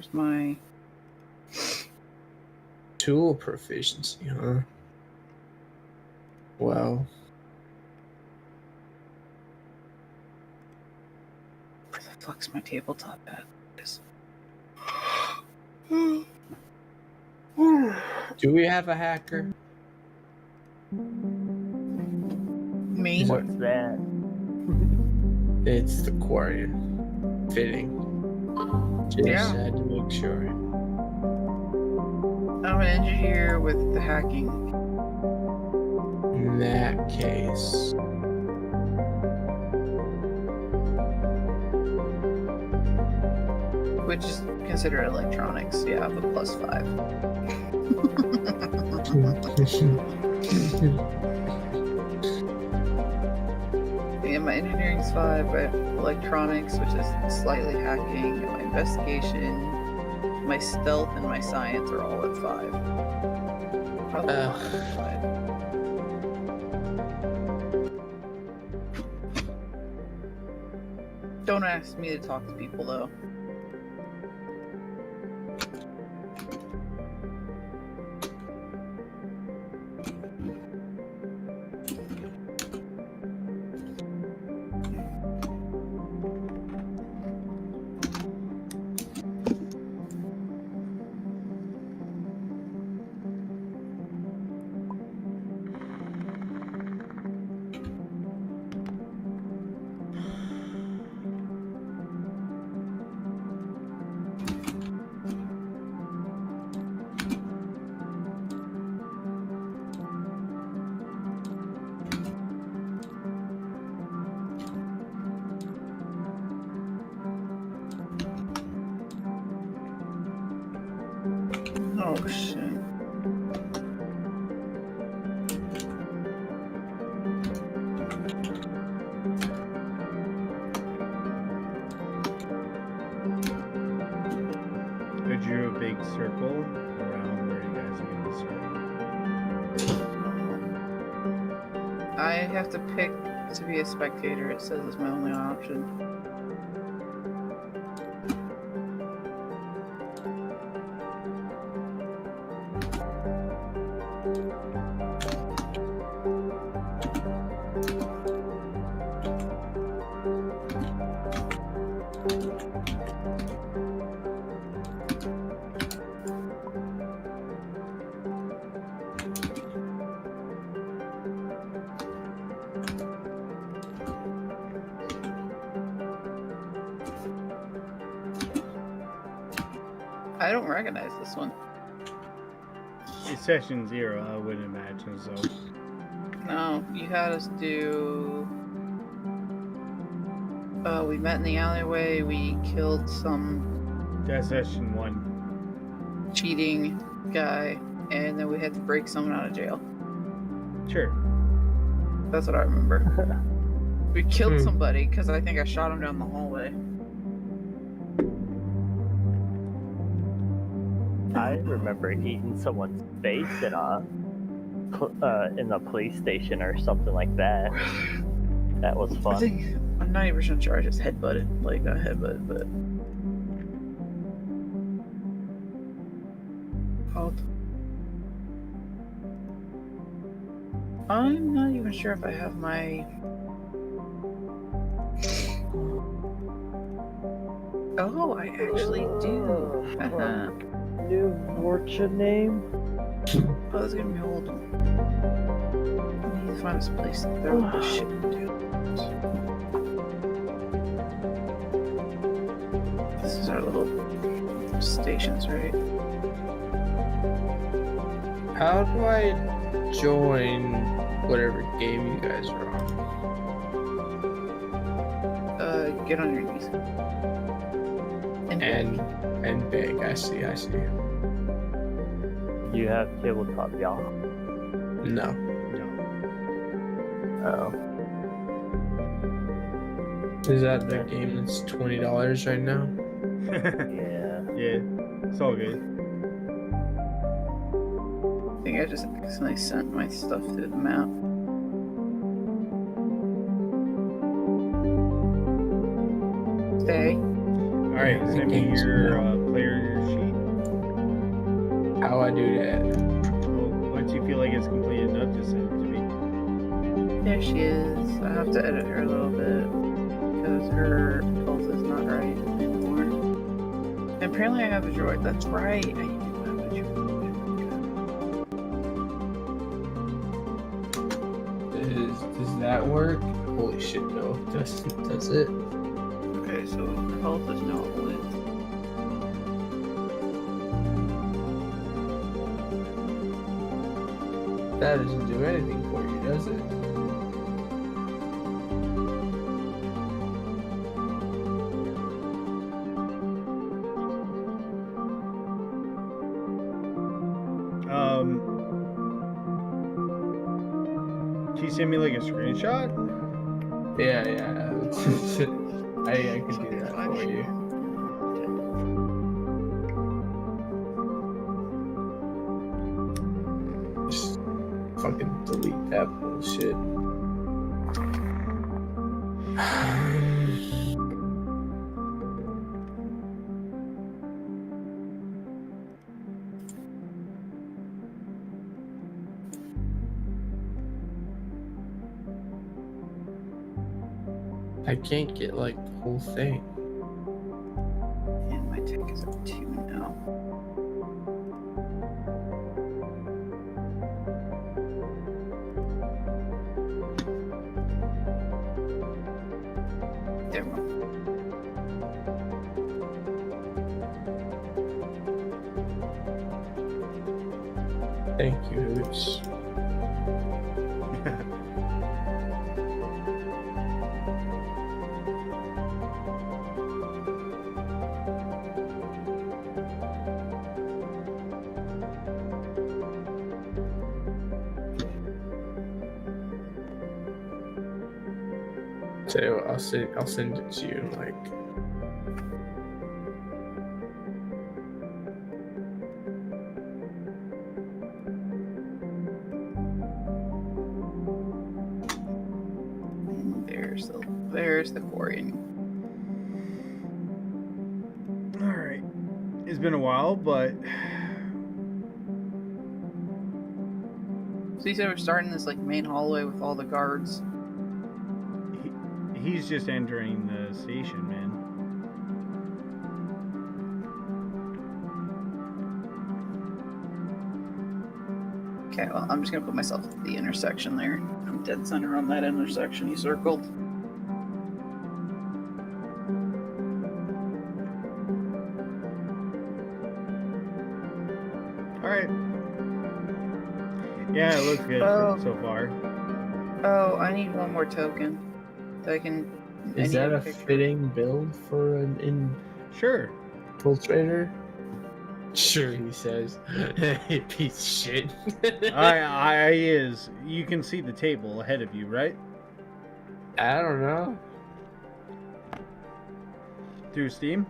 Where's my... Tool proficiency, huh? Well... Where the fuck's my tabletop at? Do we have a hacker? Me? What's that? It's the Quarian. Fitting. Just had to make sure. I'm an engineer with the hacking. In that case... Which is considered electronics, yeah, but +5. Yeah, my engineering's 5, but electronics, which is slightly hacking, my investigation, my stealth, and my science are all at 5. Probably not at 5. Don't ask me to talk to people, though. Oh shit. I drew a big circle around where you guys are going to start. I have to pick to be a spectator, it says it's my only option. I don't recognize this one. It's session 0, I wouldn't imagine so. No, you had us do... we met in the alleyway, we killed some That's session 1. cheating guy, and then we had to break someone out of jail. Sure. That's what I remember. We killed somebody because I think I shot him down the hallway. I remember eating someone's face in the police station or something like that. That was I fun. think, I'm not even sure I just headbutted. Like, not headbutted, but... Hold. I'm not even sure if I have my... Oh, I actually do. What's your name? Oh, this is gonna be old. I need to find this place to throw this shit into. This is our little stations, right? How do I join whatever game you guys are on? Get on your knees. And big, I see. You have tabletop, y'all. No. Oh. Is that the game that's $20 right now? Yeah. Yeah, it's all good. I think I just accidentally sent my stuff through the map. Stay. Alright, send me your player How I do that? Well, once you feel like it's complete enough, just send it to me. There she is. I have to edit her a little bit because her pulse is not right anymore. And apparently I have a droid. That's right. I do have a droid. Does that work? Holy shit, no. Does it? Okay, so her health is now lit. That doesn't do anything for you, does it? Can you send me like a screenshot? Yeah. I could do that for you. Just fucking delete that bullshit. I can't get like the whole thing. And my tech is up 2 now. There we go. Thank you, Hoots. Tell you what, I'll send it to you in like And there's the quarry. Alright. It's been a while, but So you said we're starting this like main hallway with all the guards. he's just entering the station, man. Okay, well, I'm just gonna put myself at the intersection there. I'm dead center on that intersection you circled. Alright. Yeah, it looks good so far. Oh, I need one more token. So I can. I is need that a picture. fitting build for an Sure. infiltrator? Sure, he says. Piece of shit. I is. You can see the table ahead of you, right? I don't know. Through Steam?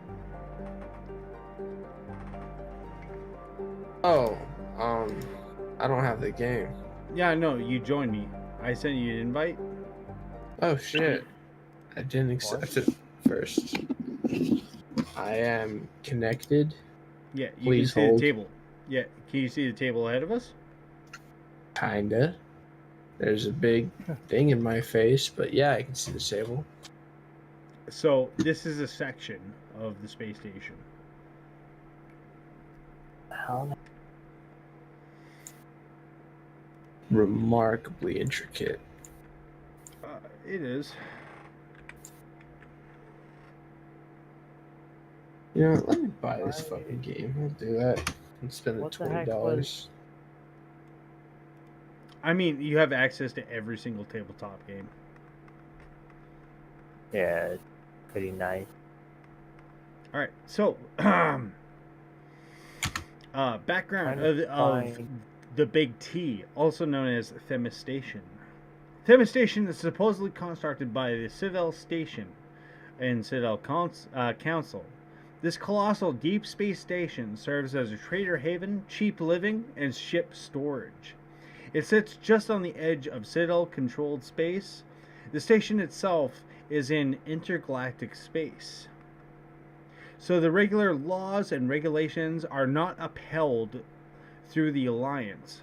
Oh, I don't have the game. Yeah, no, you joined me. I sent you an invite. Oh shit. I didn't accept it first. I am connected. Yeah, you Please can see hold. the table. Yeah, can you see the table ahead of us? Kinda. There's a big thing in my face, but yeah, I can see the table. So, this is a section of the space station. How? Remarkably intricate. It is. You know what, let me buy this fucking game. I'll do that and spend the What the heck $20. I mean, you have access to every single tabletop game. Yeah, it's pretty nice. All right, so background Trying to of find- the Big T, also known as Themis Station. Themis Station is supposedly constructed by the Citadel Station and Citadel Council. This colossal deep space station serves as a trader haven, cheap living, and ship storage. It sits just on the edge of Citadel-controlled space. The station itself is in intergalactic space. So the regular laws and regulations are not upheld through the Alliance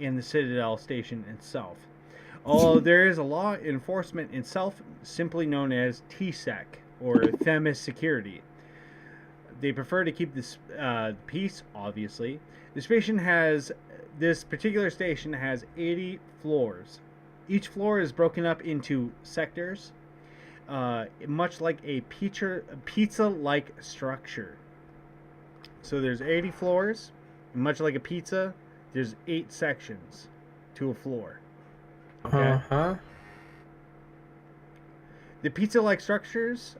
and the Citadel Station itself. Although there is a law enforcement itself simply known as TSEC, or Themis Security. They prefer to keep this peace, obviously. This particular station has 80 floors. Each floor is broken up into sectors, much like a pizza-like structure. So there's 80 floors, and much like a pizza, there's 8 sections to a floor. Okay? Uh-huh. The pizza-like structures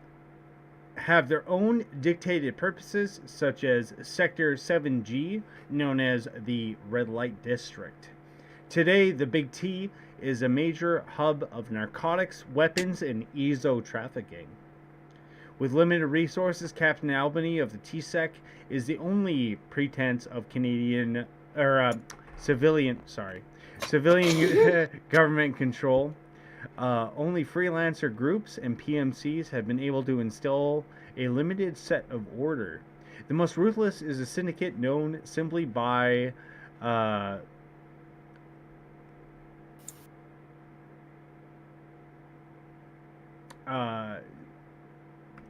have their own dictated purposes, such as Sector 7G, known as the Red Light District. Today, the Big T is a major hub of narcotics, weapons, and EZO trafficking. With limited resources, Captain Albany of the TSEC is the only pretense of civilian government control. Only freelancer groups and PMCs have been able to instill a limited set of order. The most ruthless is a syndicate known simply by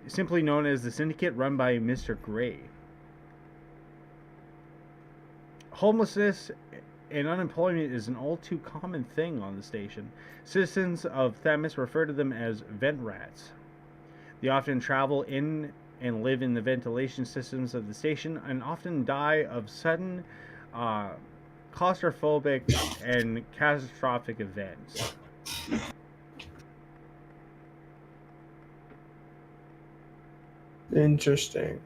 simply known as the Syndicate, run by Mr. Gray. Homelessness and unemployment is an all too common thing on the station. Citizens of Themis refer to them as vent rats. They often travel in and live in the ventilation systems of the station and often die of sudden claustrophobic and catastrophic events. Interesting.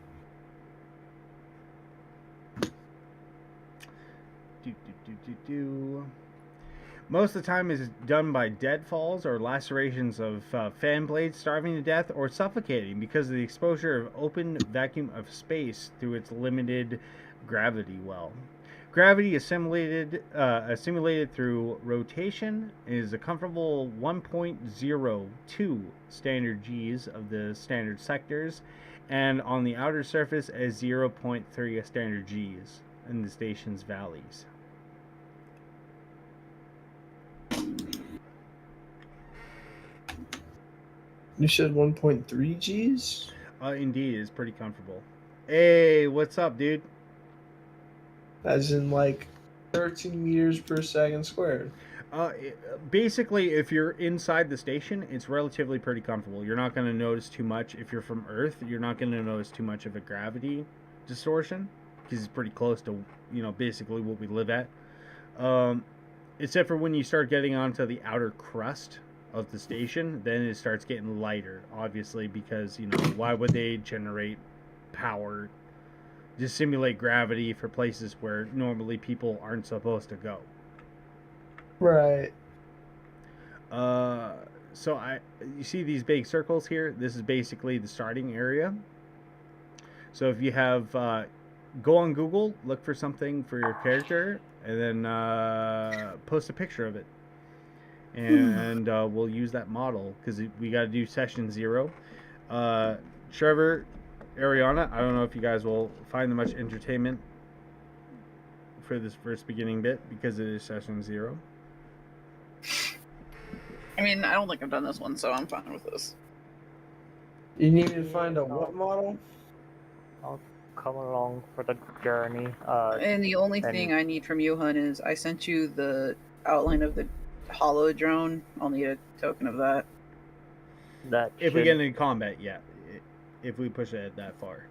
Most of the time is done by deadfalls or lacerations of fan blades, starving to death, or suffocating because of the exposure of open vacuum of space through its limited gravity well. Gravity is simulated through rotation and is a comfortable 1.02 standard Gs of the standard sectors, and on the outer surface as 0.3 standard Gs in the station's valleys. You said 1.3 Gs? Indeed, it's pretty comfortable. Hey, what's up, dude? As in like 13 meters per second squared. Basically, if you're inside the station, it's relatively pretty comfortable. You're not going to notice too much. If you're from Earth, you're not going to notice too much of a gravity distortion because it's pretty close to, basically what we live at. Except for when you start getting onto the outer crust of the station, then it starts getting lighter, obviously, because, why would they generate power, just simulate gravity for places where normally people aren't supposed to go? Right. So you see these big circles here? This is basically the starting area. So if you have, go on Google, look for something for your character, and then post a picture of it. And we'll use that model, because we got to do session 0. Trevor, Ariana, I don't know if you guys will find much entertainment for this first beginning bit, because it is session 0. I mean, I don't think I've done this one, so I'm fine with this. You need me to find a what model? I'll come along for the journey. And the only thing I need from you, Hun, is I sent you the outline of the hollow drone. I'll need a token of that. That If we get into combat, yeah. If we push it that far.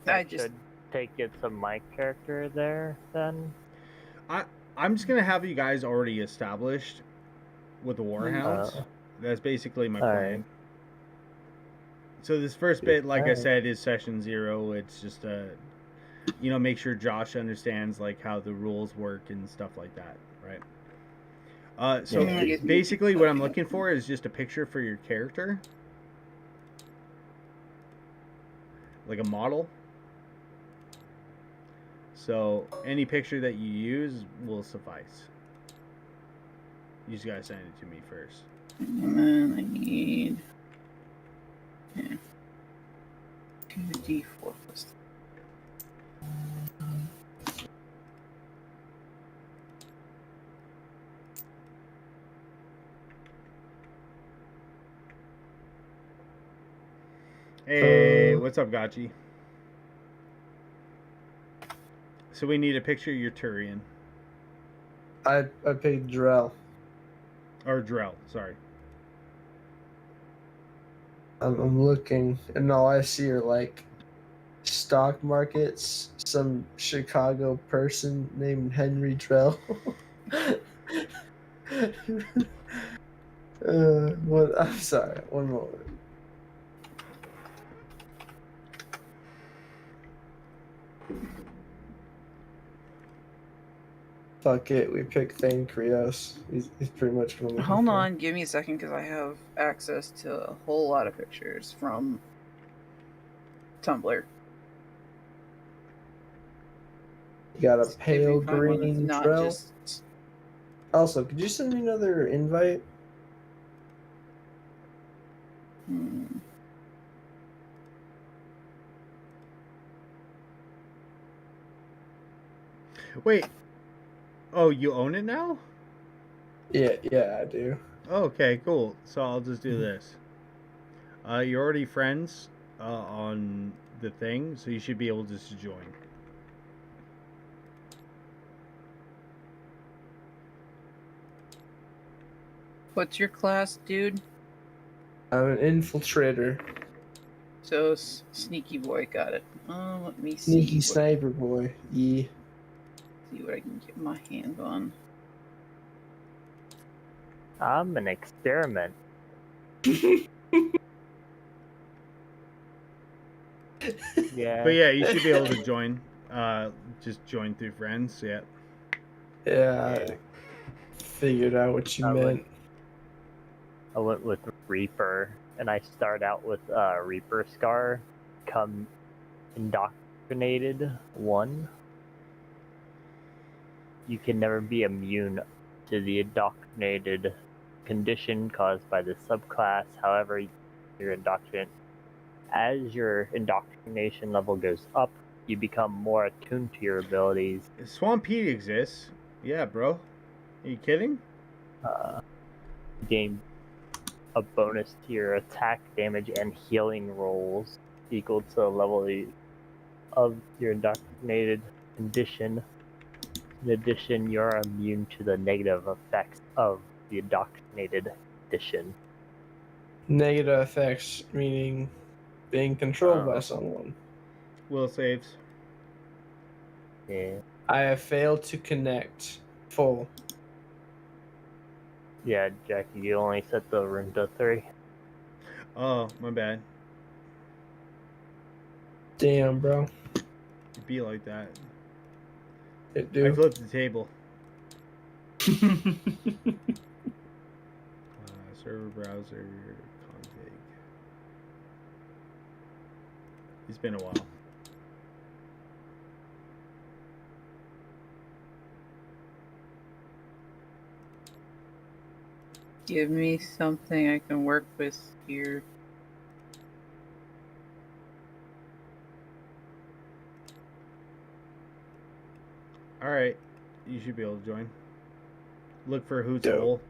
I should take it to my character there, then. I'm just gonna have you guys already established with the Warhounds. That's basically my plan. Right. So this first bit, like I said, is session 0. It's just make sure Josh understands like how the rules work and stuff like that, right? So basically, what I'm looking for is just a picture for your character, like a model. So any picture that you use will suffice. You just gotta send it to me first. And then I need 2d4 plus Hey, what's up, Gachi? So we need a picture of your Turian. I picked Drell. Or Drell, sorry. I'm looking, and all I see are like stock markets. Some Chicago person named Henry Drell. What? I'm sorry. One moment. Fuck it. We picked Thane Krios. He's pretty much what I'm looking Hold for. on, give me a second because I have access to a whole lot of pictures from Tumblr. You got a See if we pale can find one that's green not Drell. just. Also, could you send me another invite? Hmm. Wait. Oh, you own it now? Yeah, I do. Oh, okay, cool. So I'll just do this. You're already friends on the thing, so you should be able just to join. What's your class, dude? I'm an infiltrator. So sneaky boy got it. Let me see. Sneaky what, sniper boy. Yeah. see what I can get my hands on. I'm an experiment. Yeah. But yeah, you should be able to join. Just join through friends. Yeah. Yeah, I figured out what you I meant. went with Reaper, and I start out with Reaper Scar, come indoctrinated 1. You can never be immune to the indoctrinated condition caused by the subclass. However, you're indoctrinated. As your indoctrination level goes up, you become more attuned to your abilities. Swamp Pete exists. Yeah, bro. Are you kidding? Gain a bonus to your attack damage and healing rolls equal to the level of your indoctrinated condition. In addition, you're immune to the negative effects of the indoctrinated condition. Negative effects, meaning being controlled by someone. Will saves. Yeah, I have failed to connect. Full. yeah, Jackie, you only set the room to 3. Oh, my bad. Damn, bro. It'd be like that. It I do. flipped the table. Server browser config. It's been a while. Give me something I can work with here. All right, you should be able to join. Look for Hoot's Dope. hole.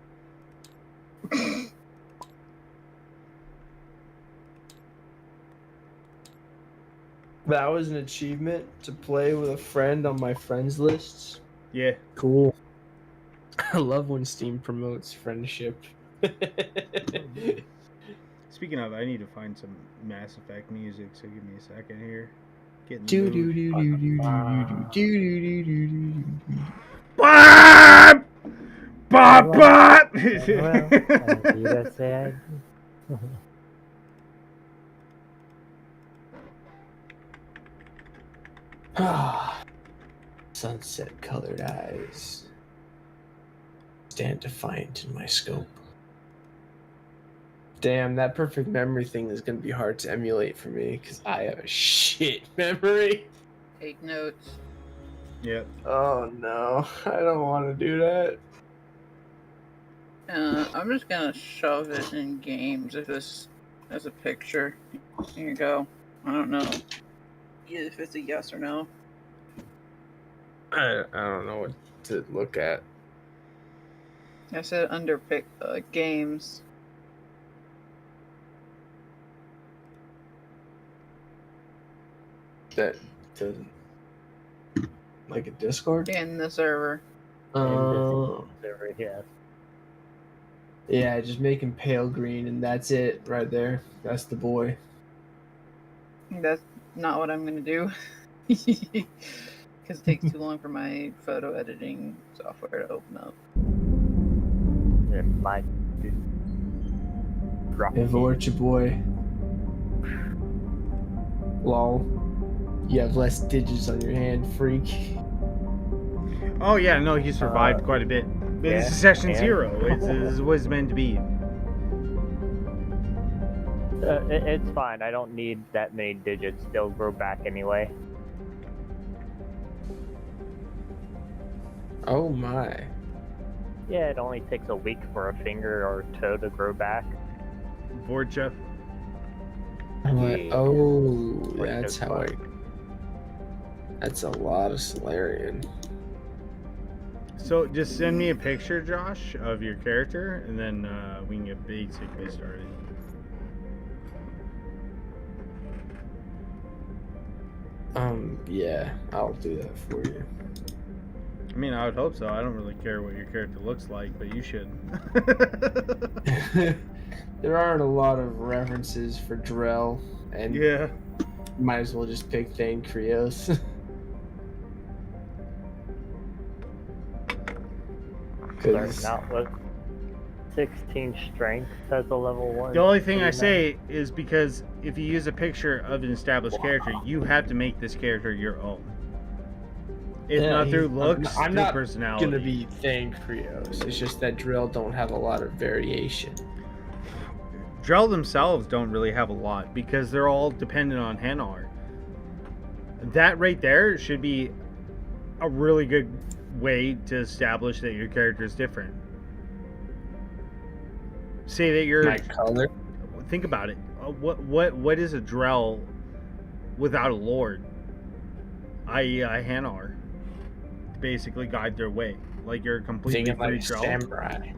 That was an achievement to play with a friend on my friends lists. Yeah. Cool. I love when Steam promotes friendship. Speaking of, I need to find some Mass Effect music. So give me a second here. Get in the Do mood. do do do do do do do do do. Bob! Bob! Bob! Well, you guys say Ah, sunset colored eyes stand defiant in my scope. Damn, that perfect memory thing is gonna be hard to emulate for me because I have a shit memory. Take notes. Yep. Oh no, I don't want to do that. I'm just gonna shove it in games if this as a picture. Here you go. I don't know if it's a yes or no. I don't know what to look at. I said under games. That the like a Discord. In the server. Oh. Server, yeah. Yeah, just make him pale green, and that's it right there. That's the boy. That's not what I'm gonna do. Because it takes too long for my photo editing software to open up. It might be rough. Avort your boy. Lol. You have less digits on your hand, freak. Oh yeah, no, he survived quite a bit. But yeah, this is session and- 0. This is what it's meant to be. It's fine. I don't need that many digits. They'll grow back anyway. Oh my. Yeah, it only takes a week for a finger or toe to grow back. Vorcha. I'm like, Yeah. oh, Wait, that's that's how I. That's a lot of Solarian. So just send me a picture, Josh, of your character, and then we can get basically started. Yeah, I'll do that for you. I mean, I would hope so. I don't really care what your character looks like, but you should. There aren't a lot of references for Drell, and Yeah. might as well just pick Thane Krios. Starting out with 16 strength as a level 1. The only thing I Pretty say is because if you use a picture of an established character, you have to make this character your own. If Yeah, not through I'm looks, I'm through not personality. gonna be Thane Krios. It's just that Drell don't have a lot of variation. Drell themselves don't really have a lot because they're all dependent on Hanar. That right there should be a really good way to establish that your character is different. Say that you're. My color. Think about it. What is a Drell without a lord? I.e., a Hanar. To basically guide their way. Like you're a completely Thinking free like Drell. samurai.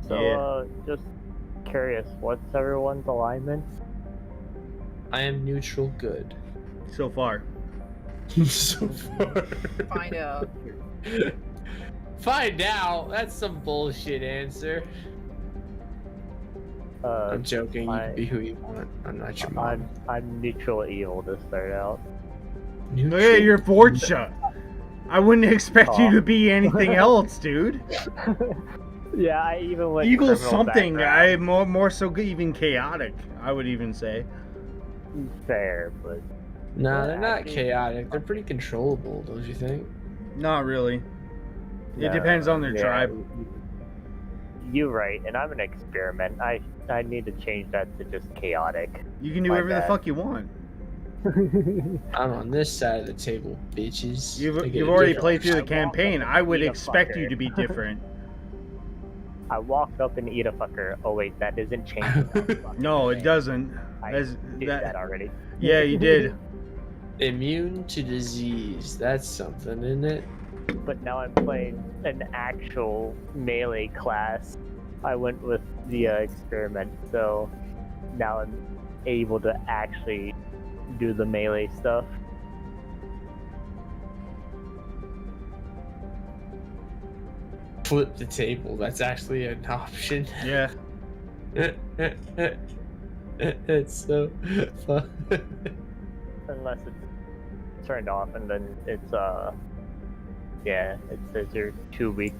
So, Yeah. just curious, what's everyone's alignment? I am neutral good. So far. So far. Find out. Find out. That's some bullshit answer. I'm joking. You can be who you want. I'm not your mom. I'm neutral evil to start out. No, yeah, you're Vorcha. I wouldn't expect you to be anything else, dude. Yeah, I even went Eagle criminal something. background. More so even chaotic. I would even say. Fair, but No, they're Yeah, not actually- chaotic. They're pretty controllable, don't you think? Not really. It no, depends on their yeah, tribe. You're right, and I'm an experiment. I need to change that to just chaotic. You can do My whatever the bad. fuck you want. I'm on this side of the table, bitches. I get You've a already different- played through the I walk campaign. up I would and eat a expect you fucker. to be different. I walked up and eat a fucker. Oh wait, that isn't changing. No, it doesn't. I That's- did that already. Yeah, you did. Immune to disease. That's something, isn't it? But now I'm playing an actual melee class. I went with the experiment, so now I'm able to actually do the melee stuff. Flip the table. That's actually an option. Yeah. It's so fun. Unless it's turned off, and then it's yeah, it says you're 2 weak.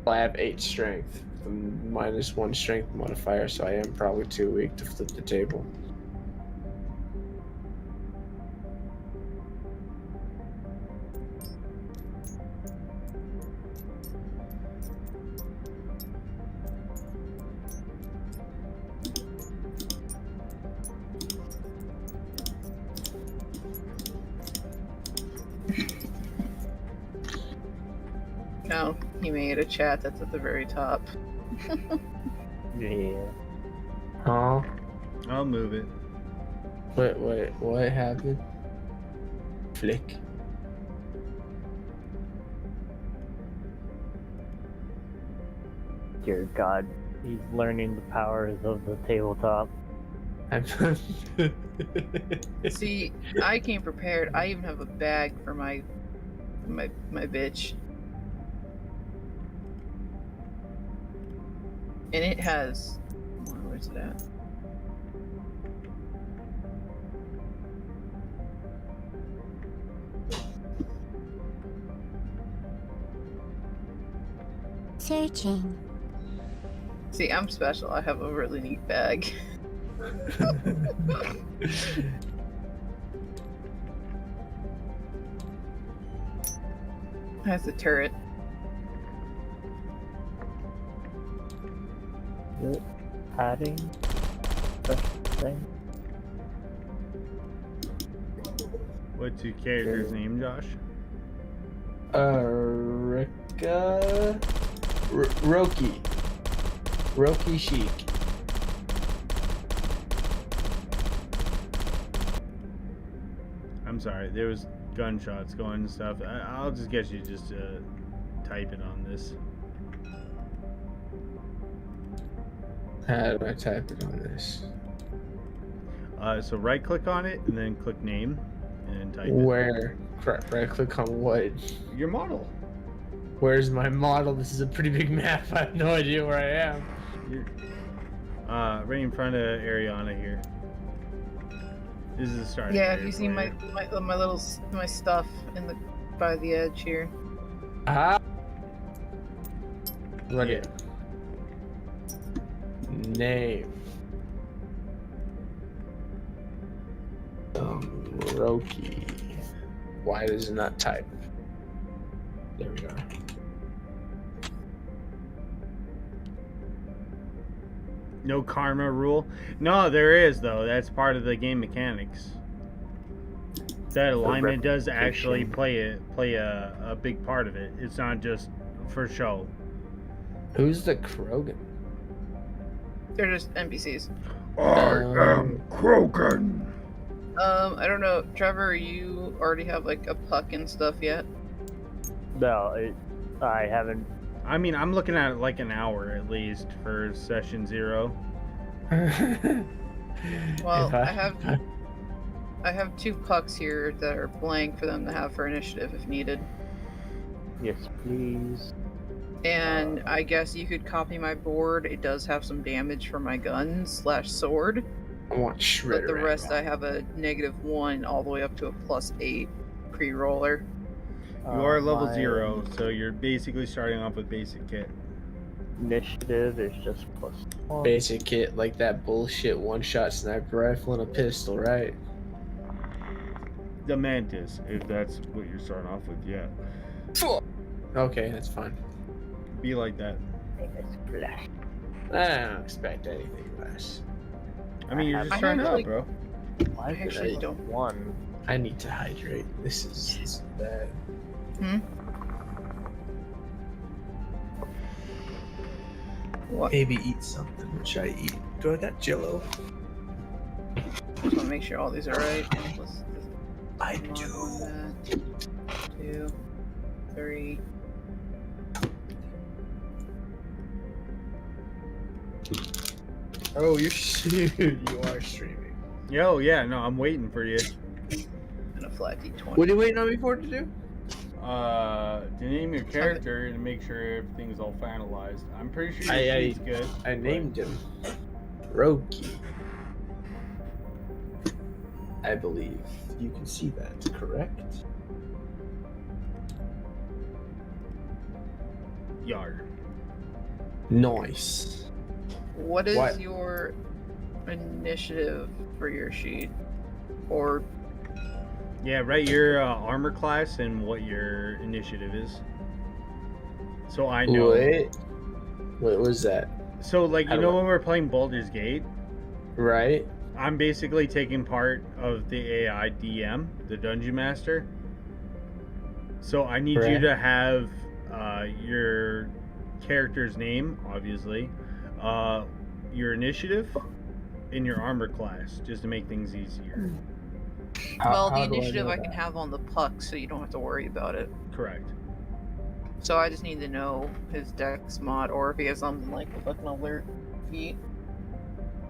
I have 8 strength, -1 strength modifier, so I am probably too weak to flip the table. No, he made a chat that's at the very top. Yeah. Huh? I'll move it. Wait, what happened? Flick. Dear God, he's learning the powers of the tabletop. I'm See, I came prepared. I even have a bag for my bitch. And it has... Where's it at? Searching. See, I'm special. I have a really neat bag. It has a turret. Padding. Thing. What's your character's name, Josh? Rika... Roki. Roki Sheik. I'm sorry, there was gunshots going and stuff. I'll just get you just to type it on this. How do I type it on this? So right click on it and then click name and type Where? Crap, right click on what? it. Your model. Where's my model? This is a pretty big map. I have no idea where I am. You're, right in front of Ariana here. This is the start. Yeah, if you see my little my stuff in the by the edge here. Ah. Look Yeah. at name. Roki. Why does it not type? There we are. No karma rule. No, there is though. That's part of the game mechanics. That alignment does actually play a big part of it. It's not just for show. Who's the Krogan? They're just NPCs. Krogan. I don't know, Trevor. You already have like a puck and stuff yet? No, I haven't. I mean, I'm looking at like an hour at least for session 0. Well, If I have 2 pucks here that are blank for them to have for initiative if needed. Yes, please. And I guess you could copy my board. It does have some damage for my gun / sword, I want shredder. but the rest ammo. I have a -1 all the way up to a +8 pre-roller. You are level My 0, so you're basically starting off with basic kit. Initiative is just +1. Basic kit like that bullshit one-shot sniper rifle and a pistol, right? The Mantis, if that's what you're starting off with, yeah. Okay, that's fine. Be like that. Flash. I don't expect anything less. I mean, you're I just have starting out, actually- bro. Why I is actually it don't- 1? I need to hydrate. This is bad. What? Maybe eat something. What should I eat? Do I got Jello? Just want to make sure all these are right. Let's I mark do. on that. 2, 3. Oh, you're you are streaming. Yo, yeah, no, I'm waiting for you. And a flat D20. What are you waiting on me for to do? To name your character and make sure everything's all finalized. I'm pretty sure your I- sheet's good. I named him Roki. I believe you can see that, correct? Yar. Nice. What is What? your initiative for your sheet? Or Yeah, write your armor class and what your initiative is. So I know. What was that? So, like, How you do know I- when we're playing Baldur's Gate, Right? I'm basically taking part of the AI DM, the Dungeon Master. So I need you Right. to have your character's name, obviously, your initiative, and your armor class, just to make things easier. well, the how do initiative know I can that? have on the puck, so you don't have to worry about it. Correct. So I just need to know his dex mod, or if he has something like the fucking alert feat.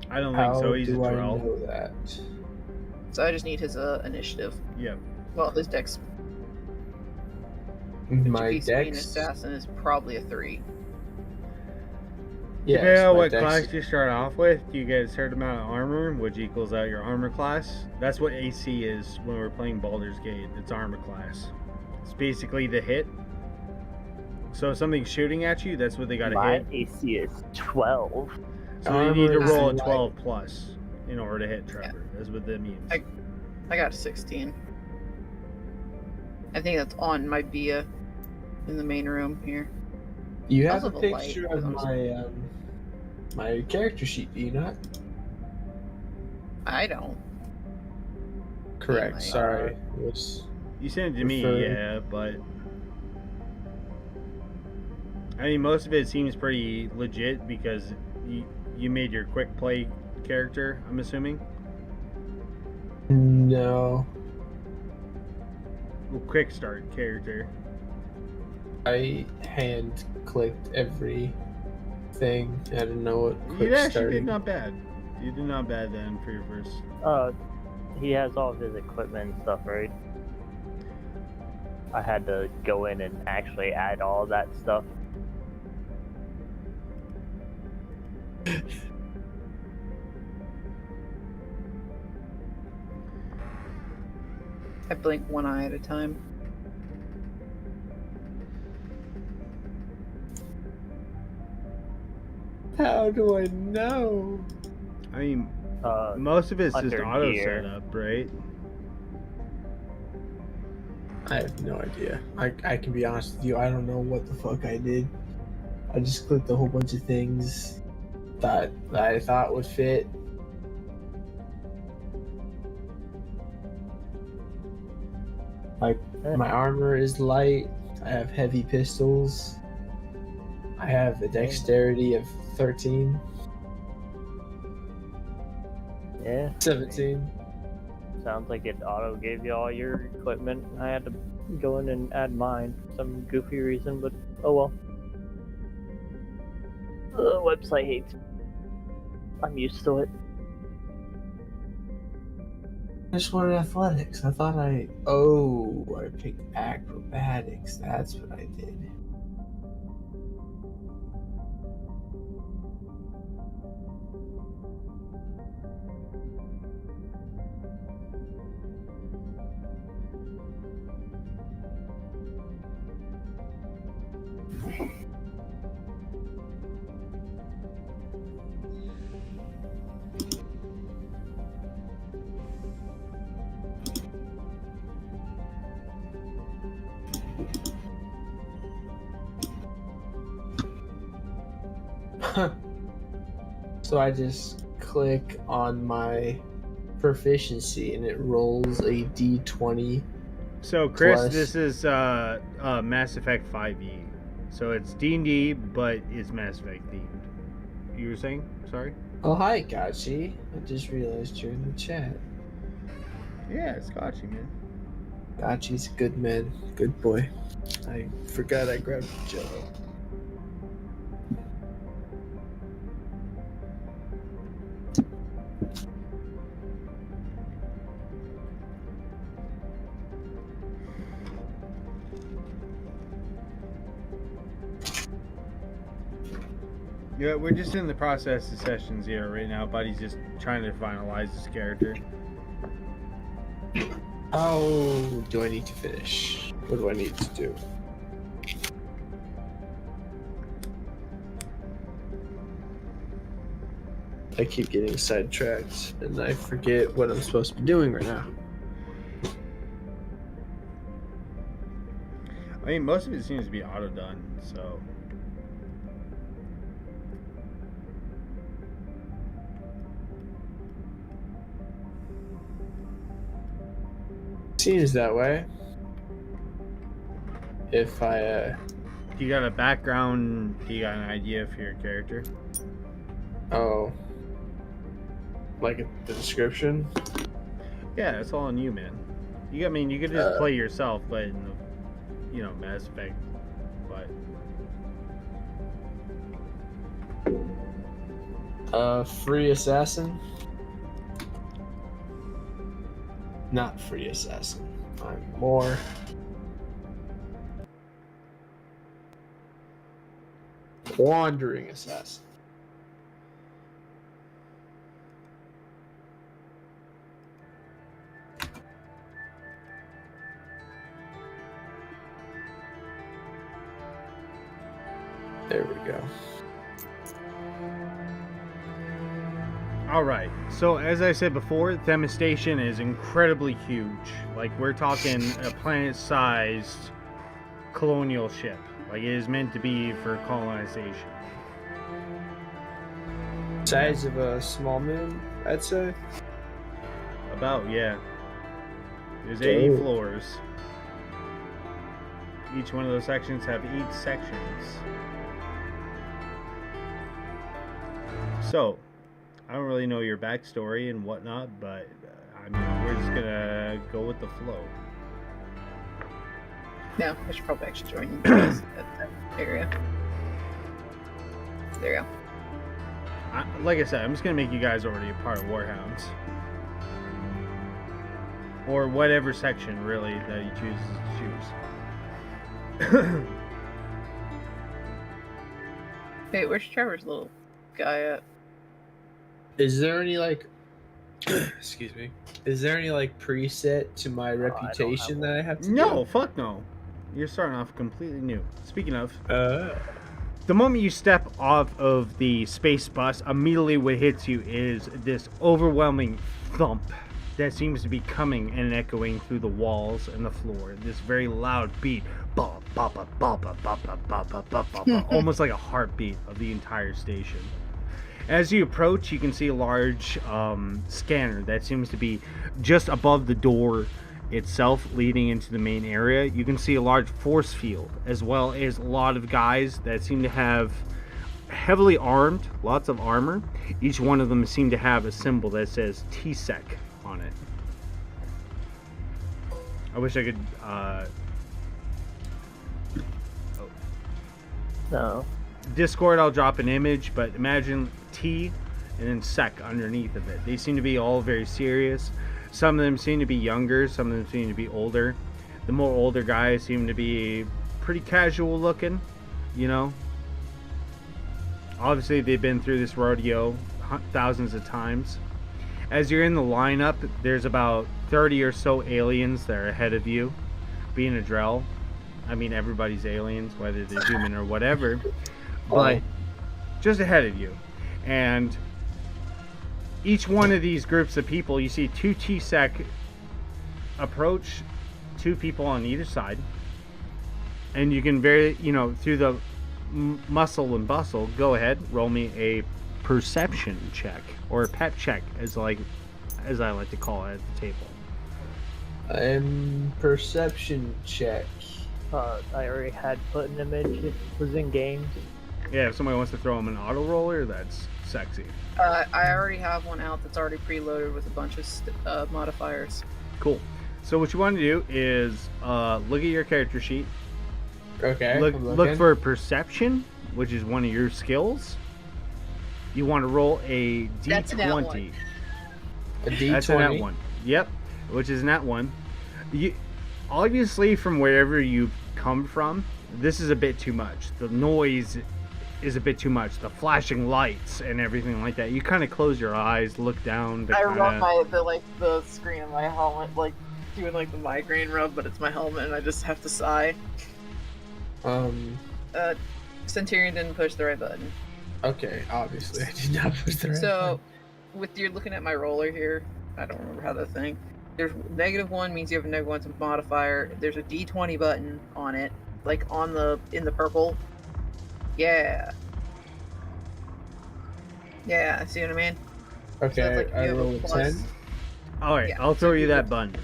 I don't think How so. He's a do I drow. know that? So I just need his initiative. Yep. Well, his dex. My Which being an dex. assassin is probably a 3. Yeah. Depending so on my what dex- class you start off with, you get a certain amount of armor, which equals out your armor class. That's what AC is when we're playing Baldur's Gate. It's armor class. It's basically the hit. So if something's shooting at you, that's what they gotta My hit. AC is 12. So you need to Armor is roll a light. 12 plus in order to hit Trevor. That's what that means. I got a 16. I think that's on my Bia in the main room here. You I have a also have a light, picture because of I'm my character sheet, do you not? I don't. Correct. my- Sorry. It was You sent it to me, Referring- yeah, but I mean, most of it seems pretty legit because you made your quick play character. I'm assuming. no. Well, quick start character. I hand clicked every thing. I didn't know what You quick actually starting. did not bad. You did not bad then for your first. He has all of his equipment and stuff, right? I had to go in and actually add all that stuff. I blink one eye at a time. How do I know? I mean, Uh, most of it's just under auto gear. setup, right? I have no idea. I can be honest with you. I don't know what the fuck I did. I just clicked a whole bunch of things that I thought would fit. Like Eh. my armor is light. I have heavy pistols. I have a dexterity of 13, yeah, 17. sounds like it auto gave you all your equipment. I had to go in and add mine for some goofy reason, but oh well. The website hates me. I'm used to it. I just wanted athletics. I thought I picked acrobatics. That's what I did. So I just click on my proficiency and it rolls a d20. So, Chris, Plus- this is Mass Effect 5e. So it's D&D, but it's Mass Effect themed. You were saying? Sorry? Oh, hi, Gachi. I just realized you're in the chat. Yeah, it's got you, man. Gachi's a good man. Good boy. I forgot I grabbed Jello. Yeah, we're just in the process of session 0 right now. Buddy's just trying to finalize his character. How do I need to finish? What do I need to do? I keep getting sidetracked and I forget what I'm supposed to be doing right now. I mean, most of it seems to be auto done, so. Seems that way. If I, Do you got a background? Do you got an idea for your character? like the description? Yeah, it's all on you, man. You, I mean, you could just play yourself, but in the, Mass Effect. But Free assassin. Not free assassin. I'm more. Wandering assassin. There we go. All right. So as I said before, Themis Station is incredibly huge. Like we're talking a planet-sized colonial ship. Like it is meant to be for colonization. Size of a small moon, I'd say. About, yeah. There's 80 Oh. floors. Each one of those sections have 8 sections. So, I don't really know your backstory and whatnot, but I mean, we're just gonna go with the flow. Yeah, I should probably actually join you guys at that area. There you go. Like I said, I'm just gonna make you guys already a part of Warhounds. Or whatever section, really, that you choose to choose. Hey, where's Trevor's little guy at? Is there any like excuse me? Is there any like preset to my don't reputation have that I have to No, fuck no. You're starting off completely new. Speaking of, do? the moment you step off of the space bus, immediately what hits you is this overwhelming thump that seems to be coming and echoing through the walls and the floor. This very loud beat, ba ba ba ba ba ba ba ba ba ba ba, almost like a heartbeat of the entire station. As you approach, you can see a large scanner that seems to be just above the door itself leading into the main area. You can see a large force field, as well as a lot of guys that seem to have heavily armed, lots of armor. Each one of them seem to have a symbol that says TSEC on it. I wish I could No. Discord, I'll drop an image, but imagine T and then sec underneath of it. They seem to be all very serious. Some of them seem to be younger, some of them seem to be older. The more older guys seem to be pretty casual looking, you know. Obviously, they've been through this rodeo thousands of times. As you're in the lineup, there's about 30 or so aliens that are ahead of you. Being a Drell, I mean, everybody's aliens, whether they're human or whatever, but just ahead of you. And each one of these groups of people, you see 2 TSEC approach, 2 people on either side, and you can through the muscle and bustle, go ahead, roll me a perception check, or a pep check, as I like to call it at the table. Perception check. I already had put an image. It was in games. Yeah, if somebody wants to throw them an auto roller, that's sexy. I already have one out that's already preloaded with a bunch of modifiers. Cool. So what you want to do is look at your character sheet. Okay. Look for perception, which is one of your skills. You want to roll a That's a nat D20. one. a D20. That's a nat 1. Yep, which is nat 1. You, obviously, from wherever you come from, this is a bit too much. The noise is a bit too much. The flashing lights and everything like that. You kind of close your eyes, look down. I rub the screen of my helmet, doing the migraine rub, but it's my helmet and I just have to sigh. Centurion didn't push the right button. Okay, obviously I did not push the right So, with you're looking at my roller here, I don't remember how that thing. There's -1 means you have a -1 modifier. There's a D20 button on it, in the purple. Yeah. Yeah, see what I mean? Okay, So it's I you have a rolled a plus. 10. All right, Yeah, I'll throw so you you that would- button.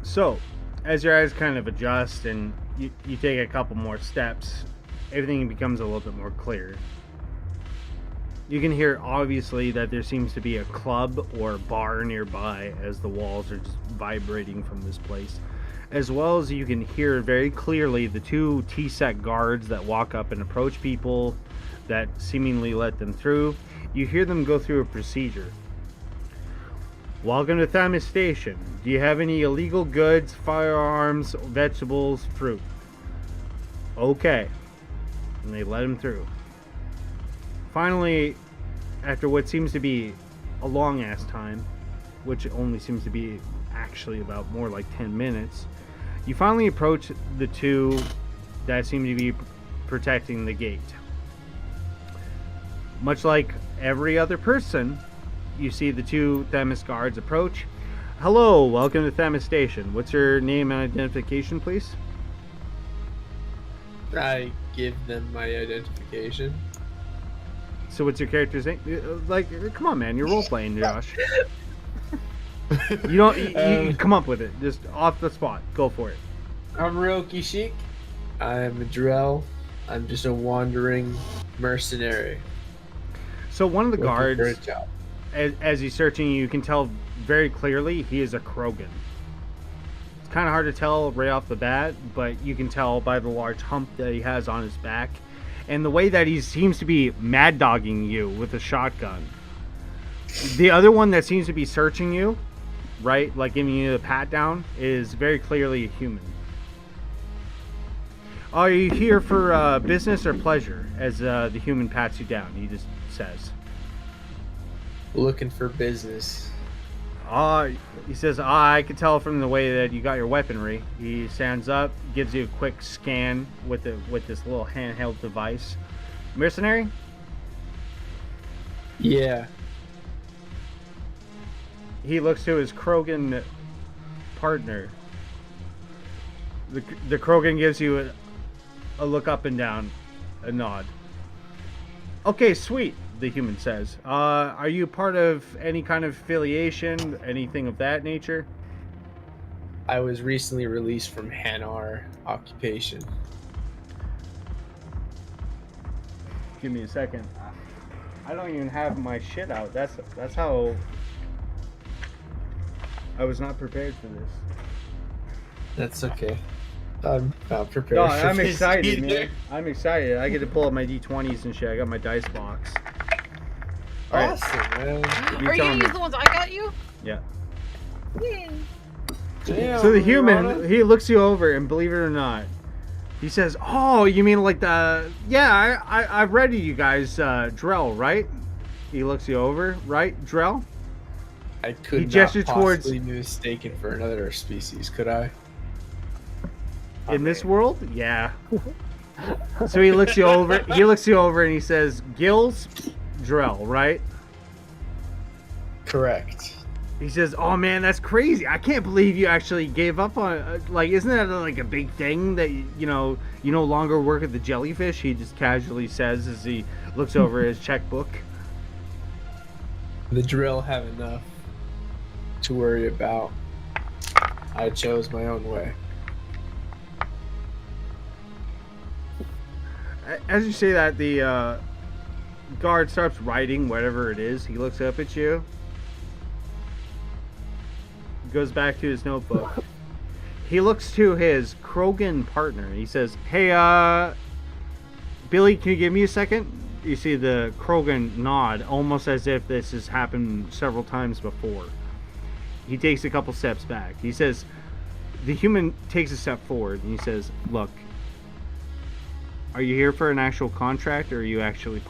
So, as your eyes kind of adjust and you take a couple more steps, everything becomes a little bit more clear. You can hear, obviously, that there seems to be a club or bar nearby as the walls are just vibrating from this place. As well as you can hear very clearly the 2 TSEC guards that walk up and approach people that seemingly let them through. You hear them go through a procedure. Welcome to Themis Station. Do you have any illegal goods, firearms, vegetables, fruit? Okay. And they let him through. Finally, after what seems to be a long ass time, which only seems to be actually about more like 10 minutes, you finally approach the two that seem to be protecting the gate. Much like every other person, you see the two Themis guards approach. Hello, welcome to Themis Station. What's your name and identification, please? I give them my identification. So what's your character's name? Like, come on, man, you're role playing, Josh. You don't. You come up with it, just off the spot. Go for it. I'm Ryoki Sheik. I'm a Drell. I'm just a wandering mercenary. So one of the looking for a guards, job. as he's searching, you can tell very clearly he is a Krogan. It's kind of hard to tell right off the bat, but you can tell by the large hump that he has on his back, and the way that he seems to be mad dogging you with a shotgun. The other one that seems to be searching you, right, like giving you the pat down, is very clearly a human. Are you here for business or pleasure? As the human pats you down, he just says. Looking for business. He says, I can tell from the way that you got your weaponry. He stands up, gives you a quick scan with this little handheld device. Mercenary? Yeah. He looks to his Krogan partner. The Krogan gives you a look up and down, a nod. Okay, sweet, the human says. Are you part of any kind of affiliation, anything of that nature? I was recently released from Hanar occupation. Give me a second. I don't even have my shit out. That's how I was not prepared for this. That's okay. I'm not prepared. No, for I'm this excited, either. man. I'm excited. I get to pull up my D20s and shit. I got my dice box. All right. Awesome, man. You Are you tell gonna me. use the ones I got you? Yeah. Yay. Damn, So the you human, wanna- he looks you over, and believe it or not, he says, "Oh, you mean like the? Yeah, I've read you guys, Drell, right?" He looks you over, right, Drell? I could he not gestured towards- possibly be mistaken for another species, could I? In this world, yeah. So he looks you over. He looks you over, and he says, "Gills, Drell, right?" Correct. He says, "Oh man, that's crazy! I can't believe you actually gave up on. Like, isn't that like a big thing that you no longer work at the Jellyfish?" He just casually says as he looks over his checkbook. The drill have enough to worry about. I chose my own way. As you say that, the guard starts writing whatever it is. He looks up at you. Goes back to his notebook. He looks to his Krogan partner. He says, "Hey, Billy, can you give me a second?" You see the Krogan nod, almost as if this has happened several times before. He takes a couple steps back. He says, the human takes a step forward, and he says, "Look, are you here for an actual contract, or are you actually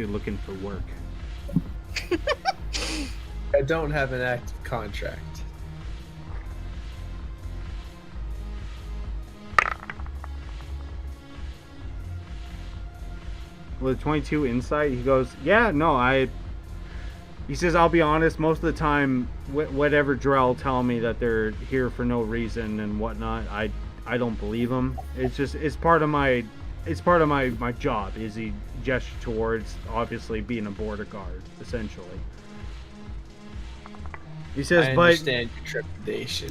looking for work?" I don't have an active contract. With 22 insight, he goes, "Yeah, no, He says, "I'll be honest. Most of the time, whatever Drell tell me that they're here for no reason and whatnot, I don't believe them. It's part of my job." Is he gestured towards obviously being a border guard, essentially. He says, I "But understand your trepidation.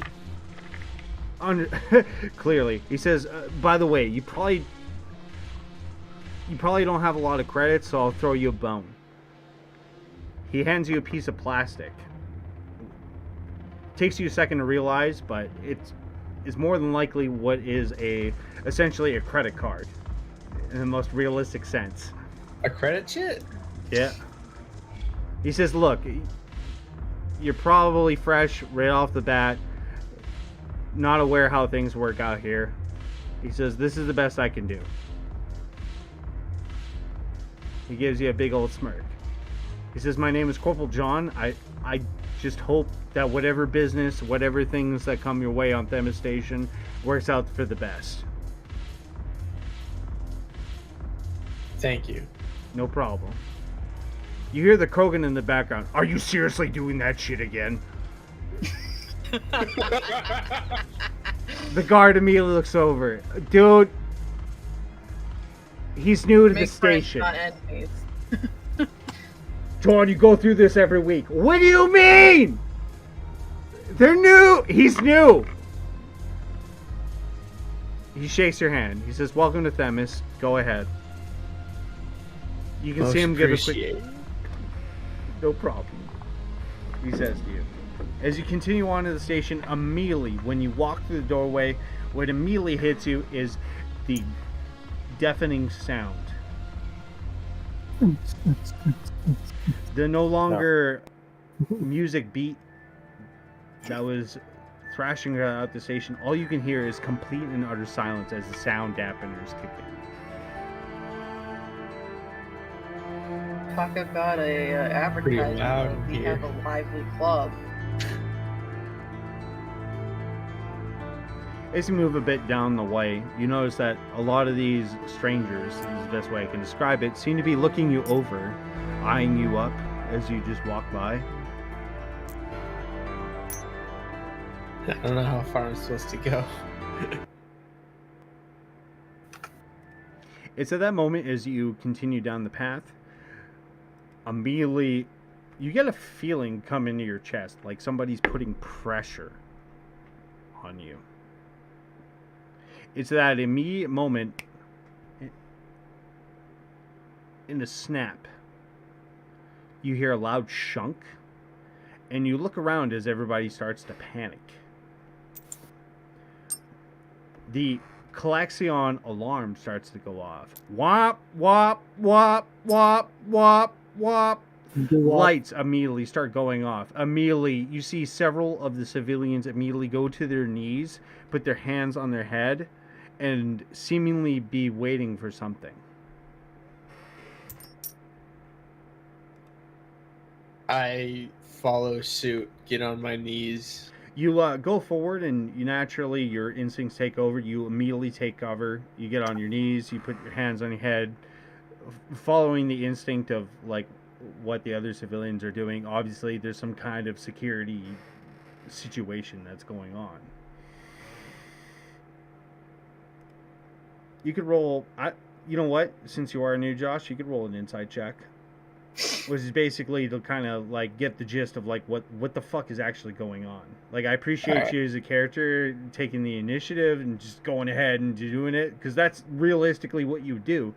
clearly," he says, "By the way, you probably don't have a lot of credits, so I'll throw you a bone." He hands you a piece of plastic. Takes you a second to realize, but it's more than likely what is essentially a credit card in the most realistic sense. A credit chit? Yeah. He says, "Look, you're probably fresh right off the bat, not aware how things work out here. He says, "This is the best I can do." He gives you a big old smirk. He says, "My name is Corporal John. I just hope that whatever business, whatever things that come your way on Themis Station works out for the best." Thank you. No problem. You hear the Krogan in the background. "Are you seriously doing that shit again?" The guard immediately looks over. "Dude, he's new to the Make friends, station." not enemies. "John, you go through this every week." "What do you mean? They're new." "He's new." He shakes your hand. He says, "Welcome to Themis. Go ahead." You can see him give a quick... Appreciate. "No problem," he says to you. As you continue on to the station, immediately, when you walk through the doorway, what immediately hits you is the deafening sound. The no longer music beat that was thrashing out the station. All you can hear is complete and utter silence as the sound dampeners kick in. Talk about a advertisement. loud Like we here. have a lively club. As you move a bit down the way, you notice that a lot of these strangers, this is the best way I can describe it, seem to be looking you over, eyeing you up as you just walk by. I don't know how far I'm supposed to go. It's at that moment as you continue down the path, immediately you get a feeling come into your chest, like somebody's putting pressure on you. It's that immediate moment, in a snap, you hear a loud shunk, and you look around as everybody starts to panic. The Calaxion alarm starts to go off. Wop, wop, wop, wop, wop, wop. Lights immediately start going off. Immediately, you see several of the civilians immediately go to their knees, put their hands on their head, and seemingly be waiting for something. I follow suit, get on my knees. You go forward, and you naturally, your instincts take over. You immediately take cover. You get on your knees. You put your hands on your head, following the instinct of like what the other civilians are doing. Obviously, there's some kind of security situation that's going on. You could roll. You know what? Since you are new, Josh, you could roll an insight check, which is basically to kind of like get the gist of like what the fuck is actually going on. Like, I appreciate Alright. you as a character taking the initiative and just going ahead and doing it, because that's realistically what you do.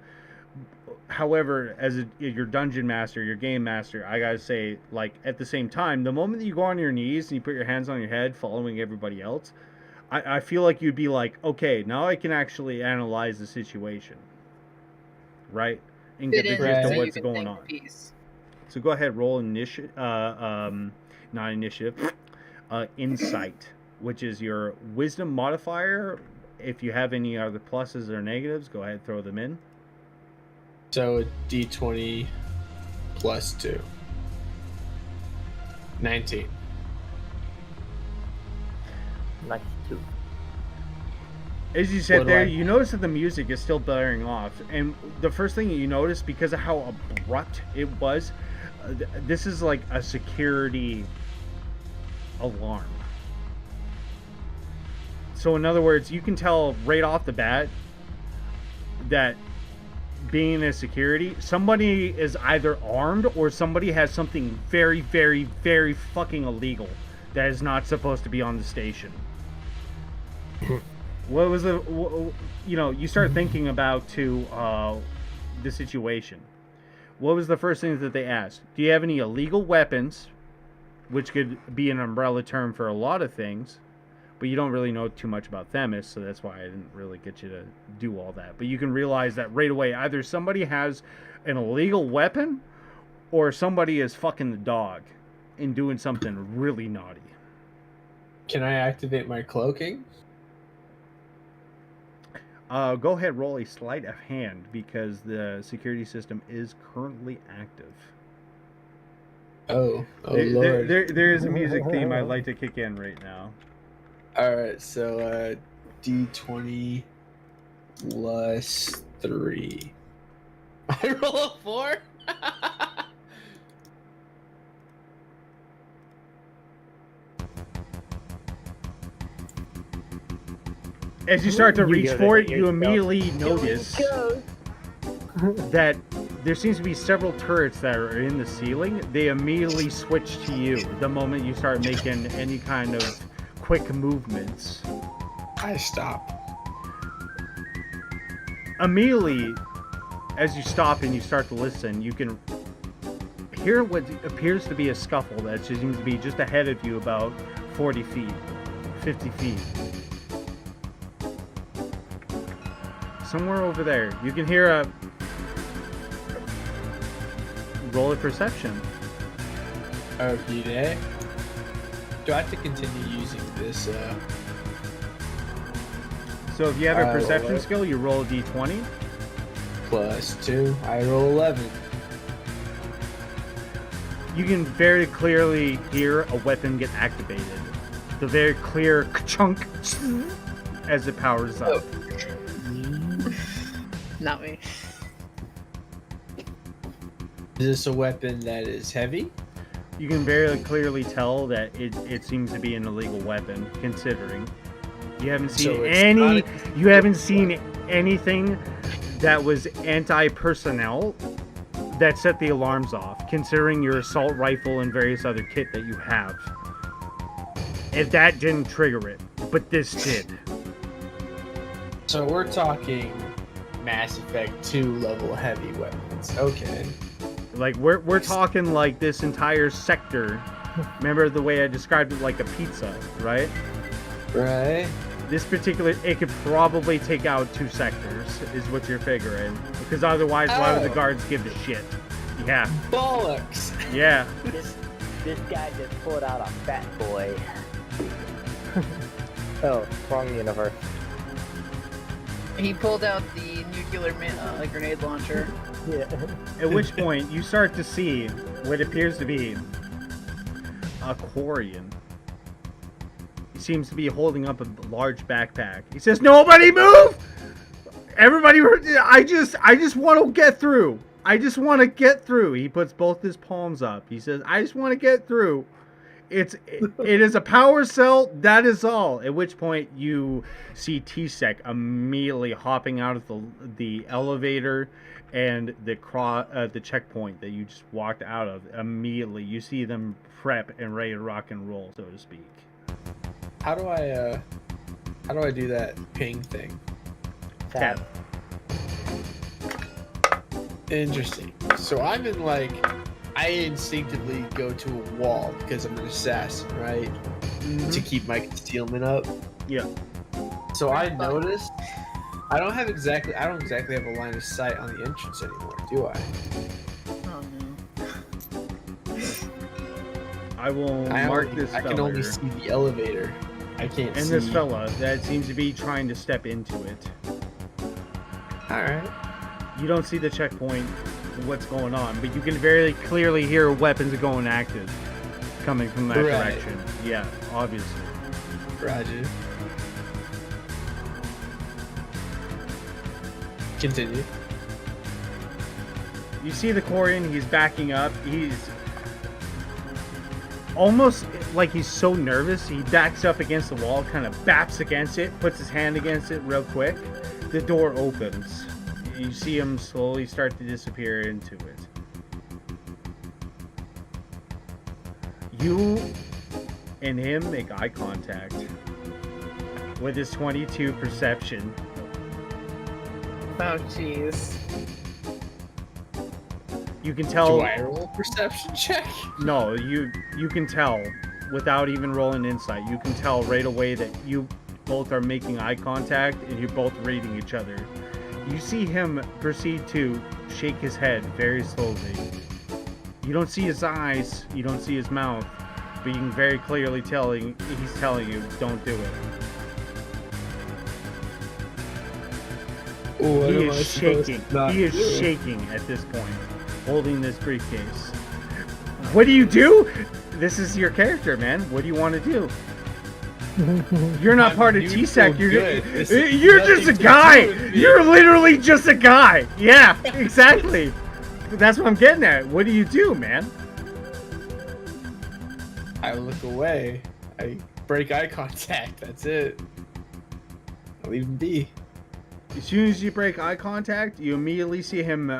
However, as your dungeon master, your game master, I gotta say, like, at the same time, the moment that you go on your knees and you put your hands on your head, following everybody else, I feel like you'd be like, okay, now I can actually analyze the situation, right? And get Fit the in gist so of you what's can going think on. peace. So go ahead, roll initiative, not initiative, insight, which is your wisdom modifier. If you have any other pluses or negatives, go ahead, throw them in. So a D20 plus 2. 19. 92. As you sit What do there, I- you notice that the music is still blaring off, and the first thing that you notice, because of how abrupt it was, this is like a security alarm. So in other words, you can tell right off the bat that being a security, somebody is either armed or somebody has something very, very, very fucking illegal that is not supposed to be on the station. What was you start thinking about the situation. What was the first thing that they asked? Do you have any illegal weapons, which could be an umbrella term for a lot of things, but you don't really know too much about Themis, so that's why I didn't really get you to do all that. But you can realize that right away, either somebody has an illegal weapon or somebody is fucking the dog. and doing something really naughty. Can I activate my cloaking? Go ahead, roll a sleight of hand because the security system is currently active. Oh There- lord. there is a music theme I'd like to kick in right now. Alright, so D20 plus 3. I roll a 4? As you start to You reach go to for hit it, you yourself. immediately notice that there seems to be several turrets that are in the ceiling. They immediately switch to you the moment you start making any kind of quick movements. I stop. Immediately, as you stop and you start to listen, you can hear what appears to be a scuffle that seems to be just ahead of you about 40 feet, 50 feet. Somewhere over there. You can hear a roll of perception. Okay. Do I have to continue using this? So if you have a I perception roll. skill, you roll a d20. Plus 2. I roll 11. You can very clearly hear a weapon get activated. The very clear chunk as it powers up. Not me. Is this a weapon that is heavy? You can very clearly tell that it seems to be an illegal weapon, considering you haven't seen So it's not you haven't seen anything that was anti-personnel that set the alarms off, considering your assault rifle and various other kit that you have. If that didn't trigger it, but this did. So we're talking Mass Effect 2 level heavy weapons. Okay. Like we're talking like this entire sector. Remember the way I described it, like a pizza, right? Right. This particular, it could probably take out 2 sectors, is what you're figuring. Because otherwise, why would the Oh. guards give a shit? Yeah, Bollocks! yeah. This guy just pulled out a fat boy. Oh, wrong universe. He pulled out the nuclear grenade launcher. Yeah. At which point, you start to see what appears to be a Quarian. He seems to be holding up a large backpack. He says, "Nobody move! Everybody, I just want to get through. I just want to get through." He puts both his palms up. He says, "I just want to get through. It is a power cell, that is all." At which point you see T-Sec immediately hopping out of the elevator and the checkpoint that you just walked out of. Immediately you see them prep and ready to rock and roll, so to speak. How do I do that ping thing? Tab. Interesting. So I'm in I instinctively go to a wall because I'm an assassin, right? To keep my concealment up. Yeah. So I noticed I don't exactly have a line of sight on the entrance anymore, do I? Oh no. I will mark this I fella. can only see the elevator. I can't and see. this fella that seems to be trying to step into it. Alright. You don't see the checkpoint, what's going on, but you can very clearly hear weapons are going active coming from that Right. direction. Yeah, obviously. Roger. Continue. You see the Quarian, he's backing up. He's almost like he's so nervous, he backs up against the wall, kind of baps against it, puts his hand against it real quick. The door opens. You see him slowly start to disappear into it. You and him make eye contact with his 22 perception. Oh jeez. You can tell. Do I roll a perception check? No, you can tell without even rolling insight. You can tell right away that you both are making eye contact and you're both reading each other. You see him proceed to shake his head very slowly. You don't see his eyes, you don't see his mouth, but you can very clearly he's telling you, don't do it. What He am I is supposed shaking. to not He is do? shaking at this point, holding this briefcase. What do you do? This is your character, man. What do you want to do? You're not I'm part of neutral TSEC. good. This is You're just a nothing to guy. do with me. You're literally just a guy. Yeah, exactly. That's what I'm getting at. What do you do, man? I look away. I break eye contact. That's it. I leave him be. As soon as you break eye contact, you immediately see him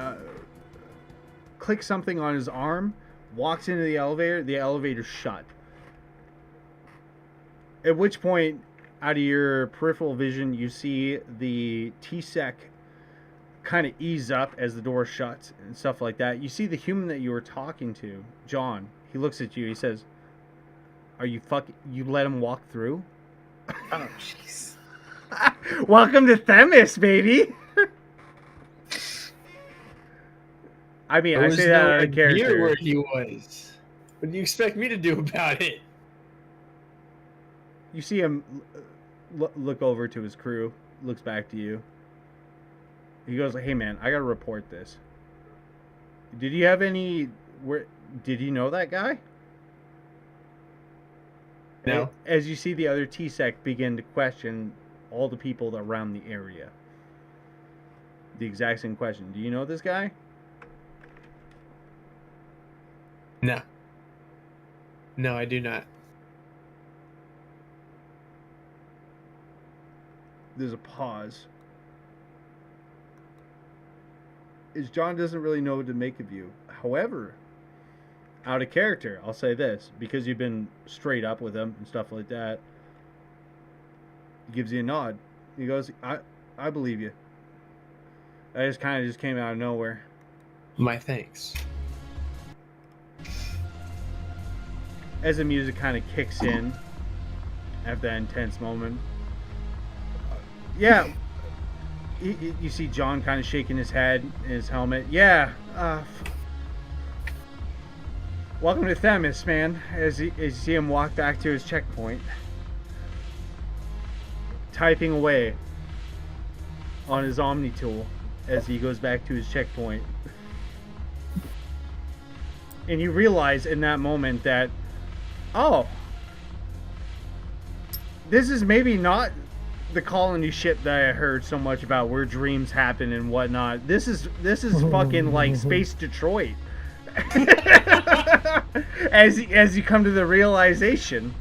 click something on his arm, walks into the elevator's shut. At which point, out of your peripheral vision, you see the TSEC kind of ease up as the door shuts and stuff like that. You see the human that you were talking to, John. He looks at you. He says, "Are you you let him walk through?" Oh, jeez. Welcome to Themis, baby. I mean, I was say that nowhere out of near character. where he was. What do you expect me to do about it? You see him look over to his crew, looks back to you. He goes, "Hey man, I gotta report this. Did you have any? Did you know that guy?" No. As you see the other TSEC begin to question all the people around the area. The exact same question. Do you know this guy? No. No, I do not. There's a pause. As John doesn't really know what to make of you. However, out of character, I'll say this, because you've been straight up with him and stuff like that, he gives you a nod. He goes, I believe you. That just kind of just came out of nowhere. My thanks. As the music kind of kicks in after that intense moment. Yeah. You see John kind of shaking his head in his helmet. Yeah. Welcome to Themis, man. As you see him walk back to his checkpoint. Typing away on his Omni tool as he goes back to his checkpoint. And you realize in that moment that, oh, this is maybe not the colony ship that I heard so much about, where dreams happen and whatnot. This is fucking like Space Detroit. as you come to the realization.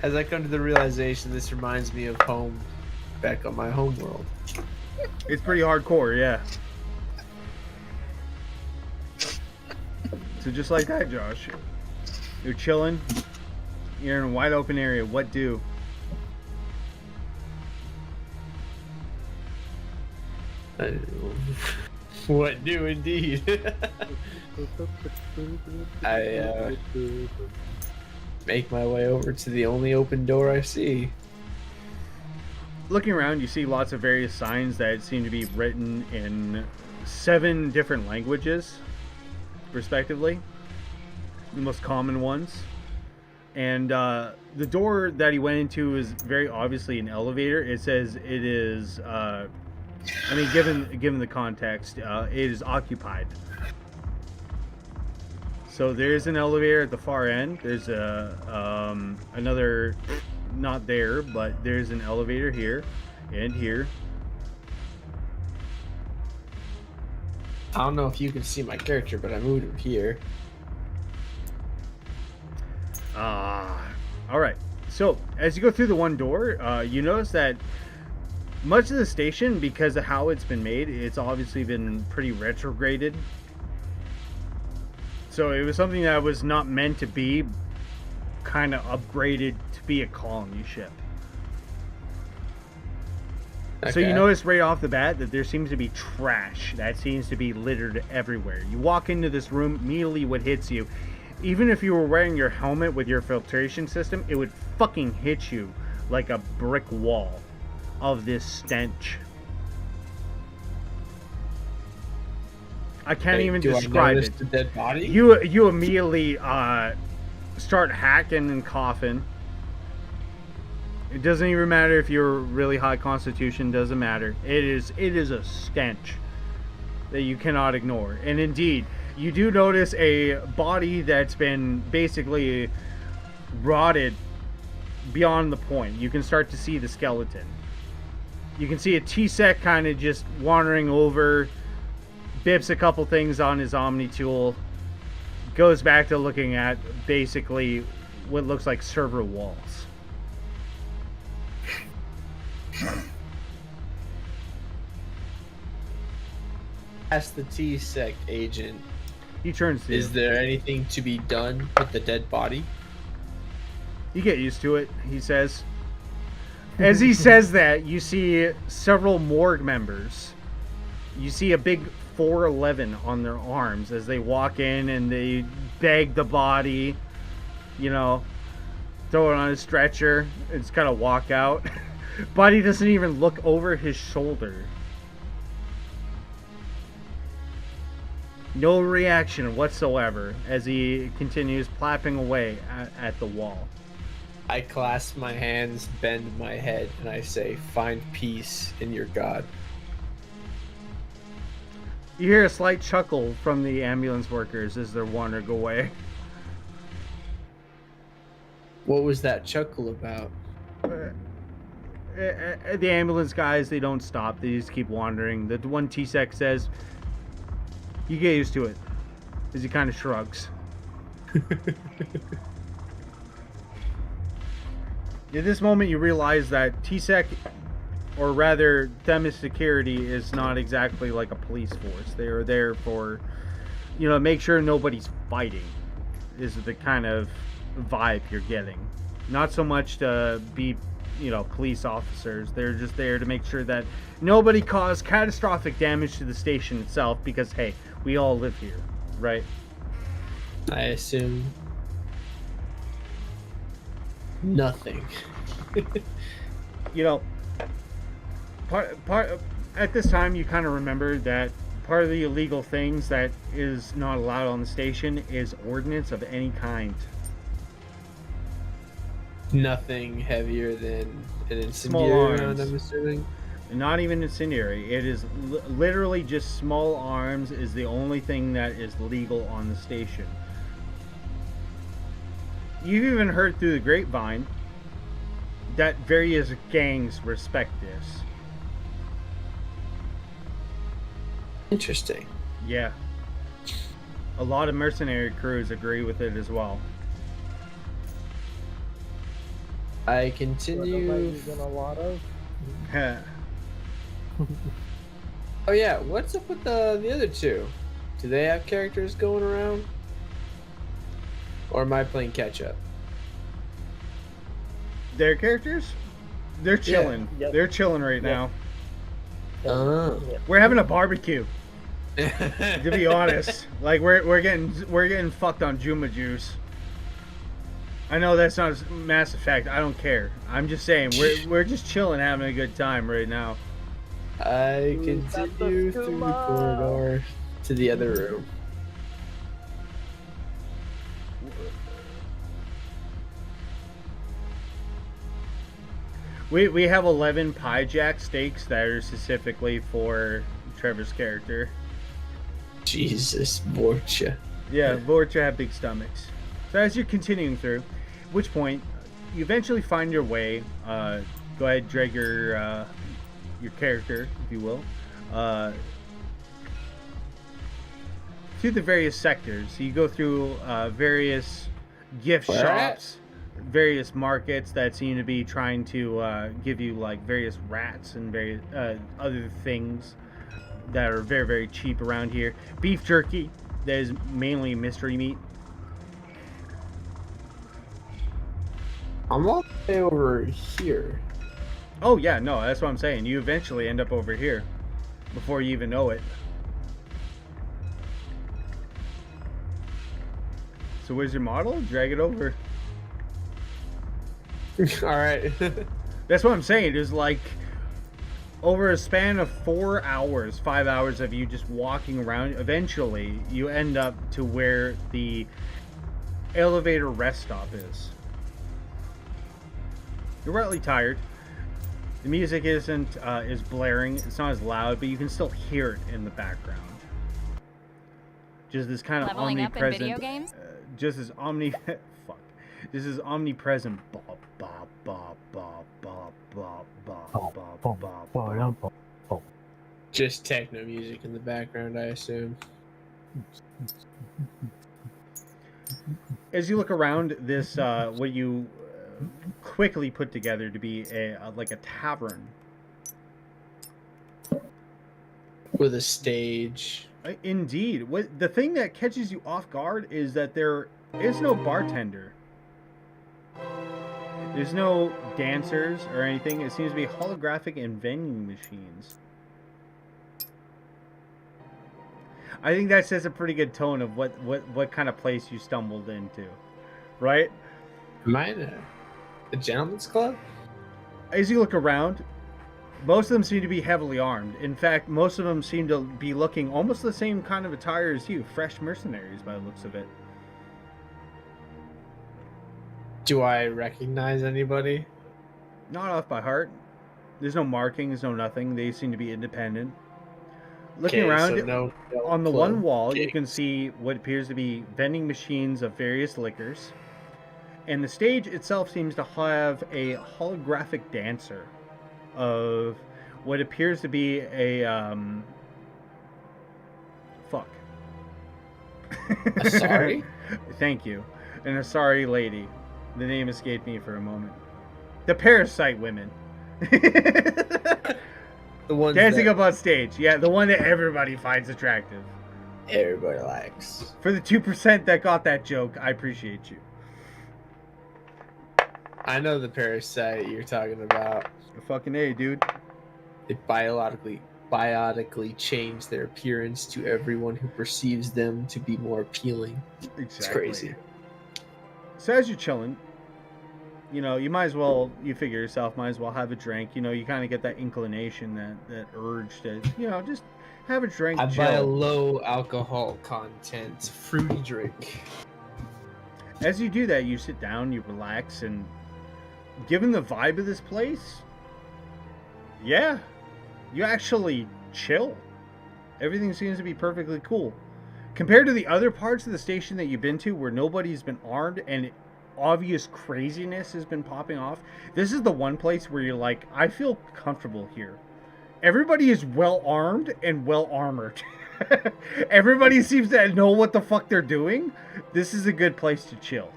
As I come to the realization, this reminds me of home, back on my home world. It's pretty hardcore, yeah. So just like that, Josh, you're chilling. You're in a wide open area. What do? What do indeed? I make my way over to the only open door I see. Looking around, you see lots of various signs that seem to be written in 7 different languages, respectively. The most common ones. And the door that he went into is very obviously an elevator. It says it is, I mean, given the context, it is occupied. So there's an elevator at the far end. There's another, not there, but there's an elevator here and here. I don't know if you can see my character, but I moved him here. All right. So as you go through the one door, you notice that much of the station, because of how it's been made, it's obviously been pretty retrograded. So it was something that was not meant to be kind of upgraded to be a colony ship. So you Okay. notice right off the bat that there seems to be trash that seems to be littered everywhere. You walk into this room, immediately what hits you, even if you were wearing your helmet with your filtration system, it would fucking hit you like a brick wall of this stench. I can't Wait, even do describe I notice it. the dead body? You immediately start hacking and coughing. It doesn't even matter if you're really high constitution, doesn't matter. It is a stench that you cannot ignore. And indeed, you do notice a body that's been basically rotted beyond the point. You can start to see the skeleton. You can see a T-Sec kind of just wandering over, bips a couple things on his Omni tool, goes back to looking at basically what looks like server walls. Ask the T-Sec agent, He turns to you. is there anything to be done with the dead body? You get used to it, he says. As he says that, you see several morgue members. You see a big 411 on their arms as they walk in and they bag the body, you know, throw it on a stretcher. It's kind of walk out. Body doesn't even look over his shoulder. No reaction whatsoever as he continues plapping away at the wall. I clasp my hands, bend my head, and I say, find peace in your God. You hear a slight chuckle from the ambulance workers as they're wandering away. What was that chuckle about? The ambulance guys, they don't stop. They just keep wandering. The one T-Sec says, you get used to it. As he kind of shrugs. At this moment, you realize that T-Sec, or rather Themis Security, is not exactly like a police force. They are there for, you know, make sure nobody's fighting, is the kind of vibe you're getting. Not so much to be, you know, police officers. They're just there to make sure that nobody caused catastrophic damage to the station itself, because, hey, we all live here, right? I assume nothing. You know, part at this time you kind of remember that part of the illegal things that is not allowed on the station is ordnance of any kind. Nothing heavier than an Small incendiary arms. round, I'm assuming. Not even incendiary. It is literally just small arms is the only thing that is legal on the station. You've even heard through the grapevine that various gangs respect this. Interesting. Yeah. A lot of mercenary crews agree with it as well. I continue. Oh yeah, what's up with the other two? Do they have characters going around? Or am I playing catch up? Their characters? They're chilling. Yep. They're chilling right now. Oh. We're having a barbecue, to be honest. Like we're getting fucked on Juma juice. I know that's not Mass Effect. I don't care. I'm just saying we're just chilling, having a good time right now. I continue through the corridor to the other room. We have 11 pie jack steaks that are specifically for Trevor's character. Jesus, Borcha. Yeah, Vorcha have big stomachs. So as you're continuing through, at which point you eventually find your way. Go ahead, drag your character, if you will, to the various sectors. So you go through various gift Where at? shops, various markets that seem to be trying to give you like various rats and various other things that are very, very cheap around here. Beef jerky, that is mainly mystery meat. I'm all the way over here. Oh yeah, no, that's what I'm saying. You eventually end up over here before you even know it. So where's your model? Drag it over. Alright. That's what I'm saying. Is like over a span of 4 hours, 5 hours of you just walking around, eventually you end up to where the elevator rest stop is. You're rightly tired. The music isn't is blaring. It's not as loud, but you can still hear it in the background. Just this kind of Leveling up in omnipresent. video games? Just as fuck. This is omnipresent. Bop bop bop bop bop bop bop bop bop bop. Just techno music in the background, I assume. As you look around this, what you quickly put together to be like a tavern. With a stage. Indeed. What the thing that catches you off guard is that there is no bartender. There's no dancers or anything. It seems to be holographic and vending machines. I think that says a pretty good tone of what kind of place you stumbled into, right? Am I in a gentleman's club? As you look around, most of them seem to be heavily armed. In fact, most of them seem to be looking almost the same kind of attire as you, fresh mercenaries by the looks of it. Do I recognize anybody? Not off by heart. There's no markings, no nothing. They seem to be independent. Looking around, so no on the club one wall, you gig. can see what appears to be vending machines of various liquors. And the stage itself seems to have a holographic dancer of what appears to be a fuck. Sorry? Thank you. An Asari lady. The name escaped me for a moment. The Parasite women. The one Dancing that up on stage. Yeah, the one that everybody finds attractive. everybody likes. For the 2% that got that joke, I appreciate you. I know the parasite you're talking about. Fucking A, dude. They biotically change their appearance to everyone who perceives them to be more appealing. Exactly. It's crazy. So as you're chilling, you might as well, you figure yourself, might as well have a drink. You kind of get that inclination, that urge to, just have a drink. I chill. buy a low alcohol content fruity drink. As you do that, you sit down, you relax, and given the vibe of this place, yeah, you actually chill. Everything seems to be perfectly cool. Compared to the other parts of the station that you've been to where nobody's been armed and obvious craziness has been popping off, this is the one place where you're like, I feel comfortable here. Everybody is well armed and well armored. Everybody seems to know what the fuck they're doing. This is a good place to chill.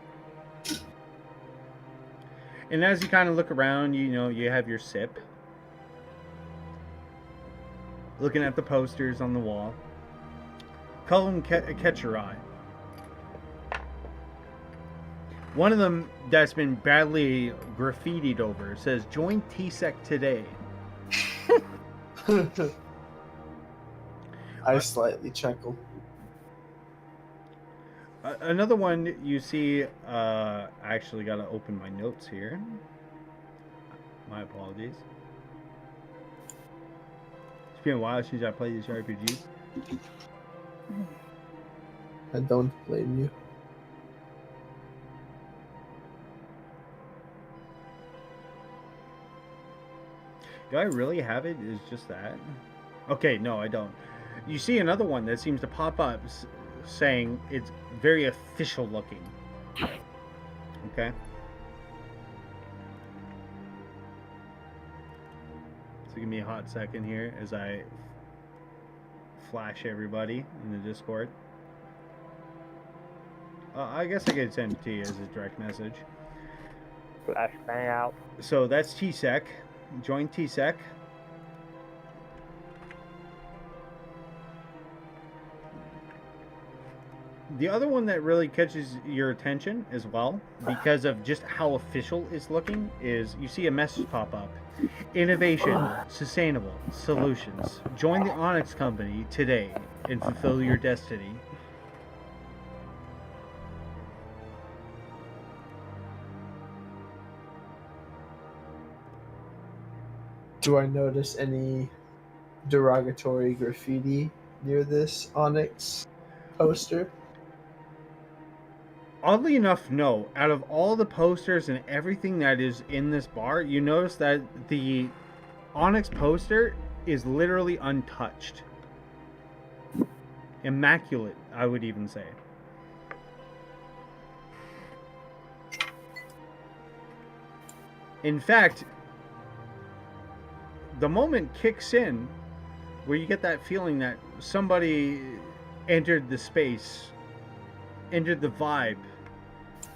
And as you kind of look around, you have your sip. Looking at the posters on the wall. Couple of them catch your eye. One of them that's been badly graffitied over says, "Join TSEC today." I slightly chuckle. Another one you see, I actually got to open my notes here. My apologies. It's been a while since I played this RPG. I don't blame you. Do I really have it? Is just that? Okay, no, I don't. You see another one that seems to pop up saying it's very official looking. Okay. So give me a hot second here as I flash everybody in the Discord. I guess I could send it to you as a direct message. Flash bang out. So that's TSEC. Join TSEC. The other one that really catches your attention as well, because of just how official it's looking, is you see a message pop up. Innovation, sustainable solutions. Join the Onyx Company today and fulfill your destiny. Do I notice any derogatory graffiti near this Onyx poster? Oddly enough, no. Out of all the posters and everything that is in this bar, you notice that the Onyx poster is literally untouched. Immaculate, I would even say. In fact, the moment kicks in where you get that feeling that somebody entered the space, entered the vibe,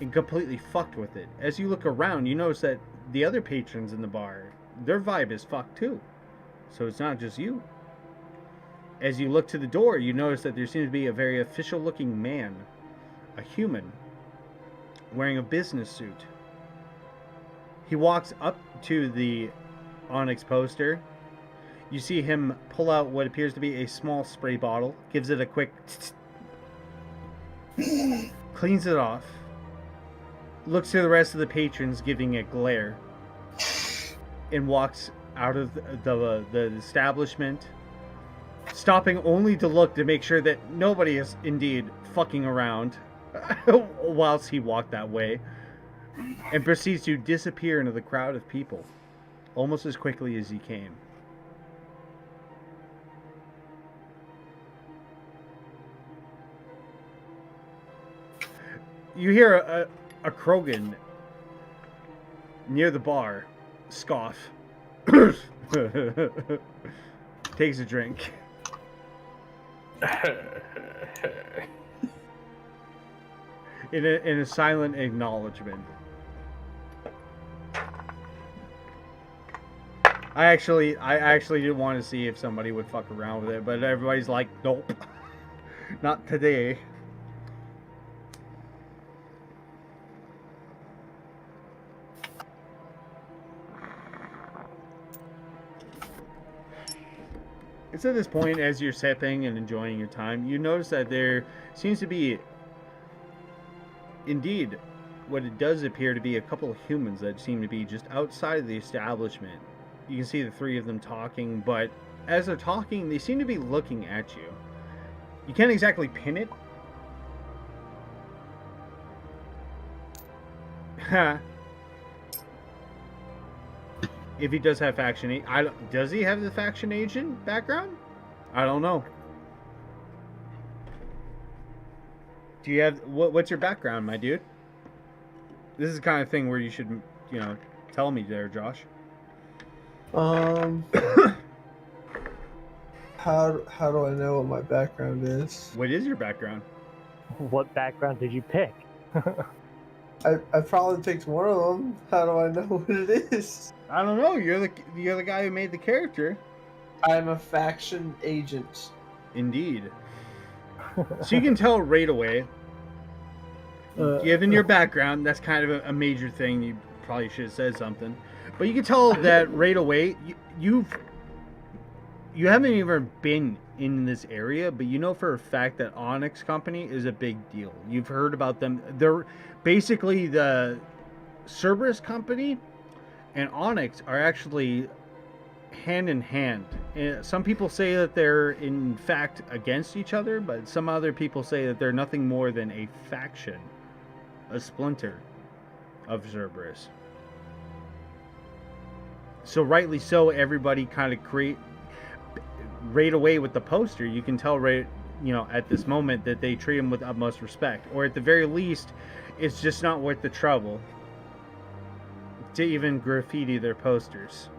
and completely fucked with it. As you look around, you notice that the other patrons in the bar, their vibe is fucked too. So it's not just you. As you look to the door, you notice that there seems to be a very official looking man, a human, wearing a business suit. He walks up to the Onyx poster. You see him pull out what appears to be a small spray bottle, gives it a quick cleans it off, looks to the rest of the patrons giving a glare, and walks out of the establishment, stopping only to look to make sure that nobody is indeed fucking around whilst he walked that way, and proceeds to disappear into the crowd of people almost as quickly as he came. You hear a Krogan near the bar scoff. Takes a drink. In a silent acknowledgement. I actually didn't want to see if somebody would fuck around with it, but everybody's like, nope. Not today. It's at this point, as you're sipping and enjoying your time, you notice that there seems to be, indeed, what it does appear to be a couple of humans that seem to be just outside of the establishment. You can see the three of them talking, but as they're talking, they seem to be looking at you. You can't exactly pin it. If he does have faction, does he have the faction agent background? I don't know. Do you have what's your background, my dude? This is the kind of thing where you should, tell me there, Josh. How do I know what my background is? What is your background? What background did you pick? I probably picked one of them. How do I know what it is? I don't know. You're the guy who made the character. I'm a faction agent. Indeed. So you can tell right away, given your background, that's kind of a major thing. You probably should have said something. But you can tell that right away, you haven't even been in this area, but you know for a fact that Onyx Company is a big deal. You've heard about them. They're basically the Cerberus Company and Onyx are actually hand in hand. And some people say that they're in fact against each other, but some other people say that they're nothing more than a faction, a splinter of Cerberus. So rightly so, everybody kind of right away with the poster, you can tell right, at this moment that they treat him with utmost respect, or at the very least, it's just not worth the trouble to even graffiti their posters.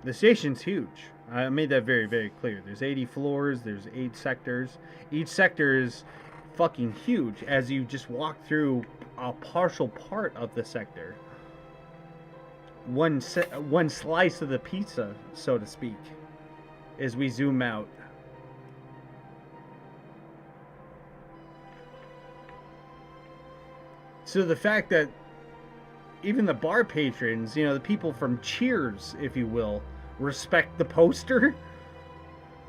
The station's huge. I made that very, very clear. There's 80 floors, there's 8 sectors. Each sector is fucking huge as you just walk through a partial part of the sector. One slice of the pizza, so to speak, as we zoom out. So the fact that even the bar patrons, the people from Cheers, if you will, respect the poster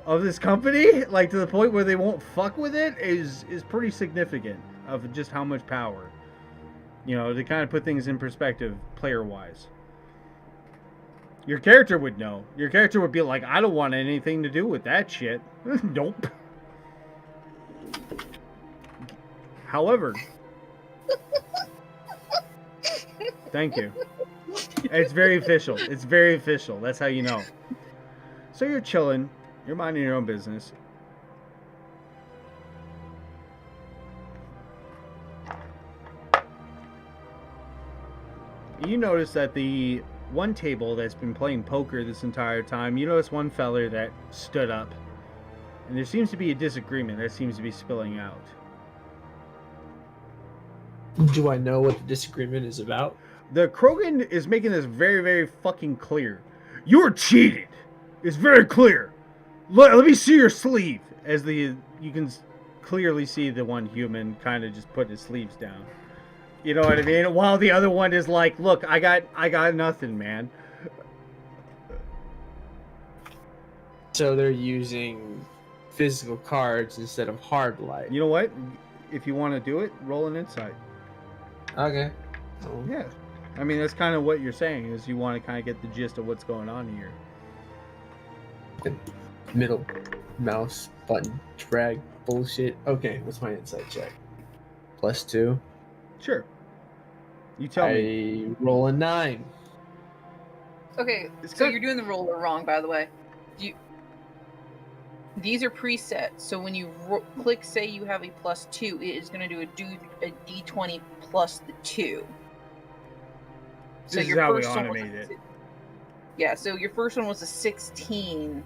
of this company, like to the point where they won't fuck with it, is pretty significant of just how much power. To kind of put things in perspective, player-wise. Your character would know. Your character would be like, I don't want anything to do with that shit. Nope. However, thank you. It's very official. It's very official. That's how you know. So you're chilling. You're minding your own business. You notice that the one table that's been playing poker this entire time, you notice one feller that stood up. And there seems to be a disagreement that seems to be spilling out. Do I know what the disagreement is about? The Krogan is making this very, very fucking clear. You're cheated. It's very clear. Let me see your sleeve. As you can clearly see the one human kind of just put his sleeves down. You know what I mean? While the other one is like, look, I got nothing, man. So they're using physical cards instead of hard light. You know what? If you want to do it, roll an insight. Okay. Yeah. I mean, that's kind of what you're saying, is you want to kind of get the gist of what's going on here. Middle mouse button drag bullshit. Okay, what's my insight check? +2. Sure. You tell me. I roll a 9. Okay, It's so good. you're doing the roller wrong, by the way. These are preset, so when you click say you have a +2, it is going to do a d20 plus the 2. So This is your how we first one was automate it. Yeah, so your first one was a 16.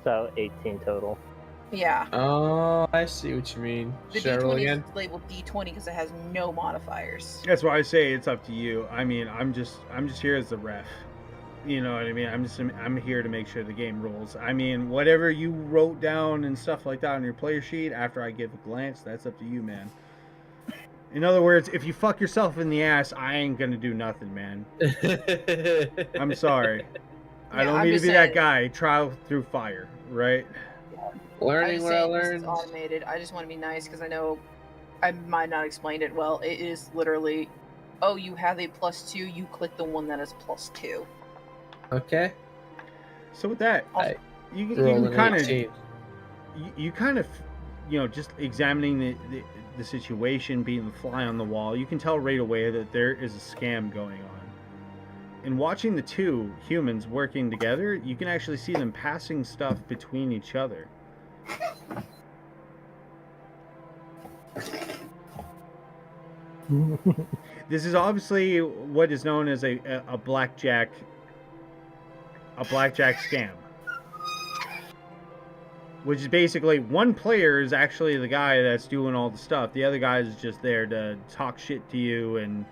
So 18 total. Yeah. Oh, I see what you mean. The Should I roll d20 again? is labeled d20 because it has no modifiers. That's why I say it's up to you. I mean, I'm just here as the ref. You know what I mean? I'm here to make sure the game rolls. I mean, whatever you wrote down and stuff like that on your player sheet after I give a glance, that's up to you, man. In other words, if you fuck yourself in the ass, I ain't gonna do nothing, man. I'm sorry. I Yeah, don't I'm mean to just be that saying. guy. Trial through fire, right? Learning what I This is learned. automated. I just want to be nice because I know I might not explained it well. It is literally, oh, you have a +2. You click the one that is +2. Okay. So with that, I you roll an kind of 18. you kind of, you know, just examining the situation, being the fly on the wall, you can tell right away that there is a scam going on. And watching the two humans working together, you can actually see them passing stuff between each other. This is obviously what is known as a blackjack scam. Which is basically one player is actually the guy that's doing all the stuff. The other guy is just there to talk shit to you and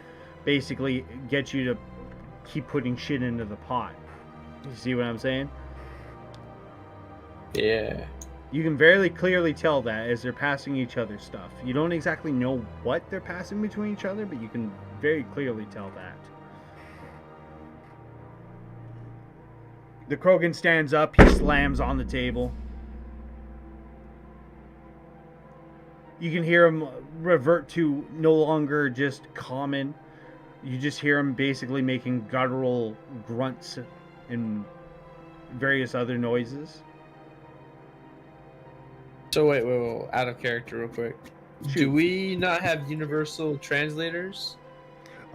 basically get you to keep putting shit into the pot. You see what I'm saying? Yeah. You can very clearly tell that as they're passing each other stuff. You don't exactly know what they're passing between each other, but you can very clearly tell that. The Krogan stands up, he slams on the table. You can hear him revert to no longer just common. You just hear him basically making guttural grunts and various other noises. So wait, out of character real quick. Shoot. Do we not have universal translators?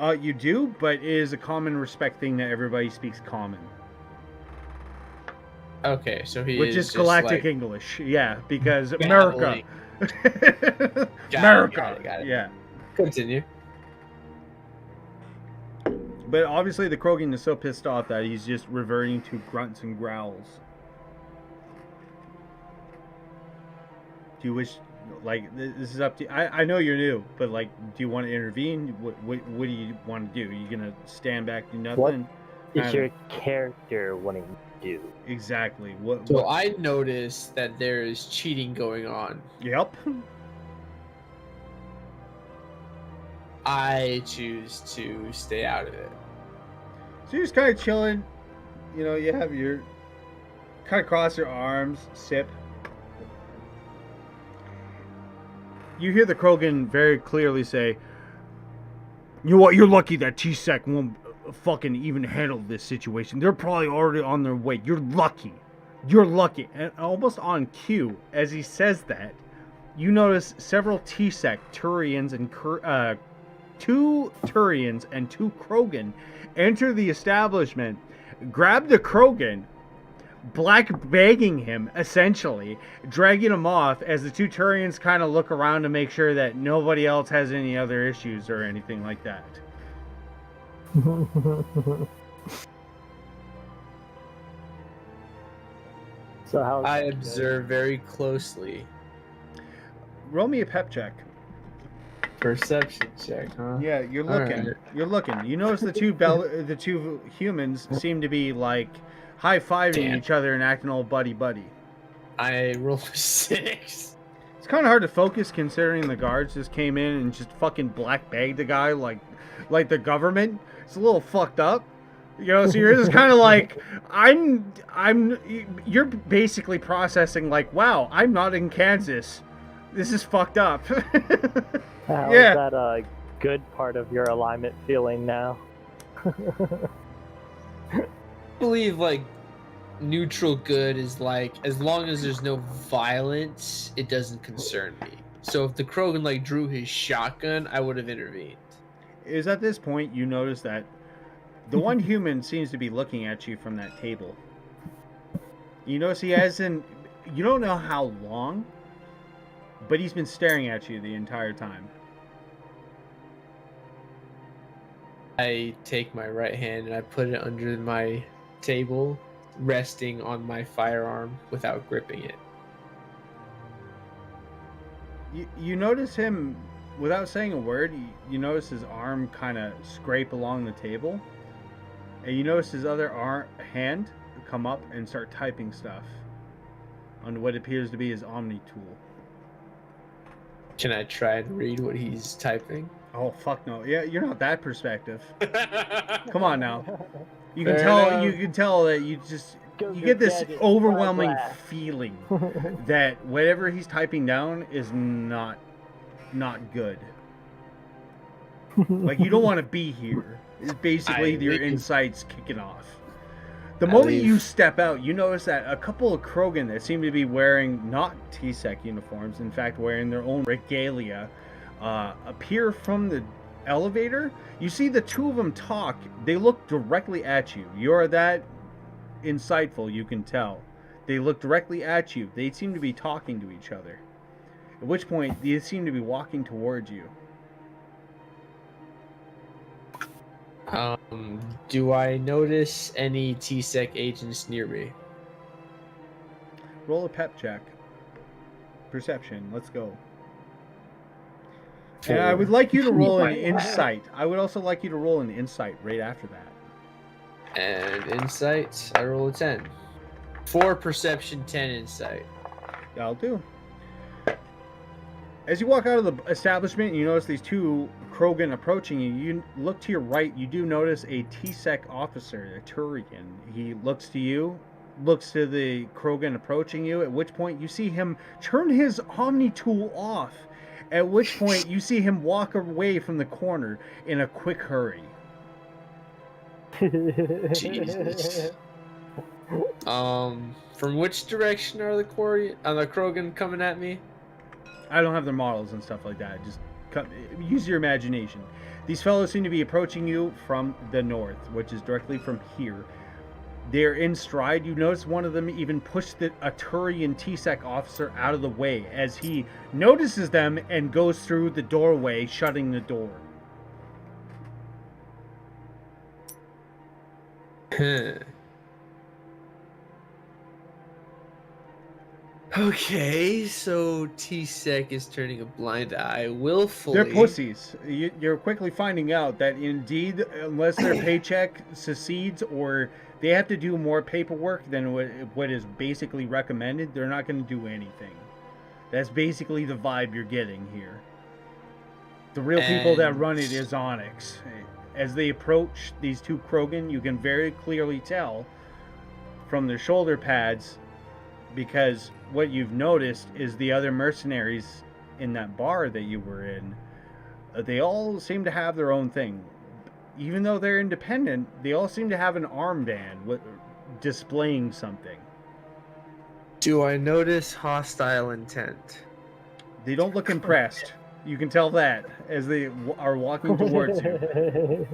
You do, but it is a common respect thing that everybody speaks common. Okay, so he Which is is just Galactic like English, yeah, because babbling. America. Got it. Yeah. Continue. But obviously the Krogan is so pissed off that he's just reverting to grunts and growls. Do you wish, like, this is up to you. I know you're new, but, like, do you want to intervene? What do you want to do? Are you going to stand back, do nothing? What is Kind your of- character wanting to do? Exactly. What? So I noticed that there is cheating going on. Yep. I choose to stay out of it. So you're just kind of chilling. You know, you have your, kind of cross your arms, sip. You hear the Krogan very clearly say, "You know what? You're lucky that T-Sec won't fucking even handle this situation. They're probably already on their way. You're lucky. You're lucky. And almost on cue, as he says that, you notice several T-Sec Turians and 2 Turians and 2 Krogan enter the establishment, grab the Krogan, black bagging him, essentially, dragging him off as the 2 Turians kind of look around to make sure that nobody else has any other issues or anything like that. So how? I observe very closely. Roll me a pep check. Perception check, huh? Yeah, you're looking. Alright. You're looking. You notice the two humans seem to be like high-fiving Damn. each other and acting all buddy-buddy. I roll a 6. It's kind of hard to focus considering the guards just came in and just fucking black bagged the guy like the government. It's a little fucked up. You know, so you're just kind of like, you're basically processing like, wow, I'm not in Kansas. This is fucked up. How Yeah. is that a good part of your alignment feeling now? I believe like neutral good is like as long as there's no violence, it doesn't concern me. So if the Krogan like drew his shotgun, I would have intervened. Is at this point you notice that the one human seems to be looking at you from that table. You notice he hasn't. You don't know how long, but he's been staring at you the entire time. I take my right hand and I put it under my table, resting on my firearm without gripping it. You notice him, without saying a word, you notice his arm kind of scrape along the table. And you notice his other hand come up and start typing stuff on what appears to be his Omni tool. Can I try and read what he's typing? Oh, fuck no. Yeah, you're not that perspective. Come on now. You can Fair tell. enough. You can tell that you Go get this gadget, overwhelming blah, feeling that whatever he's typing down is not good. Like you don't want to be here. It's basically I your leave. insights kicking off. The I moment leave. you step out, you notice that a couple of Krogan that seem to be wearing not T-Sec uniforms, in fact wearing their own regalia, appear from the elevator. You see the 2 of them talk. They look directly at you. You're that insightful, you can tell. They look directly at you. They seem to be talking to each other. At which point, they seem to be walking towards you. Do I notice any T-Sec agents near me? Roll a pep check. Perception. Let's go. And I would like you to roll an insight. I would also like you to roll an insight right after that. And insight, I roll a 10. 4 perception, 10 insight. That'll do. As you walk out of the establishment, you notice these 2 Krogan approaching you. You look to your right, you do notice a T-Sec officer, a Turian. He looks to you, looks to the Krogan approaching you, at which point you see him turn his Omni tool off. At which point you see him walk away from the corner in a quick hurry. Jesus. From which direction are the Krogan coming at me? I don't have their models and stuff like that. Just use your imagination. These fellows seem to be approaching you from the north, which is directly from here. They're in stride. You notice one of them even pushed a Turian T-Sec officer out of the way as he notices them and goes through the doorway, shutting the door. Okay, so T-Sec is turning a blind eye willfully. They're pussies. You're quickly finding out that indeed, unless their paycheck succeeds or they have to do more paperwork than what is basically recommended, they're not going to do anything. That's basically the vibe you're getting here. The real people that run it is Onyx. As they approach these 2 Krogan, you can very clearly tell from their shoulder pads, because what you've noticed is the other mercenaries in that bar that you were in, they all seem to have their own thing. even though they're independent, they all seem to have an armband displaying something. Do I notice hostile intent? They don't look impressed. You can tell that as they are walking towards you.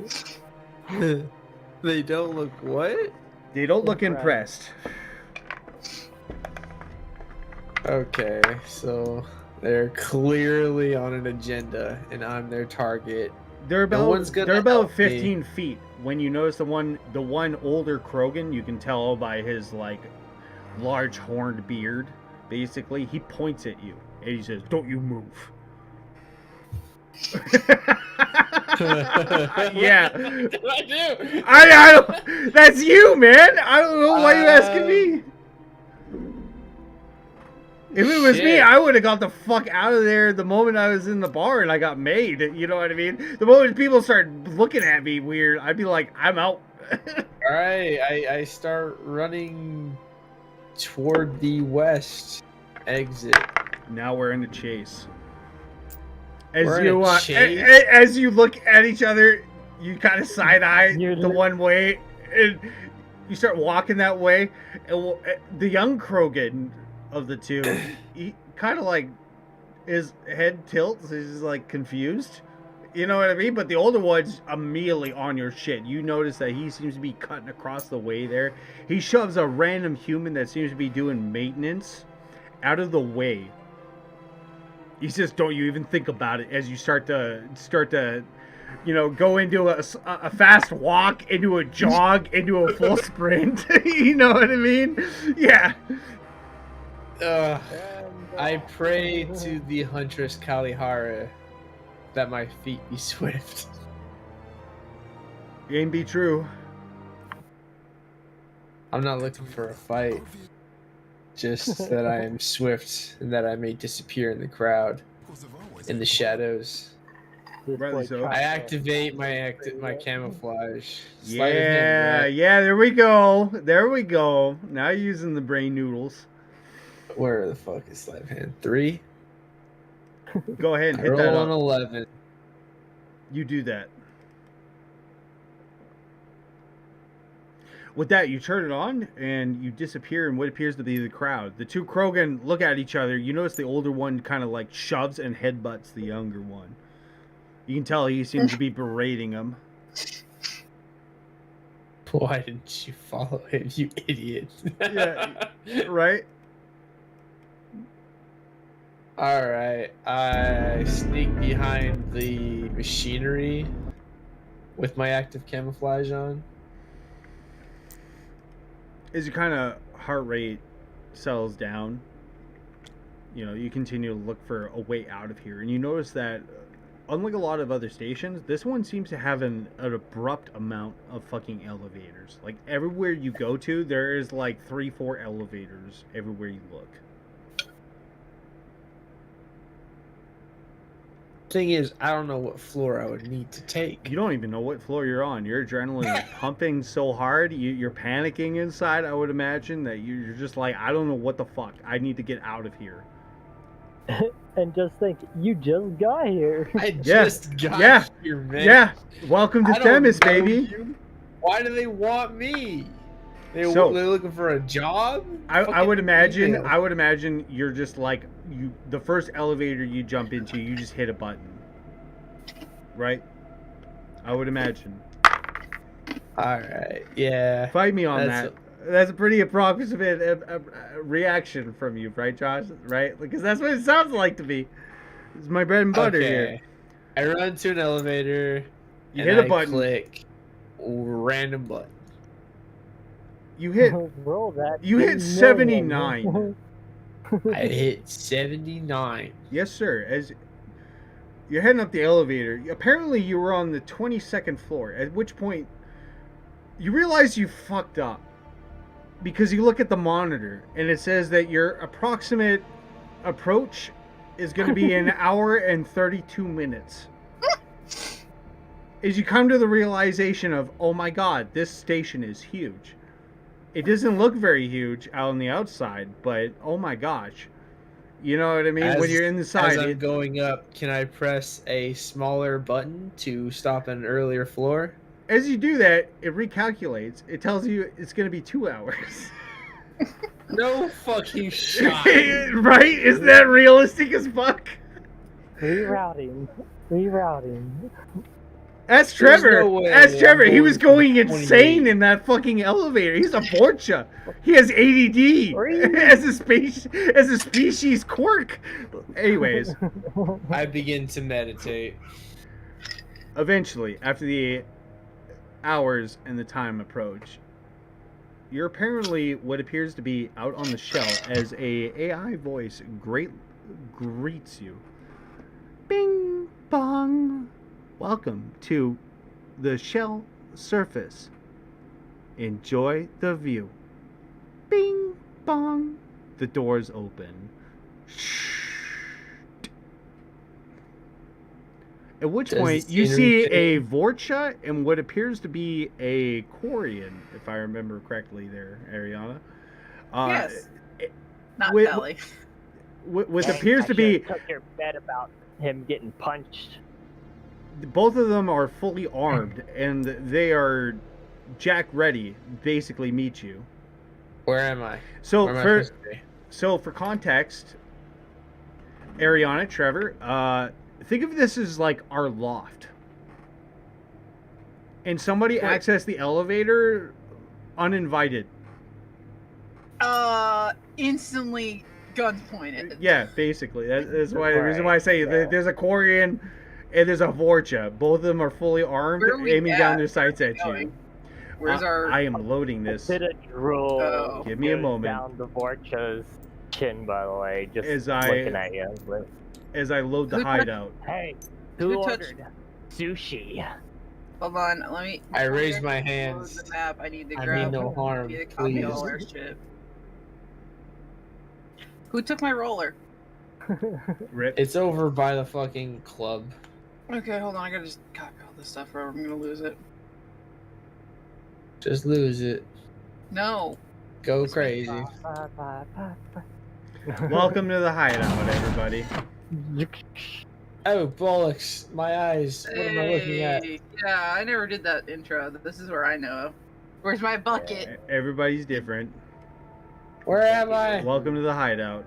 They don't look what? They don't look impressed. Okay, so they're clearly on an agenda, and I'm their target. They're No one's gonna about help me. 15 feet. When you notice the one older Krogan, you can tell by his like large horned beard. Basically, he points at you and he says, "Don't you move." Yeah. What did I do? I don't, that's you, man. I don't know why you asking me. If it was me, Shit. I would have got the fuck out of there the moment I was in the bar and I got made. You know what I mean? The moment people started looking at me weird, I'd be like, I'm out. All right, I start running toward the west exit. Now we're in the chase. We're in a chase? As you look at each other, you kind of side eye You're the one way, and you start walking that way. And the young Krogan of the two, he kind of like his head tilts. He's just like confused. You know what I mean? But the older one's immediately on your shit. You notice that he seems to be cutting across the way there. He shoves a random human that seems to be doing maintenance out of the way. He says, "Don't you even think about it," as you start to you know, go into a fast walk, into a jog, into a full sprint. You know what I mean? Yeah. I pray to the huntress Kalihara that my feet be swift. Ain't be true. I'm not looking for a fight. Just that I am swift and that I may disappear in the crowd, in the shadows. This Rightly boy so. tried I to- activate my camouflage. Sleight of hand, Yeah, right? yeah, there we go. There we go. Now you're using the brain noodles. Where the fuck is sleight of hand? 3? Go ahead and I hit roll that on up. 11. You do that. With that, you turn it on, and you disappear in what appears to be the crowd. The two Krogan look at each other. You notice the older one kind of like shoves and headbutts the younger one. You can tell he seems to be berating him. Why didn't you follow him, you idiot? Yeah. Right? Alright, I sneak behind the machinery with my active camouflage on. As your kind of heart rate settles down, you know, you continue to look for a way out of here. And you notice that, unlike a lot of other stations, this one seems to have an abrupt amount of fucking elevators. Like, everywhere you go to, there is like 3-4 elevators everywhere you look. Thing is, I don't know what floor I would need to take. You don't even know what floor you're on. Your adrenaline is pumping so hard, you're panicking inside, I would imagine, that you're just like, I don't know what the fuck. I need to get out of here. And just think, you just got here. I Yeah, just got yeah, here, man. Yeah, welcome to I don't Themis, know baby. you. Why do they want me? They're So- looking for a job? I Fucking would imagine email. I would imagine you're just like the first elevator you jump into, you just hit a button. Right? I would imagine. Alright, yeah. Fight me on That's that. That's a pretty approximate reaction from you, right, Josh? Right? Because that's what it sounds like to me. It's my bread and butter here. I run to an elevator. You and hit a I button. Click random button. You hit Roll that. You hit 3 79. million. I hit 79. Yes, sir. As you're heading up the elevator, apparently you were on the 22nd floor, at which point you realize you fucked up. Because you look at the monitor and it says that your approximate approach is going to be an hour and 32 minutes. As you come to the realization of, oh my god, this station is huge. It doesn't look very huge out on the outside, but oh my gosh. You know what I mean? When you're inside, As I'm going up, can I press a smaller button to stop at an earlier floor? as you do that, it recalculates. It tells you it's going to be 2 hours. No fucking shot. Right? Isn't that realistic as fuck? Rerouting. That's There's Trevor. no way That's I'm Trevor. He going was for going insane 28. in that fucking elevator. He's a Borcha. He has ADD as a species quirk. Anyways, I begin to meditate. eventually, after the hours and the time approach, you're apparently what appears to be out on the shell as a AI voice greets you. Bing bong. Welcome to the shell surface. Enjoy the view. Bing bong. The doors open. At which Does point the you see scenery a change? Vorcha and what appears to be a Quarian, if I remember correctly there, Ariana. Yes. Not with- Belly. What Dang, appears I to be, should've took your bet about him getting punched. both of them are fully armed and they are jack ready, basically meet you. Where am I? So Where am I for supposed to be? So for context, Ariana, Trevor, think of this as like our loft. And somebody Right. accessed the elevator uninvited. Instantly guns pointed. Yeah, basically. That's why the reason Right, why I say yeah. there's a Quarian and there's a Vorcha. Both of them are fully armed, Where are we aiming at? down their sights at you. Going? Where's our? I am loading this. Bit of drool. Oh. Give me a goes moment. Down the Vorcha's chin, by the way, just As I- looking at you. With, As I load the Who touched- hideout. hey, Who who touched- ordered sushi? Hold on, let me. I raised my Close hands. The map. I need to I grab. mean no harm, need to copy all please. our shit. Who took my roller? Rip. It's over by the fucking club. Okay, hold on. I gotta just copy all this stuff, or I'm gonna lose it. Just lose it. No. Go It's crazy. Welcome to the hideout, everybody. Oh, bollocks. My eyes. What am I looking at? Hey, Yeah, I never did that intro. This is where I know. Where's my bucket? Everybody's different. Where am I? Welcome to the hideout.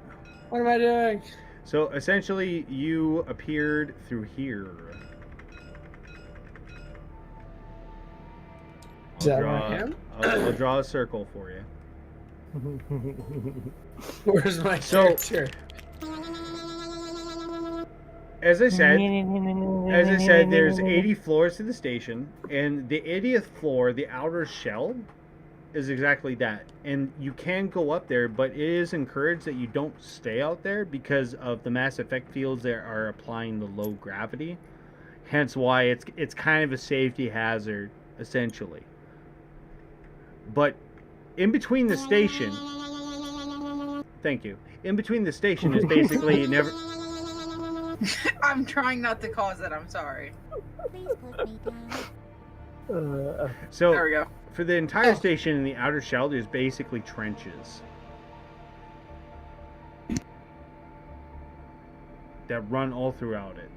What am I doing? So essentially, you appeared through here. Is that where I am? I'll draw a circle for you. Where's my So- character? As I said, there's 80 floors to the station, and the 80th floor, the outer shell, is exactly that. And you can go up there, but it is encouraged that you don't stay out there because of the mass effect fields that are applying the low gravity. Hence why it's kind of a safety hazard, essentially. But in between the station, thank you. In between the station is basically never. I'm trying not to cause it. I'm sorry. Please put me down. So There we go. for the entire station in the outer shell, there's basically trenches that run all throughout it.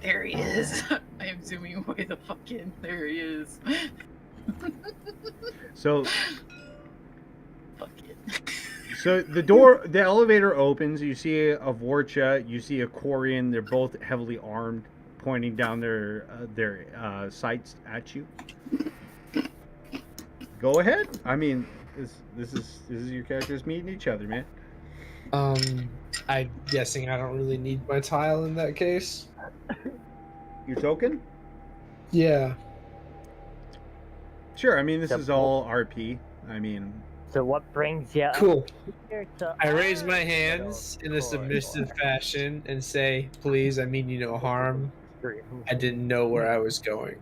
There he is. I am zooming away the fuck in. There he is. So, Fuck it. so the elevator opens. You see a Vorcha, you see a Quarian. They're both heavily armed, pointing down their sights at you. Go ahead. I mean, this is your characters meeting each other, man. I'm guessing I don't really need my tile in that case. Your token? Yeah. Sure. I mean, this Yep. is all RP. I mean, So what brings you Cool. up here to I raise our my hands in a submissive fashion and say, please, I mean you no harm. I didn't know where I was going.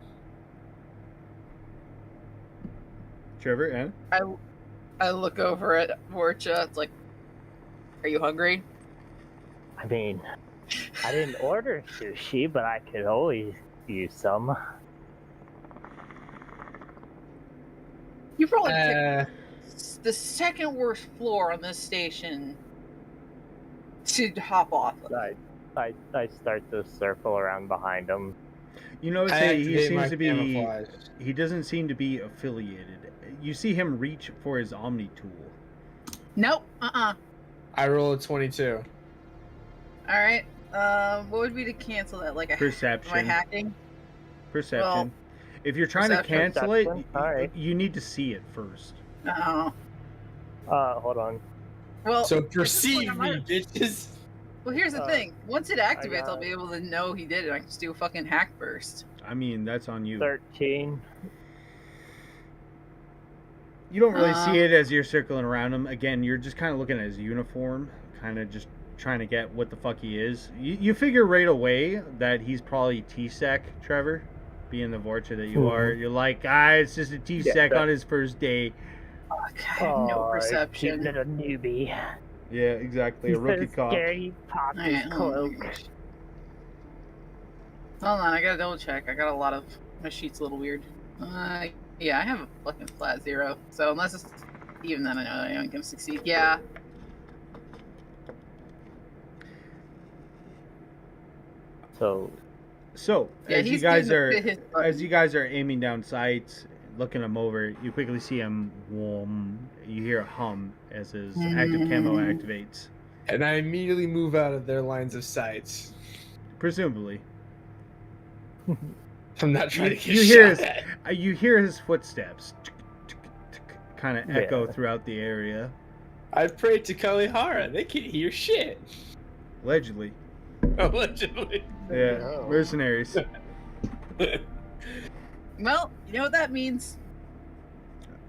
Trevor, and I look over at Vorcha. It's like, are you hungry? I mean, I didn't order sushi, but I could always use some. You probably picked Uh, the second worst floor on this station to hop off of. I start to circle around behind him. You notice I that he activate my seems to be. camouflage. He doesn't seem to be affiliated. You see him reach for his Omni tool. Nope. I roll a 22. All right. What would be to cancel that? Like a Perception. Am I hacking? Perception. Well, If you're trying to perception. cancel it, Perception? Alright. you need to see it first. Oh. Hold on. Well. So at this perceive point, me, bitches. Well, here's the thing. Once it activates, I'll got- be able to know he did it. I can just do a fucking hack burst. I mean, that's on you. 13. You don't really see it as you're circling around him. Again, you're just kind of looking at his uniform, kind of just trying to get what the fuck he is. You figure right away that he's probably T-Sec, Trevor, being the Vorcha that you are. You're like, it's just a T-Sec Yeah, on his first day. Fuck, I have no Cute perception. little newbie. Yeah, exactly. A rookie cop. Scary popped his Alright, cloak. Hold on, I gotta double check. I got a lot of my sheet's a little weird. Yeah, I have a fucking flat 0. So unless it's even then, I know I ain't gonna succeed. Yeah. So, Yeah, as you he's guys getting are to hit his button. aiming down sights, looking him over, you quickly see him. You hear a hum as his active camo activates. And I immediately move out of their lines of sight. Presumably, I'm not trying to get you hear shot at. you hear his footsteps, kind of echo Yeah. throughout the area. I pray to Kalihara. They can't hear shit. Allegedly, Allegedly. yeah, No. mercenaries. Well, you know what that means?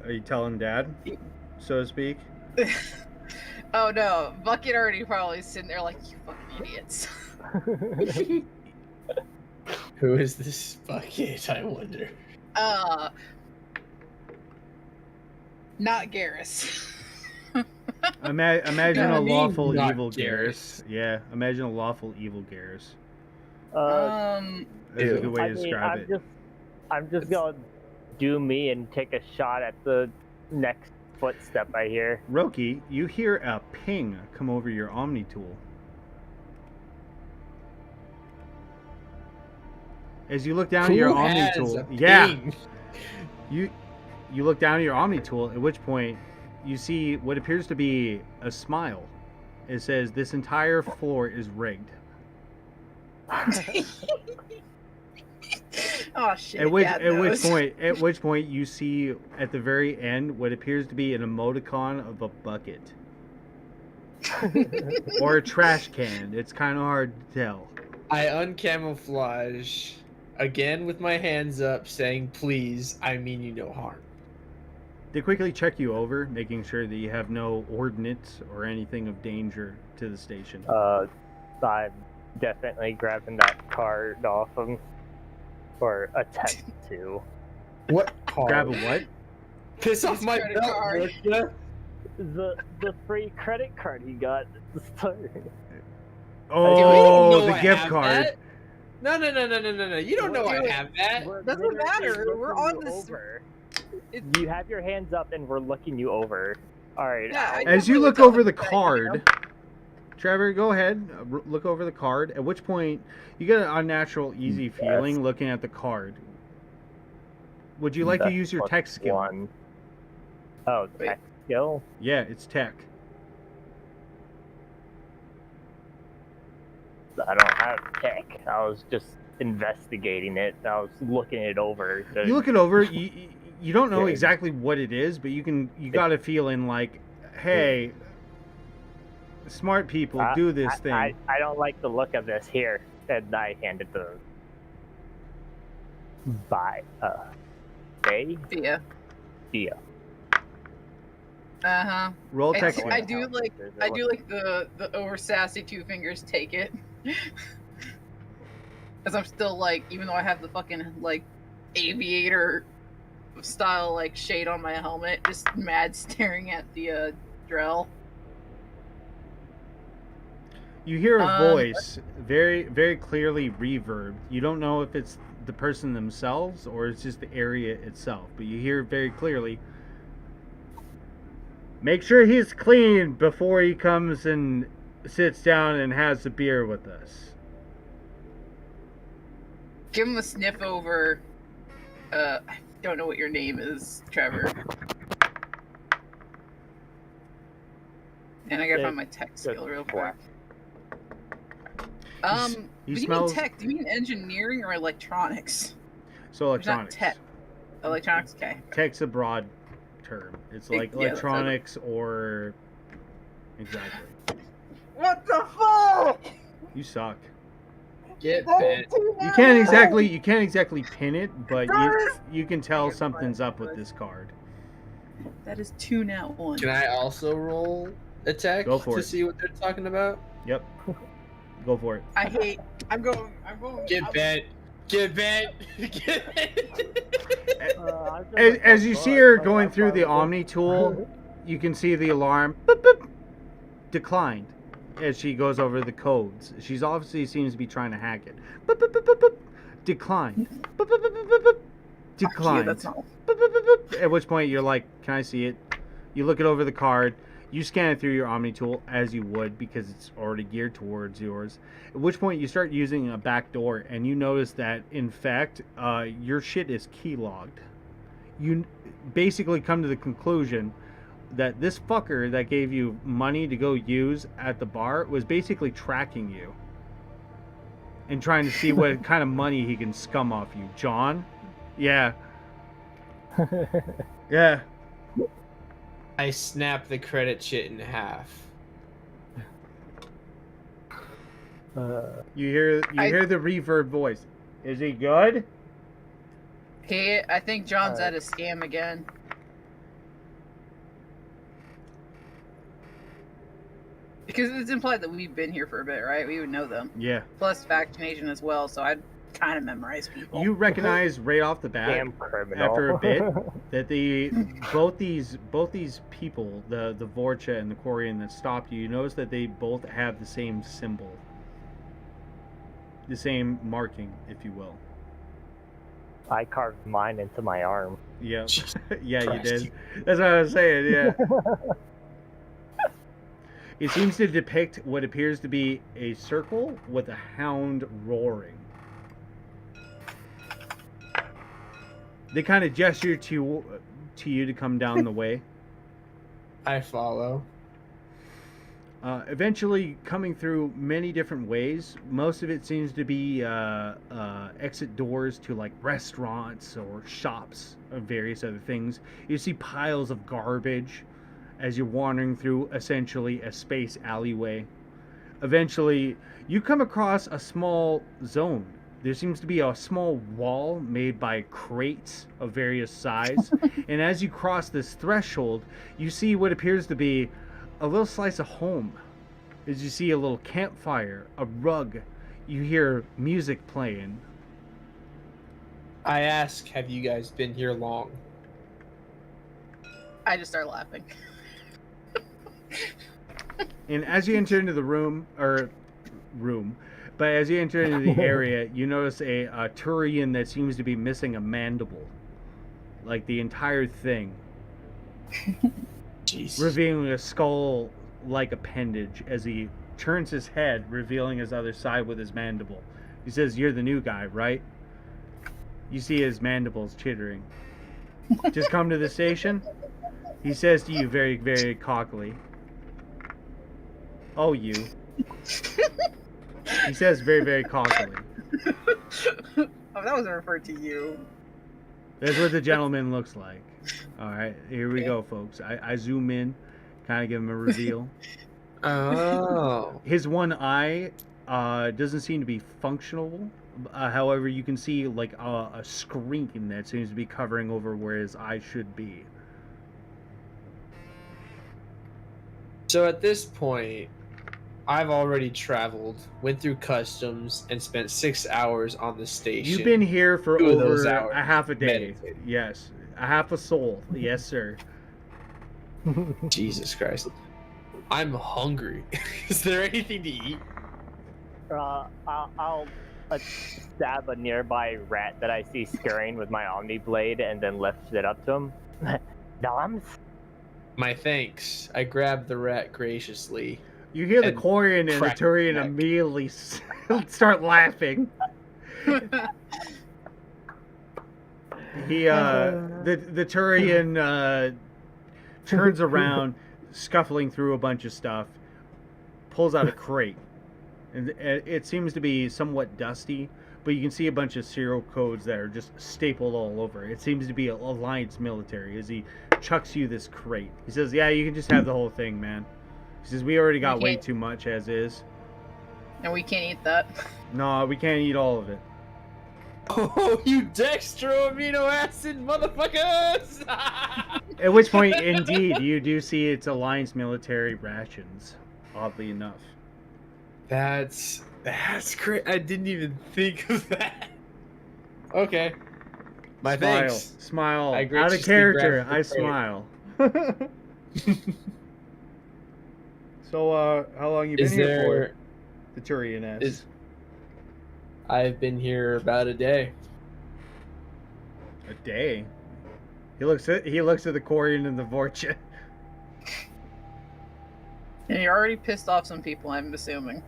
Are you telling Dad, so to speak? Oh no, Bucket already probably sitting there like, you fucking idiots. Who is this bucket, I wonder? Not Garrus. Imagine I a mean, lawful not evil Garrus. Garrus. Yeah, imagine a lawful evil Garrus. That's a Ew. good way I to mean, describe it. I'm just gonna do me and take a shot at the next footstep I hear. Roki, you hear a ping come over your Omni tool. As you look down at your Who Omni has tool, a yeah, ping? you look down at your Omni tool. At which point, you see what appears to be a smile. It says, "This entire floor is rigged." Oh shit. At which Dad at which knows. point at which point you see at the very end what appears to be an emoticon of a bucket or a trash can. It's kind of hard to tell. I uncamouflage again with my hands up, saying, "Please, I mean you no harm." They quickly check you over, making sure that you have no ordnance or anything of danger to the station. I'm definitely grabbing that card off him. Or attempt to. What card? Grab a what? Piss off His my credit belt, card. Russia. The free credit card he got at the start. Oh, know the I gift have card. that. No. You don't know I have that. We're Doesn't literally matter, we're looking on you this- over. It- You have your hands up and we're looking you over. Alright. Yeah, I As you really look don't over the like that, you know? card, Trevor, go ahead. Look over the card. At which point, you get an unnatural, easy feeling looking at the card. Would you like to That's use your plus tech skill? 1. Oh, Wait. tech skill? Yeah, it's tech. I don't have tech. I was just investigating it. I was looking it over. to- You look it over. You don't know Yeah. exactly what it is, but you got a feeling like, hey, smart people do this thing. I don't like the look of this here. And I handed the Yeah. Dia. Uh-huh. Roll I tech do- skill. I do like the over sassy 2 fingers take it. Cause I'm still like, even though I have the fucking like aviator style like shade on my helmet, just mad staring at the Drell. You hear a Um, voice, very, very clearly reverb. You don't know if it's the person themselves or it's just the area itself, but you hear very clearly. Make sure he's clean before he comes and sits down and has a beer with us. Give him a sniff over. I don't know what your name is, Trevor. And I gotta Yeah, find my tech good skill real quick. work. He When you smells. mean tech, do you mean engineering or electronics? So There's not electronics. tech. Electronics, okay. Tech's a broad term. It's like Yeah, electronics or exactly. What the fuck? You suck. Get bent. You can't exactly pin it, but you can tell something's up with this card. That is 2 now 1. Can I also roll attack Go for to it. see what they're talking about? Yep. Go for it. I hate. I'm going. Get bent. Get bent. Get bent. As you see her going through the Omni tool, you can see the alarm boop, boop, declined as she goes over the codes. She's obviously seems to be trying to hack it. Boop, boop, boop, boop, boop, declined. Boop, boop, boop, boop, boop, declined. That's not. Boop, boop, boop, boop. At which point you're like, can I see it? You look it over the card. You scan it through your Omni tool as you would because it's already geared towards yours. At which point you start using a back door and you notice that in fact your shit is keylogged. You basically come to the conclusion that this fucker that gave you money to go use at the bar was basically tracking you and trying to see what kind of money he can scum off you. John? Yeah. Yeah. I snap the credit shit in half. You hear the reverb voice. Is he good? Hey, I think John's at a scam again. Because it's implied that we've been here for a bit, right? We would know them. Yeah. Plus vaccination as well, so I'd kind of memorize people. You recognize right off the bat Damn criminal. after a bit that both these people, the Vorcha and the Quarian that stopped you, you notice that they both have the same symbol. The same marking, if you will. I carved mine into my arm. Yeah. Jesus Yeah, you Christ. did. That's what I was saying, yeah. It seems to depict what appears to be a circle with a hound roaring. They kind of gesture to you to come down the way. I follow. Eventually coming through many different ways. Most of it seems to be exit doors to like restaurants or shops or various other things. You see piles of garbage as you're wandering through essentially a space alleyway. Eventually you come across a small zone. There seems to be a small wall made by crates of various size. And as you cross this threshold, you see what appears to be a little slice of home. As you see a little campfire, a rug, you hear music playing. I ask, have you guys been here long? I just start laughing. And as you enter into the but as you enter into the area, you notice a Turian that seems to be missing a mandible. Like the entire thing. Jesus. Revealing a skull-like appendage as he turns his head, revealing his other side with his mandible. He says, "You're the new guy, right?" You see his mandibles chittering. "Just come to the station?" He says to you very, very cockily. "Oh, you." He says very, very cockily. Oh, that wasn't referred to you. That's what the gentleman looks like. Alright, here we go, folks. I zoom in, kind of give him a reveal. Oh. His one eye doesn't seem to be functional. However, you can see like a screen that seems to be covering over where his eye should be. So at this point, I've already traveled, went through customs, and spent 6 hours on the station. You've been here for 2 of those over hours a half a day. meditating. Yes, a half a soul. Yes, sir. Jesus Christ. I'm hungry. Is there anything to eat? I'll stab a nearby rat that I see scurrying with my Omni Blade and then lift it up to him. Noms? My thanks. I grabbed the rat graciously. You hear the And Quarian and the crack Turian neck. immediately start laughing. He the Turian turns around, scuffling through a bunch of stuff, pulls out a crate, and it seems to be somewhat dusty, but you can see a bunch of serial codes that are just stapled all over. It seems to be Alliance military. As he chucks you this crate, he says, "Yeah, you can just have the whole thing, man." He says, "We already got way too much as is." And we can't eat that. No, we can't eat all of it. Oh, you dextro amino acid motherfuckers! At which point, indeed, you do see it's Alliance military rations. Oddly enough. That's great. I didn't even think of that. Okay. My thanks. Smile. I Out of graciously character, grabbed the I crate. smile. So, how long you been Is here there? for? The Turian asks. Is I've been here about a day. A day. He looks at the Quarian and the Vorcha. And you already pissed off some people, I'm assuming.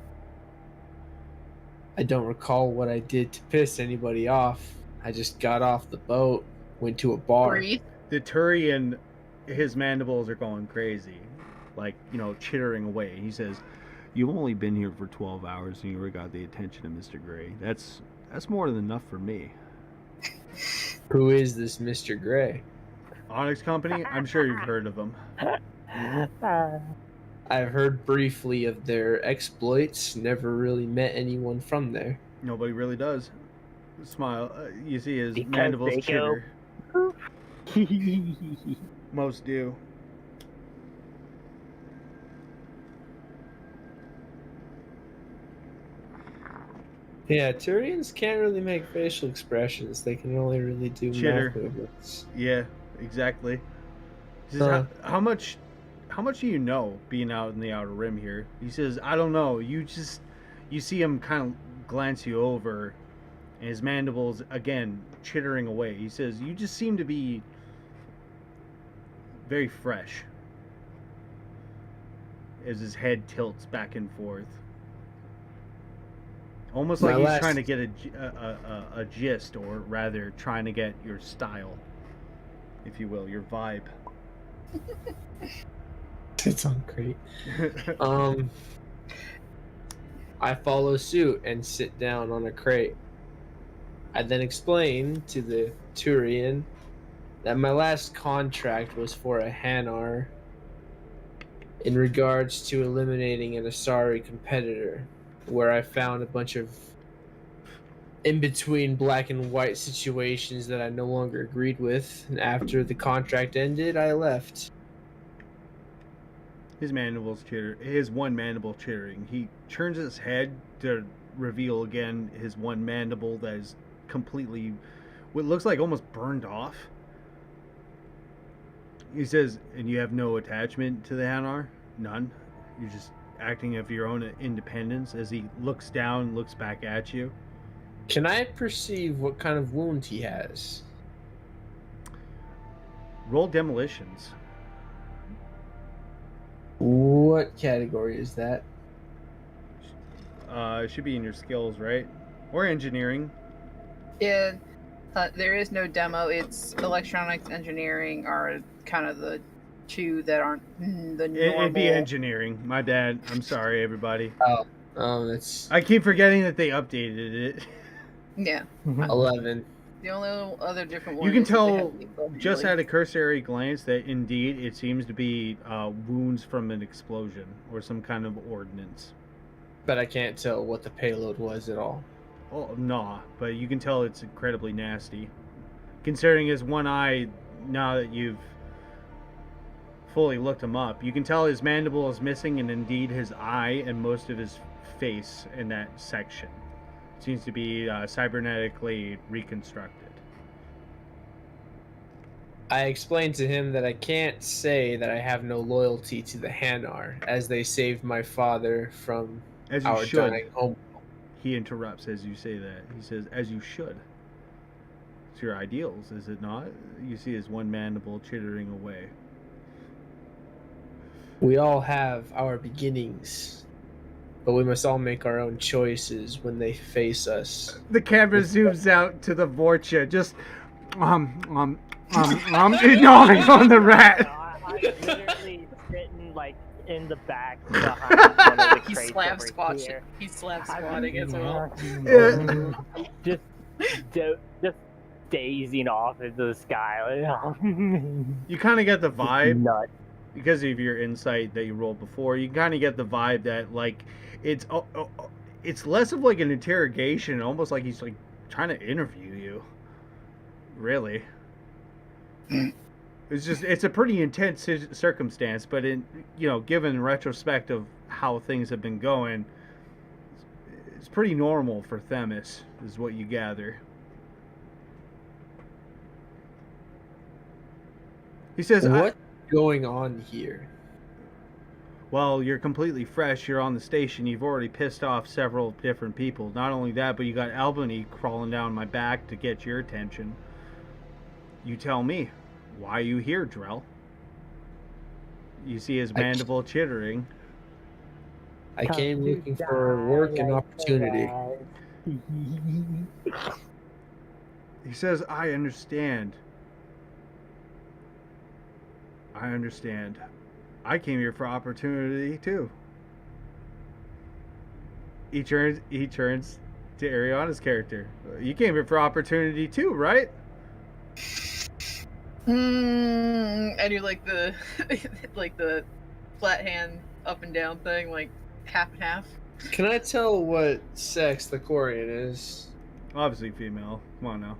I don't recall what I did to piss anybody off. I just got off the boat, went to a bar. Breathe. The Turian, his mandibles are going crazy, like, chittering away. He says, "You've only been here for 12 hours and you already got the attention of Mr. Gray. That's more than enough for me." Who is this Mr. Gray? Onyx Company? I'm sure you've heard of them. I've heard briefly of their exploits, never really met anyone from there. Nobody really does. Smile. You see his Because mandibles they go- chitter. Most do. Yeah, Turians can't really make facial expressions. They can only really do Chitter. mouth movements. Yeah, exactly. He says, Huh. how much do you know being out in the Outer Rim here? He says, "I don't know. You see him kind of glance you over, and his mandibles again chittering away. He says, "You just seem to be very fresh." As his head tilts back and forth, almost like My he's last- trying to get a gist, or rather, trying to get your style, if you will, your vibe. It's on great. I follow suit and sit down on a crate. I then explain to the Turian that my last contract was for a Hanar in regards to eliminating an Asari competitor, where I found a bunch of in-between black and white situations that I no longer agreed with, and after the contract ended, I left. His mandibles chitter. His one mandible chittering. He turns his head to reveal again his one mandible that is completely, what looks like almost burned off. He says, "And you have no attachment to the Hanar? None? You're just acting of your own independence?" As he looks down, looks back at you. Can I perceive what kind of wound he has? Roll demolitions. What category is that? It should be in your skills, right? Or engineering. Yeah, there is no demo. It's electronics, engineering are kind of the two that aren't the normal. It'd be engineering. My bad. I'm sorry, everybody. That's I keep forgetting that they updated it. Yeah. 11. The only other different one You can is that they tell have people just like- at a cursory glance that indeed it seems to be wounds from an explosion or some kind of ordnance. But I can't tell what the payload was at all. Oh, nah, but you can tell it's incredibly nasty. Considering his one eye, now that you've fully looked him up, you can tell his mandible is missing and indeed his eye and most of his face in that section. Seems to be cybernetically reconstructed. I explained to him that I can't say that I have no loyalty to the Hanar, as they saved my father from As you our should. dying home. He interrupts as you say that. He says, "As you should. It's your ideals, is it not?" You see his one mandible chittering away. We all have our beginnings. but we must all make our own choices when they face us. The camera zooms out to the Vorcha, just gnawing on the rat. I'm literally sitting like in the back behind one of the He's crates slab over squatting. here. He's slab squatting as well. just dazing off into the sky. You kind of get the vibe Nut. because of your insight that you rolled before. You kind of get the vibe that like it's less of like an interrogation, almost like he's like trying to interview you. Really. It's a pretty intense circumstance, but given retrospect of how things have been going, it's pretty normal for Themis, is what you gather. He says, What's going on here? well, you're completely fresh. You're on the station. You've already pissed off several different people. Not only that, but you got Albany crawling down my back to get your attention. You tell me. Why are you here, Drell? You see his mandible chittering. I came looking for work and opportunity. He says, I understand. I understand. I came here for opportunity, too. He turns to Ariana's character. You came here for opportunity, too, right? I do like the like the flat hand up and down thing, like half and half. Can I tell what sex the Corian is? Obviously female. Come on now.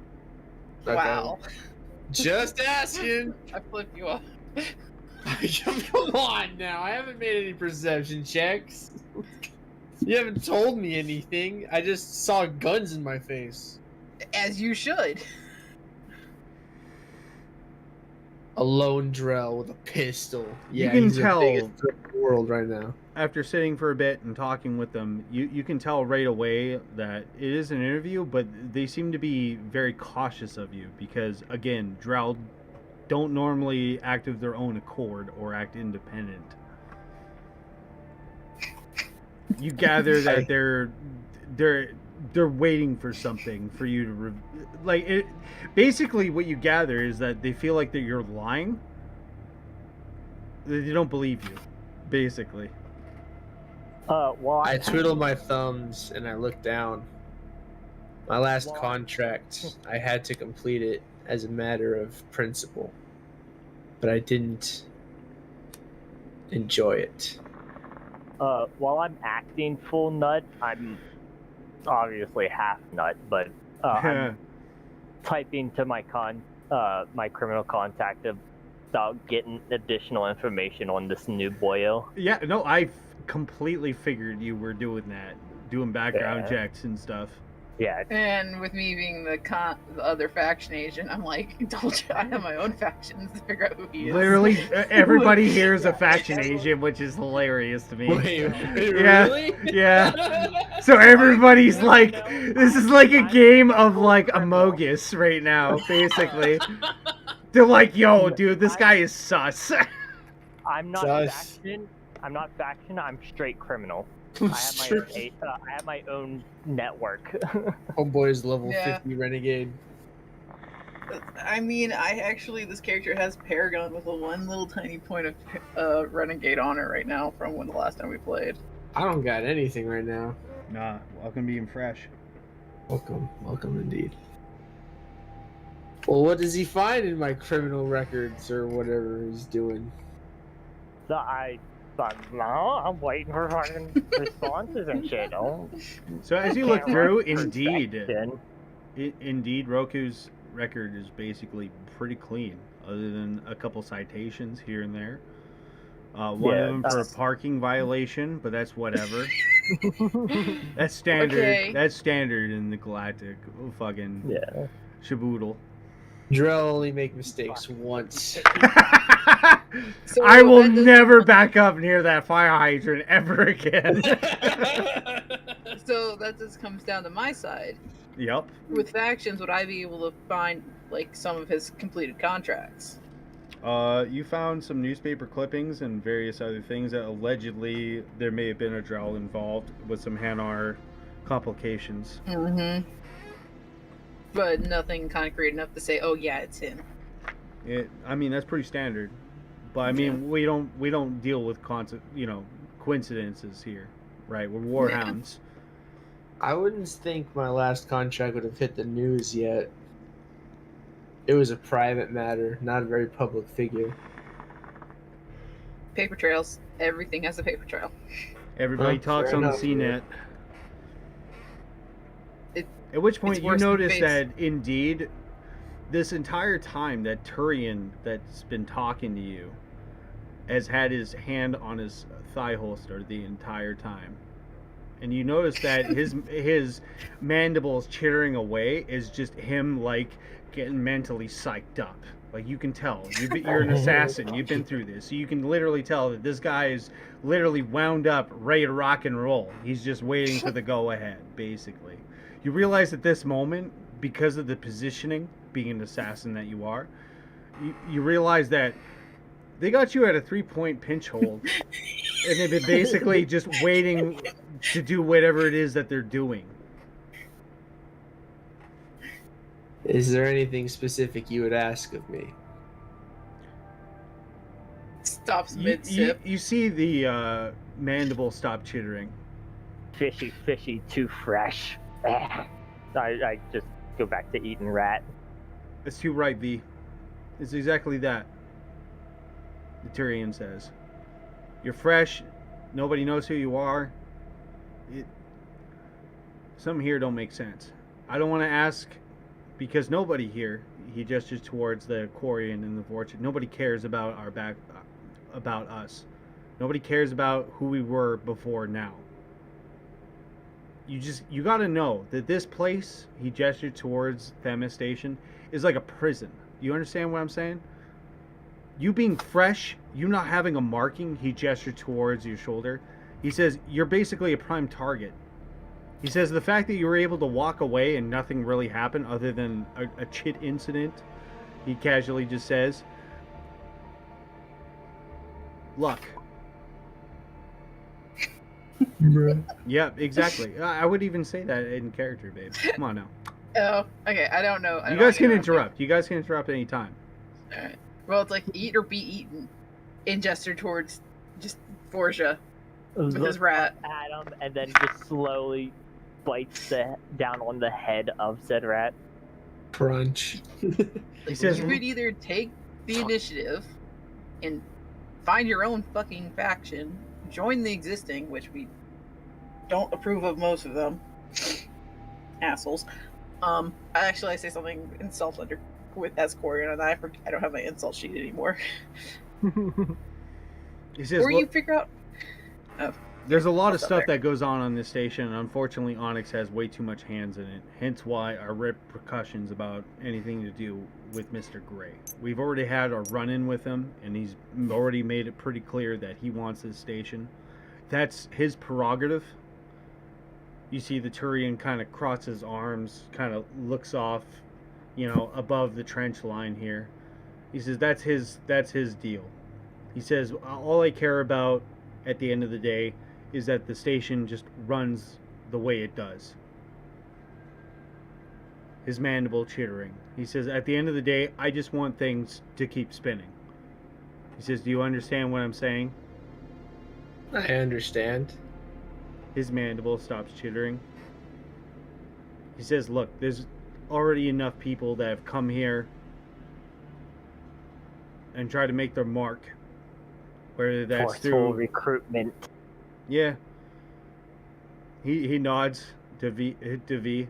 Okay. Wow. Just asking. I flipped you off. Come on now. I haven't made any perception checks. You haven't told me anything. I just saw guns in my face. As you should. A lone Drell with a pistol. You Yeah, can he's tell- the biggest threat in the world right now. After sitting for a bit and talking with them, you can tell right away that it is an interview, but they seem to be very cautious of you because, again, Drow don't normally act of their own accord or act independent. You gather that they're waiting for something for you to basically what you gather is that they feel like that you're lying. They don't believe you, basically. Well, I twiddle my thumbs and I look down. My last contract, I had to complete it as a matter of principle, but I didn't enjoy it. While I'm acting full nut, I'm obviously half nut, but I'm typing to my my criminal contact about getting additional information on this new boyo. Yeah, no, I completely figured you were doing that, doing background checks and stuff. Yeah. And with me being the other faction agent, I'm like, told you I have my own factions to figure out who he is. Literally, everybody here is a faction agent, which is hilarious to me. Wait, Yeah. really? Yeah. So everybody's like, this is like a game of like Amogus right now, basically. They're like, yo, dude, this guy is sus. I'm not Sus. faction. I'm not faction. I'm straight criminal. I have my own network. Homeboy's level Yeah. 50 renegade. I mean, this character has Paragon with a one little tiny point of Renegade on it right now from when the last time we played. I don't got anything right now. Nah, welcome being fresh. Welcome indeed. Well, what does he find in my criminal records or whatever he's doing? So I'm waiting for fucking responses and shit. So as you look Can't through, work indeed, perfection. indeed, Roku's record is basically pretty clean, other than a couple citations here and there. One Yeah, of them for a that's- parking violation, but that's whatever. That's standard. Okay. That's standard in the Galactic fucking Yeah. shaboodle. Drell only make mistakes once. So I will that does- never back up near that fire hydrant ever again. So that just comes down to my side. Yep. With factions, would I be able to find like some of his completed contracts? You found some newspaper clippings and various other things that allegedly there may have been a drow involved with some Hanar complications. Mm-hmm. But nothing concrete enough to say, oh yeah, it's him. I mean, that's pretty standard. But I mean, we don't deal with coincidences here, right? We're warhounds. I wouldn't think my last contract would have hit the news yet. It was a private matter, not a very public figure. Paper trails. Everything has a paper trail. Everybody talks fair on enough, the CNET. At which point it's you worse than notice face. that indeed, this entire time that Turian that's been talking to you has had his hand on his thigh holster the entire time. And you notice that his mandibles chittering away is just him like getting mentally psyched up. Like you can tell, you're an assassin. You've been through this, so you can literally tell that this guy is literally wound up, ready to rock and roll. He's just waiting for the go ahead, basically. You realize at this moment, because of the positioning, being an assassin that you are, you realize that they got you at a 3-point pinch hold, and they've been basically just waiting to do whatever it is that they're doing. Is there anything specific you would ask of me? Stops You, mid-sip. you see the mandible stop chittering. Fishy, too fresh. I just go back to eating rat. It's too right, V. It's exactly that. The Tyrian says. You're fresh. Nobody knows who you are. Some here don't make sense. I don't want to ask because nobody here. He gestures towards the Quarian and the Vortex. Nobody cares about about us. Nobody cares about who we were before now. You got to know that this place, he gestured towards Themis Station, is like a prison. You understand what I'm saying? You being fresh, you not having a marking, he gestured towards your shoulder. He says, you're basically a prime target. He says the fact that you were able to walk away and nothing really happened other than a chit incident, he casually just says, luck. Yeah, exactly. I would even say that in character, babe. Come on now. Oh, okay. I don't know. You guys can interrupt. You guys can interrupt any time. Alright. Well, it's like eat or be eaten. And gesture towards just Borgia with his rat. At him and then just slowly bites down on the head of said rat. Crunch. He says, You could either take the initiative and find your own fucking faction, join the existing, which we don't approve of most of them. Assholes. I say something insult under with as Corian, and I don't have my insult sheet anymore. he says, Or you figure out. there's a lot of What's up stuff there? that goes on this station, and unfortunately Onyx has way too much hands in it. Hence why our repercussions about anything to do with Mr. Gray. We've already had a run-in with him, and he's already made it pretty clear that he wants this station. That's his prerogative. You see the Turian kind of crosses his arms, kind of looks off, above the trench line here. He says that's his deal. He says all I care about at the end of the day is that the station just runs the way it does. His mandible chittering. He says at the end of the day, I just want things to keep spinning. He says, do you understand what I'm saying? I understand. His mandible stops chittering. He says, look, there's already enough people that have come here and try to make their mark. Whether that's Forceful through... recruitment. Yeah. He nods to V.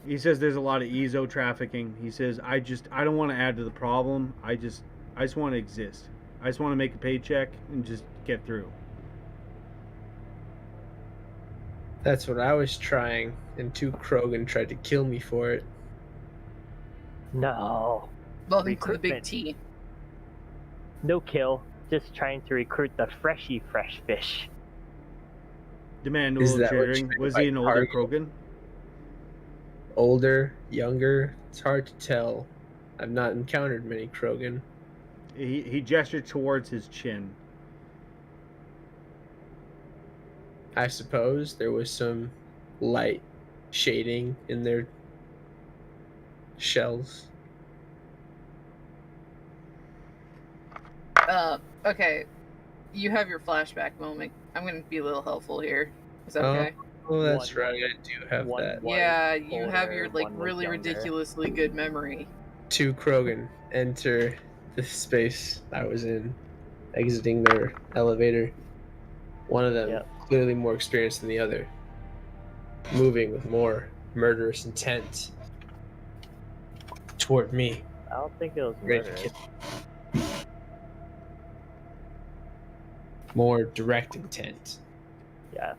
He says there's a lot of ezo trafficking. He says, I don't want to add to the problem. I just want to exist. I just want to make a paycheck and just get through. That's what I was trying, and 2 Krogan tried to kill me for it. No. Welcome to the big Recruitment. T. No kill. Just trying to recruit the fresh fish. The mandible Is that what you chittering. meant Was by he an older target? Krogan? Older, younger, it's hard to tell. I've not encountered many Krogan. He gestured towards his chin. I suppose there was some light shading in their shells. Okay. You have your flashback moment. I'm gonna be a little helpful here. Is that Oh. okay? Oh, that's One- right. I do have one that. was Yeah, you have your older, like one was really younger. ridiculously good memory. 2 Krogan enter the space I was in, exiting their elevator. One of them Yep. clearly more experienced than the other, moving with more murderous intent toward me. I don't think it was Ready to murderous. kill. More direct intent. Yeah.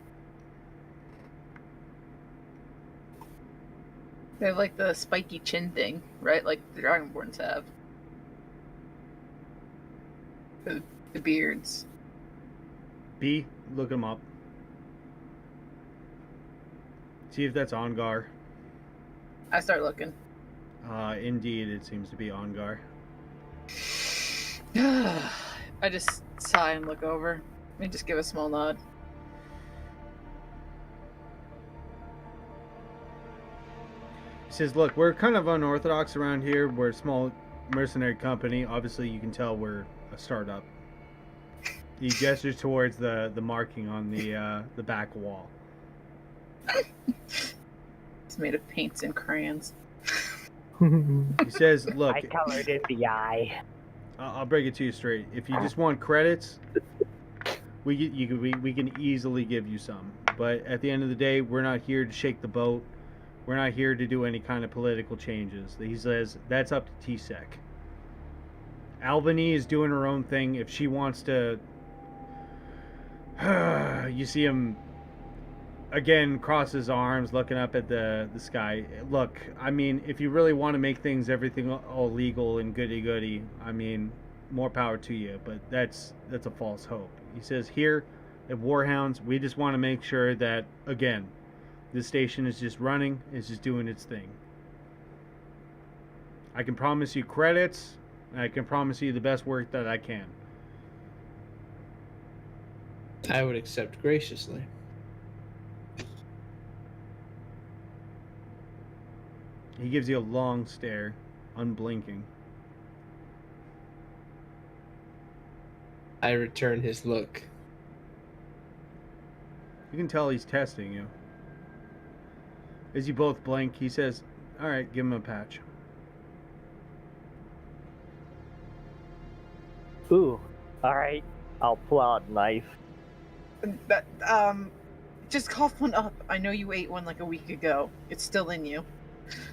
They have like the spiky chin thing, right? Like the Dragonborns have. The beards. B, look him up. See if that's Ongar. I start looking. Indeed, it seems to be Ongar. I just sigh and look over. Let me just give a small nod. He says, look, we're kind of unorthodox around here. We're a small mercenary company. Obviously, you can tell we're a startup. He gestures towards the marking on the back wall. It's made of paints and crayons. He says, look, I colored in the eye. I'll break it to you straight. If you just want credits, we can easily give you some. But at the end of the day, we're not here to shake the boat. We're not here to do any kind of political changes. He says that's up to TSEC. Albany is doing her own thing. If she wants to, you see him again cross his arms, looking up at the sky. Look, I mean, if you really want to make things everything all legal and goody, I mean, more power to you. But that's a false hope. He says here at Warhounds, we just want to make sure that again, this station is just running, it's just doing its thing. I can promise you credits, and I can promise you the best work that I can. I would accept graciously. He gives you a long stare, unblinking. I return his look. You can tell he's testing you. As you both blink, he says, alright, give him a patch. Ooh. Alright. I'll pull out a knife. That, just cough one up. I know you ate one like a week ago. It's still in you.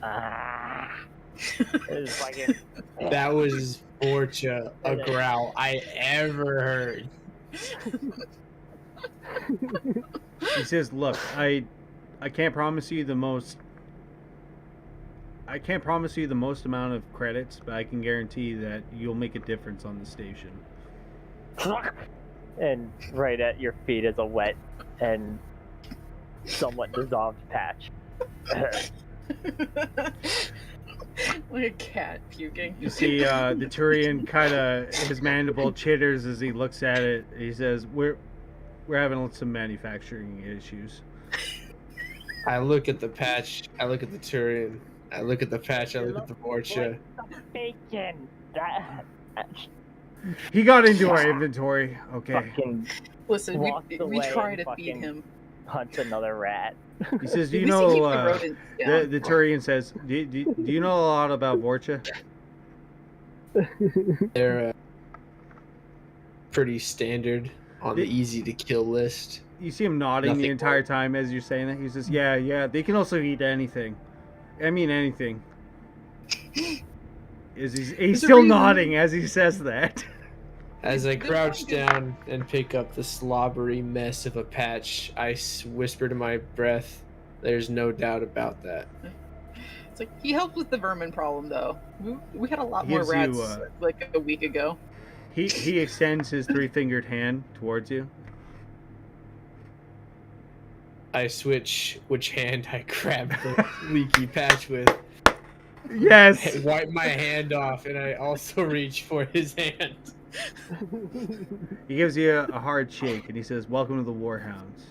Ah. It's fucking... That was Borcha, a growl I ever heard. He says, look, I can't promise you the most amount of credits, but I can guarantee that you'll make a difference on the station. And right at your feet is a wet and somewhat dissolved patch. Like a cat puking. You see the Turian kind of, his mandible chitters as he looks at it. He says, we're having some manufacturing issues. I look at the patch, I look at the Turian, I look at the patch, I look at the Borcha. Bacon. That... He got into our inventory. Okay. Fucking Listen, walked we away try and to feed fucking him. hunt another rat. He says, do At you least he keeps know, the rodents down. the Turian says, do you know a lot about Vorcha? They're pretty standard on the easy to kill list. You see him nodding the Nothing entire more. time as you're saying that. He says, yeah, they can also eat anything. I mean, anything. He's There's a still reason. nodding as he says that. As I There's crouch something- down and pick up the slobbery mess of a patch, I whisper to my breath, there's no doubt about that. It's like he helped with the vermin problem, though. We had a lot more Gives rats you, like a week ago. He extends his 3-fingered hand towards you. I switch which hand I grab the leaky patch with. Yes. Wipe my hand off, and I also reach for his hand. He gives you a hard shake and he says, "Welcome to the Warhounds."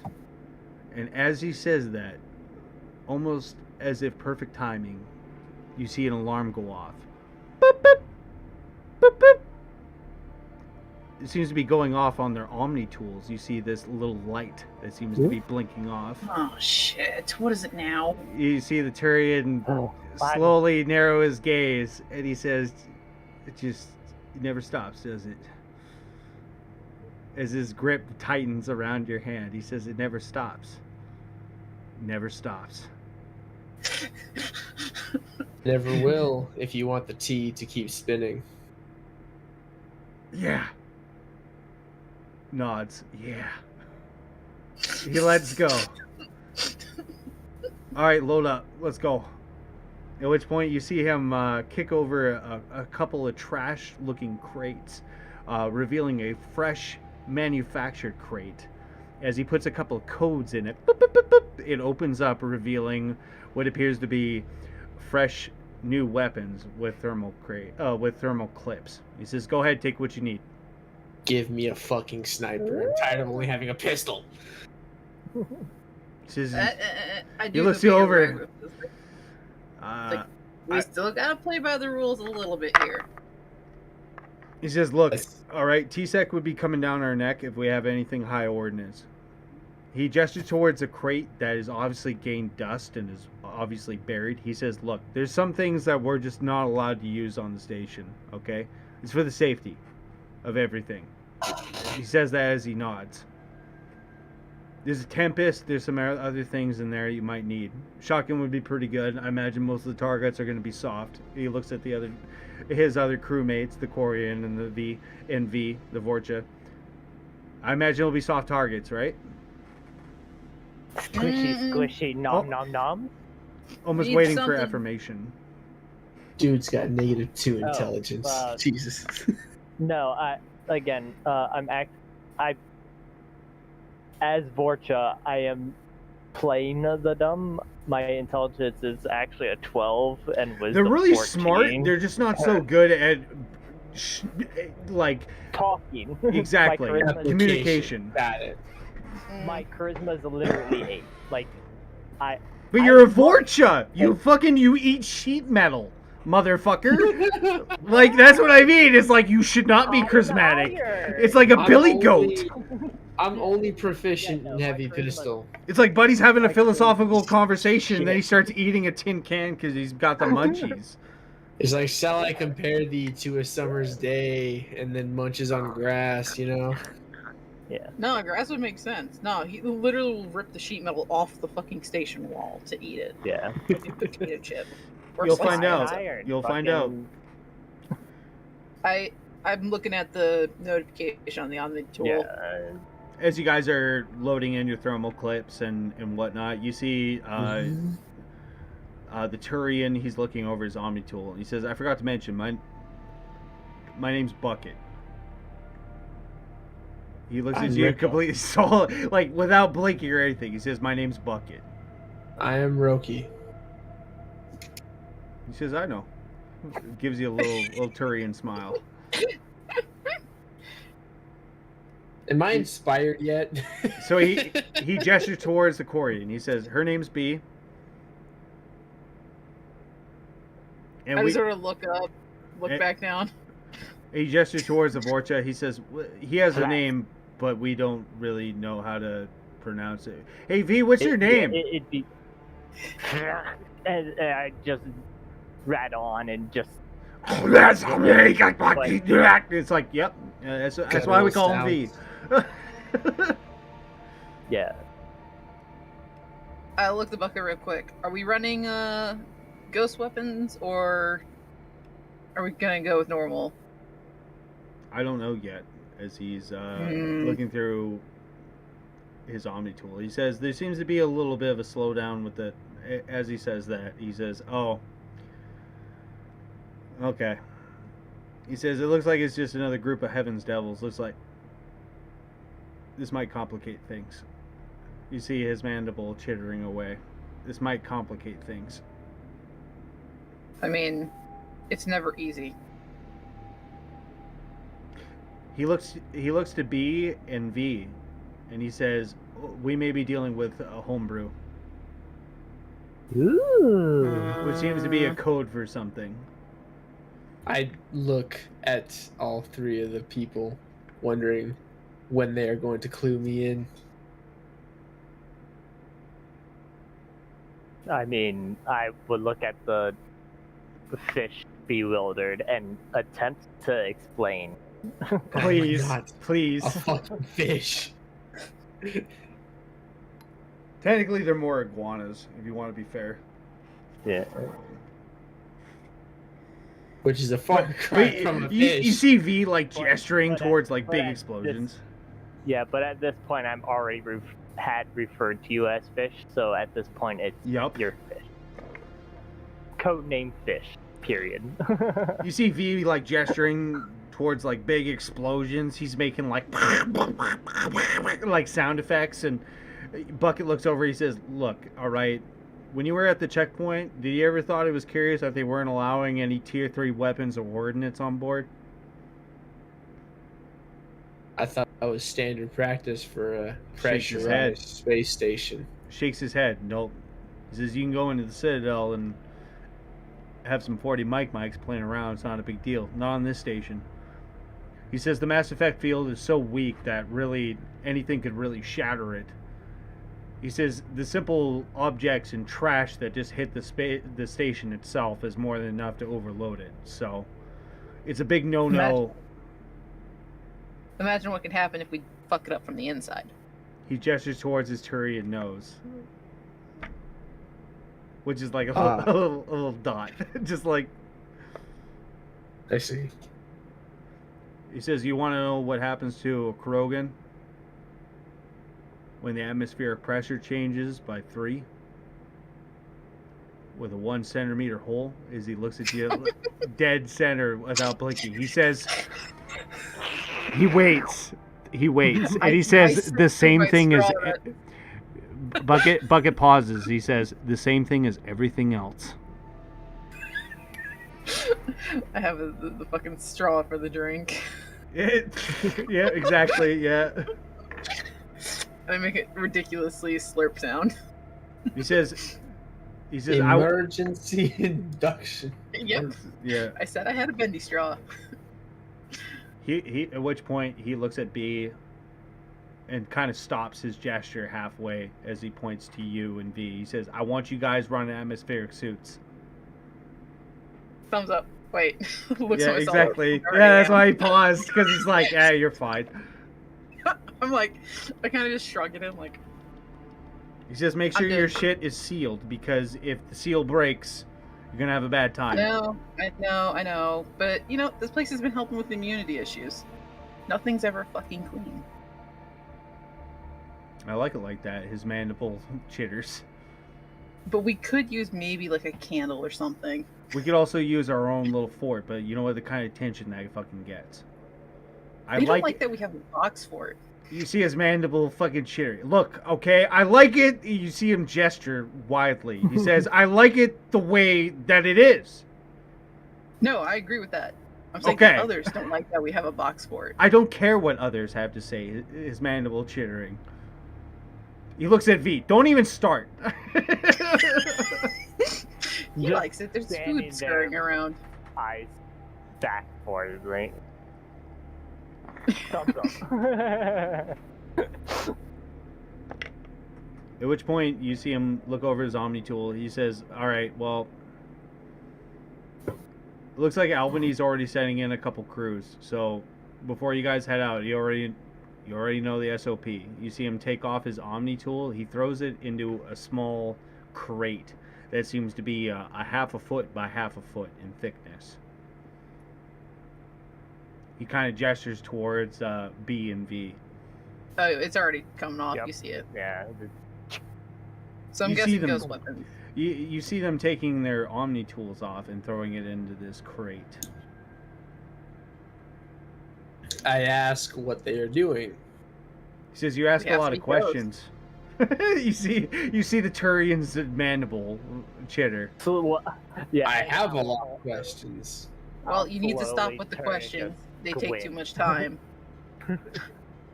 And as he says that, almost as if perfect timing, you see an alarm go off. Boop, boop. Boop, boop. It seems to be going off on their Omni tools. You see this little light that seems to be blinking off. Oh shit! What is it now? You see the Turian Oh, fine. slowly narrow his gaze, and he says, it never stops, does it?" As his grip tightens around your hand, he says, "It never stops. Never stops." Never will if you want the tea to keep spinning. Yeah. Nods. Yeah. He lets go. All right, load up. Let's go. At which point you see him kick over a couple of trash-looking crates, revealing a fresh manufactured crate. As he puts a couple of codes in it, boop, boop, boop, boop, it opens up, revealing what appears to be fresh new weapons with thermal clips. He says, "Go ahead, take what you need." Give me a fucking sniper. I'm tired of only having a pistol. He says, I do. looks the you beer over. right with this. uh, We still gotta play by the rules a little bit here. he says, "Look, That's- all right, T-Sec would be coming down our neck if we have anything high ordnance." He gestures towards a crate that is obviously gained dust and is obviously buried. He says, "Look, there's some things that we're just not allowed to use on the station, okay? It's for the safety of everything." He says that as he nods. There's a Tempest, there's some other things in there you might need. Shotgun would be pretty good. I imagine most of the targets are going to be soft. He looks at his other crewmates, the Corian and the Vorcha. I imagine it'll be soft targets, right? Squishy, squishy, nom nom nom. Almost Need waiting for something. affirmation. Dude's got -2 Oh, intelligence. Jesus. No, as Vorcha, I am playing the dumb. My intelligence is actually a 12 and wisdom They're really 14. smart. They're just not so good at like talking. exactly My charisma, communication. Got it. my charisma is literally 8. Like, But I you're a love- Vorcha. You eat sheet metal, motherfucker. Like that's what I mean. It's like you should not be I'm charismatic. higher. It's like a I'm billy only- goat. I'm only proficient Yeah, no, in heavy my charisma- pistol. It's like Buddy's having a my philosophical charisma- conversation, and then he Shit. starts eating a tin can because he's got the munchies. It's like, shall I compare thee to a summer's day, and then munches on grass, you know? No, grass would make sense. No, he literally will rip the sheet metal off the fucking station wall to eat it. Yeah. Like a potato chip. Or You'll slice find it. out. Iron, You'll find out. fucking- I'm looking at the notification on the Omni tool. Yeah. As you guys are loading in your thermal clips and whatnot, you see Mm-hmm. the Turian. He's looking over his Omni tool. He says, "I forgot to mention my name's Bucket." He looks at I'm you Rico. completely solid, like without blinking or anything. He says, "My name's Bucket." I am Roki. He says, "I know." Gives you a little Turian smile. Am I inspired yet? So he gestures towards the Corian. He says, "Her name's B." And I we, just sort of look up, look Eh. back down. he gestures towards the Vorcha. He says, "He has a name, but we don't really know how to pronounce it." Hey V, what's your name? It'd be. And I just rat on and just. It's like, yep. That's why we call him V. Yeah. I look the bucket real quick. Are we running ghost weapons or are we gonna go with normal? I don't know yet, as he's Hmm. looking through his Omni tool. He says there seems to be a little bit of a slowdown with the. As he says that, he says, "Oh, okay." He says, "It looks like it's just another group of Heaven's Devils. Looks like this might complicate things." You see his mandible chittering away. This might complicate things. I mean, it's never easy. He looks to B and V, and he says, "We may be dealing with a homebrew," Ooh. which seems to be a code for something. I look at all three of the people, wondering when they are going to clue me in. I mean, I would look at the fish bewildered and attempt to explain. Please, not please. a fucking fish. Technically, they're more iguanas, if you want to be fair. Yeah. Which is a far cry from a fish. You see V like gesturing But towards like big at explosions. Yeah, but at this point, I'm already had referred to you as fish, so at this point, it's Yup. your fish. Codename fish. Period. You see V like gesturing towards like big explosions. He's making like sound effects, and Bucket looks over. He says, "Look, all right. When you were at the checkpoint, did you ever thought it was curious that they weren't allowing any Tier 3 weapons or ordnance on board?" I thought that was standard practice for a Shakes his head. pressurized space station. Shakes his head. Nope. He says, "You can go into the Citadel and have some 40 mics playing around. It's not a big deal. Not on this station." He says the Mass Effect field is so weak that really anything could really shatter it. He says the simple objects and trash that just hit the station itself is more than enough to overload it. So it's a big no-no. Imagine what could happen if we fuck it up from the inside. He gestures towards his Turian nose, which is like a little dot. Just like, I see. he says, "You want to know what happens to a Krogan when the atmospheric pressure changes by 3 with a 1 centimeter hole?" As he looks at you dead center without blinking, he says, he waits, and he says the same thing as Bucket pauses. He says the same thing as everything else. I have the fucking straw for the drink. Yeah, exactly. Yeah. And I make it ridiculously slurp sound. He says, Emergency induction. Yep. Yeah. I said I had a bendy straw. He at which point he looks at B and kind of stops his gesture halfway as he points to you and V. He says, "I want you guys running atmospheric suits." Thumbs up. Wait. Looks Yeah, at myself. exactly. I already Yeah, that's am. why he paused, because he's like, "Yeah, you're fine." I'm like, I kind of just shrug at him, like, He says, "Make sure I'm your good. shit is sealed, because if the seal breaks, you're gonna have a bad I time." know. But, you know, this place has been helping with immunity issues. Nothing's ever fucking clean. I like it like that. His mandible chitters. But we could use maybe, like, a candle or something. We could also use our own little fort, but you know what? The kind of tension that fucking gets. I We don't like like it. that we have a box for it. You see his mandible fucking chitter. Look, okay, I like it. You see him gesture widely. He says, "I like it the way that it is. No, I agree with that. I'm saying Okay. that others don't like that we have a box for it. I don't care what others have to say." His mandible chittering. He looks at V. Don't even start. He Just likes it. There's standing food scurrying there. around. Eyes back forward, right? Thumbs up. At which point you see him look over his Omni tool. He says, "All right, well, it looks like Albany's already setting in a couple crews. So before you guys head out, you already know the SOP." You see him take off his Omni tool. He throws it into a small crate that seems to be a half a foot by half a foot in thickness. He kind of gestures towards B and V. Oh, it's already coming off. Yep. You see it. Yeah. So I'm You see guessing them- those weapons. You see them taking their Omni tools off and throwing it into this crate. I ask what they are doing. He says, "You ask We a ask lot of each other. questions." you see the Turian's mandible chitter. So what? Yeah, I have a lot of questions. Well, I'm you need to stop slowly with the turning questions. They to take Gwyn. too much time.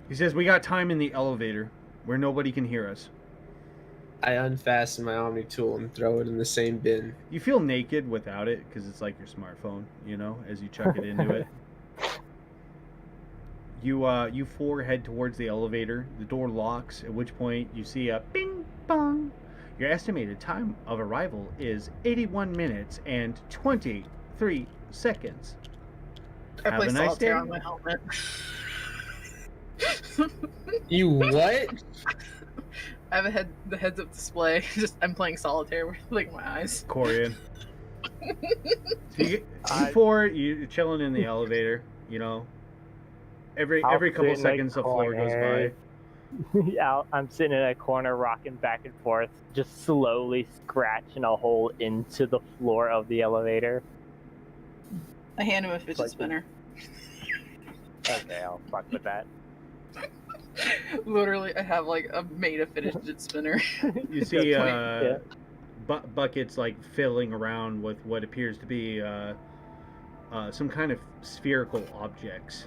He says, "We got time in the elevator where nobody can hear us." I unfasten my Omni tool and throw it in the same bin. You feel naked without it because it's like your smartphone, as you chuck it into it. You four head towards the elevator. The door locks, at which point you see a bing bong. Your estimated time of arrival is 81 minutes and 23 seconds. I Have play a nice solitaire day. on my helmet. You what? I have the heads-up display. Just I'm playing solitaire with like my eyes. Corian. So you four, you're chilling in the elevator. Every I'll couple sit in a seconds the floor goes by. corner. Yeah, I'm sitting in a corner, rocking back and forth, just slowly scratching a hole into the floor of the elevator. I hand him a fidget Like- spinner. Okay, I'll fuck with that. Literally, I have like a made a fidget spinner. You see Yeah. buckets like fiddling around with what appears to be some kind of spherical objects.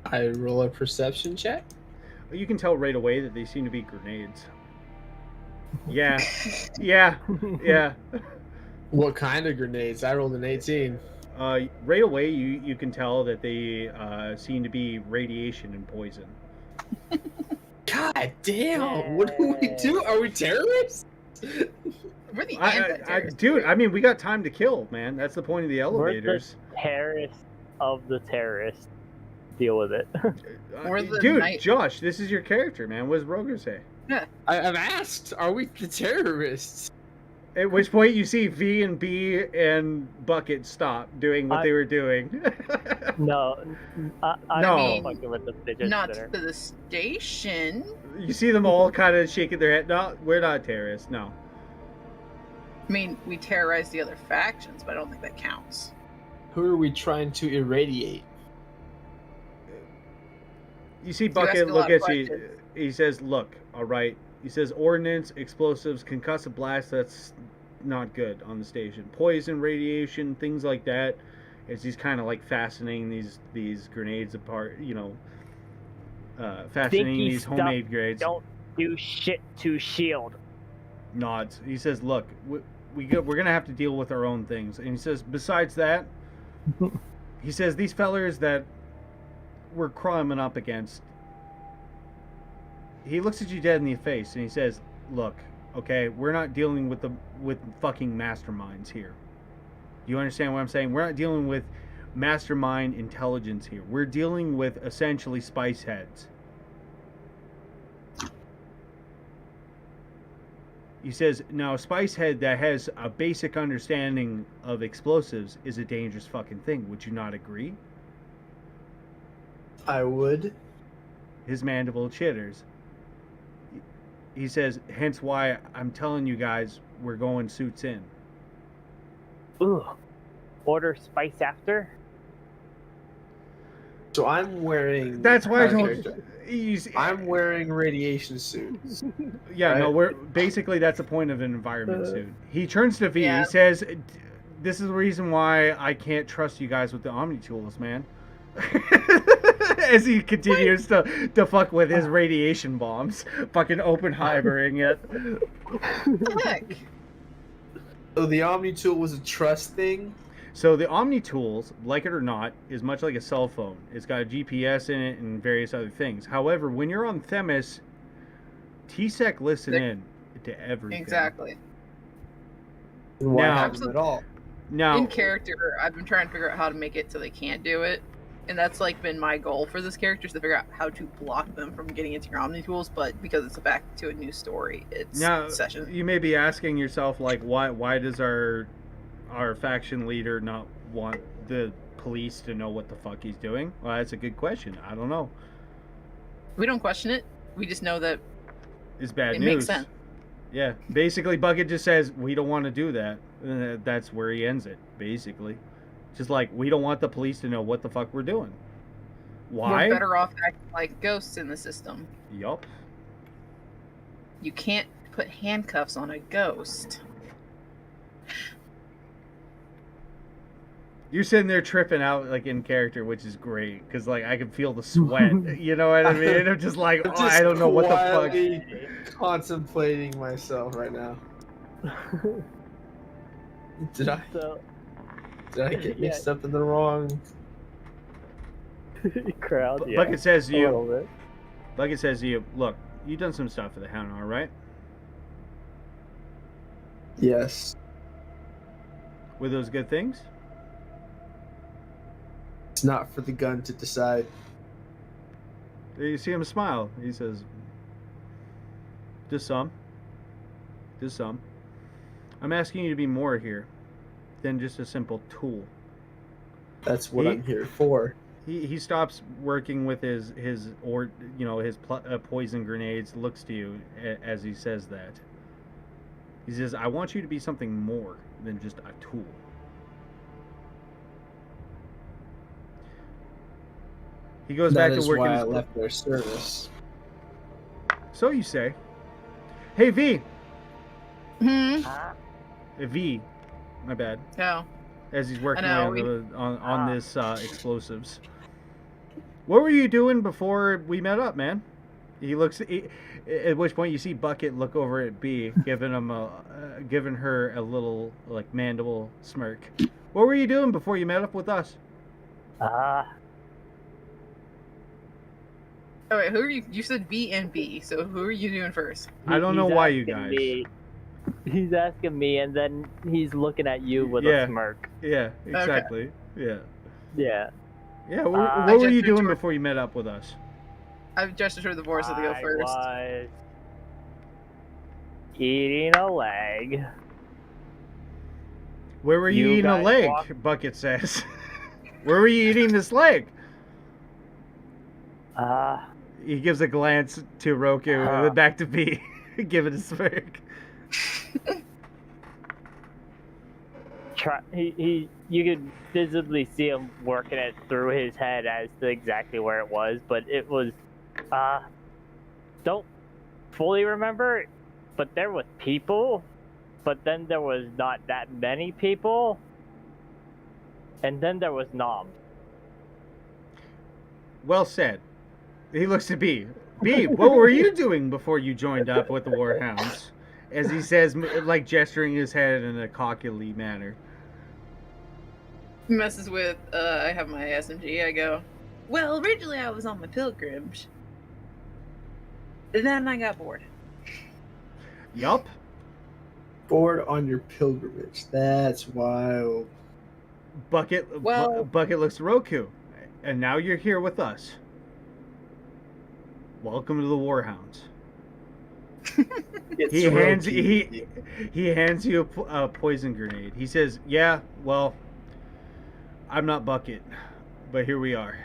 I roll a perception check. You can tell right away that they seem to be grenades. Yeah, yeah. What kind of grenades? I rolled an 18. Right away, you can tell that they seem to be radiation and poison. God damn! What do we do? Are we terrorists? We're the Dude, I mean, we got time to kill, man. That's the point of the elevators. Terrorists of the terrorists. Deal with it. We're the Dude, night- Josh, this is your character, man. What does Broger say? I've asked. Are we the terrorists? At which point you see V and B and Bucket stop doing what they were doing. No, I'm No. not fucking with the fidget Not spinner. to the station. You see them all kind of shaking their head. No, we're not terrorists. No. I mean, we terrorize the other factions, but I don't think that counts. Who are we trying to irradiate? You see ask Bucket a look lot of at you. questions. He says, "Look, all right." He says, "Ordnance, explosives, concussive blast. That's not good on the station. Poison, radiation, things like that." As he's kind of like fastening these grenades apart, fastening Stinky these stuff. homemade grenades. Don't do shit to shield. Nods. He says, "Look, we're gonna have to deal with our own things." And he says, "Besides that," he says, "these fellers that we're climbing up against." He looks at you dead in the face and he says, "Look, okay, we're not dealing with fucking masterminds here. You understand what I'm saying? We're not dealing with mastermind intelligence here. We're dealing with essentially spice heads." He says, "Now, a spice head that has a basic understanding of explosives is a dangerous fucking thing. Would you not agree?" I would. His mandible chitters. He says, "Hence why I'm telling you guys we're going suits in." Ooh. Order spice after? So I'm wearing. That's why I my told character. you. I'm wearing radiation suits. Yeah, no, right. we're basically that's the point of an environment suit. He turns to V. Yeah. He says, "This is the reason why I can't trust you guys with the Omni tools, man." As he continues to fuck with his radiation bombs, fucking Oppenheimering it. What the heck? So the Omni tool was a trust thing. So the Omni tools, like it or not, is much like a cell phone. It's got a GPS in it and various other things. However, when you're on Themis, TSEC listen in to everything. Exactly. Why Now- have them at all? Now, In character, I've been trying to figure out how to make it so they can't do it. And that's like been my goal for this character, is to figure out how to block them from getting into your Omni tools, but because it's back to a new story, it's now session. you may be asking yourself, like, why does our faction leader not want the police to know what the fuck he's doing? Well, that's a good question. I don't know. We don't question it. We just know that It's bad it news. makes sense. Yeah, basically, Bucket just says we don't want to do that. That's where he ends it. Basically, just like we don't want the police to know what the fuck we're doing. Why? We're better off acting like ghosts in the system. Yup. You can't put handcuffs on a ghost. You're sitting there tripping out like in character, which is great because like I can feel the sweat. You know what I mean? I'm just like, I'm oh, I don't know what the fuck. quietly contemplating myself right now. Did I So, get mixed up in the wrong? crowd, yeah. Bucket says to a little you. bit. Bucket says to you, look, you done some stuff for the Hound, all right? Yes. Were those good things? It's not for the gun to decide. You see him smile. He says, just some. Just some. I'm asking you to be more here than just a simple tool. That's what He- I'm here for. He stops working with his poison grenades, looks to you as he says that. He says, I want you to be something more than just a tool. He goes That back to is working why I his left their service. So you say. Hey V. Hmm. V. My bad. No. As he's working I know, away on this explosives. What were you doing before we met up, man? He looks. At which point you see Bucket look over at B, giving her a little like mandible smirk. What were you doing before you met up with us? Oh wait, who are you? You said B and B, so who are you doing first? I don't know He's why you asking guys. me- he's asking me, and then he's looking at you with Yeah. a smirk. Yeah, exactly. Yeah. Yeah. Yeah. I What were you just doing enjoyed- before you met up with us? I've just assured the boys to go I first. was eating a leg. Where were you You eating a guys leg? walk- Bucket says. Where were you eating this leg? He gives a glance to Roku and then back to B, giving a smirk. You could visibly see him working it through his head as to exactly where it was, but it was, don't fully remember, but there was people, but then there was not that many people, and then there was Nom. Well said. He looks to B. B, what were you doing before you joined up with the Warhounds? As he says, like gesturing his head in a cockily manner. Messes with. I have my SMG. I go. Well, originally I was on my pilgrimage. And then I got bored. Yup. Bored on your pilgrimage. That's wild. Bucket. Well- Bucket looks to Roku, and now you're here with us. Welcome to the Warhounds. It's He hands Roki. he hands you a poison grenade. He says, "Yeah, well, I'm not Bucket, but here we are."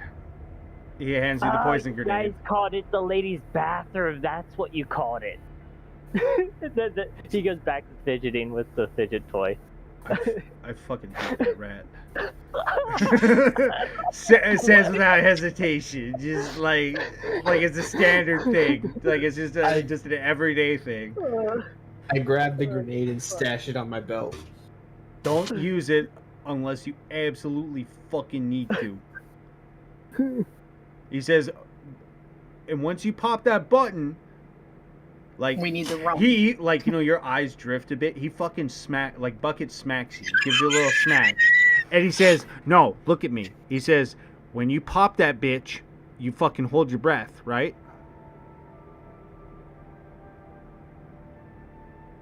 He hands you the poison You grenade. guys called it the ladies' bathroom. That's what you called it. He goes back to fidgeting with the fidget toy. I fucking hate that rat. Says without hesitation, just like it's a standard thing. Like it's just an everyday thing. I grab the grenade and stash it on my belt. Don't use it unless you absolutely fucking need to. He says, and once you pop that button, like We need the rum. he like your eyes drift a bit. He fucking Bucket smacks you, gives you a little smack, and he says, "No, look at me." He says, "When you pop that bitch, you fucking hold your breath, right?"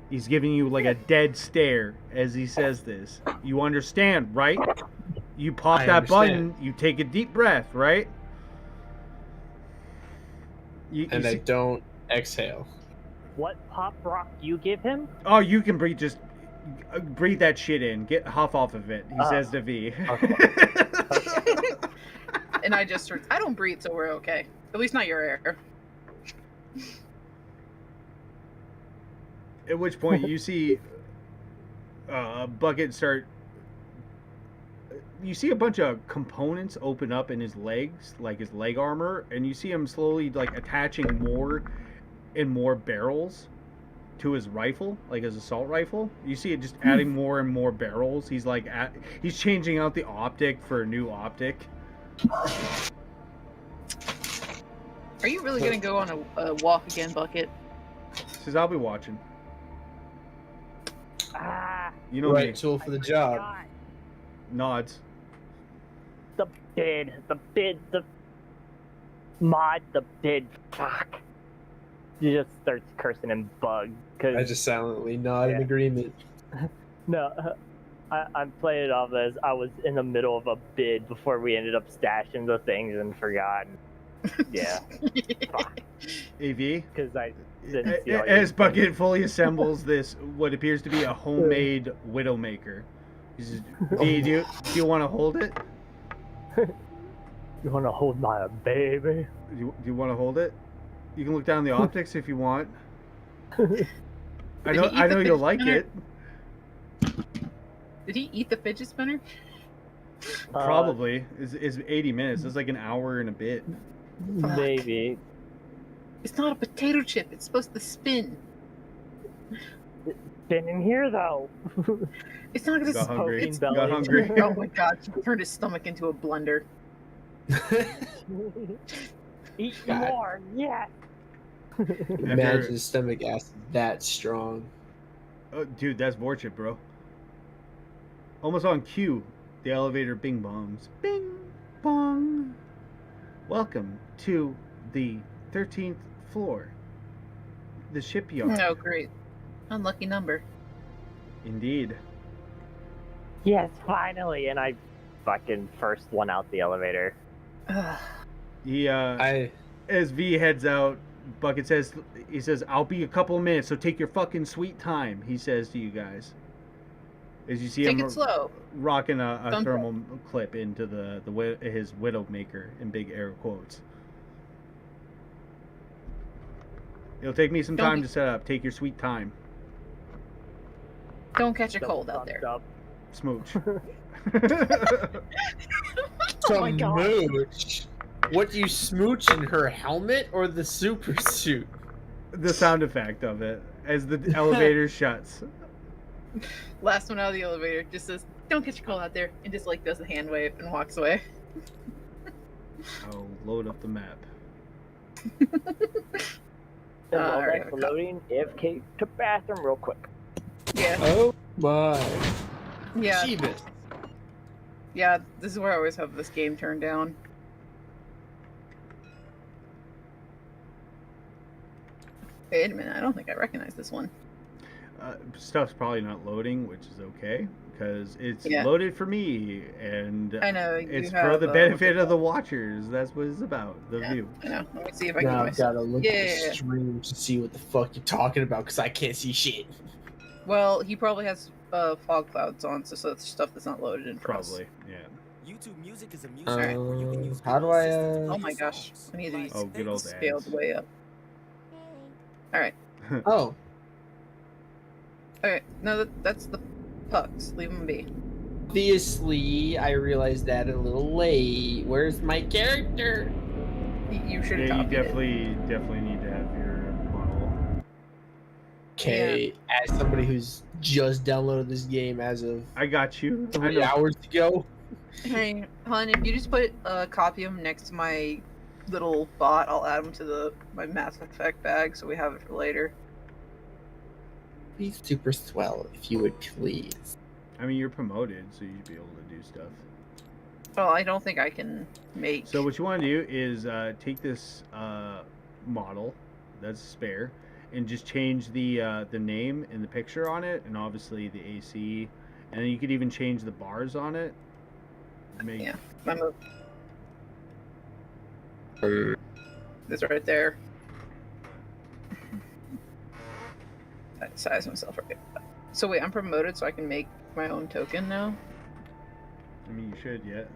He's giving you like a dead stare as he says this. You understand, right? You pop I that understand. button, you take a deep breath, right? And I don't exhale. What pop rock you give him? Oh, you can breathe. Just breathe that shit in. Get huff off of it. He says to V. And I just. I don't breathe, so we're okay. At least not your air. At which point you see Bucket start you see a bunch of components open up in his legs, like his leg armor, and you see him slowly like attaching more and more barrels to his rifle, like his assault rifle. You see it just adding more and more barrels. He's like he's changing out the optic for a new optic. Are you really gonna go on a walk again, Bucket? Says I'll be watching. Ah, You know Right me. tool for the job. God. Nods. The bid, the mod, the bid. Fuck. He just starts cursing and bug because I just silently nod in Yeah. agreement. no. I'm playing it off as I was in the middle of a bid before we ended up stashing the things and forgot. Yeah, fuck. AV. Because I didn't see all your As Bucket fully assembles this, what appears to be a homemade Widowmaker. He says, "V, do you want to hold it? You want to hold my baby? Do you want to hold it? You can look down the optics if you want. I know you'll like it. Did he eat the fidget spinner? Probably. It's 80 minutes. It's like an hour and a bit. Maybe. It's not a potato chip. It's supposed to spin. Been in here though. It's not gonna Got spin. hungry. It's... belly. Got hungry. Oh my god! He turned his stomach into a blender. Eat God. more, yes. Imagine his stomach acid that strong. Oh, dude, that's Vorchip, bro. Almost on cue, the elevator bing bongs. Bing bong. Welcome to the 13th floor. The shipyard. Oh great! Unlucky number. Indeed. Yes, finally, and I fucking first one out the elevator. Ugh. He I as V heads out, Bucket says, "I'll be a couple of minutes, so take your fucking sweet time." He says to you guys, as you see Take him it slow. rocking a Don't- thermal clip into his Widowmaker in big air quotes. It'll take me some Don't time be- to set up. Take your sweet time. Don't catch a cold out there. Smooch. Oh my god! smooch. What do you smooch in her helmet or the super suit? The sound effect of it as the elevator shuts. Last one out of the elevator just says, "Don't catch a cold out there," and just like does a hand wave and walks away. I'll load up the map. Alright. Loading AFK to bathroom real quick. Yeah, Oh my. yeah, Jeebus. yeah. This is where I always have this game turned down. Wait a minute, I don't think I recognize this one. Stuff's probably not loading, which is okay because it's Yeah. loaded for me, and I know. you it's have, for the what's benefit it of the called? watchers. That's what it's about. The Yeah. view. I know. Let me see if I can Now get I've myself. got to look at Yeah. the stream to see what the fuck you're talking about because I can't see shit. Well, he probably has fog clouds on, so that's stuff that's not loaded in for us. Probably. Yeah. YouTube Music is a music app where you can use How do Google I, Assistant to Oh play my your gosh, songs. I need these Oh, good old scaled ads. way up. Hey. All right, Oh, okay. No, that's the pucks. Leave them be. obviously I realized that a little late. Where's my character? You should Yeah, have you copied it. definitely need to have your model. Okay, as somebody who's just downloaded this game as of I got you. I 3 know. hours ago. Hey, hon, if you just put a copy of them next to my little bot, I'll add them to my Mass Effect bag so we have it for later. Be super swell if you would please. I mean, you're promoted, so you'd be able to do stuff. Well, I don't think I can make. So what you want to do is take this model that's spare, and just change the name and the picture on it, and obviously the AC, and then you could even change the bars on it. Make, Yeah. My move. This right there. I size myself right. So wait, I'm promoted, so I can make my own token now. I mean, you should yet.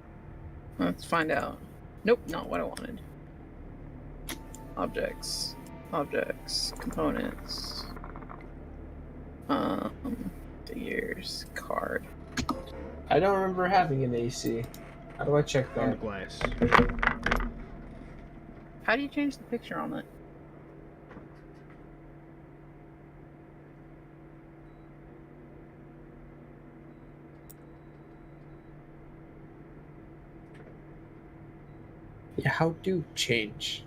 Let's find out. Nope, not what I wanted. Objects, components, figures, card. I don't remember having an AC. How do I check On the that? glass. How do you change the picture on it? Yeah, how do change?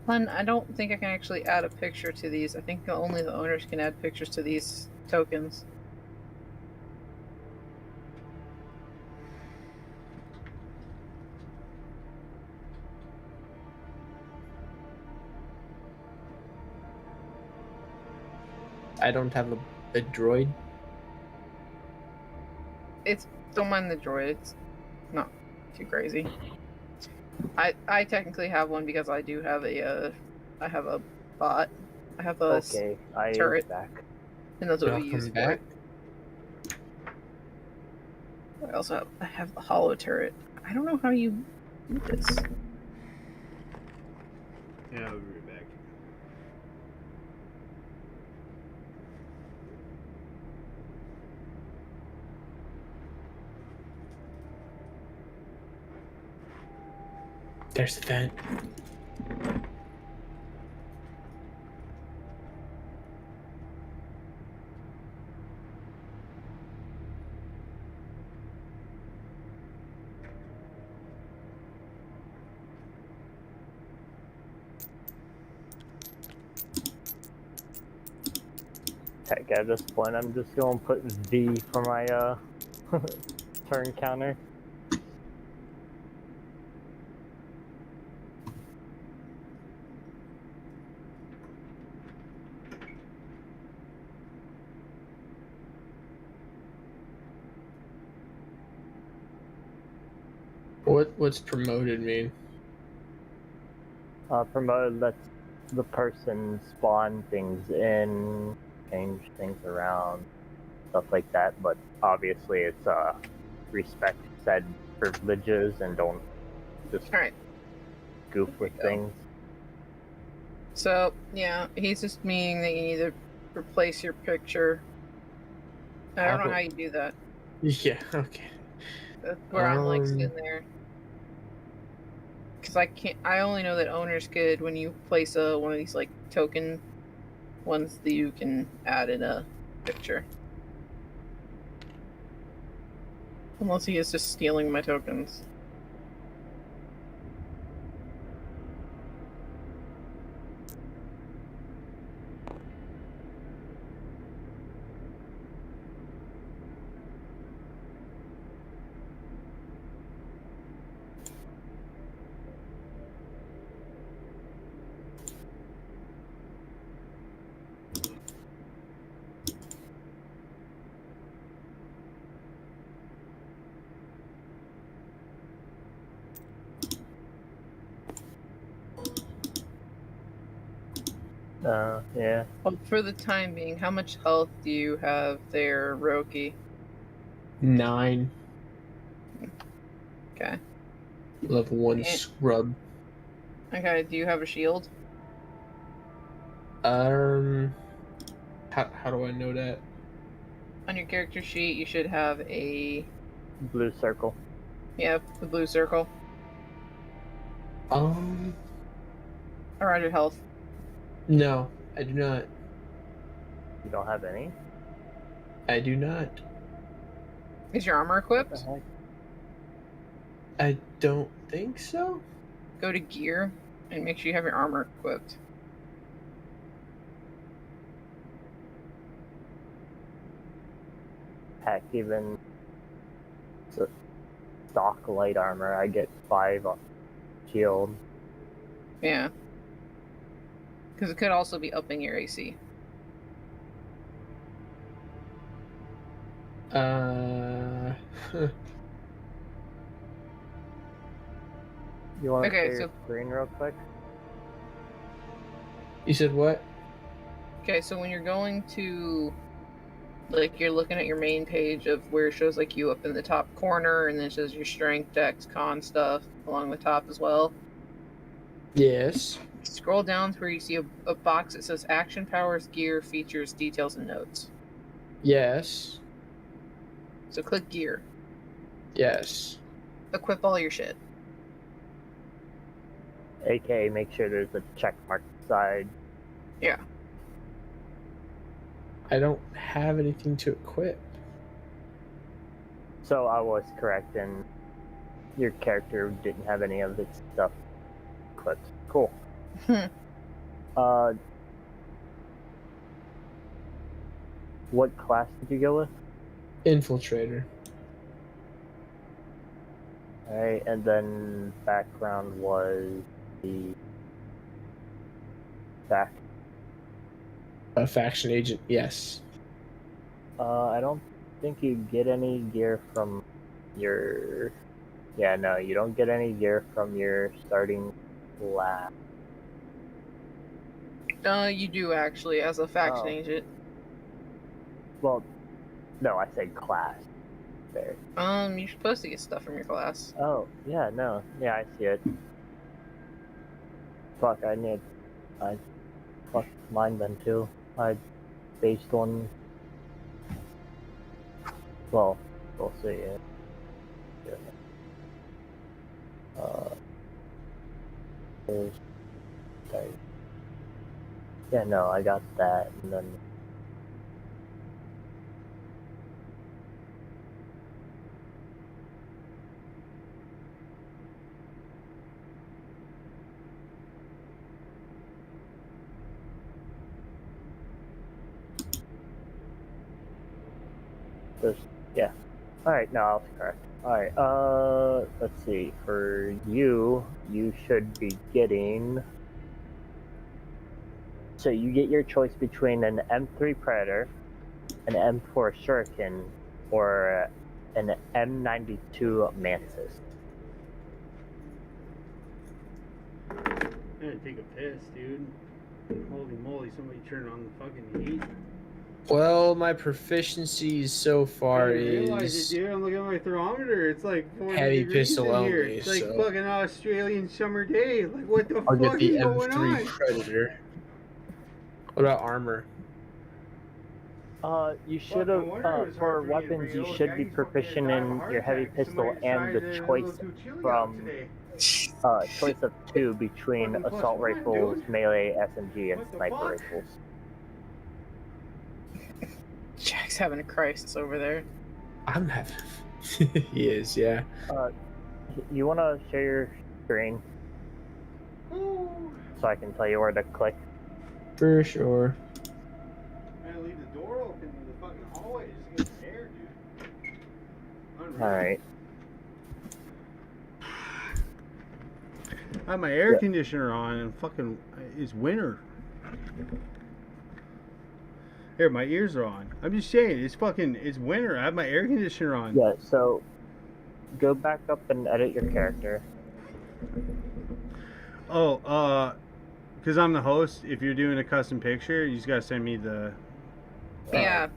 I don't think I can actually add a picture to these. I think only the owners can add pictures to these tokens. I don't have a droid. Don't mind the droid. It's not too crazy. I technically have one because I do have I have a bot. I have a Okay, I turret. am back. and that's what we Y'all use come for back. it. I have the hollow turret. I don't know how you do this. Yeah, I'll be right back. There's the vent. Heck, at this point, I'm just going to put V for my turn counter. What's promoted mean? Promoted lets the person spawn things in, change things around, stuff like that. But obviously, it's respect said privileges and don't just All right. goof with go. things. So yeah, he's just meaning that you need to replace your picture. I don't know how you do that. Yeah. Okay. That's where I'm like Um, sitting there. Because I can't. I only know that owners could when you place one of these like token ones that you can add in a picture. Unless he is just stealing my tokens. Yeah. Well, for the time being, how much health do you have there, Roki? 9. Okay. Level 1 Yeah. scrub. Okay. Do you have a shield? How do I know that? On your character sheet, you should have a Blue circle. the blue circle around your health. No, I do not. You don't have any? I do not. Is your armor What equipped? the heck? I don't think so. Go to gear and make sure you have your armor equipped. Heck, even stock light armor, I get 5 shield. Yeah. Because it could also be upping your AC. You want to Okay, share your so- screen real quick? You said what? Okay, so when you're going to, like, you're looking at your main page of where it shows, like, you up in the top corner, and then it shows your strength, dex, con stuff along the top as well. Yes. Scroll down to where you see a box that says action powers, gear, features, details, and notes. Yes. So click gear. Yes. Equip all your shit. AKA, make sure there's a check mark beside. Yeah. I don't have anything to equip. So I was correct, and your character didn't have any of its stuff equipped. Cool. What class did you go with? Infiltrator. Alright, and then background was the back. A faction agent. Yes. I don't think you get any gear from your. Yeah, no, you don't get any gear from your starting class. You do actually, as a faction Oh. agent. Well, no, I said class. There. You're supposed to get stuff from your class. Oh, yeah, no. Yeah, I see it. Fuck, I fuck mine then too. I based on. Well, we'll see. Yeah. There's. Sorry. Yeah, no, I got that, and then. Yeah. Alright, no, I was correct. Alright, let's see. For you, you should be getting. So you get your choice between an M3 Predator, an M4 Shuriken, or an M92 Mantis. I'm gonna take a piss, dude. Holy moly, somebody turned on the fucking heat. Well, my proficiency so far I didn't realize is it, dude. I'm looking at my thermometer. It's like 40 heavy degrees pistol in here. only, It's like so- fucking Australian summer day. Like, what the I'll get fuck the is going M3 on? Predator. What about armor? You should have, for weapons, you should be proficient in your heavy pistol and the choice from, choice of two between assault rifles, melee, SMG, and sniper rifles. Jack's having a crisis over there. I'm having. He is, yeah. You want to share your screen so I can tell you where to click? For sure. I'm gonna leave the door open in the fucking hallway just to get air, dude. Unreal. Alright. I have my air Yeah. conditioner on and fucking it's winter. Here, my ears are on. I'm just saying, it's winter. I have my air conditioner on. Yeah, so go back up and edit your character. Oh, because I'm the host, if you're doing a custom picture, you just gotta send me the. Yeah,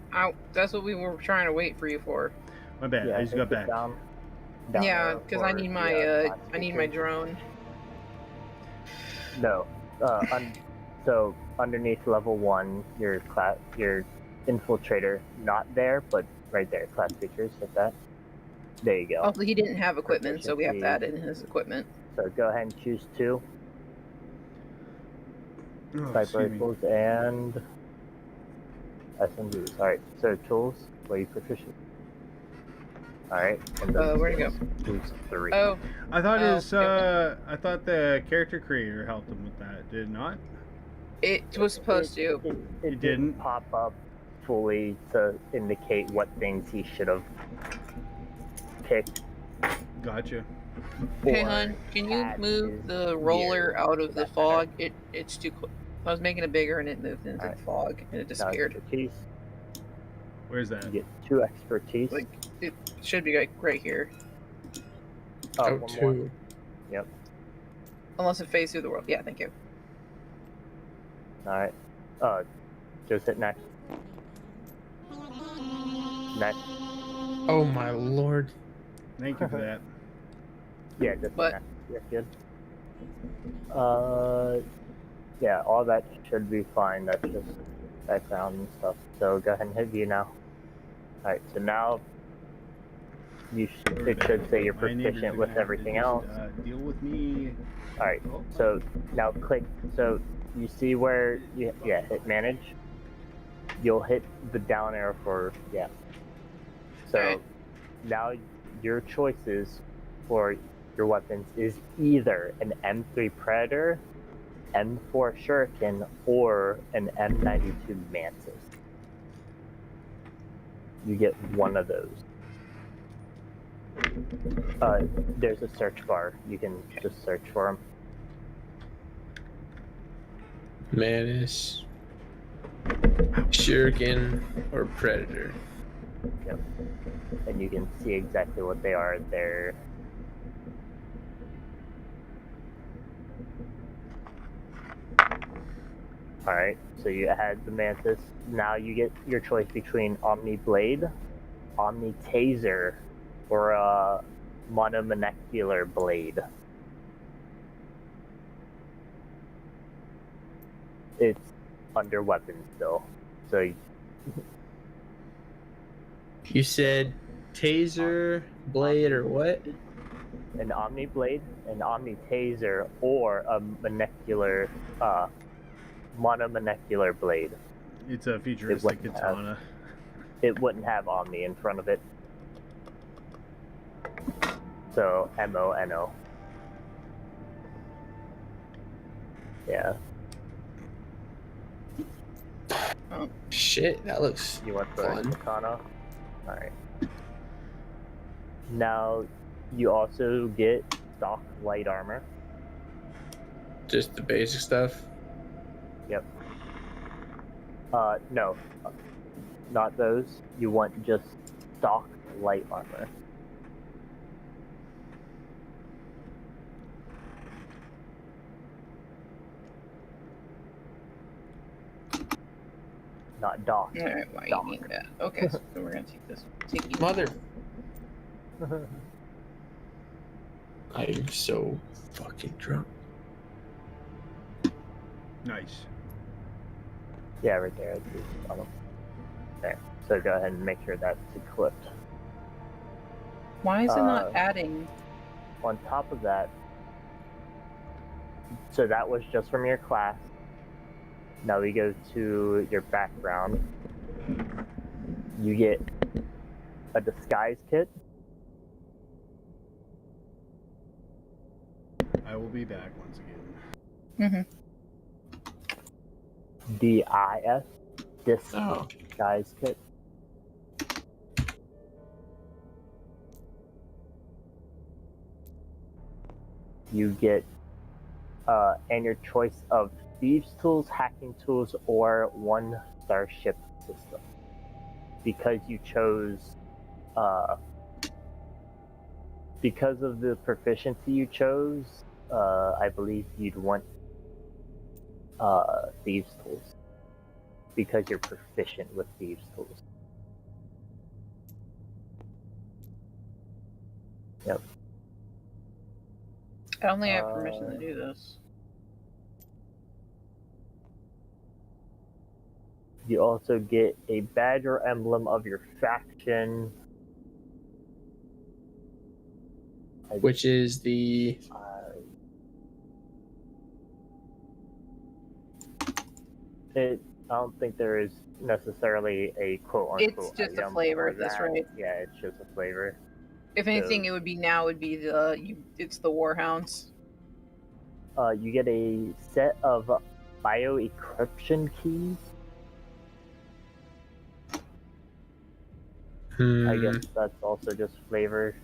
that's what we were trying to wait for you for. My bad, I just got hit back. down Yeah, arrow because I for need the, my class I need my picture. drone. No. So underneath level 1, your infiltrator, not there, but right there, class features, like that. There you go. Oh, he didn't have equipment, so we have to add in his equipment. So go ahead and choose 2 Oh, sniper excuse me. rifles and SMGs. Alright, so tools, where you proficient. Alright, and then Where'd it go? choose 3. Oh, I thought Oh, I thought the character creator helped him with that. Did it not? it was supposed to. It didn't? didn't pop up fully to indicate what things he should have picked. Gotcha. Hey, or hon, can you add move his the roller gear out of for the that matter. fog? It's too close. I was making it bigger and it moved into Alright. the fog and it Now disappeared. expertise. Where's that? You get 2 expertise. Like it should be like right here, Oh, one more. 2. Yep. unless it fades through the world. Yeah, thank you. Alright. Just hit next. Next. Oh my lord. Thank you for that. Yeah, just But- next. Yeah, good. Yeah, all that should be fine. That's just background and stuff. So go ahead and hit view now. Alright, so now it should say you're My neighbor's proficient gonna with have to everything just, else. deal with me. Alright, so now click. So you see where you hit manage. You'll hit the down arrow for So Alright. now your choices for your weapons is either an M3 Predator, M4 Shuriken, or an M92 Mantis. You get one of those. There's a search bar. You can just search for them. Mantis, Shuriken, or Predator. Yep. And you can see exactly what they are there. Alright, so you had the Mantis. Now you get your choice between Omni Blade, Omni Taser, or a Monomolecular Blade. It's under weapon still. So You said taser, blade, or what? an Omni Blade, an Omni Taser, or a monomolecular blade. It's a futuristic wouldn't have- katana. It wouldn't have Omni in front of it. So MONO. Yeah. Shit, that looks You want the fun. katana? Alright. Now you also get stock light armor. Just the basic stuff. Yep. No. Not those. You want just stock light armor. Not dock. Alright, why Doc. you need that? Okay, so we're gonna take this. Take you. Mother. I'm so fucking drunk. Nice. Yeah, right there. It's on them. There. So go ahead and make sure that's equipped. Why is it not Uh, adding? On top of that, so that was just from your class. Now we go to your background. You get a disguise kit. I will be back once again. DIS. Oh. Disguise kit. You get and your choice of thieves tools, hacking tools, or one starship system. Because you chose because of the proficiency you chose, I believe you'd want thieves tools. Because you're proficient with thieves tools. Yep. I only have permission to do this. You also get a badge or emblem of your faction. Which is the I don't think there is necessarily a quote It's unquote. just a item flavor, for that's that. right. Yeah, it's just a flavor. If anything, it would be now. Would be the it's the Warhounds. You get a set of bio-encryption keys. I guess that's also just flavor.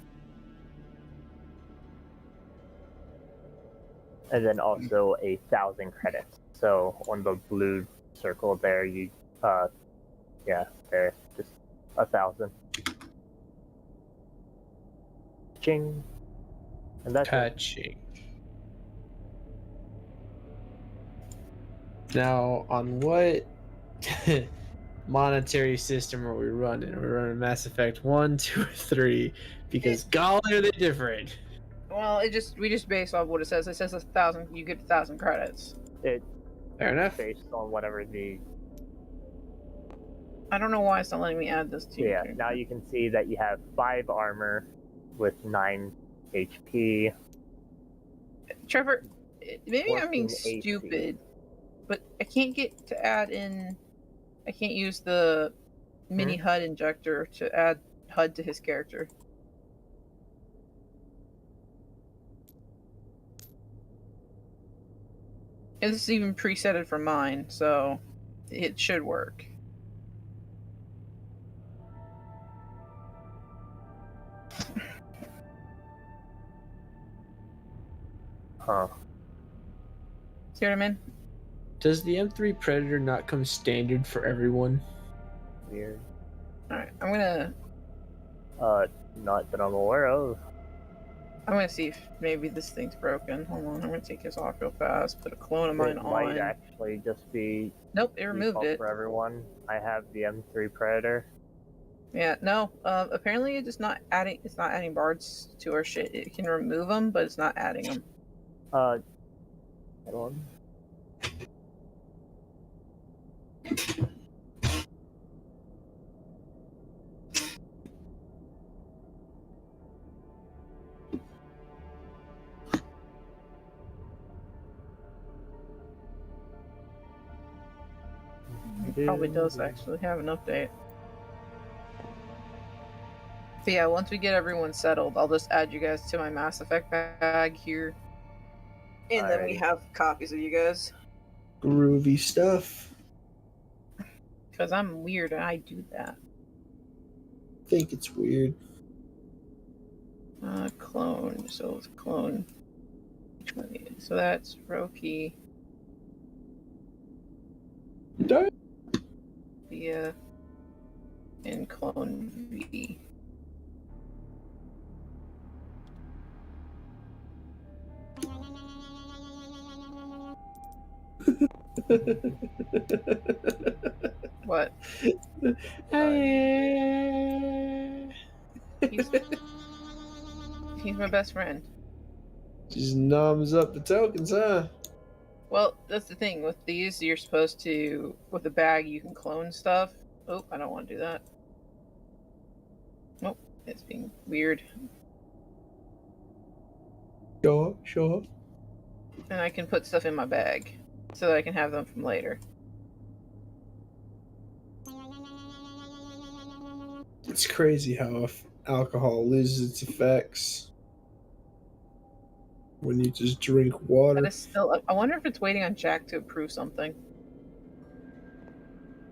And then also 1,000 credits. So on the blue circle there, you, there, just 1,000. Ching. And that's it. Touching. Now, on what monetary system are we running? Are we running Mass Effect 1, 2, or 3? Because golly, are they different. Well, we just based off what it says. It says 1,000. You get 1,000 credits. It's Fair enough. based on whatever the... I don't know why it's not letting me add this to Yeah, you. now you can see that you have 5 armor, with 9 HP. Trevor, maybe I'm being 14 AC. stupid, but I can't get to add in. I can't use the mini HUD injector to add HUD to his character. And this is even presetted for mine, so it should work. Huh. See what I mean? Does the M3 Predator not come standard for everyone? Weird. Alright, I'm gonna Not that I'm aware of. see if maybe this thing's broken. Hold on, I'm gonna take this off real fast, put a clone of mine It might on. actually just be Nope, it removed default it. for everyone. I have the M3 Predator. Yeah, no. Apparently it's not adding bards to our shit. It can remove them, but it's not adding them. Hold on. It probably does actually have an update. So yeah, once we get everyone settled, I'll just add you guys to my Mass Effect bag here. And then we Alrighty. have copies of you guys. Groovy stuff. Because I'm weird and I do that. I think it's weird. Clone. So let's clone. Which one is? So that's Roki, Via, and clone V. What? He's my best friend. Just noms up the tokens, huh? Well, that's the thing. With these, you're supposed to, with the bag, you can clone stuff. Oh, I don't want to do that. Nope, it's being weird. Sure. And I can put stuff in my bag so that I can have them from later. It's crazy how alcohol loses its effects when you just drink water. That is still. I wonder if it's waiting on Jack to approve something.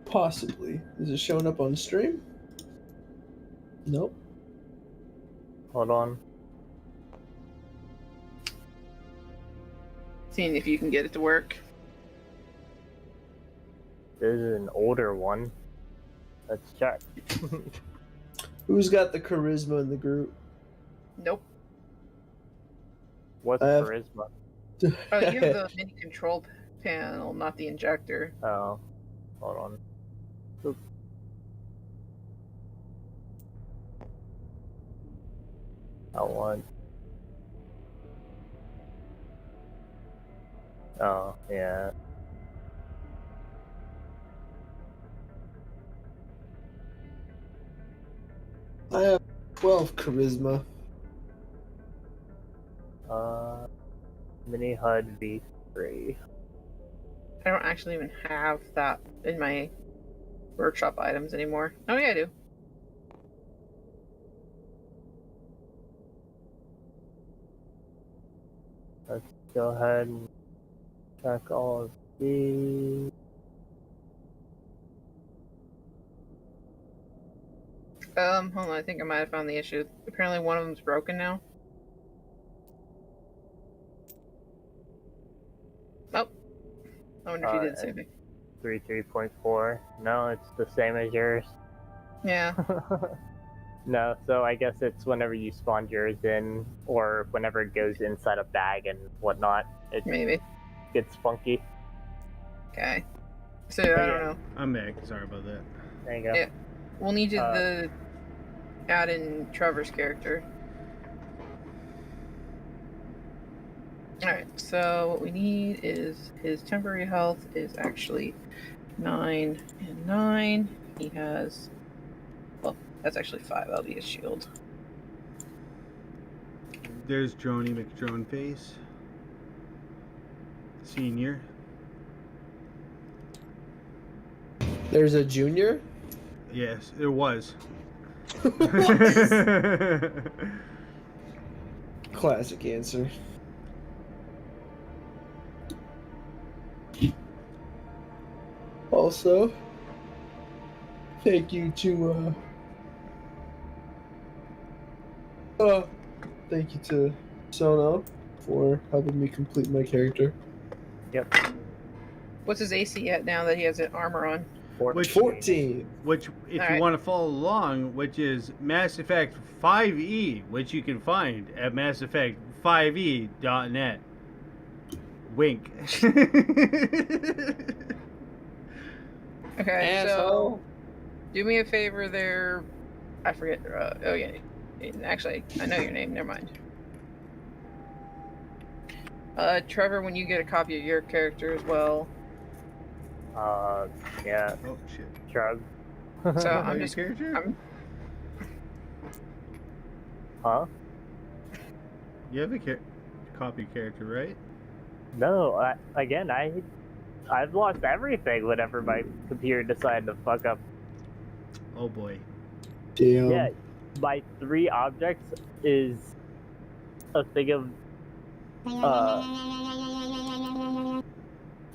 Possibly. Is it showing up on the stream? Nope. Hold on. Seeing if you can get it to work. This is an older one. Let's check. Who's got the charisma in the group? Nope. What's I have- charisma? Oh, you have the mini control panel, not the injector. Oh, hold on. Oop. I want. Oh, yeah. I have 12 charisma. Mini HUD V3. I don't actually even have that in my workshop items anymore. Oh yeah, I do. Let's go ahead and check all of these. Hold on, I think I might have found the issue. Apparently one of them's broken now. Oh. I wonder if you did the same thing. 3.4. No, it's the same as yours. Yeah. No, so I guess it's whenever you spawn yours in, or whenever it goes inside a bag and whatnot, it Maybe. gets funky. Okay. So I don't know. I'm back. Sorry about that. There you go. Yeah. We'll need you to add in Trevor's character. Alright, so what we need is his temporary health is actually 9 and 9. He has, well, that's actually 5. That'll be his shield. There's Droney McDroneface. Senior. There's a junior. Yes, it was. Classic answer. Also, thank you to thank you to Sono for helping me complete my character. Yep. What's his AC at now that he has armor on? Which- 14. Which, if you Alright. want to follow along, which is Mass Effect 5e, which you can find at masseffect5e.net. Wink. Okay, so Asshole. do me a favor there. I forget. Oh yeah. Actually, I know your name. Never mind. Trevor, when you get a copy of your character as well. Yeah, Oh shit. shrug. So Are I'm you just. character? I'm, Huh? You have a copy character, right? No, I've lost everything whenever my computer decided to fuck up. Oh boy. Damn. Yeah, my 3 objects is a thing of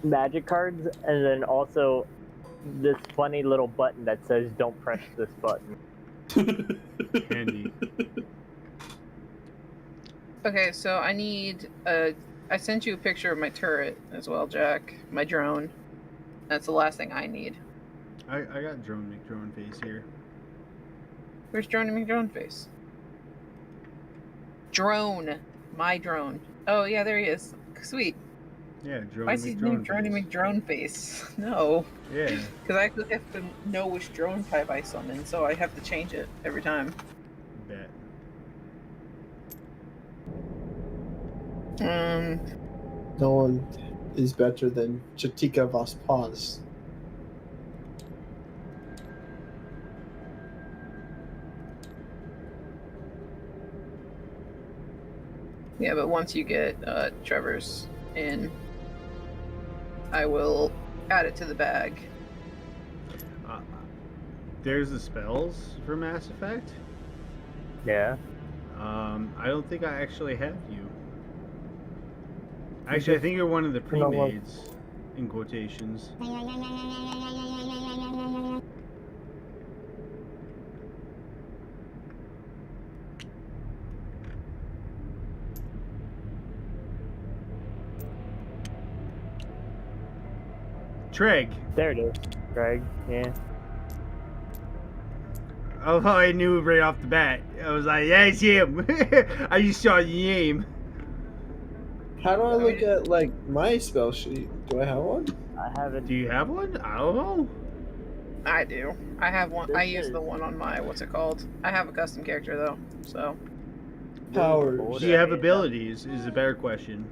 magic cards, and then also this funny little button that says "Don't press this button." Handy. okay, so I need. I sent you a picture of my turret as well, Jack. My drone. That's the last thing I need. I got Drone McDroneface here. Where's Drone McDroneface? Drone. My drone. Oh yeah, there he is. Sweet. Yeah, Drone Why is his name Drone McDroneface. McDroneface? No. Yeah. Because I actually have to know which drone type I summon, so I have to change it every time. Bet. No one is better than Chatika Vospaz. Yeah, but once you get Trevor's in, I will add it to the bag. There's the spells for Mass Effect. Yeah. I don't think I actually have you. Actually, I think you're one of the No, well- pre-mades, in quotations. Treg. There it is, Greg. Yeah. Oh, I knew right off the bat. I was like, yeah, it's him. I just saw the name. How do I look at like my spell sheet? Do I have one? I haven't. Do you have one? I don't know. I do. I have one. I This use is- the one on my what's it called? I have a custom character though, so Powers. Do you have abilities? Is a better question.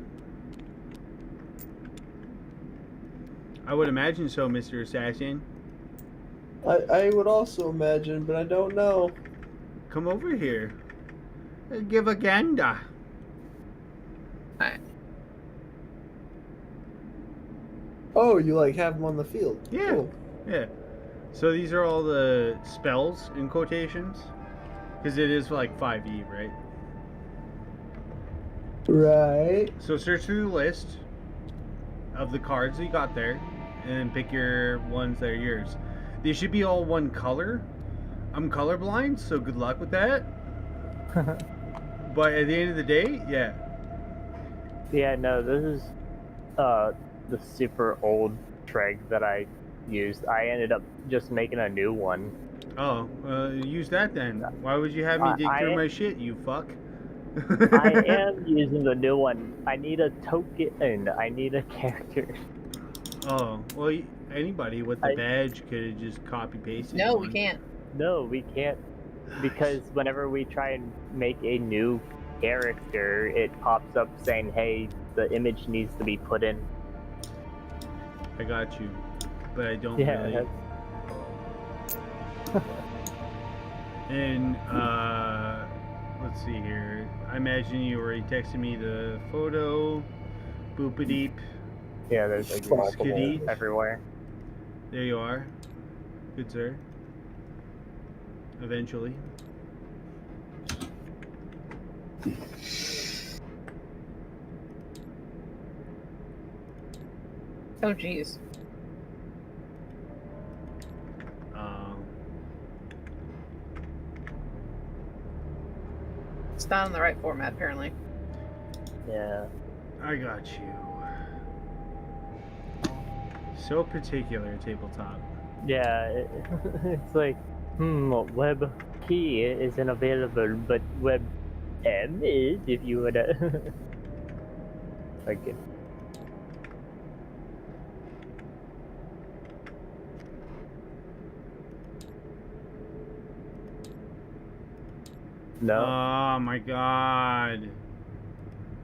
I would imagine so, Mr. Assassin. I would also imagine, but I don't know. Come over here. Give a gander. Oh, you like have them on the field? Yeah. Cool. Yeah. So these are all the spells in quotations? Because it is like 5e, right? Right. So search through the list of the cards that you got there, and then pick your ones that are yours. They should be all one color. I'm colorblind, so good luck with that. But at the end of the day, yeah. Yeah, no, this is the super old Treg that I used. I ended up just making a new one. Oh, use that then. Why would you have me dig through my shit, you fuck? I am using the new one. I need a token. I need a character. Oh, well, anybody with the I- badge could have just copy pasted. no, we one. can't. No, we can't, because whenever we try and make a new character, it pops up saying, "Hey, the image needs to be put in." I got you, but I don't Yeah. really. And let's see here. I imagine you already texted me the photo. Boop-a-deep. Yeah, there's like multiple Skitty. everywhere. There you are. Good sir. Eventually. Oh, jeez. It's not in the right format, apparently. Yeah. I got you. So particular, tabletop. Yeah, it's like, web P isn't available, but web M is if you would. Like it. No, Oh my god.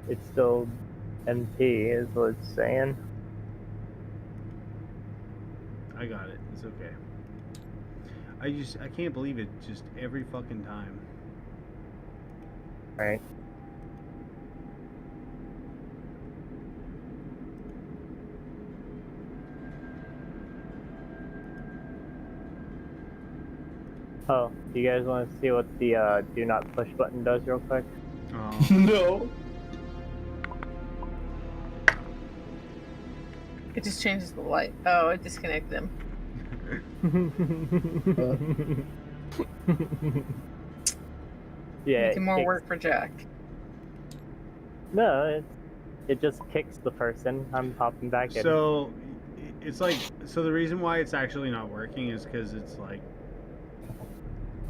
it's still MT is what it's saying. I got it. It's okay. I can't believe it just every fucking time. Right. Oh, do you guys want to see what the do not push button does real quick? Oh. No. It just changes the light. Oh, it disconnected them. Yeah. Making more it- work for Jack. No, it just kicks the person. I'm popping back in. So it's like, so the reason why it's actually not working is because it's like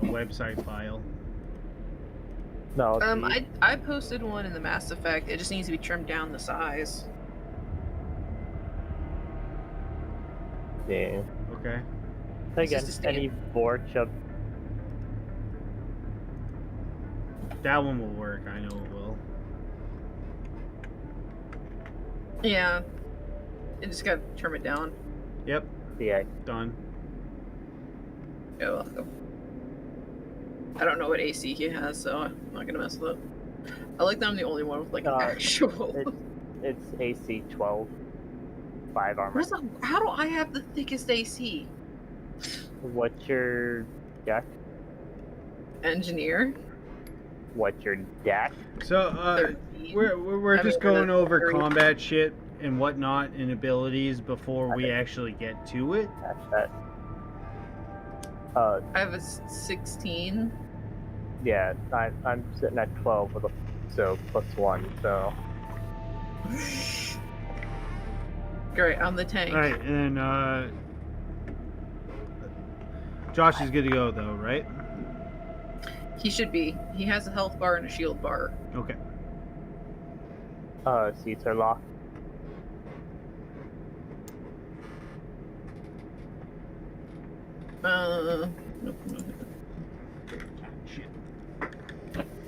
a website file. No, the- I posted one in the Mass Effect. It just needs to be trimmed down the size. yeah. Okay. It's Again, just a any Vorch up. That one will work. I know it will. Yeah. You just gotta trim it down. Yep. Yeah. Done. You're welcome. I don't know what AC he has, so I'm not gonna mess with it. I like that I'm the only one with like an actual. It's AC 12. 5 armor. How do I have the thickest AC? What's your deck? Engineer. What's your deck? So 13. we're I just mean, going over 30. combat shit and whatnot and abilities before we actually get to it. That's that. I have a 16. Yeah, I'm sitting at 12 with a so +1. So Great, I'm the tank. All right, and Josh is good to go though, right? He should be. He has a health bar and a shield bar. Okay. seats are locked. Nope, Shit.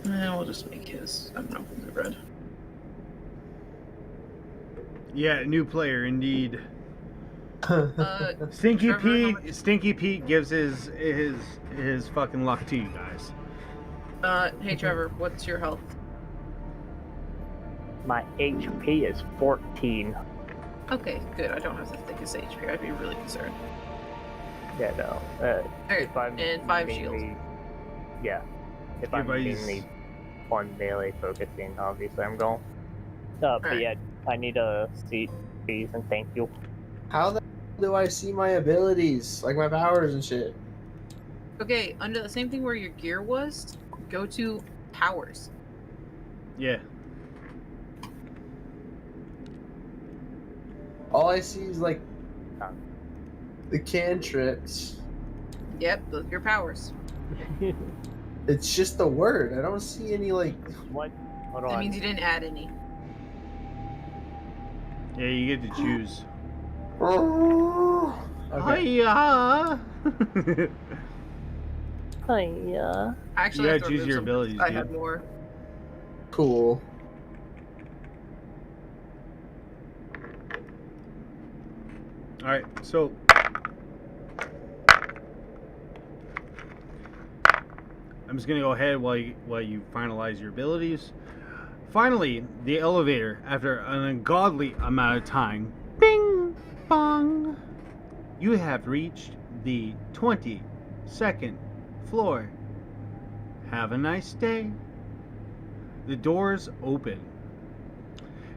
we'll just make his. I don't know, the red. Yeah, new player indeed. Stinky Stinky Pete gives his fucking luck to you guys. Hey Trevor, what's your health? My HP is 14. Okay, good. I don't have the thickest HP. I'd be really concerned. Yeah, no. Alright, If I'm and 5 mainly- shields. Yeah. If I'm Everybody's- mainly on melee focusing, obviously I'm going. But Alright. yeah, I need a seat, please, and thank you. How the hell do I see my abilities, like my powers and shit? Okay, under the same thing where your gear was, go to powers. Yeah. All I see is like Huh. the cantrips. Yep, those are your powers. It's just the word. I don't see any like. What? Hold That on. means you didn't add any. Yeah, you get to choose. Okay. Hiya! Hiya. Actually, You I gotta have to choose remove your some abilities, because I dude. had more. Cool. Alright, so I'm just gonna go ahead while you finalize your abilities. Finally, the elevator, after an ungodly amount of time, bing bong, you have reached the 22nd floor. Have a nice day. The doors open.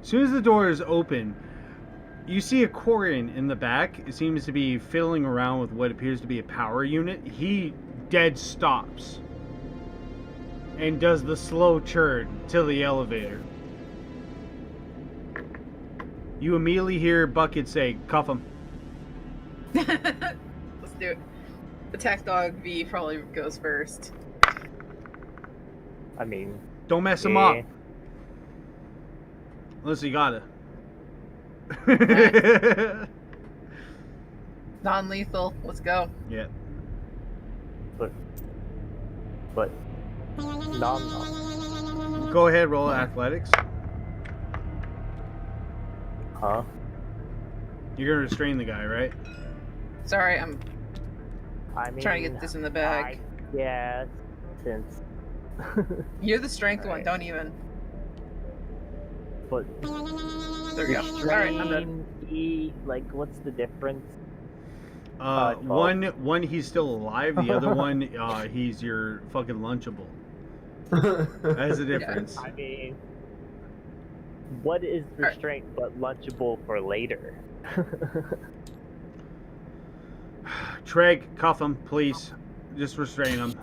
As soon as the doors open, you see a Quarian in the back. It seems to be fiddling around with what appears to be a power unit. He dead stops and does the slow churn to the elevator. You immediately hear Bucket say, "Cuff him." Let's do it. Attack dog V probably goes first. I mean, Don't mess him yeah. up. Unless you gotta. Non-lethal. Let's go. Yeah. But nom. Go ahead, roll athletics. Huh? You're gonna restrain the guy, right? Sorry, I'm I mean, trying to get this in the bag. Yeah, since. You're the strength one. Alright. Don't even. But There we go. All right, I'm done. Like, what's the difference? 1 he's still alive. The other one, he's your fucking lunchable. That's the difference. I mean, what is restraint but lunchable for later? Treg, cuff him, please. Just restrain him.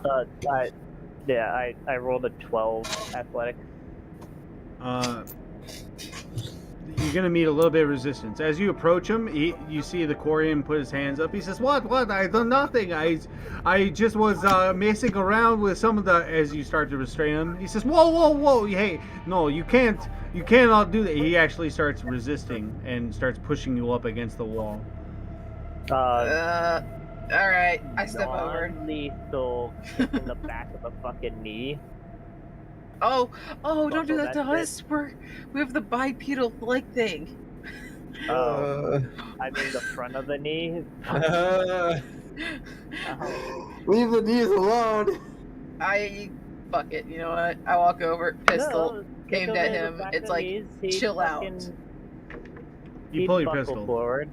I rolled a 12 athletic. You're gonna meet a little bit of resistance as you approach him. You see the Quarian put his hands up. He says, "What? I done nothing. I just was messing around with some of the." As you start to restrain him, he says, "Whoa! Hey, no, you can't. You cannot do that." He actually starts resisting and starts pushing you up against the wall. All right, I step over. Non-lethal kick in the back of the fucking knee. Oh! Don't do that to That's us. We have the bipedal leg thing. I mean the front of the knee. Leave the knees alone. Fuck it. You know what? I walk over, pistol, No, aimed kick at in the him. back It's of like, knees, he chill out. You pull your buckle pistol. forward.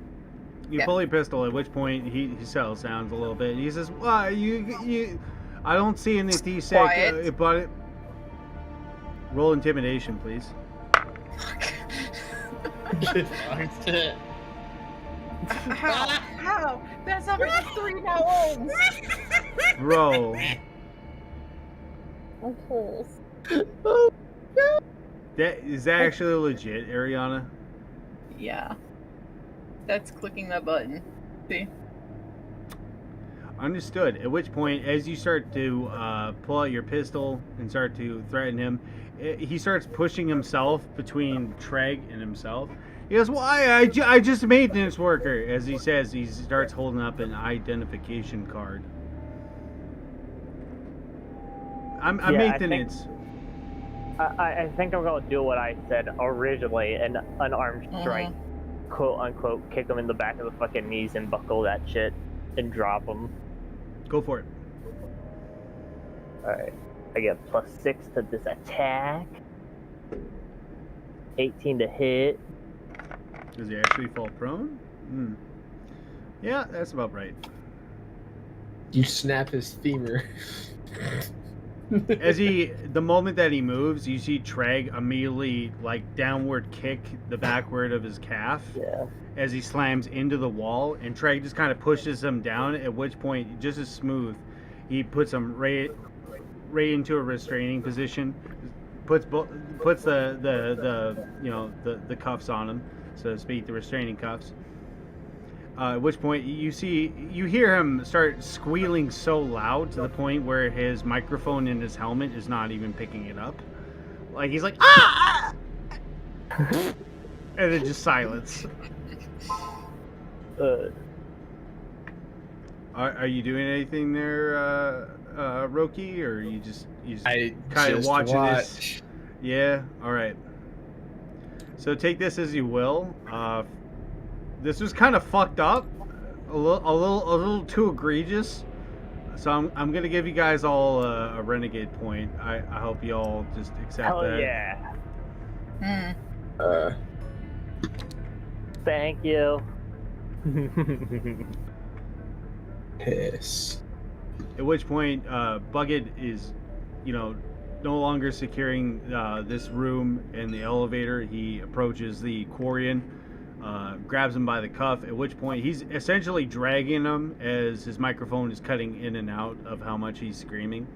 You Yeah. pull your pistol. At which point he settles down a little bit. He says, "Why you? I don't see anything sick, Quiet. but roll intimidation, please." How? That's not like 3 now. Bro, Holes. is that actually legit, Ariana? Yeah. That's clicking that button. See? Understood. At which point, as you start to pull out your pistol and start to threaten him, he starts pushing himself between Treg and himself. He goes, "Well, I just a maintenance worker." As he says, he starts holding up an identification card. I'm Yeah, I maintenance. I think I'm gonna do what I said originally, an unarmed strike, quote unquote, kick him in the back of the fucking knees and buckle that shit and drop him. Go for it. Alright. I get +6 to this attack. 18 to hit. Does he actually fall prone? Yeah, that's about right. You snap his femur. As the moment that he moves, you see Treg immediately like downward kick the backward of his calf Yeah. as he slams into the wall, and Treg just kind of pushes him down. At which point, just as smooth, he puts him right into a restraining position, puts the cuffs on him, so to speak, the restraining cuffs. At which point you hear him start squealing so loud to the point where his microphone in his helmet is not even picking it up. Like he's like, "Ah!" and then just silence. Are you doing anything there, Roki, or you just I kind of just watching this? watch. Yeah. All right. So take this as you will. This was kind of fucked up, a little too egregious. So I'm gonna give you guys all a renegade point. I hope you all just accept Hell that. yeah. Hmm. Thank you. Piss. At which point, Bugged is, no longer securing this room and the elevator. He approaches the Quarian, grabs him by the cuff, at which point he's essentially dragging him as his microphone is cutting in and out of how much he's screaming.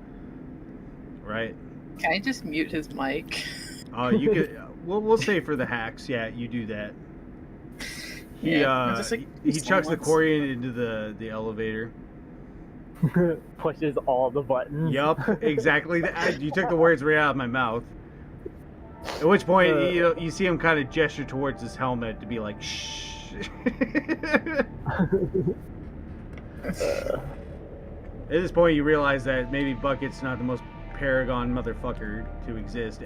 Right? Can I just mute his mic? You could. We'll say for the hacks, yeah, you do that. He Yeah, just, like, he chucks the silence. Quarian into the elevator. Pushes all the buttons. Yup, exactly. You took the words right out of my mouth. At which point, you see him kind of gesture towards his helmet to be like, shh. At this point, you realize that maybe Bucket's not the most paragon motherfucker to exist.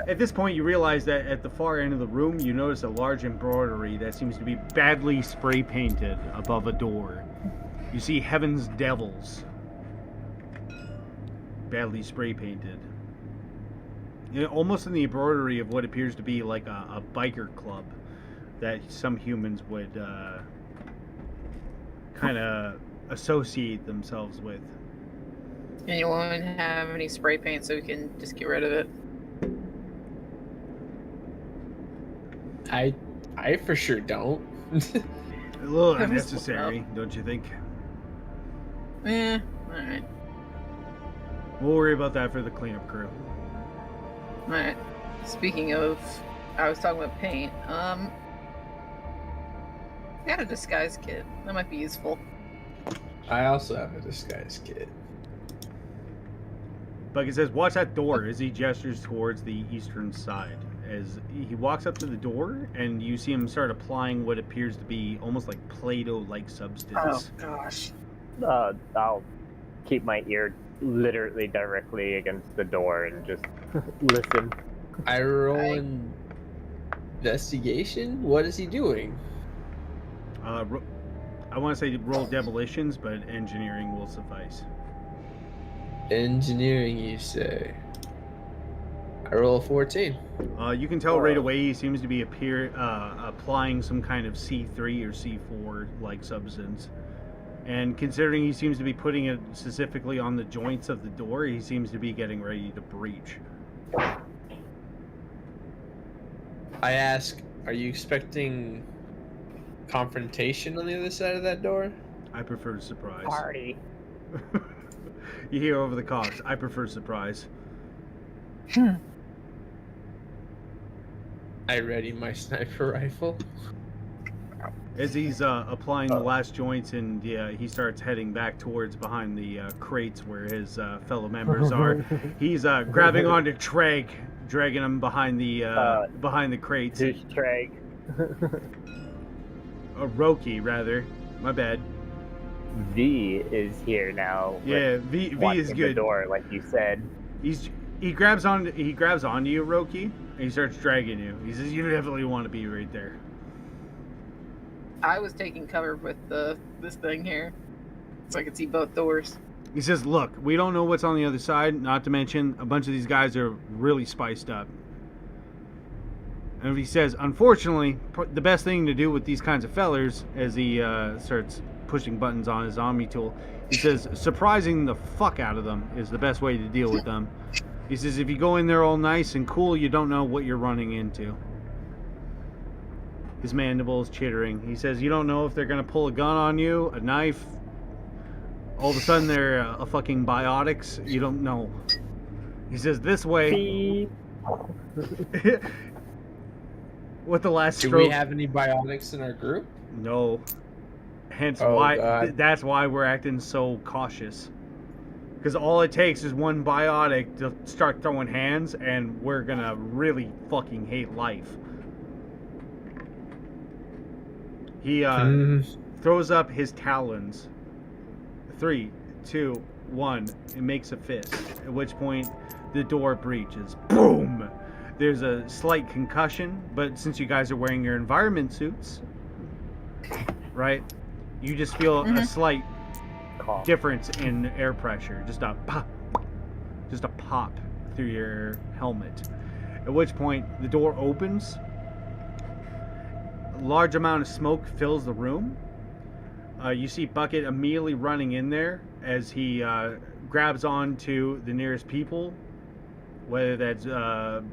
At this point, you realize that at the far end of the room, you notice a large embroidery that seems to be badly spray painted above a door. You see Heaven's Devils. Badly spray painted. Almost in the embroidery of what appears to be like a biker club that some humans would kind of associate themselves with. Anyone have any spray paint so we can just get rid of it? I for sure don't. A little That was unnecessary, don't you think? Alright. We'll worry about that for the cleanup crew. Alright. Speaking of, I was talking about paint. I got a disguise kit. That might be useful. I also have a disguise kit. Bucket says, watch that door as he gestures towards the eastern side. As he walks up to the door, and you see him start applying what appears to be almost like Play-Doh-like substance. Gosh. I'll keep my ear literally directly against the door and just listen. I roll investigation? What is he doing? I want to say roll demolitions, but engineering will suffice. Engineering, you say? I roll a 14. You can tell right away he seems to be applying some kind of C3 or C4 like substance. And considering he seems to be putting it specifically on the joints of the door, he seems to be getting ready to breach. I ask, are you expecting confrontation on the other side of that door? I prefer surprise. Party. You hear over the cogs, I prefer surprise. I ready my sniper rifle. As he's applying the last joints and he starts heading back towards behind the crates where his fellow members are, he's grabbing onto Treg, dragging him behind the crates. Who's Treg? Roki, rather. My bad. V is here now. Yeah, V is watching good. The door, like you said. He grabs onto you, Roki, and he starts dragging you. He says, "You definitely want to be right there." I was taking cover with this thing here, so I could see both doors. He says, "Look, we don't know what's on the other side. Not to mention, a bunch of these guys are really spiced up." And he says, "Unfortunately, the best thing to do with these kinds of fellers," as he starts pushing buttons on his Omni tool, he says, "surprising the fuck out of them is the best way to deal with them." He says, "If you go in there all nice and cool, you don't know what you're running into." His mandibles chittering. He says, "You don't know if they're gonna pull a gun on you, a knife. All of a sudden, they're a fucking biotics. You don't know." He says, "This way." With the last Do stroke. we have any biotics in our group? No. Hence Oh, why. God. That's why we're acting so cautious. Because all it takes is one biotic to start throwing hands, and we're gonna really fucking hate life. He throws up his talons. 3, 2, 1, and makes a fist. At which point, the door breaches. Boom! There's a slight concussion, but since you guys are wearing your environment suits, right? You just feel a slight Cough. difference in air pressure. Just a pop through your helmet. At which point the door opens. A large amount of smoke fills the room. You see Bucket immediately running in there as he grabs onto the nearest people, whether that's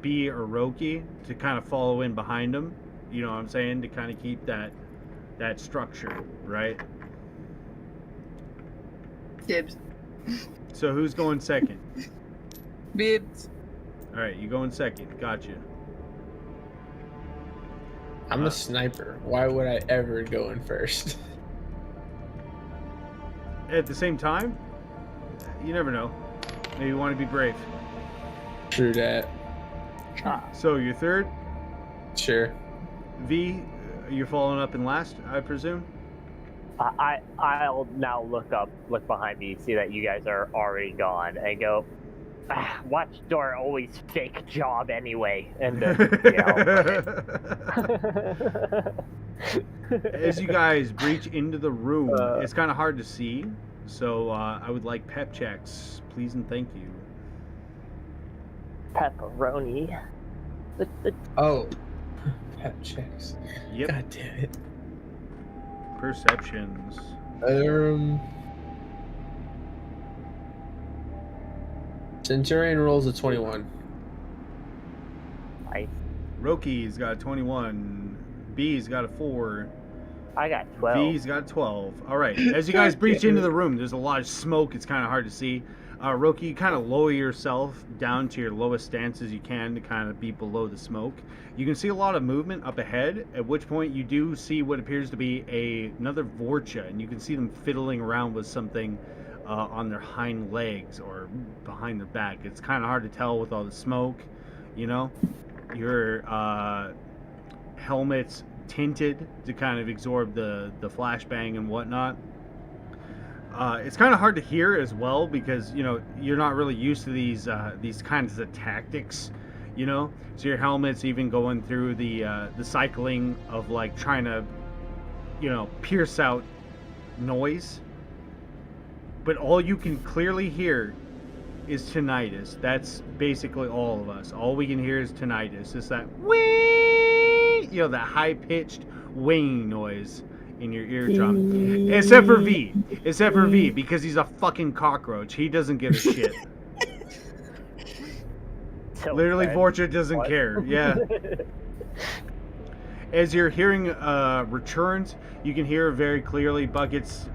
B or Roki, to kind of follow in behind him. You know what I'm saying? To kind of keep that structure, right? Dibs. So who's going second? Bibs. All right, you going second. Gotcha. I'm a sniper. Why would I ever go in first? At the same time, you never know. Maybe you want to be brave. True that. So you're third. Sure. V, you're following up in last, I presume. I'll now look behind me, see that you guys are already gone, and go, Watchdoor always fake job anyway. And As you guys breach into the room, it's kind of hard to see, so I would like pep checks, please and thank you. Pepperoni. Oh. Pep checks. Yep. God damn it. Perceptions. Centurion rolls a 21. Nice. Roki's got a 21. B's got a 4. I got 12. V's got 12. All right. As you guys breach into the room, there's a lot of smoke. It's kind of hard to see. Roki, you kind of lower yourself down to your lowest stance as you can to kind of be below the smoke. You can see a lot of movement up ahead, at which point you do see what appears to be another Vorcha, and you can see them fiddling around with something on their hind legs or behind their back. It's kind of hard to tell with all the smoke, you know. Your helmet's tinted to kind of absorb the flashbang and whatnot. It's kind of hard to hear as well because, you know, you're not really used to these kinds of tactics, you know. So your helmet's even going through the cycling of like trying to, you know, pierce out noise. But all you can clearly hear is tinnitus. That's basically all of us. All we can hear is tinnitus. It's that wing, you know, that high-pitched winging noise in your eardrum. Except for V. Except for V, because he's a fucking cockroach. He doesn't give a shit. So Literally, bad. Vorcha doesn't What? care. Yeah. As your hearing returns, you can hear very clearly Buckets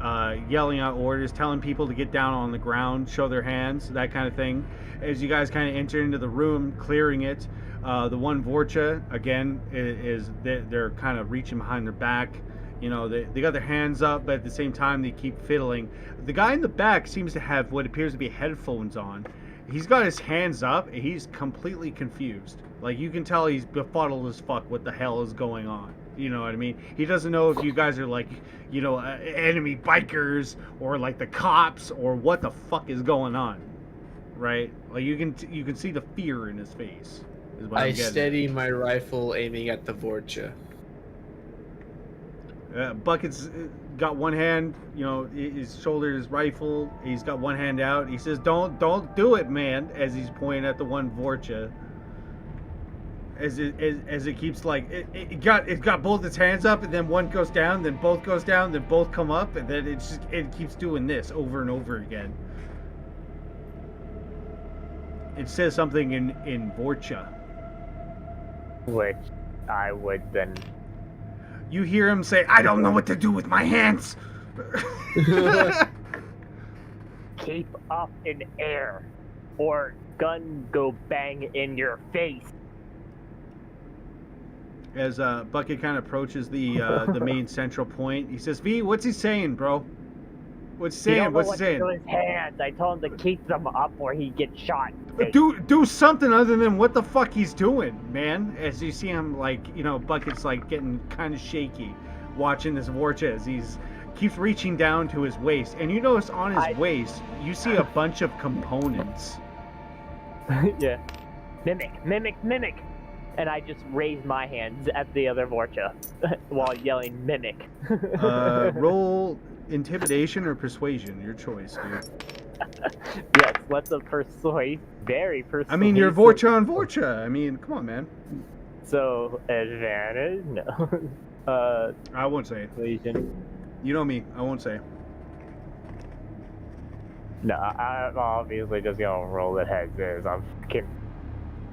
yelling out orders, telling people to get down on the ground, show their hands, that kind of thing. As you guys kind of enter into the room, clearing it, the one Vorcha, again, they're kind of reaching behind their back. You know, they got their hands up, but at the same time, they keep fiddling. The guy in the back seems to have what appears to be headphones on. He's got his hands up, and he's completely confused. Like, you can tell he's befuddled as fuck what the hell is going on. You know what I mean? He doesn't know if you guys are, like, you know, enemy bikers, or, like, the cops, or what the fuck is going on. Right? Like, you can see the fear in his face. Is what I I'm getting at. steady my rifle aiming at the Vorcha. Bucket's got one hand, you know, his shoulder is rifle. He's got one hand out. He says, "Don't do it, man," as he's pointing at the one Vorcha. As it keeps like it got both its hands up, and then one goes down, then both goes down, then both come up, and then it keeps doing this over and over again. It says something in Vorcha. Which I would then. You hear him say, "I don't know what to do with my hands." Keep up in air, or gun go bang in your face. As Bucket kind of approaches the main central point, he says, "V, what's he saying, bro? What's he He saying? don't know What's what he to do saying? with his hands. I told him to keep them up or he'd get shot. Do something other than what the fuck he's doing, man." As you see him, like, you know, Bucket's like getting kind of shaky, watching this Vorcha as he's keeps reaching down to his waist, and you notice on his waist you see a bunch of components. Yeah. Mimic. And I just raise my hands at the other Vorcha while yelling mimic. Roll Intimidation or persuasion? Your choice, dude. Yes, what's a persuade? Very persuasive. I mean, you're Vorcha on Vorcha. I mean, come on, man. So, advantage? No. I won't say. Persuasion. You know me. I won't say. No, I'm obviously just gonna roll it heads is. I'm fucking.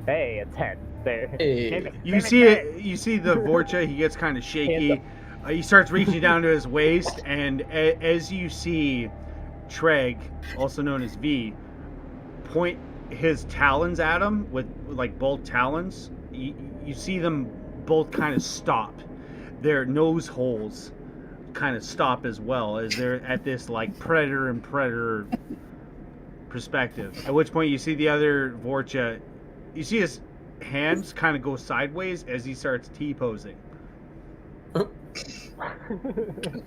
Hey, a 10. There. Hey. You see it. You see the Vorcha. He gets kind of shaky. He starts reaching down to his waist, and as you see Treg, also known as V, point his talons at him with like both talons, you see them both kind of stop. Their nose holes kind of stop as well, as they're at this like predator and predator perspective. At which point you see the other Vorcha, you see his hands kind of go sideways as he starts T-posing.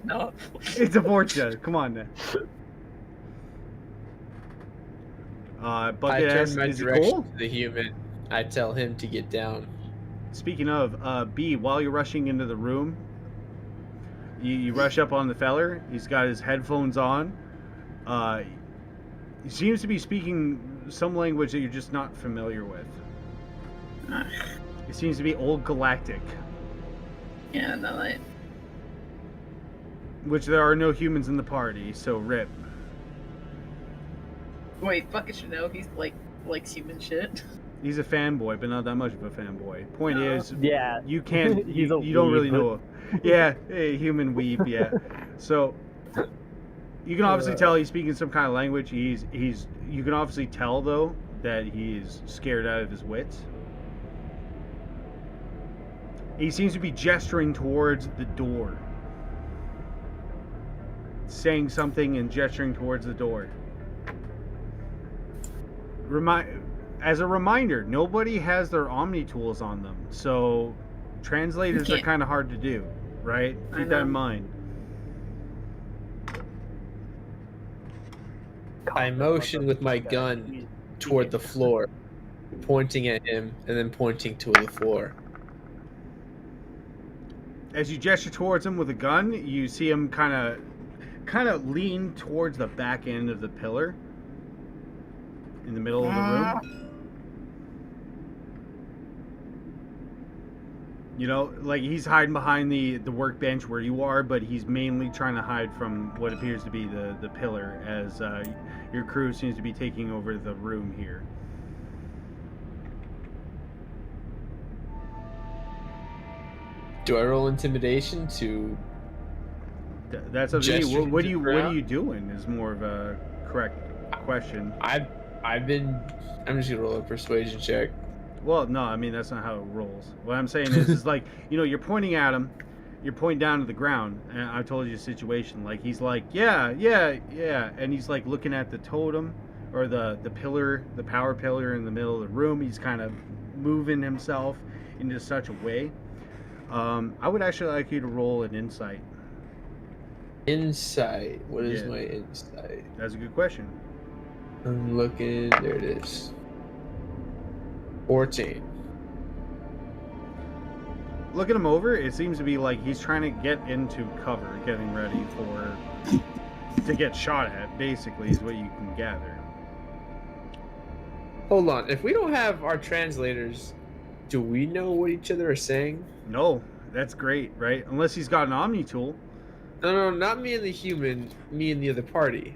No. It's a Vorcha. Come on, man. I Bucket turn asks, my is it direction cool? to the human. I tell him to get down. Speaking of, B, while you're rushing into the room, you rush up on the feller. He's got his headphones on. He seems to be speaking some language that you're just not familiar with. It seems to be Old Galactic, Yeah, no, which there are no humans in the party, so rip. Wait, fuck it, you know, he's likes human shit. He's a fanboy, but not that much of a fanboy. Point No. is, Yeah. you can't, He's a you don't really weeb. know. Yeah, a human weeb, yeah. So, you can obviously tell he's speaking some kind of language. You can obviously tell, though, that he is scared out of his wits. He seems to be gesturing towards the door. Saying something and gesturing towards the door. As a reminder, nobody has their Omni tools on them, so translators are can't- kind of hard to do, right? I Keep that in know. mind. I motion with my gun toward the floor, pointing at him and then pointing toward the floor. As you gesture towards him with a gun, you see him kind of lean towards the back end of the pillar in the middle of the room. You know, like he's hiding behind the workbench where you are, but he's mainly trying to hide from what appears to be the pillar, as your crew seems to be taking over the room here. Do I roll intimidation to? That's up to you. Gesture What to are crowd? you doing? Is more of a correct question. I'm just gonna roll a persuasion check. Well, no, I mean that's not how it rolls. What I'm saying is like, you know, you're pointing at him, you're pointing down to the ground, and I told you the situation. Like he's like, yeah, and he's like looking at the totem or the pillar, the power pillar in the middle of the room. He's kind of moving himself into such a way. I would actually like you to roll an insight. Insight. What is Yeah. my insight? That's a good question. I'm looking. There it is. 14. Looking him over, it seems to be like he's trying to get into cover, getting ready to get shot at. Basically, is what you can gather. Hold on. If we don't have our translators, do we know what each other are saying? No, that's great, right? Unless he's got an Omni tool. No, not me and the human. Me and the other party.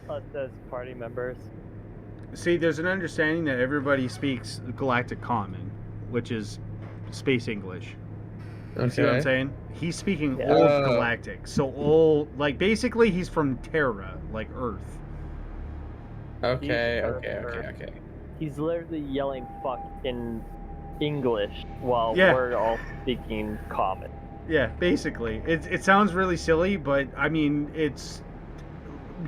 Us as party members. See, there's an understanding that everybody speaks Galactic Common, which is space English. You see what I'm saying? He's speaking Yeah. Old Galactic. So old, like basically he's from Terra, like Earth. Okay. He's literally yelling fuck in English while Yeah. we're all speaking common. Yeah, basically. It sounds really silly, but I mean,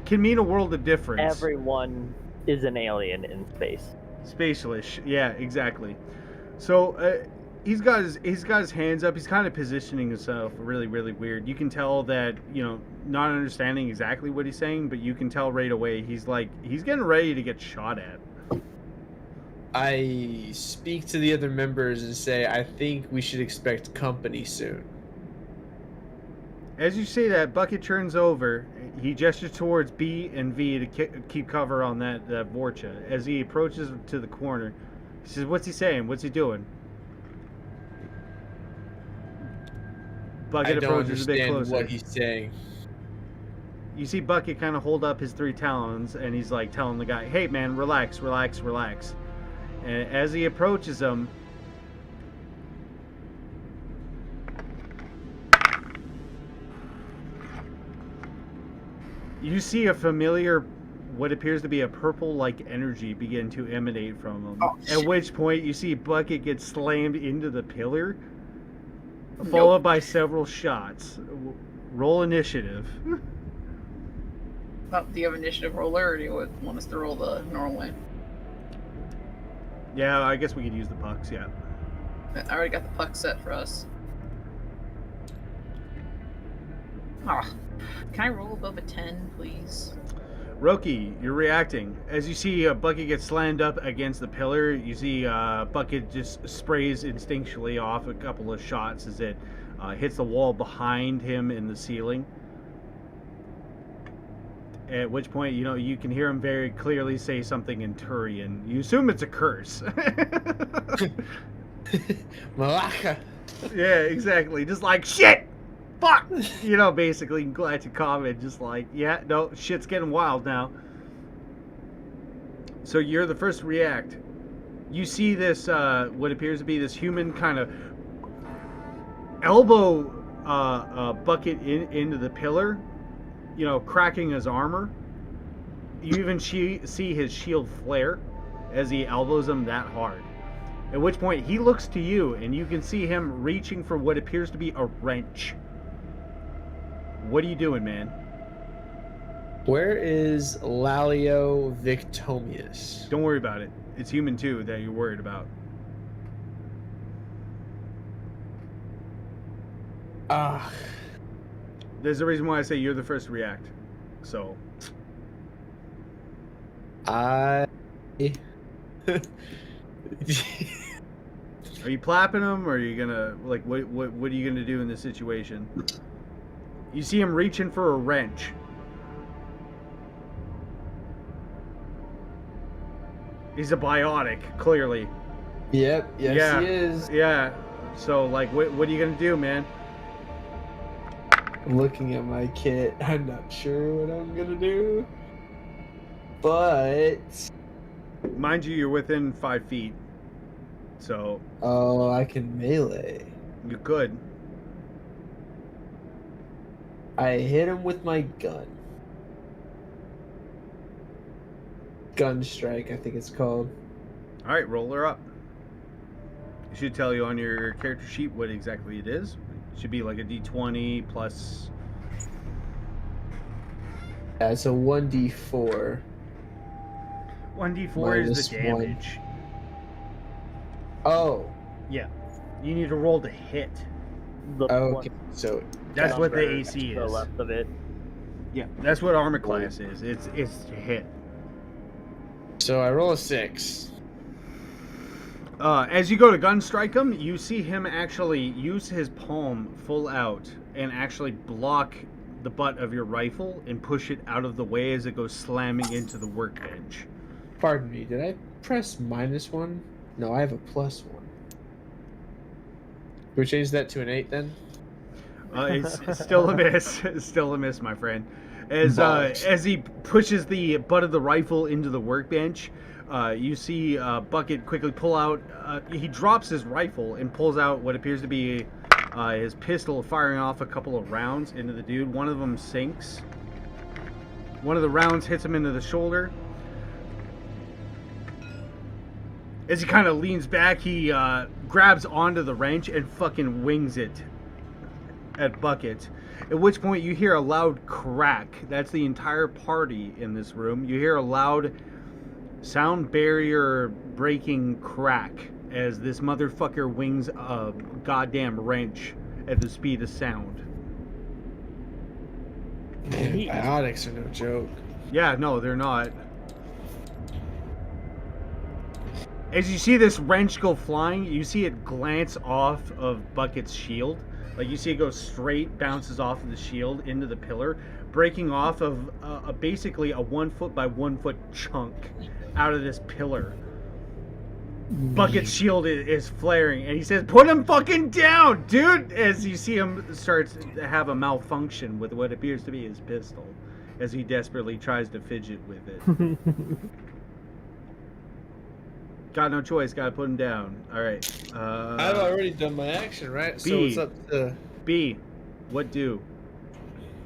can mean a world of difference. Everyone is an alien in space. Spatialish, yeah, exactly. So he's got his hands up. He's kind of positioning himself really, really weird. You can tell that, you know, not understanding exactly what he's saying, but you can tell right away he's getting ready to get shot at. I speak to the other members and say, I think we should expect company soon. As you say that, Bucket turns over. He gestures towards B and V to keep cover on that Vorcha. As he approaches to the corner, he says, "What's he saying? What's he doing?" Bucket I don't approaches a bit understand closer. what he's saying. You see Bucket kind of hold up his 3 talons, and he's like telling the guy, "Hey man, relax, relax, relax." And as he approaches him, you see a familiar, what appears to be a purple-like energy begin to emanate from him. Oh, At shit. which point you see Bucket get slammed into the pillar, followed by several shots. Roll initiative. Oh, do you have initiative roller, or do you want us to roll the normal way? Yeah, I guess we could use the pucks, yeah. I already got the puck set for us. Ah, can I roll above a 10, please? Roki, you're reacting. As you see Bucket get slammed up against the pillar, you see Bucket just sprays instinctually off a couple of shots as it hits the wall behind him in the ceiling. At which point, you can hear him very clearly say something in Turian. You assume it's a curse. Malaka. Yeah, exactly. Just like, shit! Fuck! Basically, glad to comment. Just like, yeah, no, shit's getting wild now. So you're the first to react. You see this, what appears to be this human kind of elbow Bucket into the pillar, cracking his armor. You even see his shield flare as he elbows him that hard. At which point he looks to you, and you can see him reaching for what appears to be a wrench. What are you doing, man? Where is Lalio Victomius? Don't worry about it. It's human too that you're worried about. Ah, There's a reason why I say you're the first to react. So, I. are you plapping him, or are you gonna what are you gonna do in this situation? You see him reaching for a wrench. He's a biotic, clearly. Yep. Yes, Yeah. he is. Yeah. So, what are you gonna do, man? I'm looking at my kit. I'm not sure what I'm gonna do, but Mind you, you're within 5 feet, so oh, I can melee. you could. I hit him with my gun. Gun strike, I think it's called. All right, roll her up. It should tell you on your character sheet what exactly it is. It should be like a D20 plus. Yeah, it's a 1d4. 1d4 is Minus the one. damage. Oh, Yeah, you need to roll to hit. The okay. So That's what the number AC to the is. left of it. Yeah, that's what armor class is. It's to hit. I roll a 6. As you go to gun strike him, you see him actually use his palm full out and actually block the butt of your rifle and push it out of the way as it goes slamming into the workbench. Pardon me, did I press -1? No, I have a +1. Can we change that to an 8 then? It's still a miss. It's still a miss, my friend. Bollocks. As he pushes the butt of the rifle into the workbench, you see Bucket quickly pull out. He drops his rifle and pulls out what appears to be his pistol, firing off a couple of rounds into the dude. One of them sinks. One of the rounds hits him into the shoulder. As he kind of leans back, he grabs onto the wrench and fucking wings it at Bucket. At which point you hear a loud crack. That's the entire party in this room. You hear a loud sound barrier breaking crack as this motherfucker wings a goddamn wrench at the speed of sound. Man, biotics are no joke. Yeah, no, they're not. As you see this wrench go flying, you see it glance off of Bucket's shield. Like you see it go straight, bounces off of the shield into the pillar, breaking off of basically a 1 foot by 1 foot chunk out of this pillar. Bucket's shield is flaring, and he says, "Put him fucking down, dude!" As you see him starts to have a malfunction with what appears to be his pistol, as he desperately tries to fidget with it. Got no choice. Got to put him down. All right. I've already done my action, right? So B. it's up to B, what do?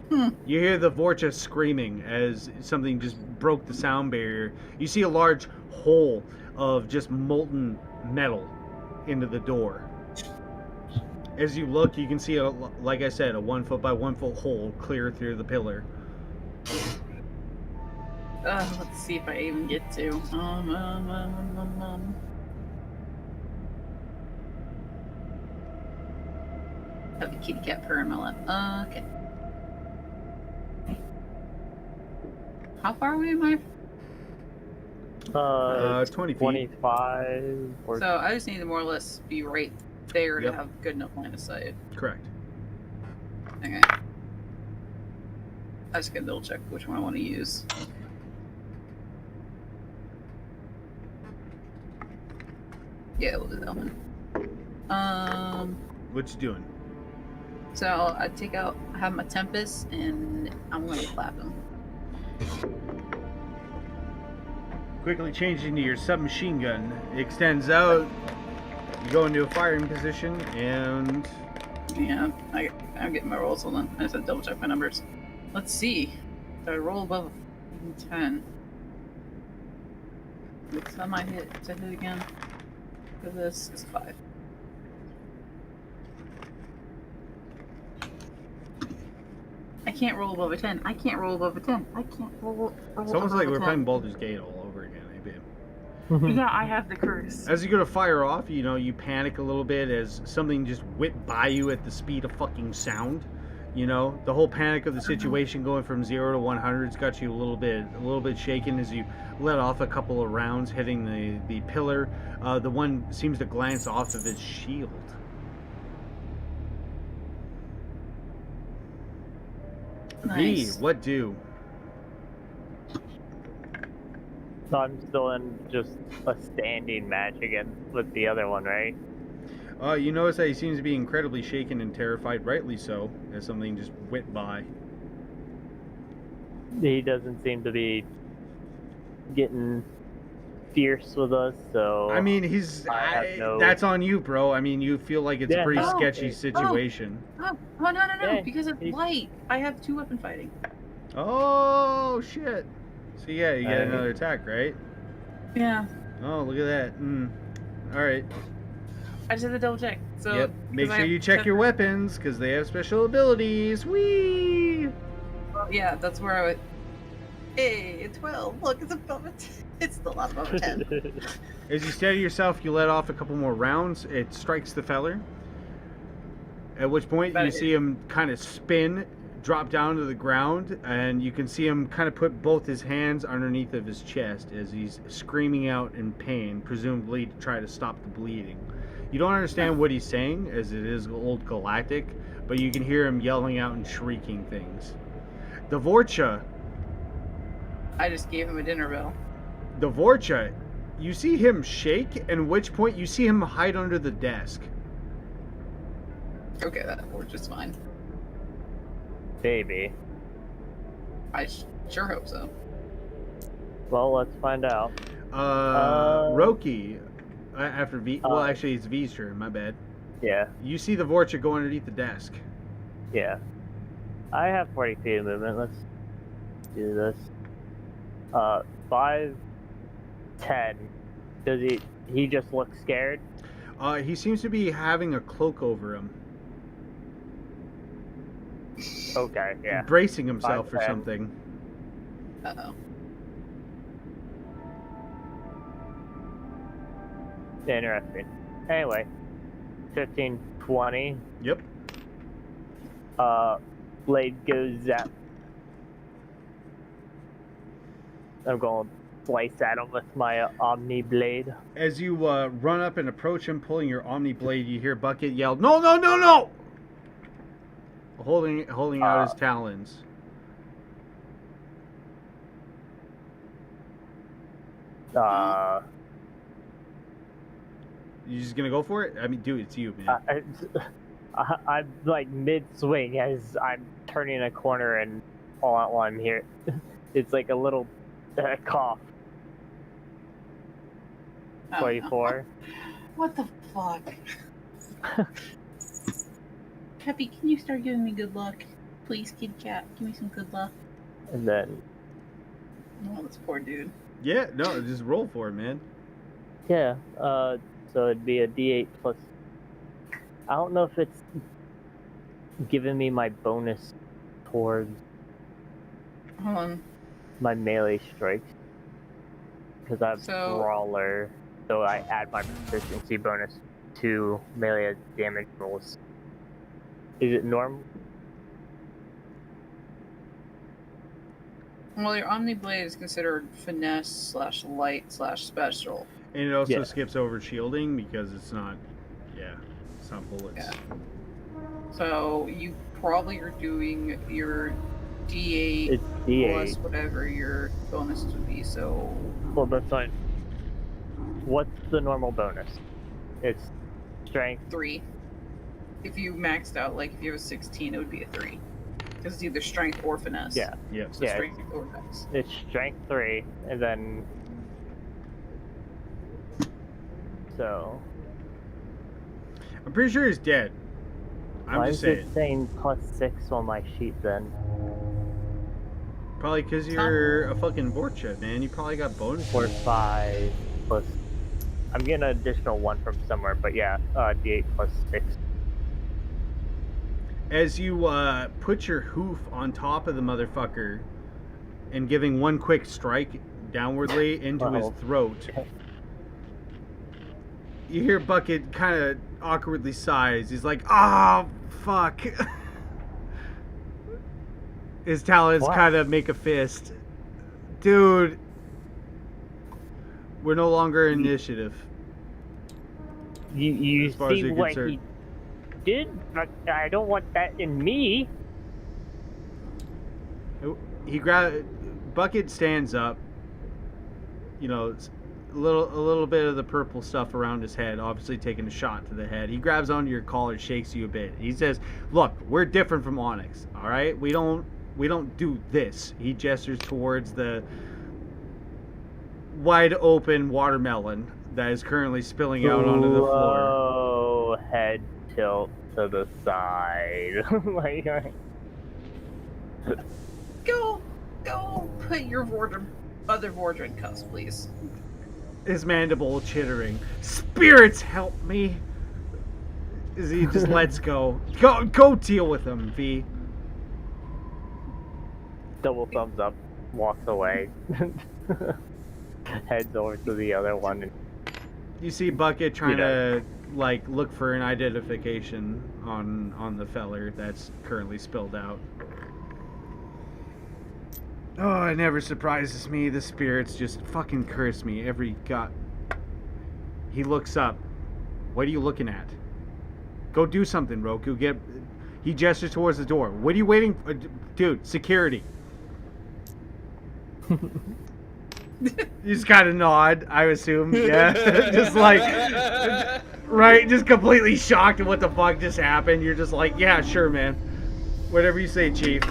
You hear the Vorcha screaming as something just broke the sound barrier. You see a large hole of just molten metal into the door. As you look, you can see, like I said, a 1 foot by 1 foot hole clear through the pillar. Let's see if I even get to. Have a kitty cat purr in my lap. Okay. How far away am I? 20 feet. 25. Or... So I just need to more or less be right there Yep. to have good enough line of sight. Correct. Okay. I just gotta double check which one I want to use. Yeah, we'll do that one. What you doing? So I take out, I have my Tempest, and I'm going to clap him. Quickly changing to your submachine gun. It extends out. You go into a firing position, and Yeah, I'm getting my rolls. Hold on, I just have to double check my numbers. Let's see. Did I roll above 10? Next time I hit again. For this, it's 5. I can't roll above a 10. I can't roll above a 10. I can't roll it's almost above like a we're 10. playing Baldur's Gate all over again, maybe. Yeah, I have the curse. As you go to fire off, you know, you panic a little bit as something just whipped by you at the speed of fucking sound. You know, the whole panic of the situation going from 0 to 100's got you a little bit shaken as you let off a couple of rounds hitting the pillar. The one seems to glance off of his shield. Nice. V, what do? So I'm still in just a standing match again with the other one, right? You notice that he seems to be incredibly shaken and terrified, rightly so, as something just whipped by. He doesn't seem to be getting fierce with us, so... I mean, that's on you, bro. I mean, you feel like it's a Yeah. pretty Oh. sketchy situation. Oh, no, Yeah, because it's he's- light. I have 2 weapon fighting. Oh, shit. So, yeah, you get Alright. another attack, right? Yeah, Oh, look at that. Alright. I just had to double check. So Yep. Make because I sure have you check 10 your weapons, because they have special abilities. Whee! Yeah, that's where I would. Hey, a 12. Look, it's above it. It's still not above a 10. As you steady yourself, you let off a couple more rounds. It strikes the feller. At which point, you see him kind of spin, drop down to the ground, and you can see him kind of put both his hands underneath of his chest as he's screaming out in pain, presumably to try to stop the bleeding. You don't understand what he's saying, as it is old Galactic, but you can hear him yelling out and shrieking things. The Vorcha, I just gave him a dinner bell. you see him shake, at which point you see him hide under the desk. Okay, that worked just fine. Maybe. I sure hope so. Well, let's find out. Roki, after V, well, actually, it's V's turn, my bad. Yeah, You see the Vorcha go underneath the desk. yeah. I have 40 feet of movement. Let's do this. 5, 10. Does he just look scared? He seems to be having a cloak over him, Okay, yeah. bracing himself for 5'10". something. Uh-oh. Interesting. Anyway, 15, 20. Yep. Blade goes zap. I'm going slice at him with my Omni Blade. As you run up and approach him, pulling your Omni Blade, you hear Bucket yell, "No, no, no, no!" Holding out his talons. You just gonna go for it? I mean, dude, it's you, man. I'm like mid-swing as I'm turning a corner and all at one here. It's like a little cough. 24. What the fuck? Peppy, can you start giving me good luck? Please, Kid Cat, give me some good luck. And then, Oh, this poor dude. Yeah, no, just roll for it, man. yeah, so it'd be a D8 plus. I don't know if it's giving me my bonus towards Hold on. my melee strikes. Because I have So- Brawler, so I add my proficiency bonus to melee damage rolls. Is it normal? Well, your Omni Blade is considered finesse / light / special. And it also Yeah. skips over shielding because it's not, it's not bullets. Yeah. So you probably are doing your D8 It's D8. plus whatever your bonus would be. So Well, that's fine. What's the normal bonus? It's strength. 3. If you maxed out, like if you have a 16, it would be a 3. Because it's either strength or finesse. Yeah, Yep. So yeah, strength or dex. it's strength 3, and then. So. I'm pretty sure he's dead. I'm Why just is it saying. saying plus 6 on my sheet then? Probably because you're a fucking Vorcha, man. You probably got bonus. 4, 5 plus. I'm getting an additional 1 from somewhere, but yeah, D8 plus 6. As you put your hoof on top of the motherfucker and giving one quick strike downwardly into his Uh-oh. throat, you hear Bucket kind of awkwardly sighs. He's like, "Oh, fuck." His talons What? kind of make a fist. Dude, we're no longer initiative. You As far as see you're what concerned. he did, but I don't want that in me. Bucket stands up. You know, it's a little bit of the purple stuff around his head, obviously taking a shot to the head. He grabs onto your collar, shakes you a bit. He says, "Look, we're different from Onyx. All right, we don't do this." He gestures towards the wide open watermelon that is currently spilling out onto the floor. Oh, head tilt to the side. Like, Go put your other Vordran cuffs, please. His mandible chittering. "Spirits help me!" As he just lets go. Go deal with him, V. double thumbs up, walks away. Heads over to the other one. And You see Bucket trying Yeah. to look for an identification on the feller that's currently spilled out. Oh, it never surprises me. The spirits just fucking curse me every god. He looks up. What are you looking at? Go do something, Roku. He gestures towards the door. What are you waiting for? Dude, security. You just gotta nod, I assume. Yeah. Just like, right? Just completely shocked at what the fuck just happened. You're just like, yeah, sure, man. Whatever you say, Chief.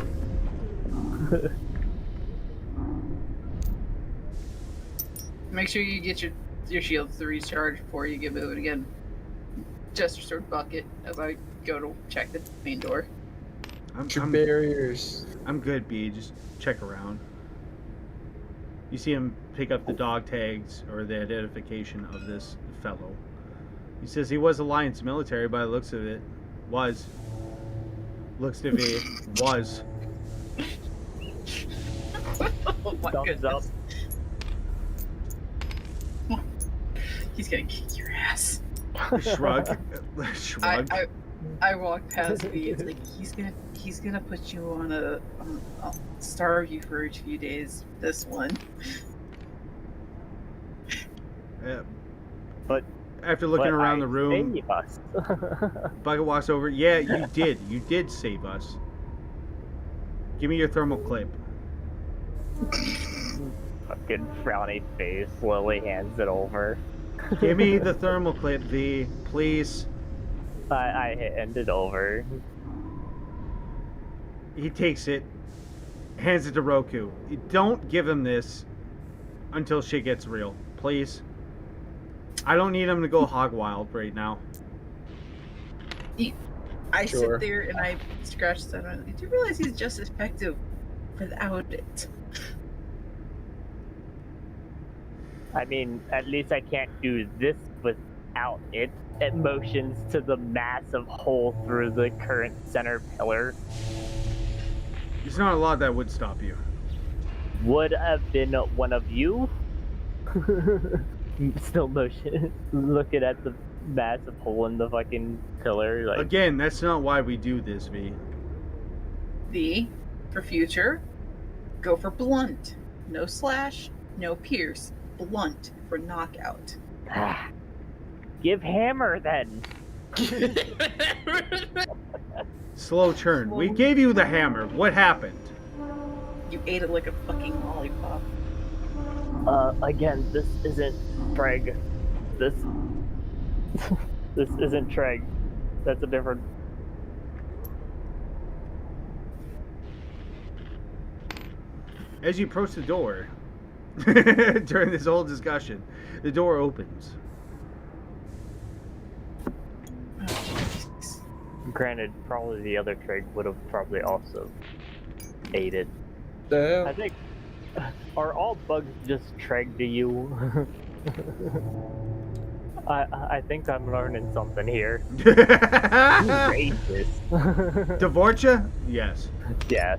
Make sure you get your shields to recharge before you get moving again. Just restore Bucket as I go to check the main door. Your barriers. I'm good, B. Just check around. You see him pick up the dog tags or the identification of this fellow. He says he was Alliance military by the looks of it. Was. Looks to be. Was. Oh my thumbs goodness. up. He's gonna kick your ass. Shrug. Shrug. I walk past me. It's like he's gonna put you on a starve you for a few days. This one. But After looking but around I the room, saved us. Bucket walks over. Yeah, you did. You did save us. Give me your thermal clip. Fucking frowny face. Slowly hands it over. Give me the thermal clip, V, please. I hand it over. He takes it, hands it to Roku. Don't give him this until shit gets real, please. I don't need him to go hog wild right now. I Sure. sit there and I scratch that. Do you realize he's just as effective without it? I mean, at least I can't do this without it. It motions to the massive hole through the current center pillar. There's not a lot that would stop you. Would have been one of you. Still motion, looking at the massive hole in the fucking pillar. Like, Again, that's not why we do this, V. V, for future, go for blunt. No slash, no pierce. Blunt for knockout. give hammer then. Slow churn. We gave you the hammer. What happened? You ate it like a fucking lollipop. Again, this isn't Treg. This isn't Treg. That's a different. As you approach the door, during this whole discussion, the door opens. Oh, Jesus. Granted, probably the other Treg would have probably also aided. I think. Are all bugs just Treg to you? I think I'm learning something here. Racist. Dvorcha? Yes. Yeah.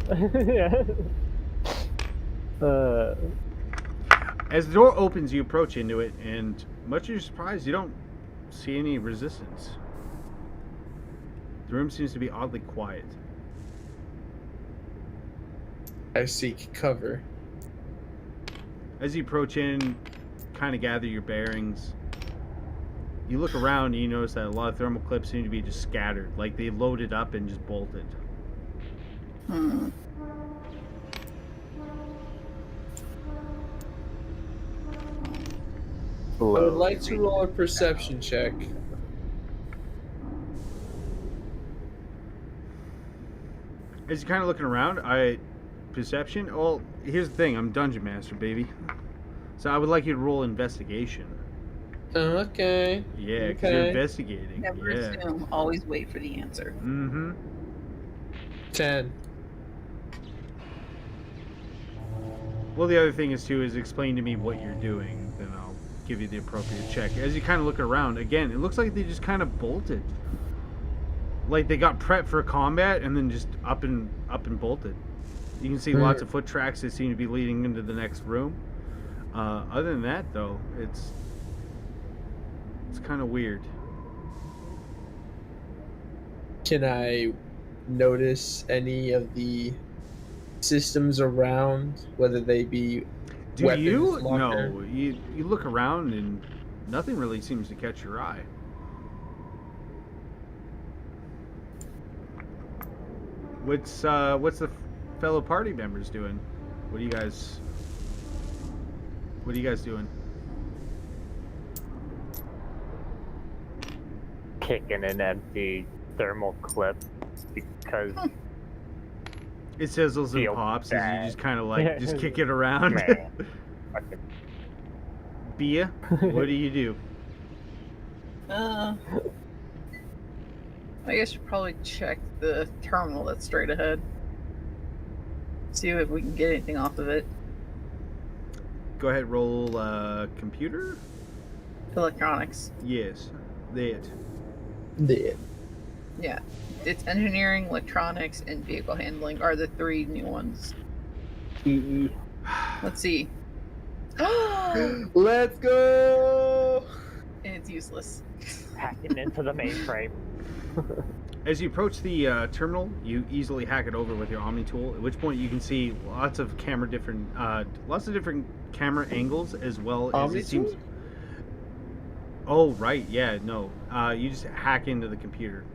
As the door opens, you approach into it, and much to your surprise, you don't see any resistance. The room seems to be oddly quiet. I seek cover. As you approach in, kind of gather your bearings, you look around and you notice that a lot of thermal clips seem to be just scattered, like they loaded up and just bolted. Hmm. I would like to roll a perception check. As you're kind of looking around, perception? Well, here's the thing, I'm Dungeon Master, baby. So I would like you to roll investigation. Okay. Yeah, because you're Okay. investigating. Never Yeah. assume. Always wait for the answer. Mm-hmm. 10. Well, the other thing is, too, is explain to me what you're doing. Then I'll give you the appropriate check. As you kind of look around, again, it looks like they just kind of bolted. Like they got prepped for combat and then just up and bolted. You can see lots of foot tracks that seem to be leading into the next room. Other than that, though, it's kind of weird. Can I notice any of the systems around, whether they be Do weapons, you? locker? No. You look around and nothing really seems to catch your eye. What's the fellow party members doing? What are you guys doing? Kicking an empty thermal clip because It sizzles and Feel pops as bad. you just kind of like just kick it around. man, fucking Bia, what do you do? I guess you probably check the terminal that's straight ahead. See if we can get anything off of it. Go ahead, roll computer. Electronics. Yes, that. Dead. Yeah. It's engineering, electronics, and vehicle handling are the three new ones. EE. Let's see. And Let's go! it's useless. hacking into the mainframe. As you approach the terminal, you easily hack it over with your Omni tool. At which point you can see lots of different camera angles, as well as Omni it seems. tool? Oh, right. Yeah, no. You just hack into the computer.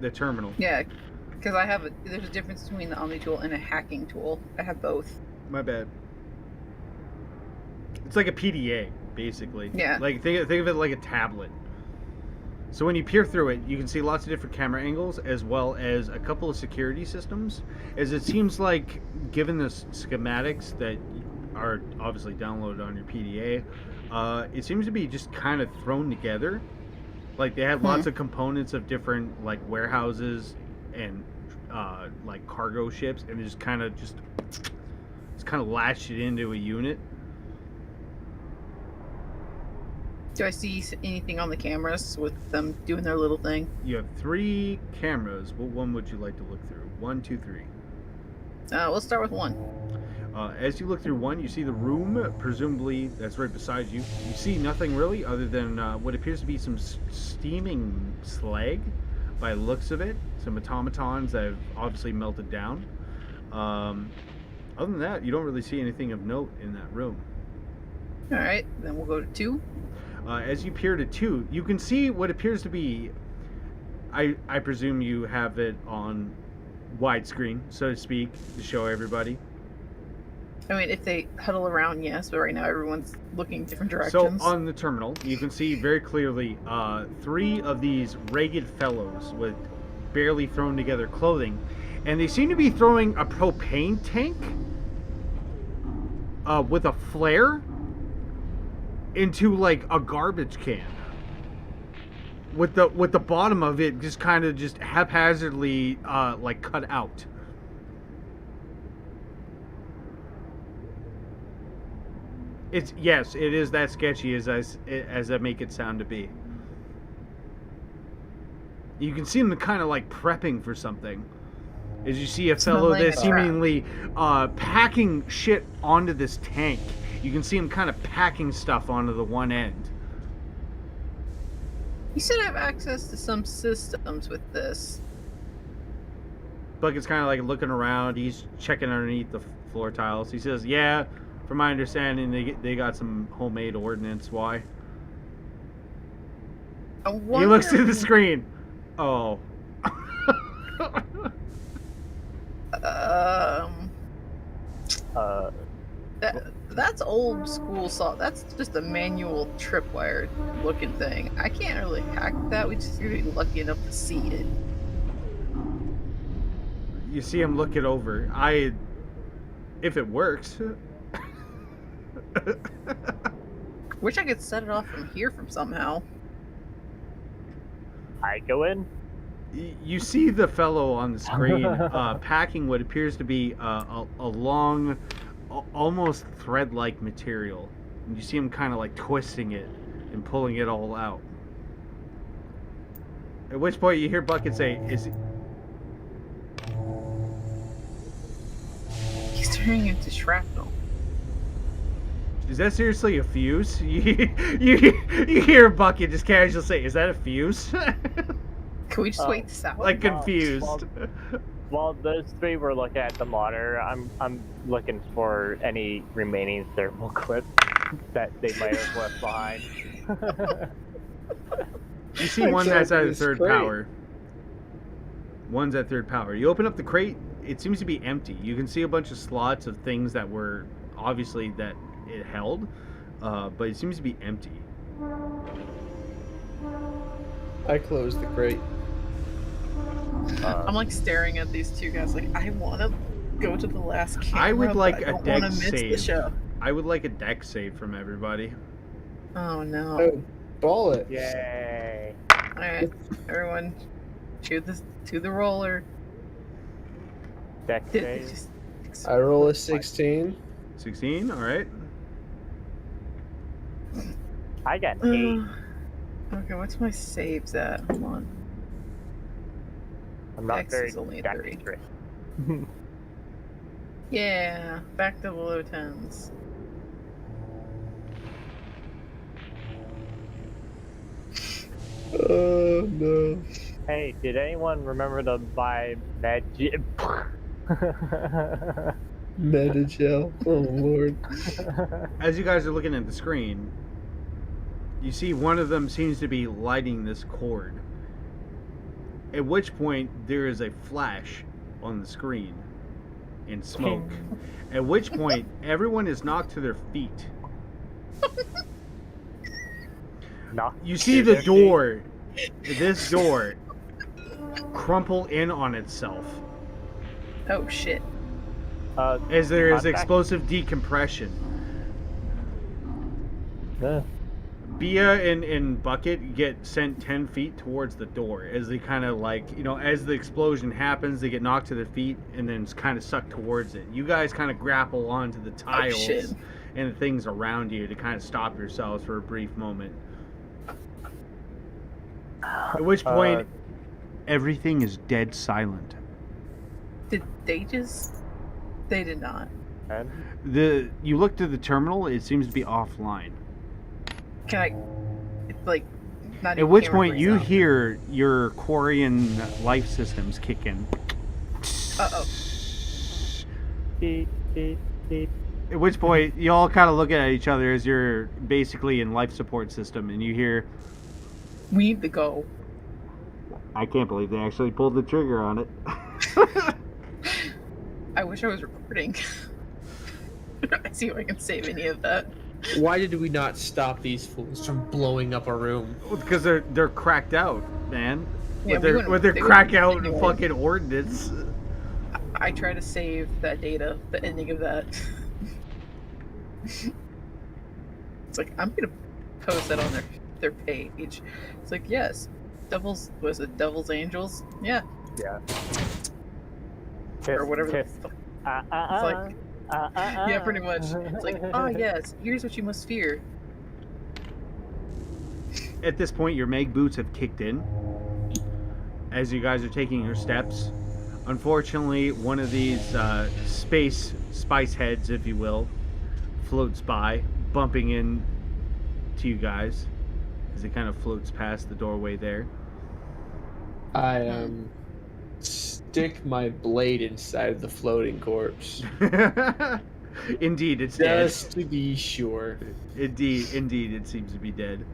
The terminal. Yeah, because there's a difference between the Omni tool and a hacking tool. I have both. My bad. It's like a PDA, basically. Yeah. Like, think of it like a tablet. So when you peer through it, you can see lots of different camera angles, as well as a couple of security systems. As it seems like, given the schematics that are obviously downloaded on your PDA, it seems to be just kind of thrown together. Like, they had lots of components of different, like, warehouses and, like, cargo ships, and they just kind of latched it into a unit. Do I see anything on the cameras with them doing their little thing? You have 3 cameras. What one would you like to look through? 1, 2, 3. We'll start with 1. As you look through 1, you see the room, presumably that's right beside you. You see nothing really other than what appears to be some steaming slag by the looks of it. Some automatons that have obviously melted down. Other than that, you don't really see anything of note in that room. Alright, then we'll go to 2. As you peer to 2, you can see what appears to be, I presume you have it on widescreen, so to speak, to show everybody. I mean, if they huddle around, yes, but right now everyone's looking different So directions. on the terminal, you can see very clearly 3 of these ragged fellows with barely thrown together clothing, and they seem to be throwing a propane tank with a flare into like a garbage can, with the bottom of it just kind of just haphazardly like cut out. It is that sketchy as I make it sound to be. You can see them kind of like prepping for something. As you see a fellow like that's a trap. seemingly packing shit onto this tank. You can see him kind of packing stuff onto the one end. You said I have access to some systems with this. Bucket's kind of like looking around. He's checking underneath the floor tiles. He says, "Yeah, from my understanding, they got some homemade ordnance. Why?" I He wonder looks at the if- screen. Oh. That's old school salt. That's just a manual tripwire looking thing. I can't really hack that. We just be lucky enough to see it. You see him look it over. If it works. Wish I could set it off from here from somehow. I go in. You see the fellow on the screen packing what appears to be a long, almost thread-like material. And you see him kind of like twisting it and pulling it all out. At which point you hear Bucket say, He's turning into shrapnel. Is that seriously a fuse?" You hear Bucket just casually say, "Is that a fuse?" Can we just wait this out? Like confused. While those 3 were looking at the monitor, I'm looking for any remaining thermal clips that they might have left behind. You see one that's at Exactly, third it's great. power. One's at third power. You open up the crate, it seems to be empty. You can see a bunch of slots of things that were obviously that it held, but it seems to be empty. I closed the crate. I'm like staring at these 2 guys like, I want to go to the last camera, I would like but I a don't want to dex miss the save. show. I would like a dex save from everybody. Oh no. Oh, ball it. Yay! Alright, everyone, to the roller. Deck save. Just I roll a 16. 16, alright. I got 8. Okay, what's my saves at? Hold on. I'm not Dex very is only a 30. dexterous. Yeah, back to the low 10s. Oh no. Hey, did anyone remember to buy magic? Metagel. Oh lord. As you guys are looking at the screen, you see one of them seems to be lighting this cord. At which point there is a flash on the screen and smoke. At which point everyone is knocked to their feet. You see the door, this door, crumple in on itself Oh shit. as there is Contact. explosive decompression. Yeah. Bia and Bucket get sent 10 feet towards the door as they kind of like, as the explosion happens, they get knocked to their feet and then kind of sucked towards it. You guys kind of grapple onto the tiles shit. and the things around you to kind of stop yourselves for a brief moment. At which point, everything is dead silent. Did they just? They did not. And You look to the terminal, it seems to be offline. Can I? It's like. Not At even which camera point freeze you out. hear your Quarian life systems kick in. Uh-oh. beep, beep, beep. At which point you all kind of look at each other as you're basically in life support system, and you hear, We need to go. I can't believe they actually pulled the trigger on it. I wish I was recording. I see if I can save any of that. Why did we not stop these fools from blowing up a room? Because they're cracked out, man. Yeah, with their they crack wouldn't out anyway. fucking ordnance. I try to save that data, the ending of that. It's like, I'm gonna post that on their page. It's like, yes, Devil's Angels? Yeah, Yeah. or whatever the Tisk, fuck. tisk. like- Yeah, pretty much. It's like, oh yes, here's what you must fear. At this point, your Meg boots have kicked in. As you guys are taking your steps, unfortunately, one of these spice heads, if you will, floats by, bumping in to you guys as it kind of floats past the doorway there. I stick my blade inside the floating corpse. Indeed, it's dead. Just to be sure. Indeed, it seems to be dead.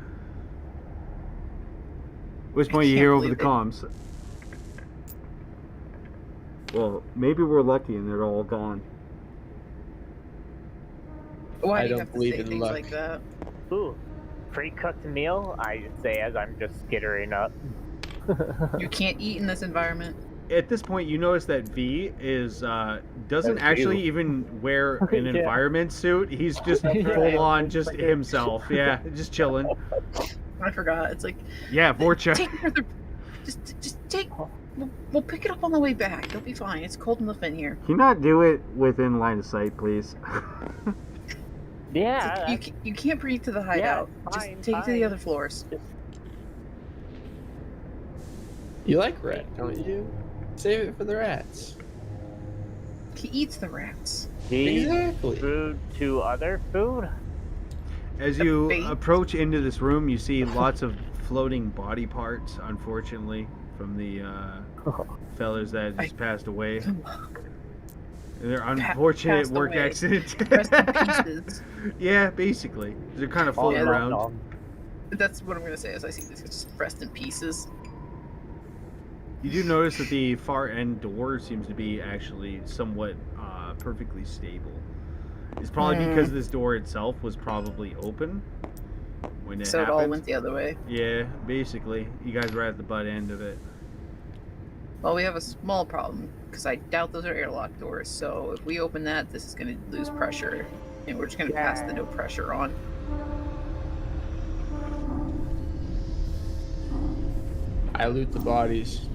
At which point you can't hear over the believe comms. Well, maybe we're lucky and they're all gone. Why I do you don't have to believe say in things luck. like that? Ooh, pre-cooked meal, I say as I'm just skittering up. You can't eat in this environment. At this point, you notice that V is doesn't That's actually you. even wear an Yeah. environment suit. He's just Right. full on, just himself. Yeah, just chilling. I forgot. It's like, Yeah, Vorcha. take further. Just take. We'll pick it up on the way back. It'll be fine. It's cold enough in here. Can you not do it within line of sight, please? It's Yeah. like, you can't breathe to the hideout. Just fine, take it to the fine. other floors. You like rat, don't you? Save it for the rats. He eats the rats. These Exactly. food to other food. As The you bait. approach into this room, you see lots of floating body parts, unfortunately, from the fellas that just passed away. Their unfortunate passed work away. accident. Rest in pieces. Yeah, basically. They're kind of All floating Yeah. around. That's what I'm gonna say as I see this. It's just rest in pieces. You do notice that the far end door seems to be actually somewhat perfectly stable. It's probably because this door itself was probably open when it So it happened. all went the other way. Yeah, basically. You guys were at the butt end of it. Well, we have a small problem because I doubt those are airlock doors. So if we open that, this is gonna lose pressure, and we're just gonna pass the no pressure on. I loot the bodies.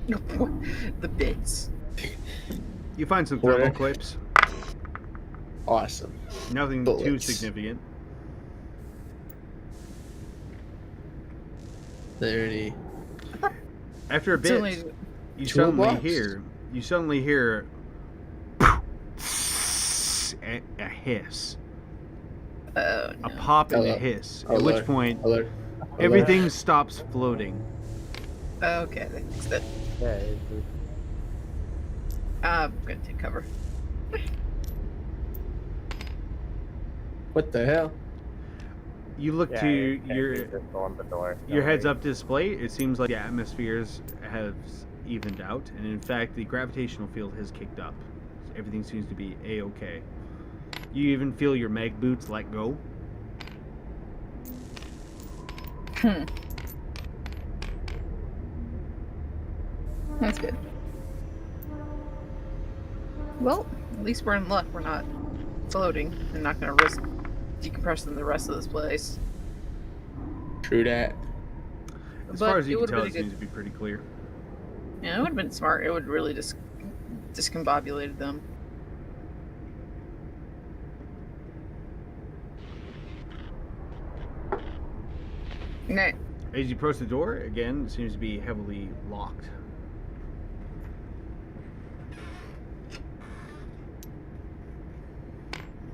The bits. You find some What? thermal clips. Awesome. Nothing too Bullets. significant. There any? After a It's bit, only- you toolbox? suddenly hear a hiss, Oh a no. pop and a Hello. hiss. At Hello. which point, Hello? everything stops floating. Okay, that fixed it. Yeah, it's- I'm gonna take cover. What the hell? You look Yeah, to yeah, your just on the door. your Don't heads-up worry. display. It seems like the atmospheres have evened out, and in fact, the gravitational field has kicked up. So everything seems to be a-okay. You even feel your mag boots let go. Hmm. That's good. Well, at least we're in luck. We're not floating and not going to risk decompressing the rest of this place. True that. As But far as it you can would've tell, been it a good- seems to be pretty clear. Yeah, it would have been smart. It would really just discombobulated them. Okay. As you approach the door, again, it seems to be heavily locked.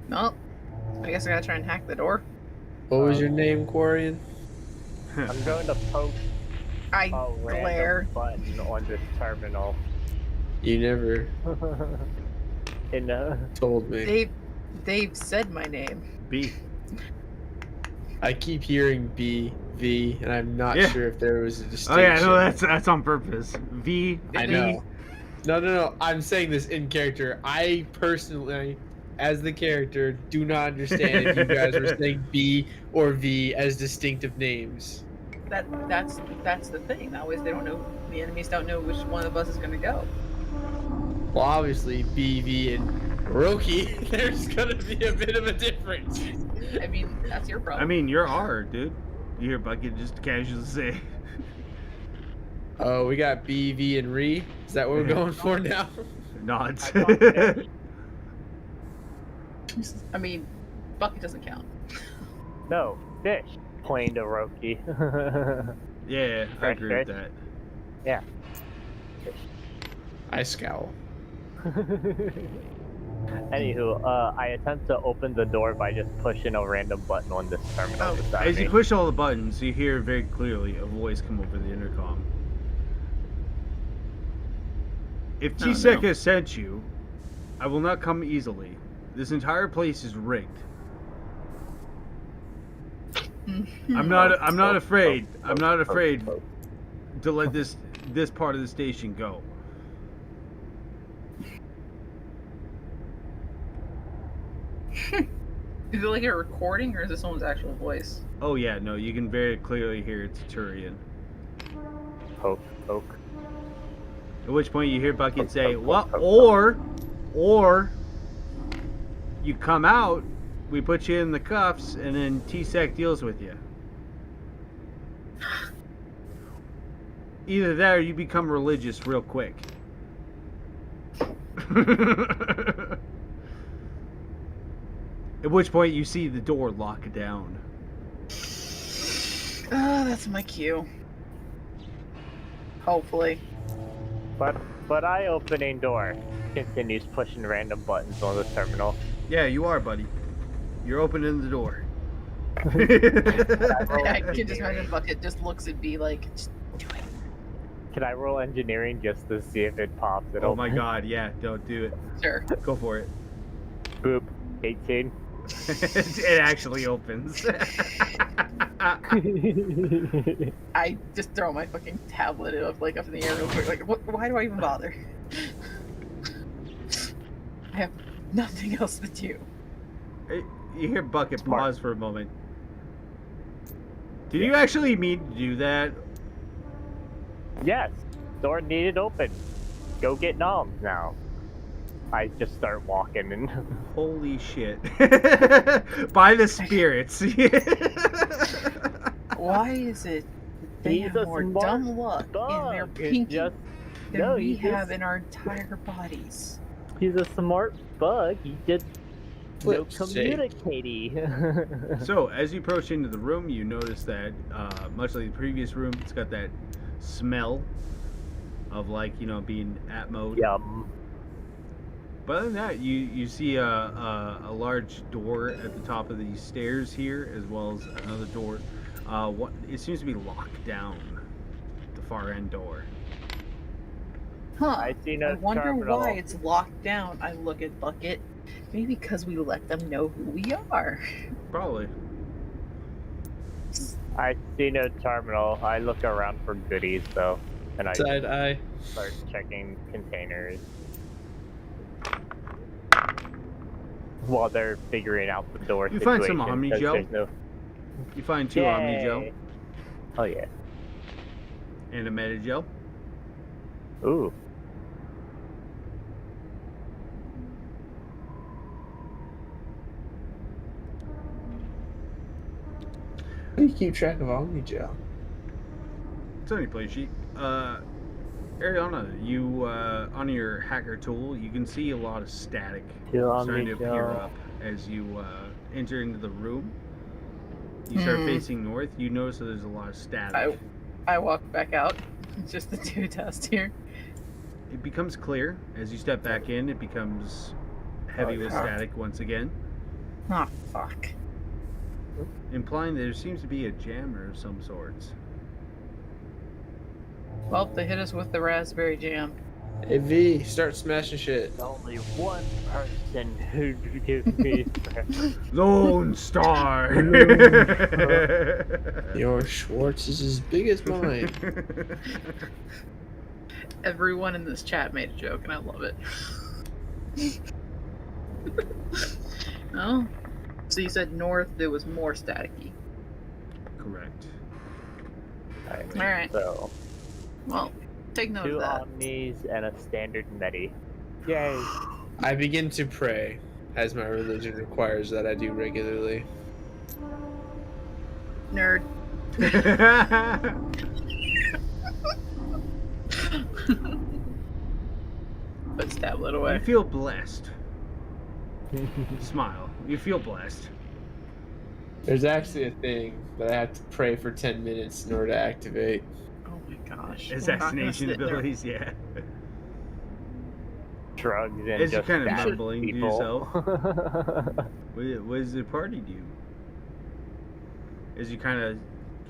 Well, I guess I gotta try and hack the door. What was your name, Quarian? I'm going to poke I a glare. random button on this terminal. You never And told me. They've said my name. B. I keep hearing B, V, and I'm not Yeah. sure if there was a Oh distinction. yeah, no, that's on purpose. V. I B. know. No. I'm saying this in character. I personally, as the character, do not understand if you guys were saying B or V as distinctive names. That's the thing. That way they don't know. The enemies don't know which one of us is gonna go. Well, obviously, B, V, and Roki, there's gonna be a bit of a difference. I mean, that's your problem. I mean, you're R, dude. You hear Bucket just casually say. Oh, we got B, V, and Re. Is that what we're going for now? Nods. I mean, Bucket doesn't count. no, fish. Plain to Roki. Yeah, I Fresh agree with fish. that. Yeah. I scowl. Anywho, I attempt to open the door by just pushing a random button on this terminal Oh, beside As me. you push all the buttons, you hear very clearly a voice come over the intercom. If Oh, no. Chiseka sent you, I will not come easily. This entire place is rigged. I'm not afraid. I'm not afraid to let this part of the station go. Is it like a recording or is this someone's actual voice? Oh yeah, no, you can very clearly hear it's Turian. Poke. At which point you hear Bucket say, Poke, "Well, poke, or you come out, we put you in the cuffs, and then T-Sec deals with you. Either that, or you become religious real quick." At which point you see the door lock down. That's my cue. Hopefully. But I opening door continues pushing random buttons on the terminal. Yeah, you are, buddy. You're opening the door. I can just imagine Bucket just looks at B like, just do it. Can I roll engineering just to see if it pops? It Oh my opens? god, yeah, don't do it. Sure. Go for it. Boop. 18. It actually opens. I just throw my fucking tablet up in the air real quick. Like, why do I even bother? I have nothing else to do. You hear Bucket Smart. pause for a moment. Did you actually mean to do that? Yes. Door needed open. Go get noms now. I just start walking and Holy shit. By the spirits. Why is it they He's have a more smart dumb luck in their bug. It's pinky just- than no, we he's just- have in our entire bodies? he's a smart bug. He just no Flip's sake. communicating. So, as you approach into the room, you notice that, much like the previous room, it's got that smell of, being at mode. Yum. But other than that, you see a large door at the top of these stairs here, as well as another door. It seems to be locked down, the far end door. Huh. I see no I wonder terminal. why it's locked down. I look at Bucket. Maybe because we let them know who we are. Probably. I see no terminal. I look around for goodies though, and I Side eye. start checking containers while they're figuring out the door You find situation. some Omni 'cause Gel? there's no- You find 2 Omni Gel Yay. Oh yeah. and a Metagel. Ooh. How do you keep track of Omnigel? It's on your play sheet. Ariana, you on your hacker tool, you can see a lot of static Two starting to Omni appear Gel. up as you enter into the room. You start facing north. You notice that there's a lot of static. I walk back out just to do a test here. It becomes clear as you step back in. It becomes heavy with static once again, Oh, fuck. implying there seems to be a jammer of some sorts. Well, they hit us with the raspberry jam. Hey V, start smashing shit. There's only one person who gives me Lone Star. Your Schwartz is as big as mine. Everyone in this chat made a joke, and I love it. Oh, so you said north there was more staticky. Correct. Alright. So Well, take note 2 of that. Omnis and a standard Medi. Yay. I begin to pray, as my religion requires that I do regularly. Nerd. Put his tablet You away. feel blessed. Smile. You feel blessed. There's actually a thing that I have to pray for 10 minutes in order to activate. Oh my gosh. We're not gonna Assassination sit there. abilities, yeah. Drugs and As you're just kind of stab mumbling to people. yourself. What does the party do? As you kind of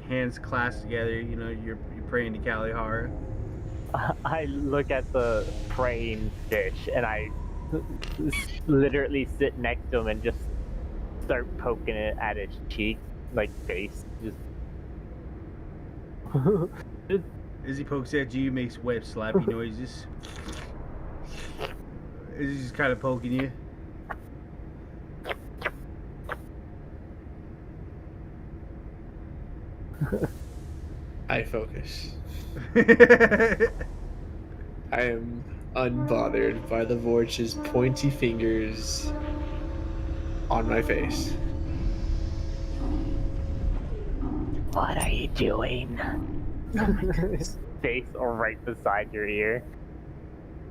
hands clasped together, you know, you're praying to Kalihara. I look at the praying fish and I literally sit next to him and just start poking it at its cheek, like face. Just As he pokes at you, he makes web slappy noises. As he's just kind of poking you. I focus. I am unbothered by the Vorch's pointy fingers on my face. what are you doing? Oh my goodness. Face right beside your ear.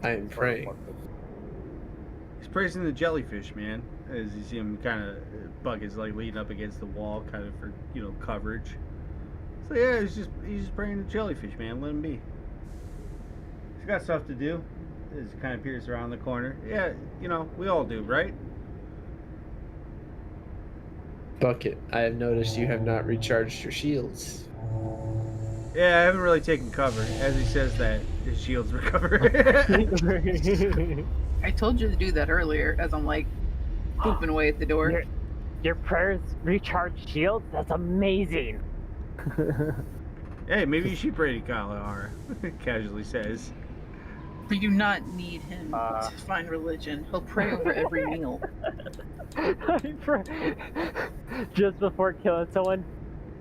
I am praying. He's praising the jellyfish, man. As you see him kind of, bucket's like leaning up against the wall, kind of for, you know, coverage. So yeah, he's just praying the jellyfish, man. Let him be. He's got stuff to do. As he kind of peers around the corner. Yeah, you know, we all do, right? Bucket, I have noticed you have not recharged your shields. Yeah, I haven't really taken cover. As he says that, his shields recover. I told you to do that earlier as I'm like pooping away at the door. Your prayers recharge shields? That's amazing. Hey, maybe you should pray to Kalihara, casually says. We do not need him to find religion. He'll pray over every meal. Just before killing someone,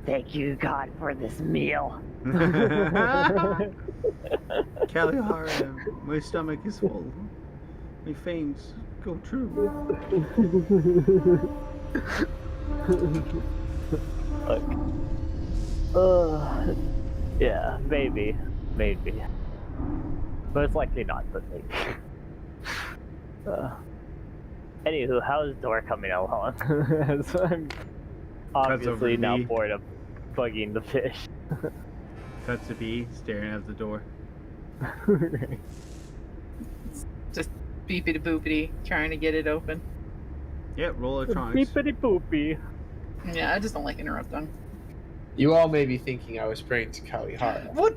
thank you, God, for this meal. Kalihara, my stomach is full. My fangs go true. Yeah, maybe. Most likely not, but maybe. Anywho, how's Door coming along? As I'm obviously over now me. bored of bugging the fish. Cuts to B, staring at the door. Just beepity boopity, trying to get it open. Yep, roll electronics. Beepity boopy. Yeah, I just don't like interrupting. You all may be thinking I was praying to Kalihara. What?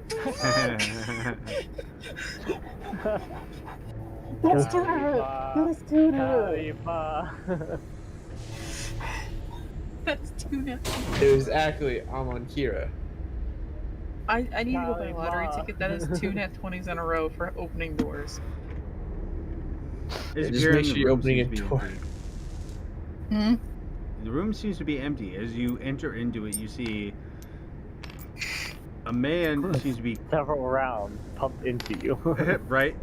Let's do it! Let's do it! That's 2 nat. It was actually Amon Kira. I need to go buy a lottery Kalima. ticket. That is 2 nat 20s in a row for opening doors. As Just you're make in, the sure you're room opening seems a to be door. empty. Hmm? The room seems to be empty. As you enter into it, you see a man seems to be Several rounds pumped into you. right.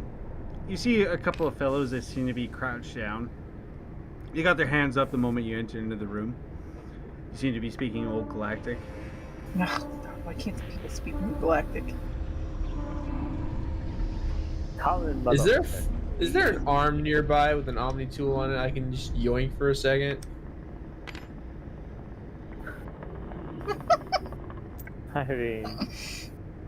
You see a couple of fellows that seem to be crouched down. They got their hands up the moment you enter into the room. You seem to be speaking Old Galactic. No, why can't the people speak New Galactic? Common Is there motherfucker. is there an arm nearby with an Omni tool on it I can just yoink for a second? I mean,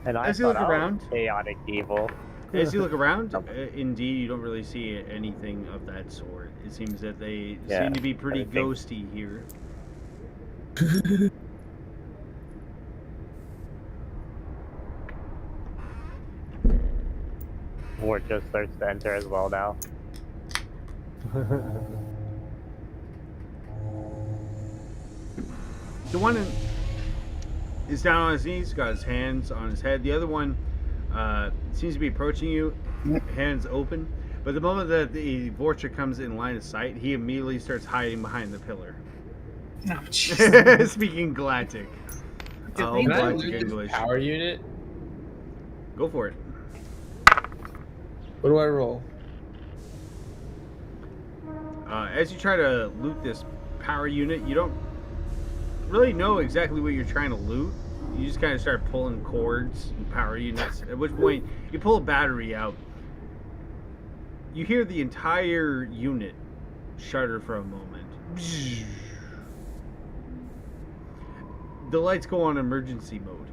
and I As you thought look I was around- chaotic evil. As you look around, indeed, you don't really see anything of that sort. It seems that they Yeah, seem to be pretty everything. ghosty here. Ward just starts to enter as well now. The one is down on his knees, got his hands on his head. The other one seems to be approaching you, hands open. But the moment that the Vorcha comes in line of sight, he immediately starts hiding behind the pillar. No, jeez. Speaking Galactic. Did Old they Can I Galactic loot this English. power unit? Go for it. What do I roll? As you try to loot this power unit, you don't really know exactly what you're trying to loot. You just kind of start pulling cords and power units, at which point you pull a battery out. You hear the entire unit shudder for a moment. The lights go on emergency mode.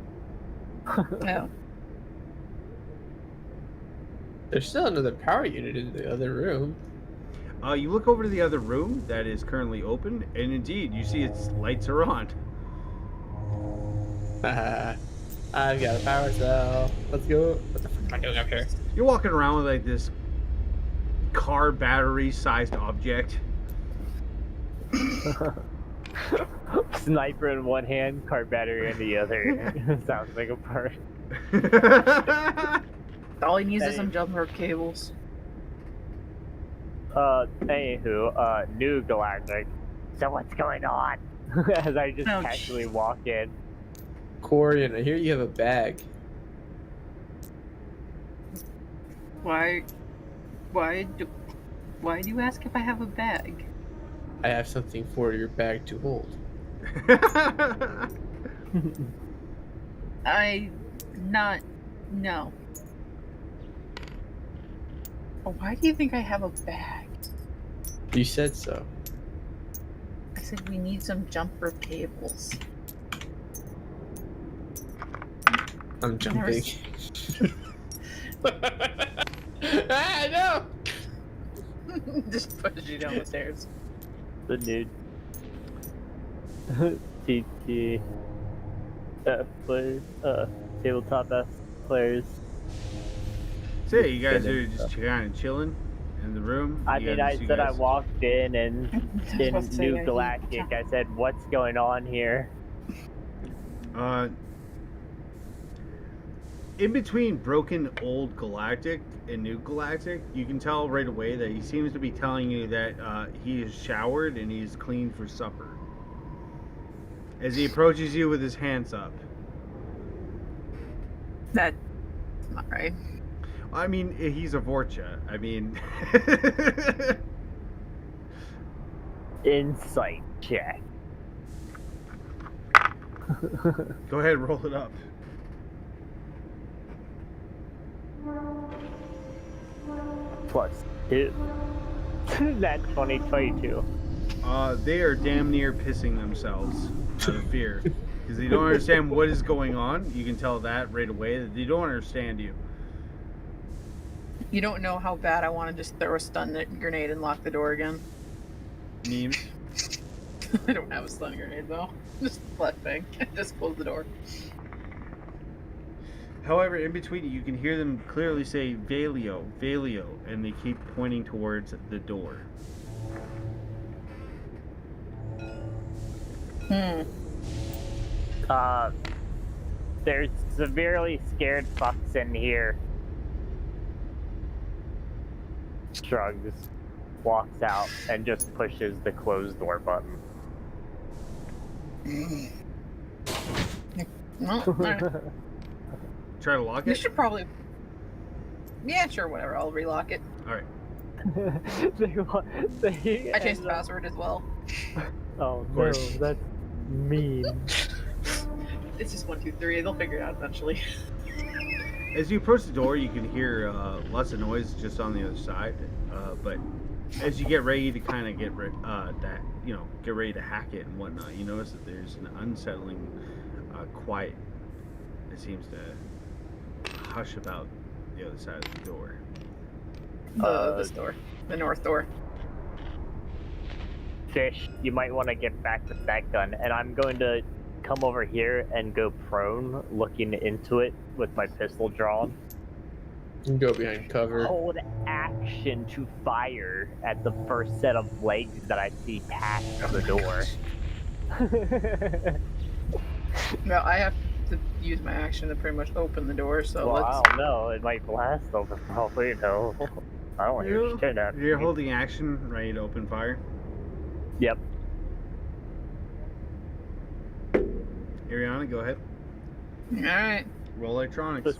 No. There's still another power unit in the other room. You look over to the other room that is currently open, and indeed, you see its lights are on. I've got a power cell. Let's go. What the fuck am I doing up here? You're walking around with like this car battery-sized object. Sniper in one hand, car battery in the other. Sounds like a part. All he needs is Hey. some jump rope cables. Anywho, New Galactic. So what's going on? As I just Oh, casually walk in. Corian, I hear you have a bag. Why do you ask if I have a bag? I have something for your bag to hold. No. Why do you think I have a bag? You said so. I said we need some jump rope cables. I'm Never jumping. Ah, no! Just push you down the stairs. The nude. TT. Players. Tabletop F players. So yeah, you guys are just kind of chilling in the room. I You mean, guys- I you said I guys- walked in and I was in about to say, New Galactic, I said, what's going on here? In between Broken Old Galactic and New Galactic, you can tell right away that he seems to be telling you that he is showered and he's clean for supper. As he approaches you with his hands up. That's not right. I mean, he's a Vorcha. I mean... Insight check. Go ahead, roll it up. +2. That's 2022. They are damn near pissing themselves out of fear. Because they don't understand what is going on. You can tell that right away. That they don't understand you. You don't know how bad I want to just throw a stun grenade and lock the door again. Memes. I don't have a stun grenade though. Just flashbang. Just close the door. However, in between, you can hear them clearly say Valio, Valio, and they keep pointing towards the door. Hmm. There's severely scared fucks in here. Shrugs, walks out, and just pushes the closed door button. Well, alright. Try to lock You it. should probably. Yeah, sure, whatever. I'll relock it. All right. I changed the password as well. Oh no, course. that's mean. It's just 1, 2, 3. They'll figure it out eventually. As you approach the door, you can hear lots of noise just on the other side. But as you get ready to kind of get ready to hack it and whatnot, you notice that there's an unsettling quiet that seems to hush about the other side of the door. This door, the north door. Fish, you might want to get back with that gun, and I'm going to come over here and go prone, looking into it with my pistol drawn. You can go behind cover. Hold action to fire at the first set of legs that I see past the door. No, I have to use my action to pretty much open the door. So Well, let's. I don't know. It might blast over for all we know. I don't want your shit at You're me. holding action, ready to open fire. Yep. Ariana, go ahead. All right. Roll electronics.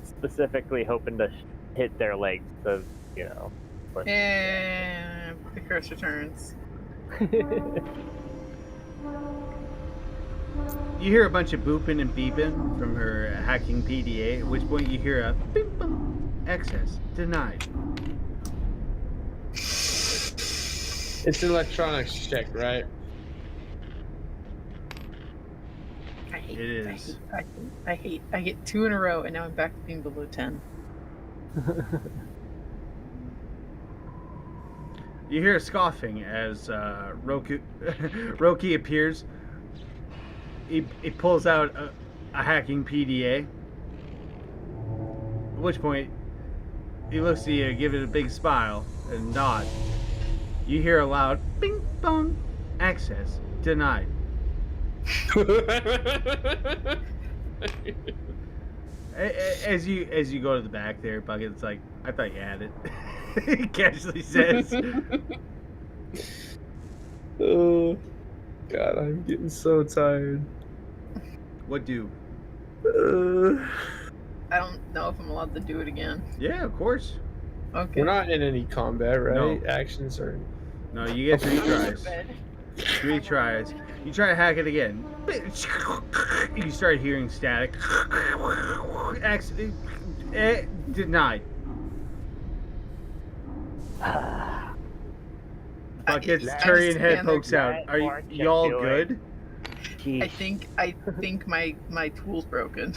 Specifically hoping to hit their legs, so you know. But... And the curse returns. You hear a bunch of booping and beeping from her hacking PDA, at which point you hear a beep boom, access denied. It's an electronics check, right? I hate It is. I hate. I get 2 in a row, and now I'm back to being below 10. You hear a scoffing as Roki appears. He pulls out a hacking PDA. At which point, he looks at you, give it a big smile, and nod. You hear a loud bing bong, access denied. As you go to the back there, Bucket's like, I thought you had it. He casually says. Oh, God, I'm getting so tired. What do? I don't know if I'm allowed to do it again. Yeah, of course. Okay. We're not in any combat, right? No. Actions are. No, you get 3 I'm going to tries. bed. 3 tries. You try to hack it again. You start hearing static. Denied. Bucket's I Turian just head stand pokes there. out. Are Mark, y'all do good? it. I think my tool's broken.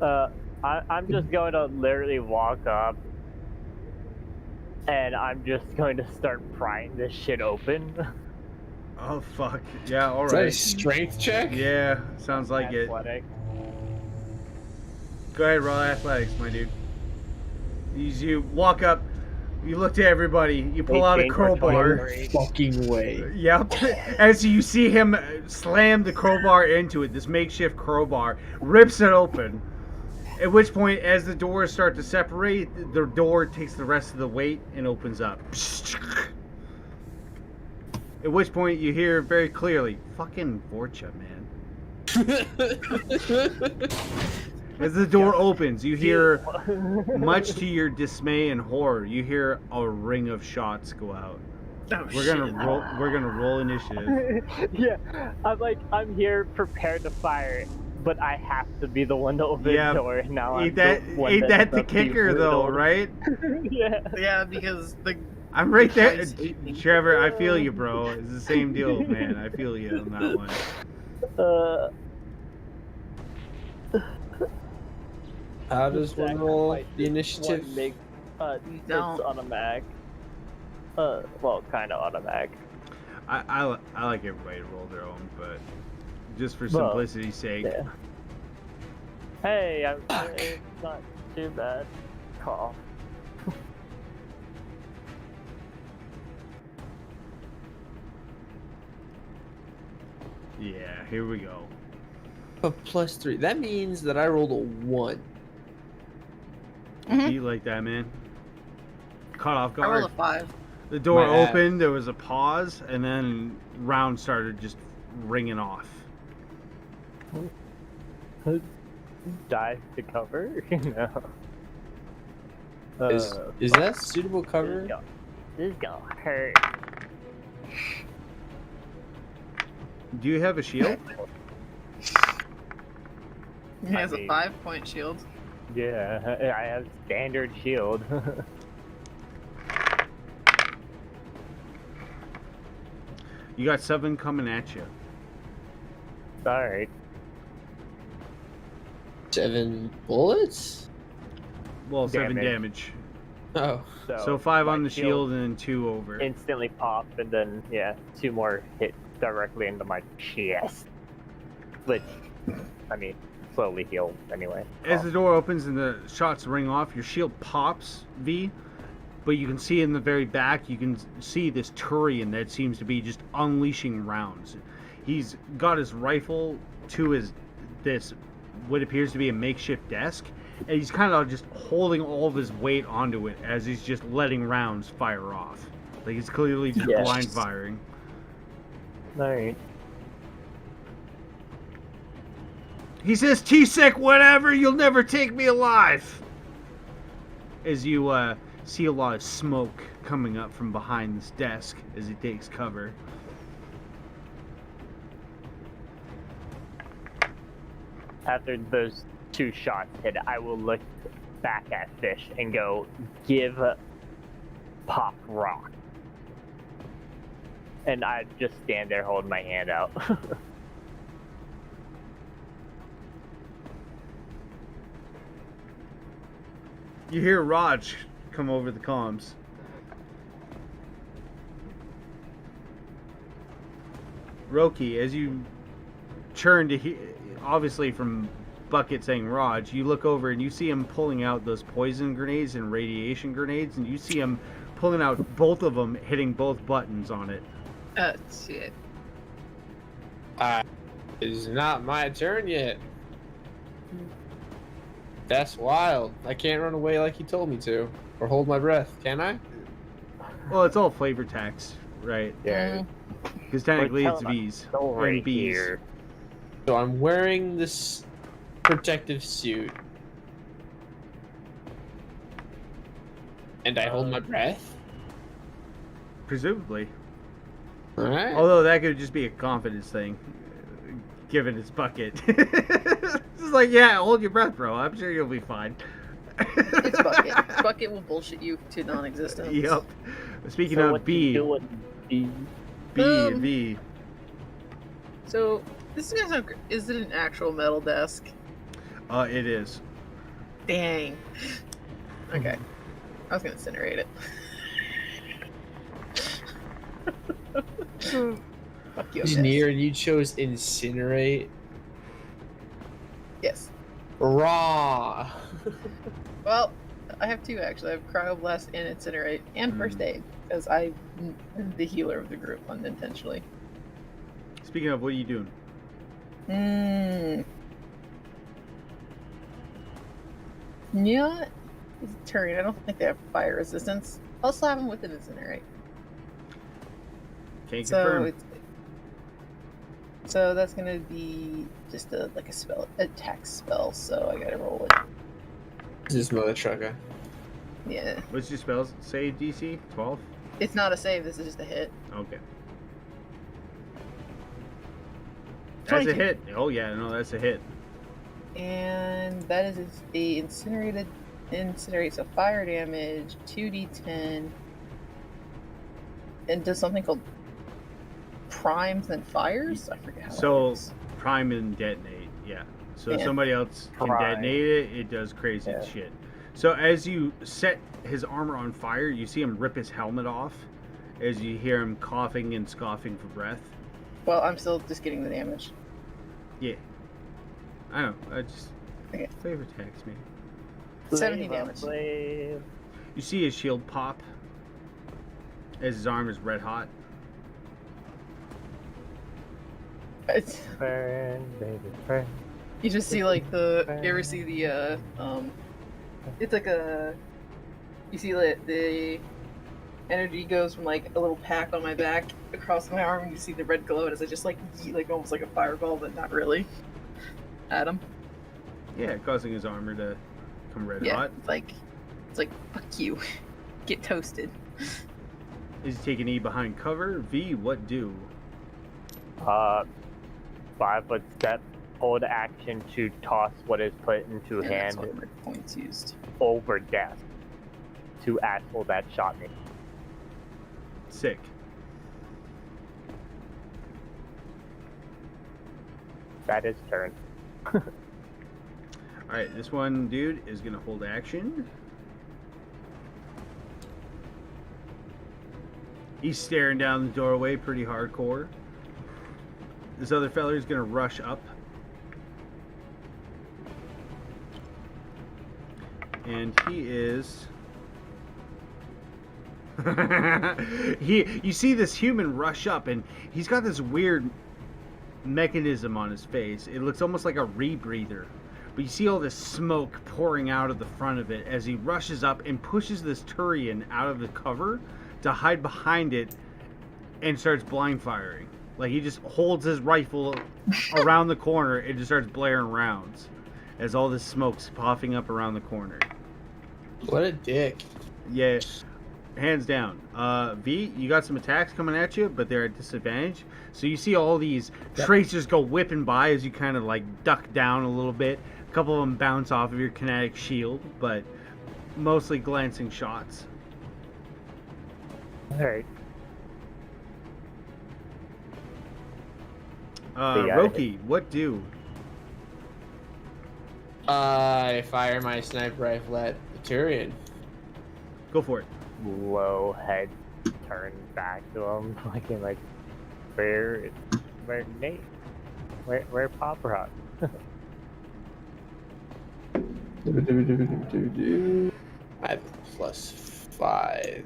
I'm just going to literally walk up, and I'm just going to start prying this shit open. Oh fuck. Yeah, Is that a alright. strength check? Yeah, sounds like it. Athletic. Go ahead, roll athletics, my dude. You walk up, you look to everybody, you pull out a 18 or crowbar. 23. Fucking way. Yep. As you see him slam the crowbar into it, this makeshift crowbar, rips it open. At which point, as the doors start to separate, the door takes the rest of the weight and opens up. At which point, you hear very clearly, fucking Vorcha, man. As the door opens, you hear, much to your dismay and horror, you hear a ring of shots go out. Oh, We're shit. gonna roll initiative. Yeah, I'm here prepared to fire, but I have to be the one to open Yeah, the door. And now Ain't I'm the one that that's the about to be kicker though, riddled. right? Yeah. Yeah, because the I'm right there. Christ, Ethan. Trevor, I feel you, bro. It's the same deal, man. I feel you on that one. How does one roll Sacrifice the initiative? One big, You it's don't. automatic. Well, kind of automatic. I like everybody to roll their own, but just for Well, simplicity's sake. Yeah. Hey, it's not too bad. Call. Yeah, here we go. But +3. That means that I rolled a 1. Mhm. Be like that, man. Caught off I rolled guard. a 5. The door My ass. opened, there was a pause, and then rounds started just ringing off. Dive to cover? No. Is that suitable cover? This is gonna hurt. Do you have a shield? He has a mean- 5-point shield. Yeah, I have standard shield. You got 7 coming at you. Alright. 7 bullets? Well, 7 Damage. damage. Oh. So 5 on my the shield and then 2 over. Instantly pop, and then, yeah, 2 more hit directly into my chest. Which, I mean, slowly heals anyway. As the door opens and the shots ring off, your shield pops, V. But you can see in the very back, you can see this Turian that seems to be just unleashing rounds. He's got his rifle to this what appears to be a makeshift desk, and he's kind of just holding all of his weight onto it as he's just letting rounds fire off. Like he's clearly just Yes. blind firing. Alright. He says, T-Sec, whatever, you'll never take me alive! As you see a lot of smoke coming up from behind this desk as he takes cover. After those 2 shots hit, I will look back at Fish and go, give Pop rock. And I just stand there holding my hand out. You hear Raj come over the comms. Roki, as you turn to hear, obviously from Bucket saying Raj, you look over and you see him pulling out those poison grenades and radiation grenades, and you see him pulling out both of them, hitting both buttons on it. Shit. It's not my turn yet. That's wild. I can't run away like he told me to. Or hold my breath, can I? Well, it's all flavor text, right? Yeah. Because technically it's V's. Story and B's. here. So I'm wearing this protective suit. And I hold my breath? Presumably. Alright. Although that could just be a confidence thing, given it's Bucket. It's like, yeah, hold your breath, bro. I'm sure you'll be fine. It's Bucket. Bucket will bullshit you to non-existence. Yep. Speaking So of what B, you doing, B? B, V. So, this is gonna sound. Is it an actual metal desk? It is. Dang. Okay. I was gonna incinerate it. Fuck you. Engineer, and you chose incinerate. Yes. Raw. Well, I have 2 actually. I have cryoblast and incinerate and first aid because I'm the healer of the group unintentionally. Speaking of, what are you doing? Yeah, it's a Turian. I don't think they have fire resistance. I'll slap him with an incinerate. Can't So confirm. it's so that's gonna be just a spell, attack spell. So I gotta roll it. This is mother trucker. Yeah, What's your spells? Say DC? 12? it's not a save. This is just a hit. Okay. That's a 22. hit. Oh, yeah, no, that's a hit. And that is a incinerate. So fire damage, 2d10, and does something called primes and fires. I forget how. that So, works. prime and detonate, yeah. So Yeah. somebody else can Prime. detonate it, it does crazy Yeah. shit. So as you set his armor on fire, you see him rip his helmet off as you hear him coughing and scoffing for breath. Well, I'm still just getting the damage. Yeah. I know, I just... Okay. Flavor text me. 17 Slave, damage. slave. You see his shield pop as his arm is red hot. It's, Burn, baby, burn. you just see like you ever see the it's like you see the energy goes from like a little pack on my back across my arm, and you see the red glow as I just like yeet, like almost like a fireball, but not really. At him. Yeah, causing his armor to come red Yeah, hot. it's like fuck you, get toasted. Is he taking E behind cover? V, what do? 5-foot step, hold action to toss what is put into And that's hand what my points used. over desk to asshole that shot me. Sick. That is turn. Alright, this one dude is gonna hold action. He's staring down the doorway pretty hardcore. This other feller is gonna rush up. And he is you see this human rush up, and he's got this weird mechanism on his face. It looks almost like a rebreather. But you see all this smoke pouring out of the front of it as he rushes up and pushes this Turian out of the cover to hide behind it and starts blind firing. Like, he just holds his rifle around the corner and just starts blaring rounds as all this smoke's puffing up around the corner. What a dick. Yeah, hands down. V, you got some attacks coming at you, but they're at disadvantage. So you see all these tracers go whipping by as you kind of like duck down a little bit. A couple of them bounce off of your kinetic shield, but mostly glancing shots. Alright. Roki, what do? I fire my sniper rifle at the Turian. Go for it. Low head turn back to him, looking like, where Nate? Where Pop Rock? I have +5.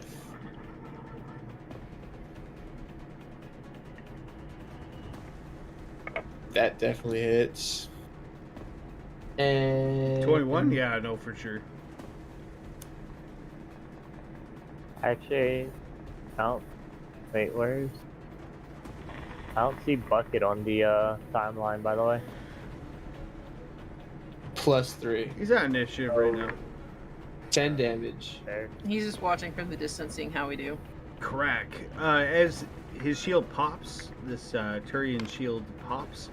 That definitely hits. And 21? Yeah, I know for sure. Actually, wait, I don't see Bucket on the timeline, by the way. +3. He's at initiative right now. 10 damage. There. He's just watching from the distance, seeing how we do. Crack. As his shield pops, this Turian shield pops,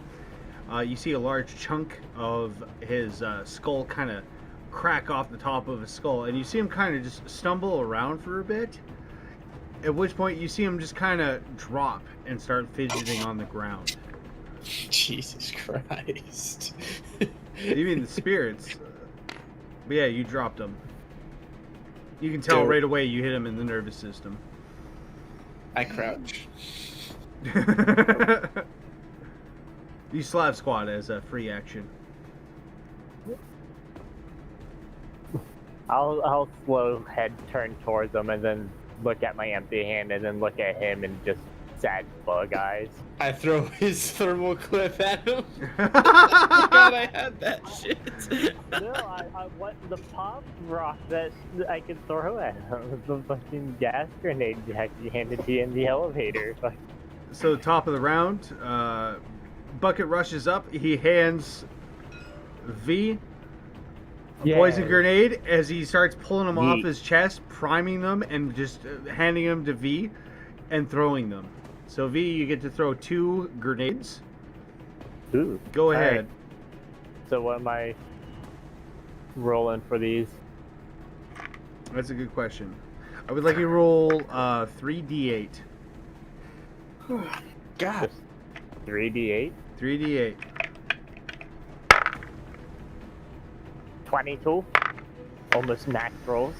you see a large chunk of his skull kind of crack off the top of his skull, and you see him kind of just stumble around for a bit, at which point you see him just kind of drop and start fidgeting on the ground. Jesus Christ. You mean the spirits? But yeah, you dropped him. You can tell Dope. right away you hit him in the nervous system. I crouch. You Slav Squad as a free action. I'll slow head turn towards him and then look at my empty hand and then look at him and just sad bug eyes. I throw his thermal clip at him. God, I had that shit. No, I want the pop rock that I could throw at him. The fucking gas grenade you handed to you in the elevator. So top of the round, Bucket rushes up. He hands V a poison grenade as he starts pulling them off his chest, priming them, and just handing them to V and throwing them. So V, you get to throw 2 grenades. Ooh. Go ahead. Right. So what am I rolling for these? That's a good question. I would like you to roll 3d8. God. 3d8? 3d8. 22. Almost max rolls.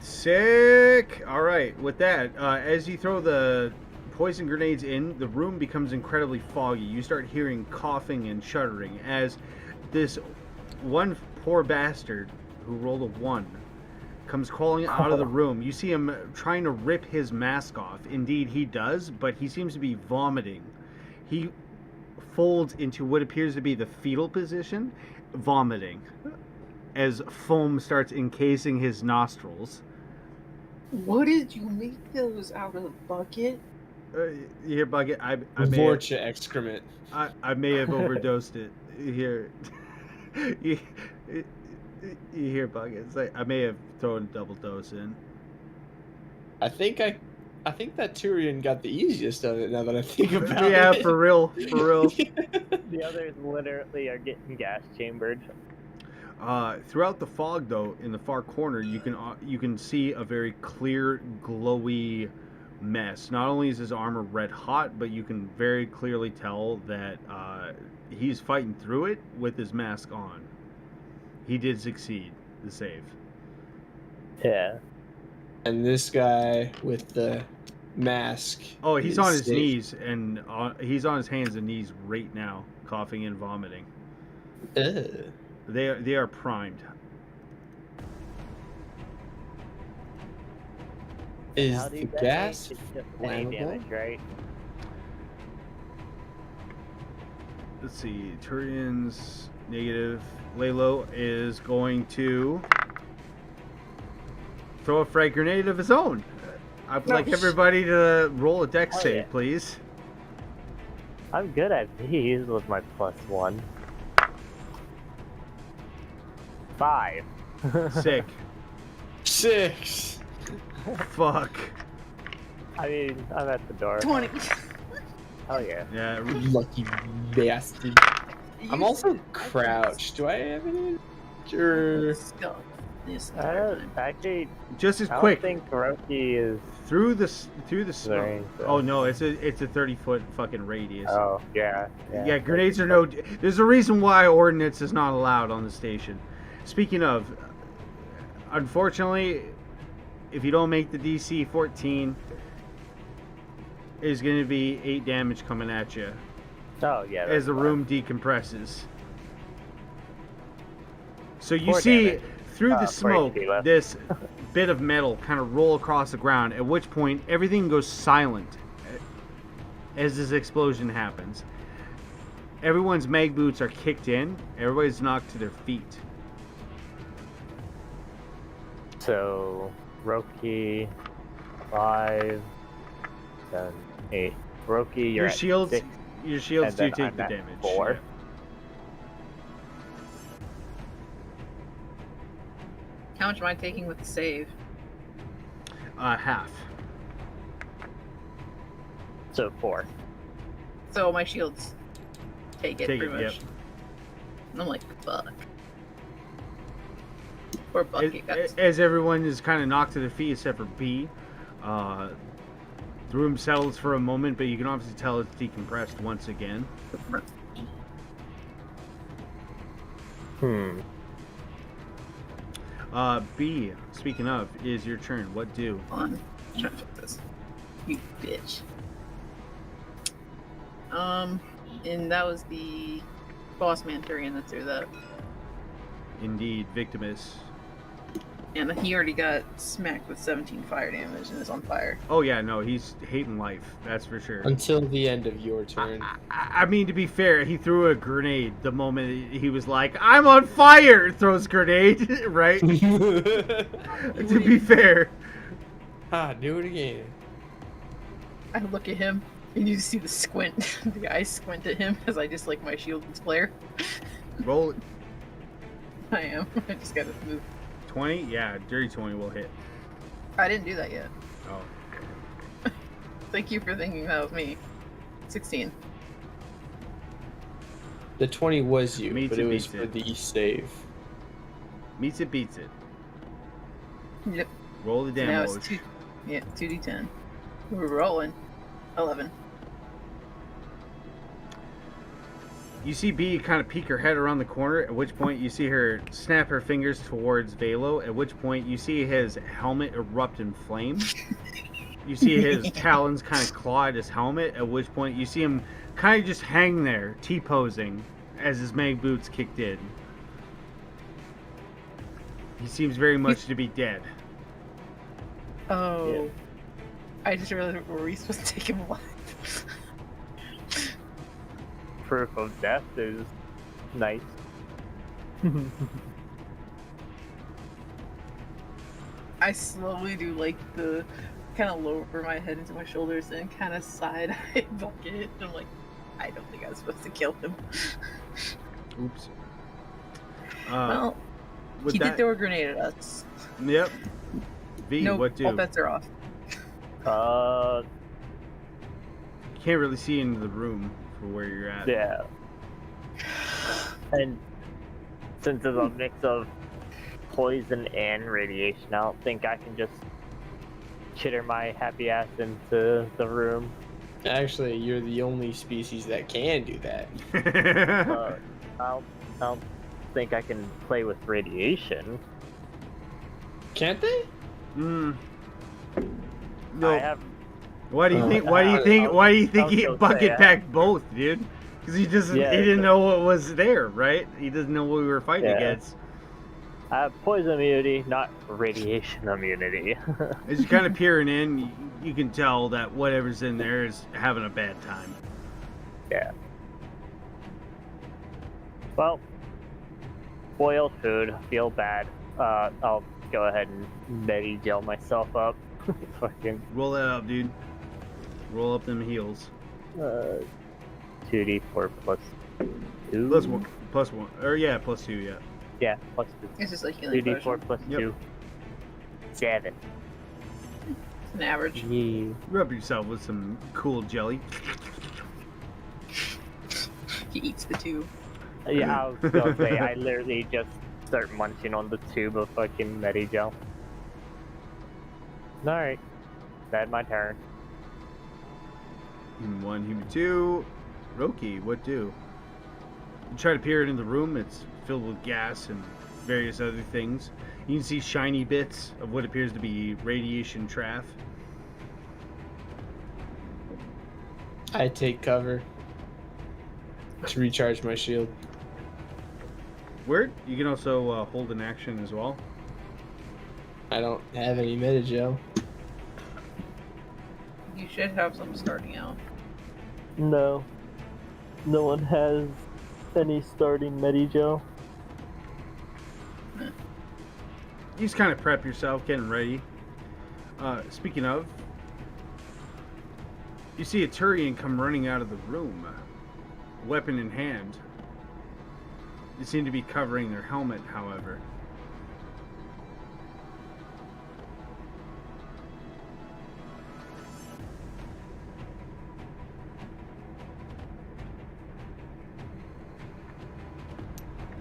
Sick! Alright, with that, as you throw the poison grenades in, the room becomes incredibly foggy. You start hearing coughing and shuddering as this one poor bastard who rolled a 1 comes crawling out of the room. You see him trying to rip his mask off. Indeed, he does, but he seems to be vomiting. He folds into what appears to be the fetal position, vomiting, as foam starts encasing his nostrils. What did you make those out of? Bucket? Here, Bucket, I may Vorcha excrement. I may have overdosed it. Here, you hear, Bucket? It's like I may have thrown a double dose in. I think that Tyrion got the easiest of it now that I think about it. Yeah, for real. The others literally are getting gas chambered. Throughout the fog, though, in the far corner, you can see a very clear, glowy mess. Not only is his armor red hot, but you can very clearly tell that he's fighting through it with his mask on. He did succeed the save. Yeah. And this guy with the mask. Oh, he's is on his safe. knees, and he's on his hands and knees right now, coughing and vomiting. Ugh. They are primed. Is How do the you gas It's just any flammable? damage, right? Let's see. Turian's negative. Lalo is going to throw a frag grenade of his own. I'd like everybody to roll a dex Oh, save, yeah. please. I'm good at these with my +1. 5. Sick. 6. Fuck. I mean, I'm at the door. 20. Oh yeah. Yeah. Lucky bastard. I'm also crouched. Do I have any? Sure. Stuck this I entire don't time. actually. Just as I don't quick think Kuroki is. through the smoke. Range, Oh no, it's a 30-foot fucking radius. Oh yeah. Yeah, grenades are no. There's a reason why ordnance is not allowed on the station. Speaking of, unfortunately, if you don't make the DC 14, there's going to be 8 damage coming at you Oh yeah. as the that's room decompresses. So you 4 see damage. through the 4 smoke HP left. this bit of metal kind of roll across the ground, at which point everything goes silent as this explosion happens. Everyone's mag boots are kicked in. Everybody's knocked to their feet. So, Roki, 5, 7, 8. Roki, you're Your at shields, 6. your shields and do then take I'm the at damage. 4. How much am I taking with the save? Half. So 4. So my shields take it Take pretty it, much. yep. And I'm like, fuck. Poor As, Bucket got as everyone is kind of knocked to their feet, except for B. The room settles for a moment, but you can obviously tell it's decompressed once again. B, speaking of, is your turn. What do? on. I'm trying to fix this. You bitch. And that was the boss man Tyrion that threw that. Indeed, Victimus. And he already got smacked with 17 fire damage and is on fire. Oh yeah, no, he's hating life. That's for sure. Until the end of your turn. I mean, to be fair, he threw a grenade the moment he was like, "I'm on fire!" Throws grenade, right? To be fair. Do it again. I look at him and you see the squint. The eyes squint at him as I just like my shield and flare. Roll it. I am. I just gotta move. 20? Yeah, dirty 20 will hit. I didn't do that yet. Oh. Thank you for thinking that was me. 16. The 20 was you, Meets but it, it was beats for it. the save. Meets it, beats it. Yep. Roll the Now damage. it's 2d10. We're rolling. 11. You see B kind of peek her head around the corner, at which point you see her snap her fingers towards Velo, at which point you see his helmet erupt in flame. You see his talons kind of claw at his helmet, at which point you see him kind of just hang there, T-posing, as his mag boots kicked in. He seems very much to be dead. Oh. I just realized were we supposed to take him alive? Proof of death is nice. I slowly do like the kind of lower my head into my shoulders and kind of side eye Bucket. I'm like, I don't think I was supposed to kill him. Oops. Well, with he that, did throw a grenade at us. Yep. V, No, what do? all bets are off. Can't really see into the room for where you're at. Yeah. And since it's a mix of poison and radiation, I don't think I can just chitter my happy ass into the room. Actually, you're the only species that can do that. I don't think I can play with radiation. Can't they? No. I have. Why do you think? Why do you think he Bucket packed both, dude? Because he doesn't. Yeah, he didn't know what was there, right? He doesn't know what we were fighting against. I have poison immunity, not radiation immunity. As you're kind of peering in, you can tell that whatever's in there is having a bad time. Yeah. Well, boiled food. Feel bad. I'll go ahead and Betty gel myself up. Fucking Roll that up, dude. Roll up them heels. 2d4 plus 2. Plus one, or yeah, plus 2, yeah. Yeah, plus 2. It's just like healing 2d4 potion. plus Yep. 2. 7. It's an average. Yeah. Rub yourself with some cool jelly. He eats the two. Yeah, I was gonna say, I literally just start munching on the tube of fucking Medigel. Alright. That's my turn. Human 1, Human 2. Roki, what do? You try to peer into the room, it's filled with gas and various other things. You can see shiny bits of what appears to be radiation chaff. I take cover to recharge my shield. Word, you can also hold an action as well. I don't have any Metagel. You should have some starting out. No. No one has any starting Medigel. You just kind of prep yourself, getting ready. Speaking of, you see a Turian come running out of the room, weapon in hand. They seem to be covering their helmet, however.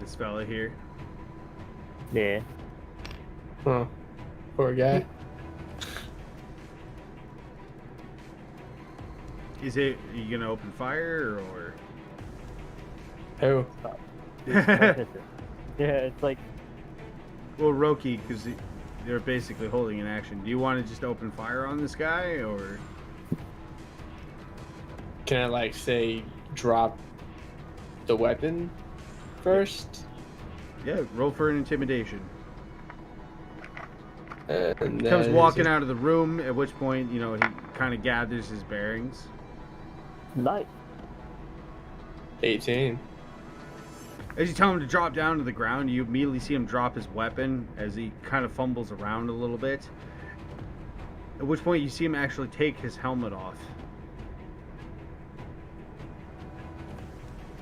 This fella here. Yeah. Huh. Poor guy. Is it? Are you gonna open fire or? Oh. Yeah, it's like, Well, Roki, because they're basically holding an action. Do you want to just open fire on this guy, or? Can I like say drop the weapon first? Yeah, roll for an intimidation. And He comes walking out of the room, at which point, you know, he kind of gathers his bearings. nice. 18. As you tell him to drop down to the ground, you immediately see him drop his weapon as he kind of fumbles around a little bit. At which point you see him actually take his helmet off.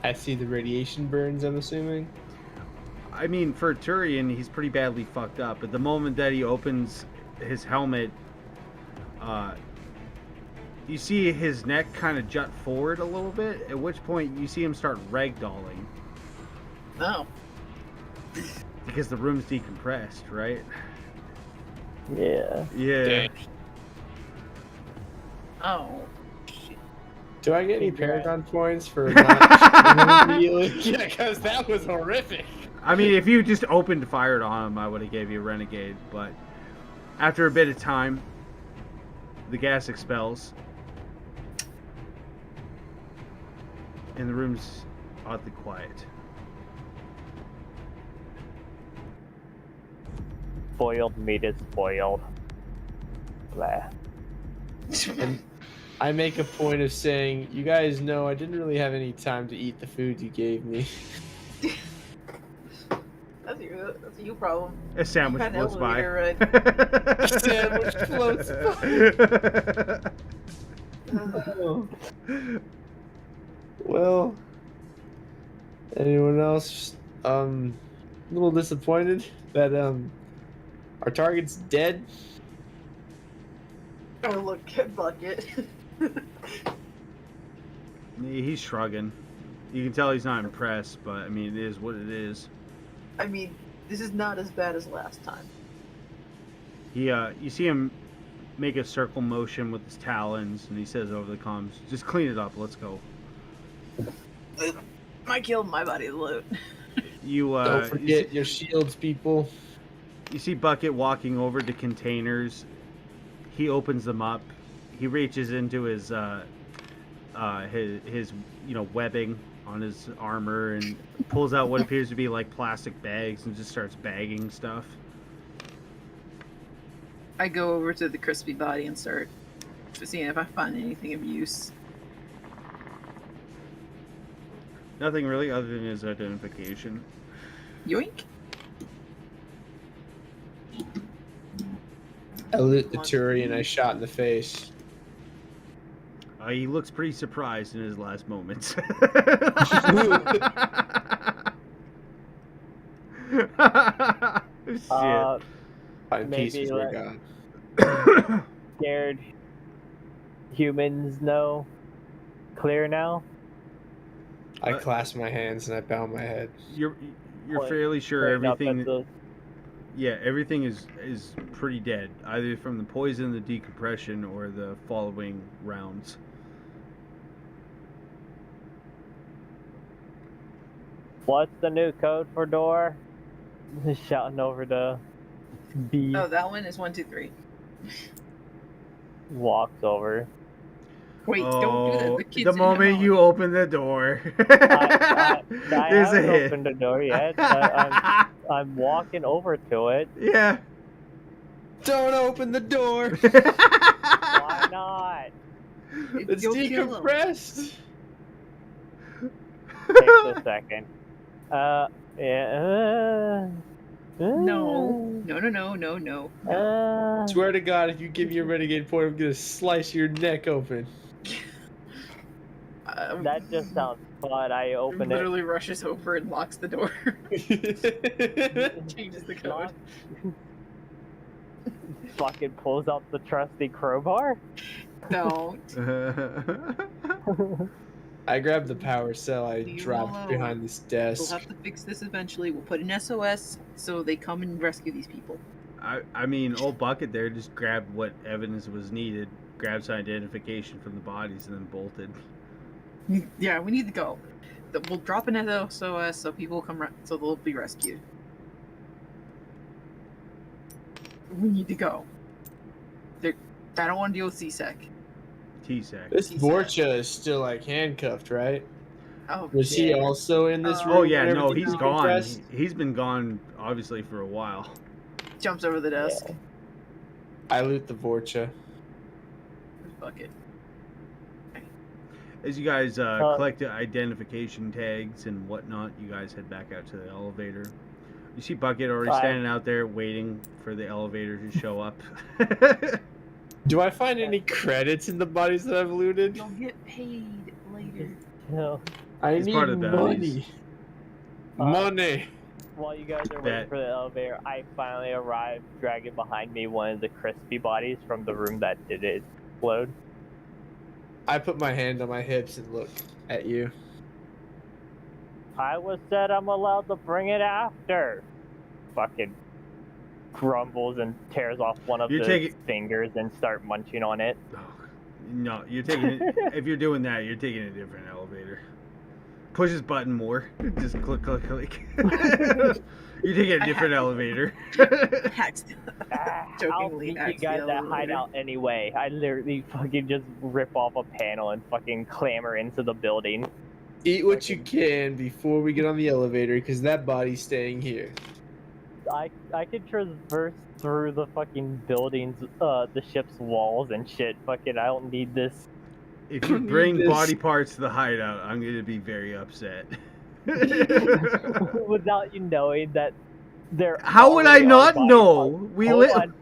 I see the radiation burns, I'm assuming. I mean, for a Turian, he's pretty badly fucked up. But the moment that he opens his helmet, you see his neck kind of jut forward a little bit, at which point you see him start ragdolling. No. Because the room's decompressed, right? Yeah. Yeah. Dang. Oh. Shit. Do I get any Paragon points for not immediately? Yeah, because that was horrific. I mean, if you just opened fired on him, I would have gave you a renegade. But after a bit of time, the gas expels. And the room's oddly quiet. Spoiled meat is spoiled. Blah. And I make a point of saying, you guys know I didn't really have any time to eat the food you gave me. That's a you problem. A sandwich Had an floats by. elevator A sandwich floats Well, anyone else a little disappointed that our target's dead? Oh, look at Bucket. He's shrugging. You can tell he's not impressed, but I mean, it is what it is. I mean, this is not as bad as last time. You see him make a circle motion with his talons, and he says over the comms, "Just clean it up. Let's go." I killed my body loot. You Don't forget your shields, people. You see Bucket walking over to containers. He opens them up. He reaches into his webbing on his armor and pulls out what appears to be like plastic bags and just starts bagging stuff. I go over to the crispy body and start seeing if I find anything of use. Nothing really other than his identification. Yoink. I loot the Turian I shot in the face. He looks pretty surprised in his last moments. Shit. Find peace Maybe with your let- God. Scared humans know. Clear now? I clasp my hands and I bow my head. You're Point- fairly sure Point up at everything. the- Yeah, everything is pretty dead, either from the poison, the decompression, or the following rounds. What's the new code for door? Shouting over to B. Oh, that one is 1, 2, 3. Walks over. Wait, don't do that. The kids the in moment the you open the door, I there's a haven't hit. opened the door yet. I'm walking over to it. Yeah. Don't open the door! Why not? It's You'll kill 'em. decompressed! Takes a second. Yeah. No. Swear to God, if you give me a renegade point, I'm gonna slice your neck open. That just sounds fun. I open it. Literally rushes over and locks the door. Changes the code. Fucking pulls out the trusty crowbar. Don't. I grab the power cell, I Leave drop him it alone. behind this We'll desk. have to fix this eventually. We'll put an SOS so they come and rescue these people. I mean, old Bucket there just grabbed what evidence was needed, grabbed some identification from the bodies, and then bolted. Yeah, we need to go. We'll drop an SOS so people will come, so they'll be rescued. We need to go. I don't want to deal with CSEC. T-Sec. This He's Vorcha is still like handcuffed, right? Oh, Was he also in this room? Oh yeah, when no, everything he's was gone. compressed? He's been gone, obviously, for a while. jumps over the desk. I loot the Vorcha. Bucket. As you guys collect the identification tags and whatnot, you guys head back out to the elevator. You see Bucket already Bye. standing out there waiting for the elevator to show up. Do I find any credits in the bodies that I've looted? You'll get paid later. No. I It's need part of the money. Money. While you guys are Bet. waiting for the elevator, I finally arrived, dragging behind me one of the crispy bodies from the room that did it explode. I put my hand on my hips and look at you. I was said I'm allowed to bring it after. Fucking grumbles and tears off one of You're the taking- fingers and start munching on it. No, you're taking it. If you're doing that, you're taking a different elevator. Push his button more. Just click, click, click. You're taking a different elevator. Hacked. I'll Jokingly beat you axed the guys at elevator. hideout anyway. I literally fucking just rip off a panel and fucking clamber into the building. Eat what you can before we get on the elevator, because that body's staying here. I could traverse through the fucking buildings, the ship's walls and shit. Fucking, I don't need this. If you Need bring this. body parts to the hideout, I'm going to be very upset. Without you knowing that they're. How would I already our not body know? parts. We Hold live. on.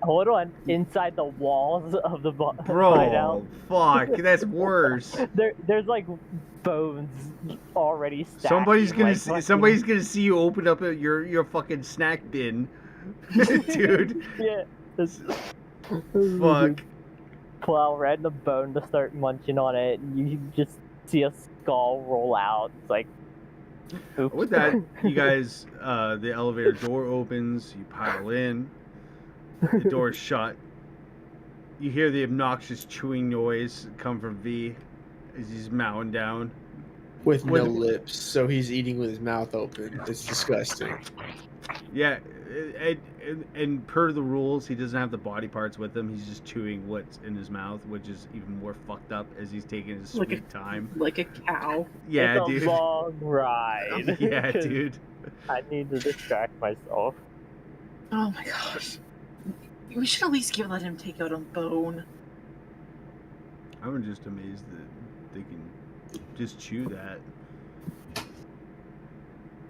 Hold on. Inside the walls of the hideout. Bro, fuck, that's worse. There's like bones already stacked. Somebody's gonna like, see, fucking- somebody's gonna see you open up your fucking snack bin, dude. Yeah. Fuck. Pull out random bone to start munching on it, and you just see a skull roll out. It's like, oops. With that, you guys, the elevator door opens. You pile in. The door's shut. You hear the obnoxious chewing noise come from V as he's mowing down. With no With- lips, so he's eating with his mouth open. It's disgusting. Yeah, and per the rules, he doesn't have the body parts with him. He's just chewing what's in his mouth, which is even more fucked up as he's taking his Like a- sweet time. Like a cow. Yeah, It's a dude. long ride. Yeah, dude. I need to distract myself. Oh my gosh. We should at least let him take out a bone. I'm just amazed that they can just chew that.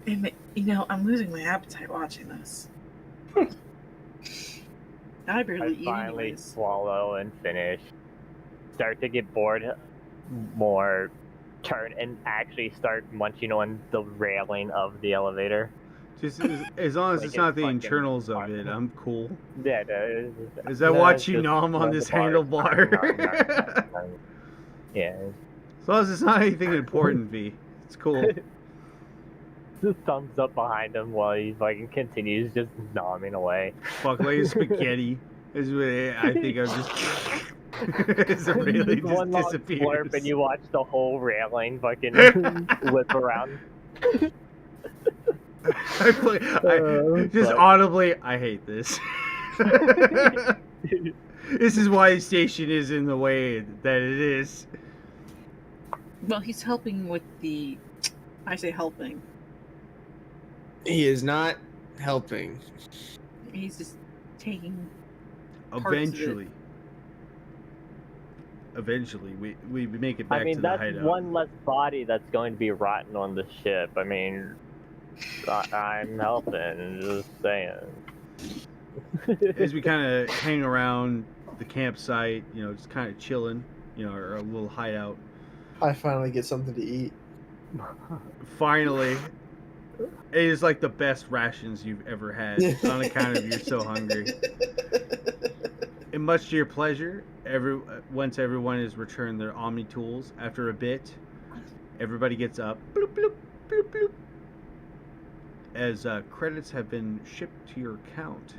And, I'm losing my appetite watching this. I barely I eat finally anyways. swallow and finish. Start to get bored more. Turn and actually start munching on the railing of the elevator. Just as long as Like it's not it's the fucking internals of fun. it, I'm cool. Yeah, no, As I watch you nom on this handlebar. Yeah. As long as it's not anything important, V. It's cool. Just thumbs up behind him while he fucking continues just nomming away. Fuck, like a spaghetti. Is what I think I'm just. It's really just One long disappears. slurp and you watch the whole railing fucking whip around. I just Fuck. audibly, I hate this. This is why the station is in the way that it is. Well, he's helping with the. I say helping. He is not helping. He's just taking. Parts of it. Eventually, we make it back I mean, to the that's hideout. one less body that's going to be rotten on the ship. I mean, I'm helping, just saying. As we kind of hang around the campsite, just kind of chilling, or a little hideout. I finally get something to eat. Finally, it is like the best rations you've ever had on account of you're so hungry. And much to your pleasure, once everyone has returned their Omni tools, after a bit, everybody gets up, bloop, bloop, bloop, bloop, as credits have been shipped to your account.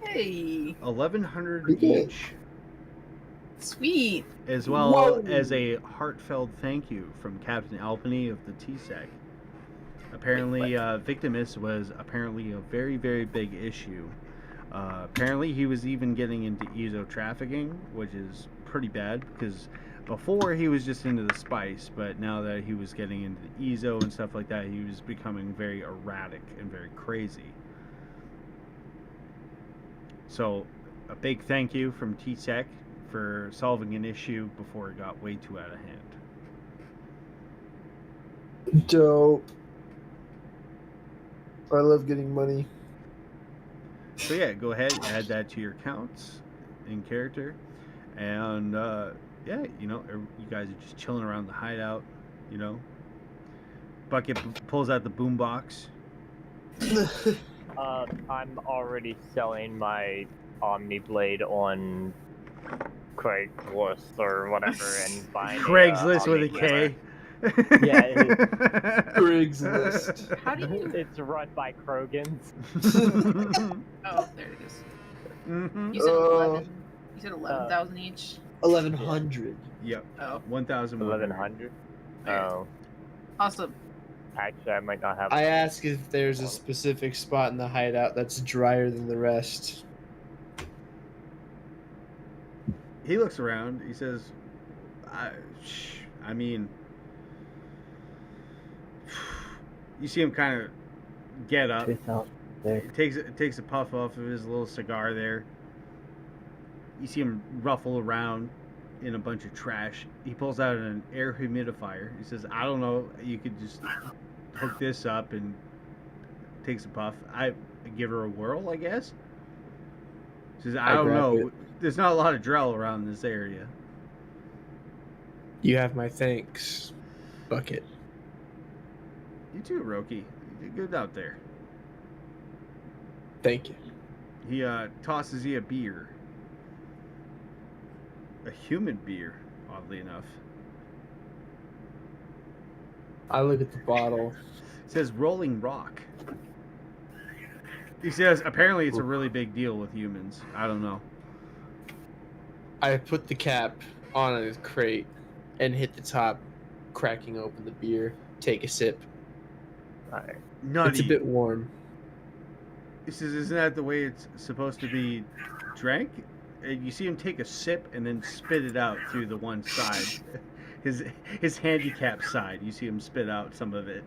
Hey, 1,100 each, sweet. as well Whoa. as a heartfelt thank you from Captain Alpany of the TSEC. Apparently, Victimus was apparently a very, very big issue. Apparently, he was even getting into Ezo trafficking, which is pretty bad because before he was just into the spice, but now that he was getting into the Ezo and stuff like that, he was becoming very erratic and very crazy. So, a big thank you from TSEC for solving an issue before it got way too out of hand. Dope. I love getting money. So yeah, go ahead, add that to your accounts in character, and yeah, you guys are just chilling around the hideout, Bucket pulls out the boombox. I'm already selling my Omni Blade on Craigslist or whatever and buying Craigslist with a Omni K. Yeah, Craigslist. How do you? It's run by Krogan's. Oh, there it is. Mhm. You said Uh, 11. You said 11,000 each. 1,100. Yep, Oh, 1,100. 1100. Oh, awesome. actually, I might not have. I ask if there's a specific spot in the hideout that's drier than the rest. He looks around. He says, I mean, you see him kind of get up, takes a puff off of his little cigar there. You see him ruffle around in a bunch of trash. He pulls out an air humidifier. He says, "I don't know. You could just hook this up," and takes a puff. I give her a whirl, I guess. She says, "I don't grab know. it. There's not a lot of Drell around this area." You have my thanks, Bucket. You too, Roki. You're good out there. Thank you. He tosses you a beer. A human beer, oddly enough. I look at the bottle. It says Rolling Rock. He says apparently it's a really big deal with humans. I don't know. I put the cap on a crate and hit the top, cracking open the beer. Take a sip. Alright. Nutty. It's a bit warm. He says, "Isn't that the way it's supposed to be drank?" And you see him take a sip and then spit it out through the one side. His handicap side. You see him spit out some of it.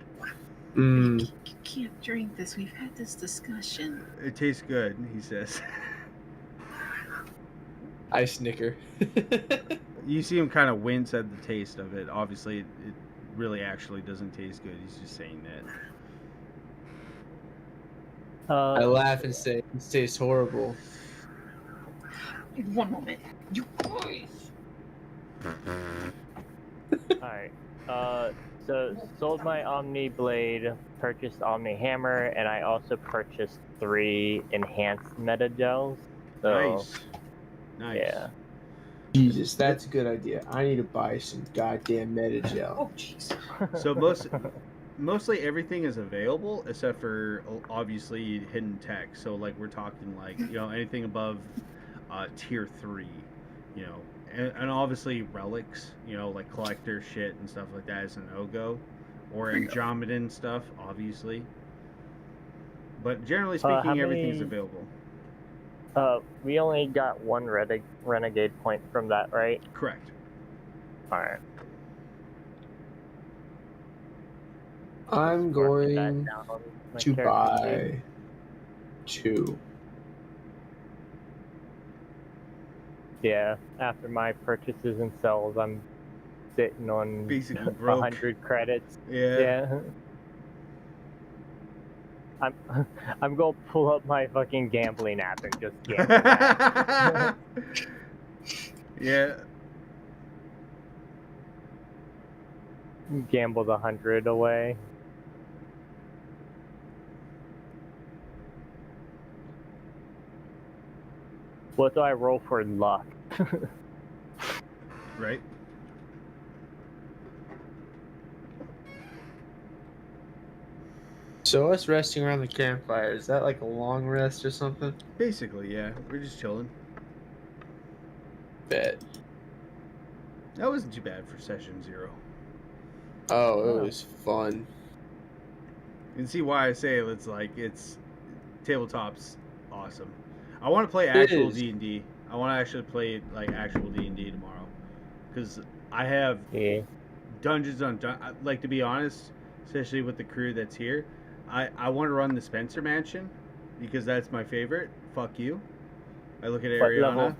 Mm. You can't drink this. We've had this discussion. It tastes good, he says. I snicker. You see him kind of wince at the taste of it. Obviously, it really actually doesn't taste good. He's just saying that. I laugh and say, "It tastes horrible." One moment. You boys. Alright. So sold my Omni Blade, purchased Omni Hammer, and I also purchased 3 enhanced meta gels. So Nice. yeah. Jesus, that's a good idea. I need to buy some goddamn Metagel. Oh, jeez. So mostly everything is available except for obviously hidden tech. So like we're talking like anything above tier 3, and obviously relics, like collector shit and stuff like that is a no-go, or Andromedan stuff, obviously. But generally speaking, everything's available. We only got 1 renegade point from that, right? Correct. Alright. I'm going to buy 2. Yeah, after my purchases and sells, I'm sitting on Basically broke. 100 credits. Yeah. Yeah. I'm gonna pull up my fucking gambling app and just gamble. Yeah. Gambled 100 away. What do I roll for luck? Right. So us resting around the campfire, is that like a long rest or something? Basically, yeah. We're just chilling. Bet. That wasn't too bad for session 0. Oh, it was fun. You can see why I say it's tabletop's awesome. I want to play actual is. D&D. I want to actually play like actual D&D tomorrow, because I have Yeah. dungeons on like, to be honest, especially with the crew that's here, I want to run the Spencer Mansion because that's my favorite. Fuck you. I look at What Ariana. level?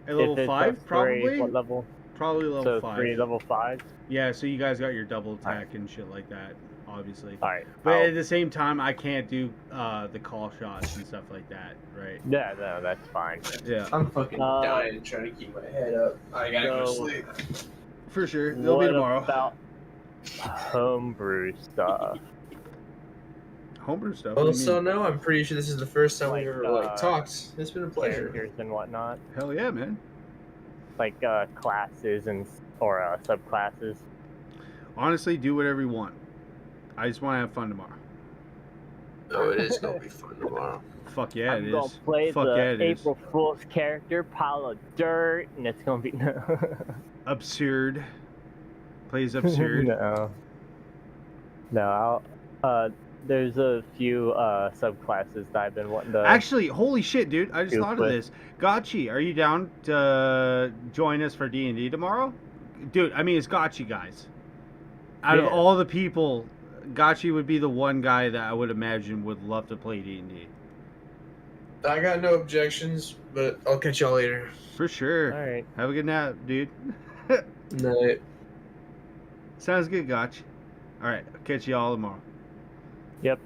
At level If it's 5, a 3, probably. what level? Probably level So 5. 3 level 5. Yeah, so you guys got your double attack and shit like that, obviously. Alright. But at the same time, I can't do the call shots and stuff like that, right? Yeah, no, that's fine. Yeah, I'm fucking dying trying to keep my head up. I gotta go to So- sleep. for sure. It'll be What tomorrow. about homebrew stuff? Homebrew stuff. Well, what do you so mean? no, I'm pretty sure this is the first time we've Like, ever talked. It's been a pleasure. Characters and whatnot, Hell yeah, man. like classes or subclasses. Honestly, do whatever you want. I just want to have fun tomorrow. Oh, it is gonna be fun tomorrow. Fuck yeah, I'm it gonna is. play Fuck the yeah, it is. April Fool's character, pile of dirt, and it's gonna be Absurd. Plays absurd. No, there's a few subclasses that I've been wanting to. Actually, holy shit, dude! I just Do thought of quick. this. Gotchi, are you down to join us for D&D tomorrow? Dude, I mean, it's Gotchi, guys. Out of Yeah. all the people Gotchi would be the one guy that I would imagine would love to play D&D. I got no objections, but I'll catch y'all later. For sure. All right. Have a good nap, dude. Night. Sounds good, Gotch. All right, I'll catch you all tomorrow. Yep.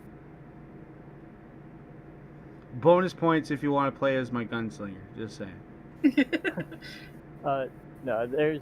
Bonus points if you want to play as my gunslinger. Just saying. No, there's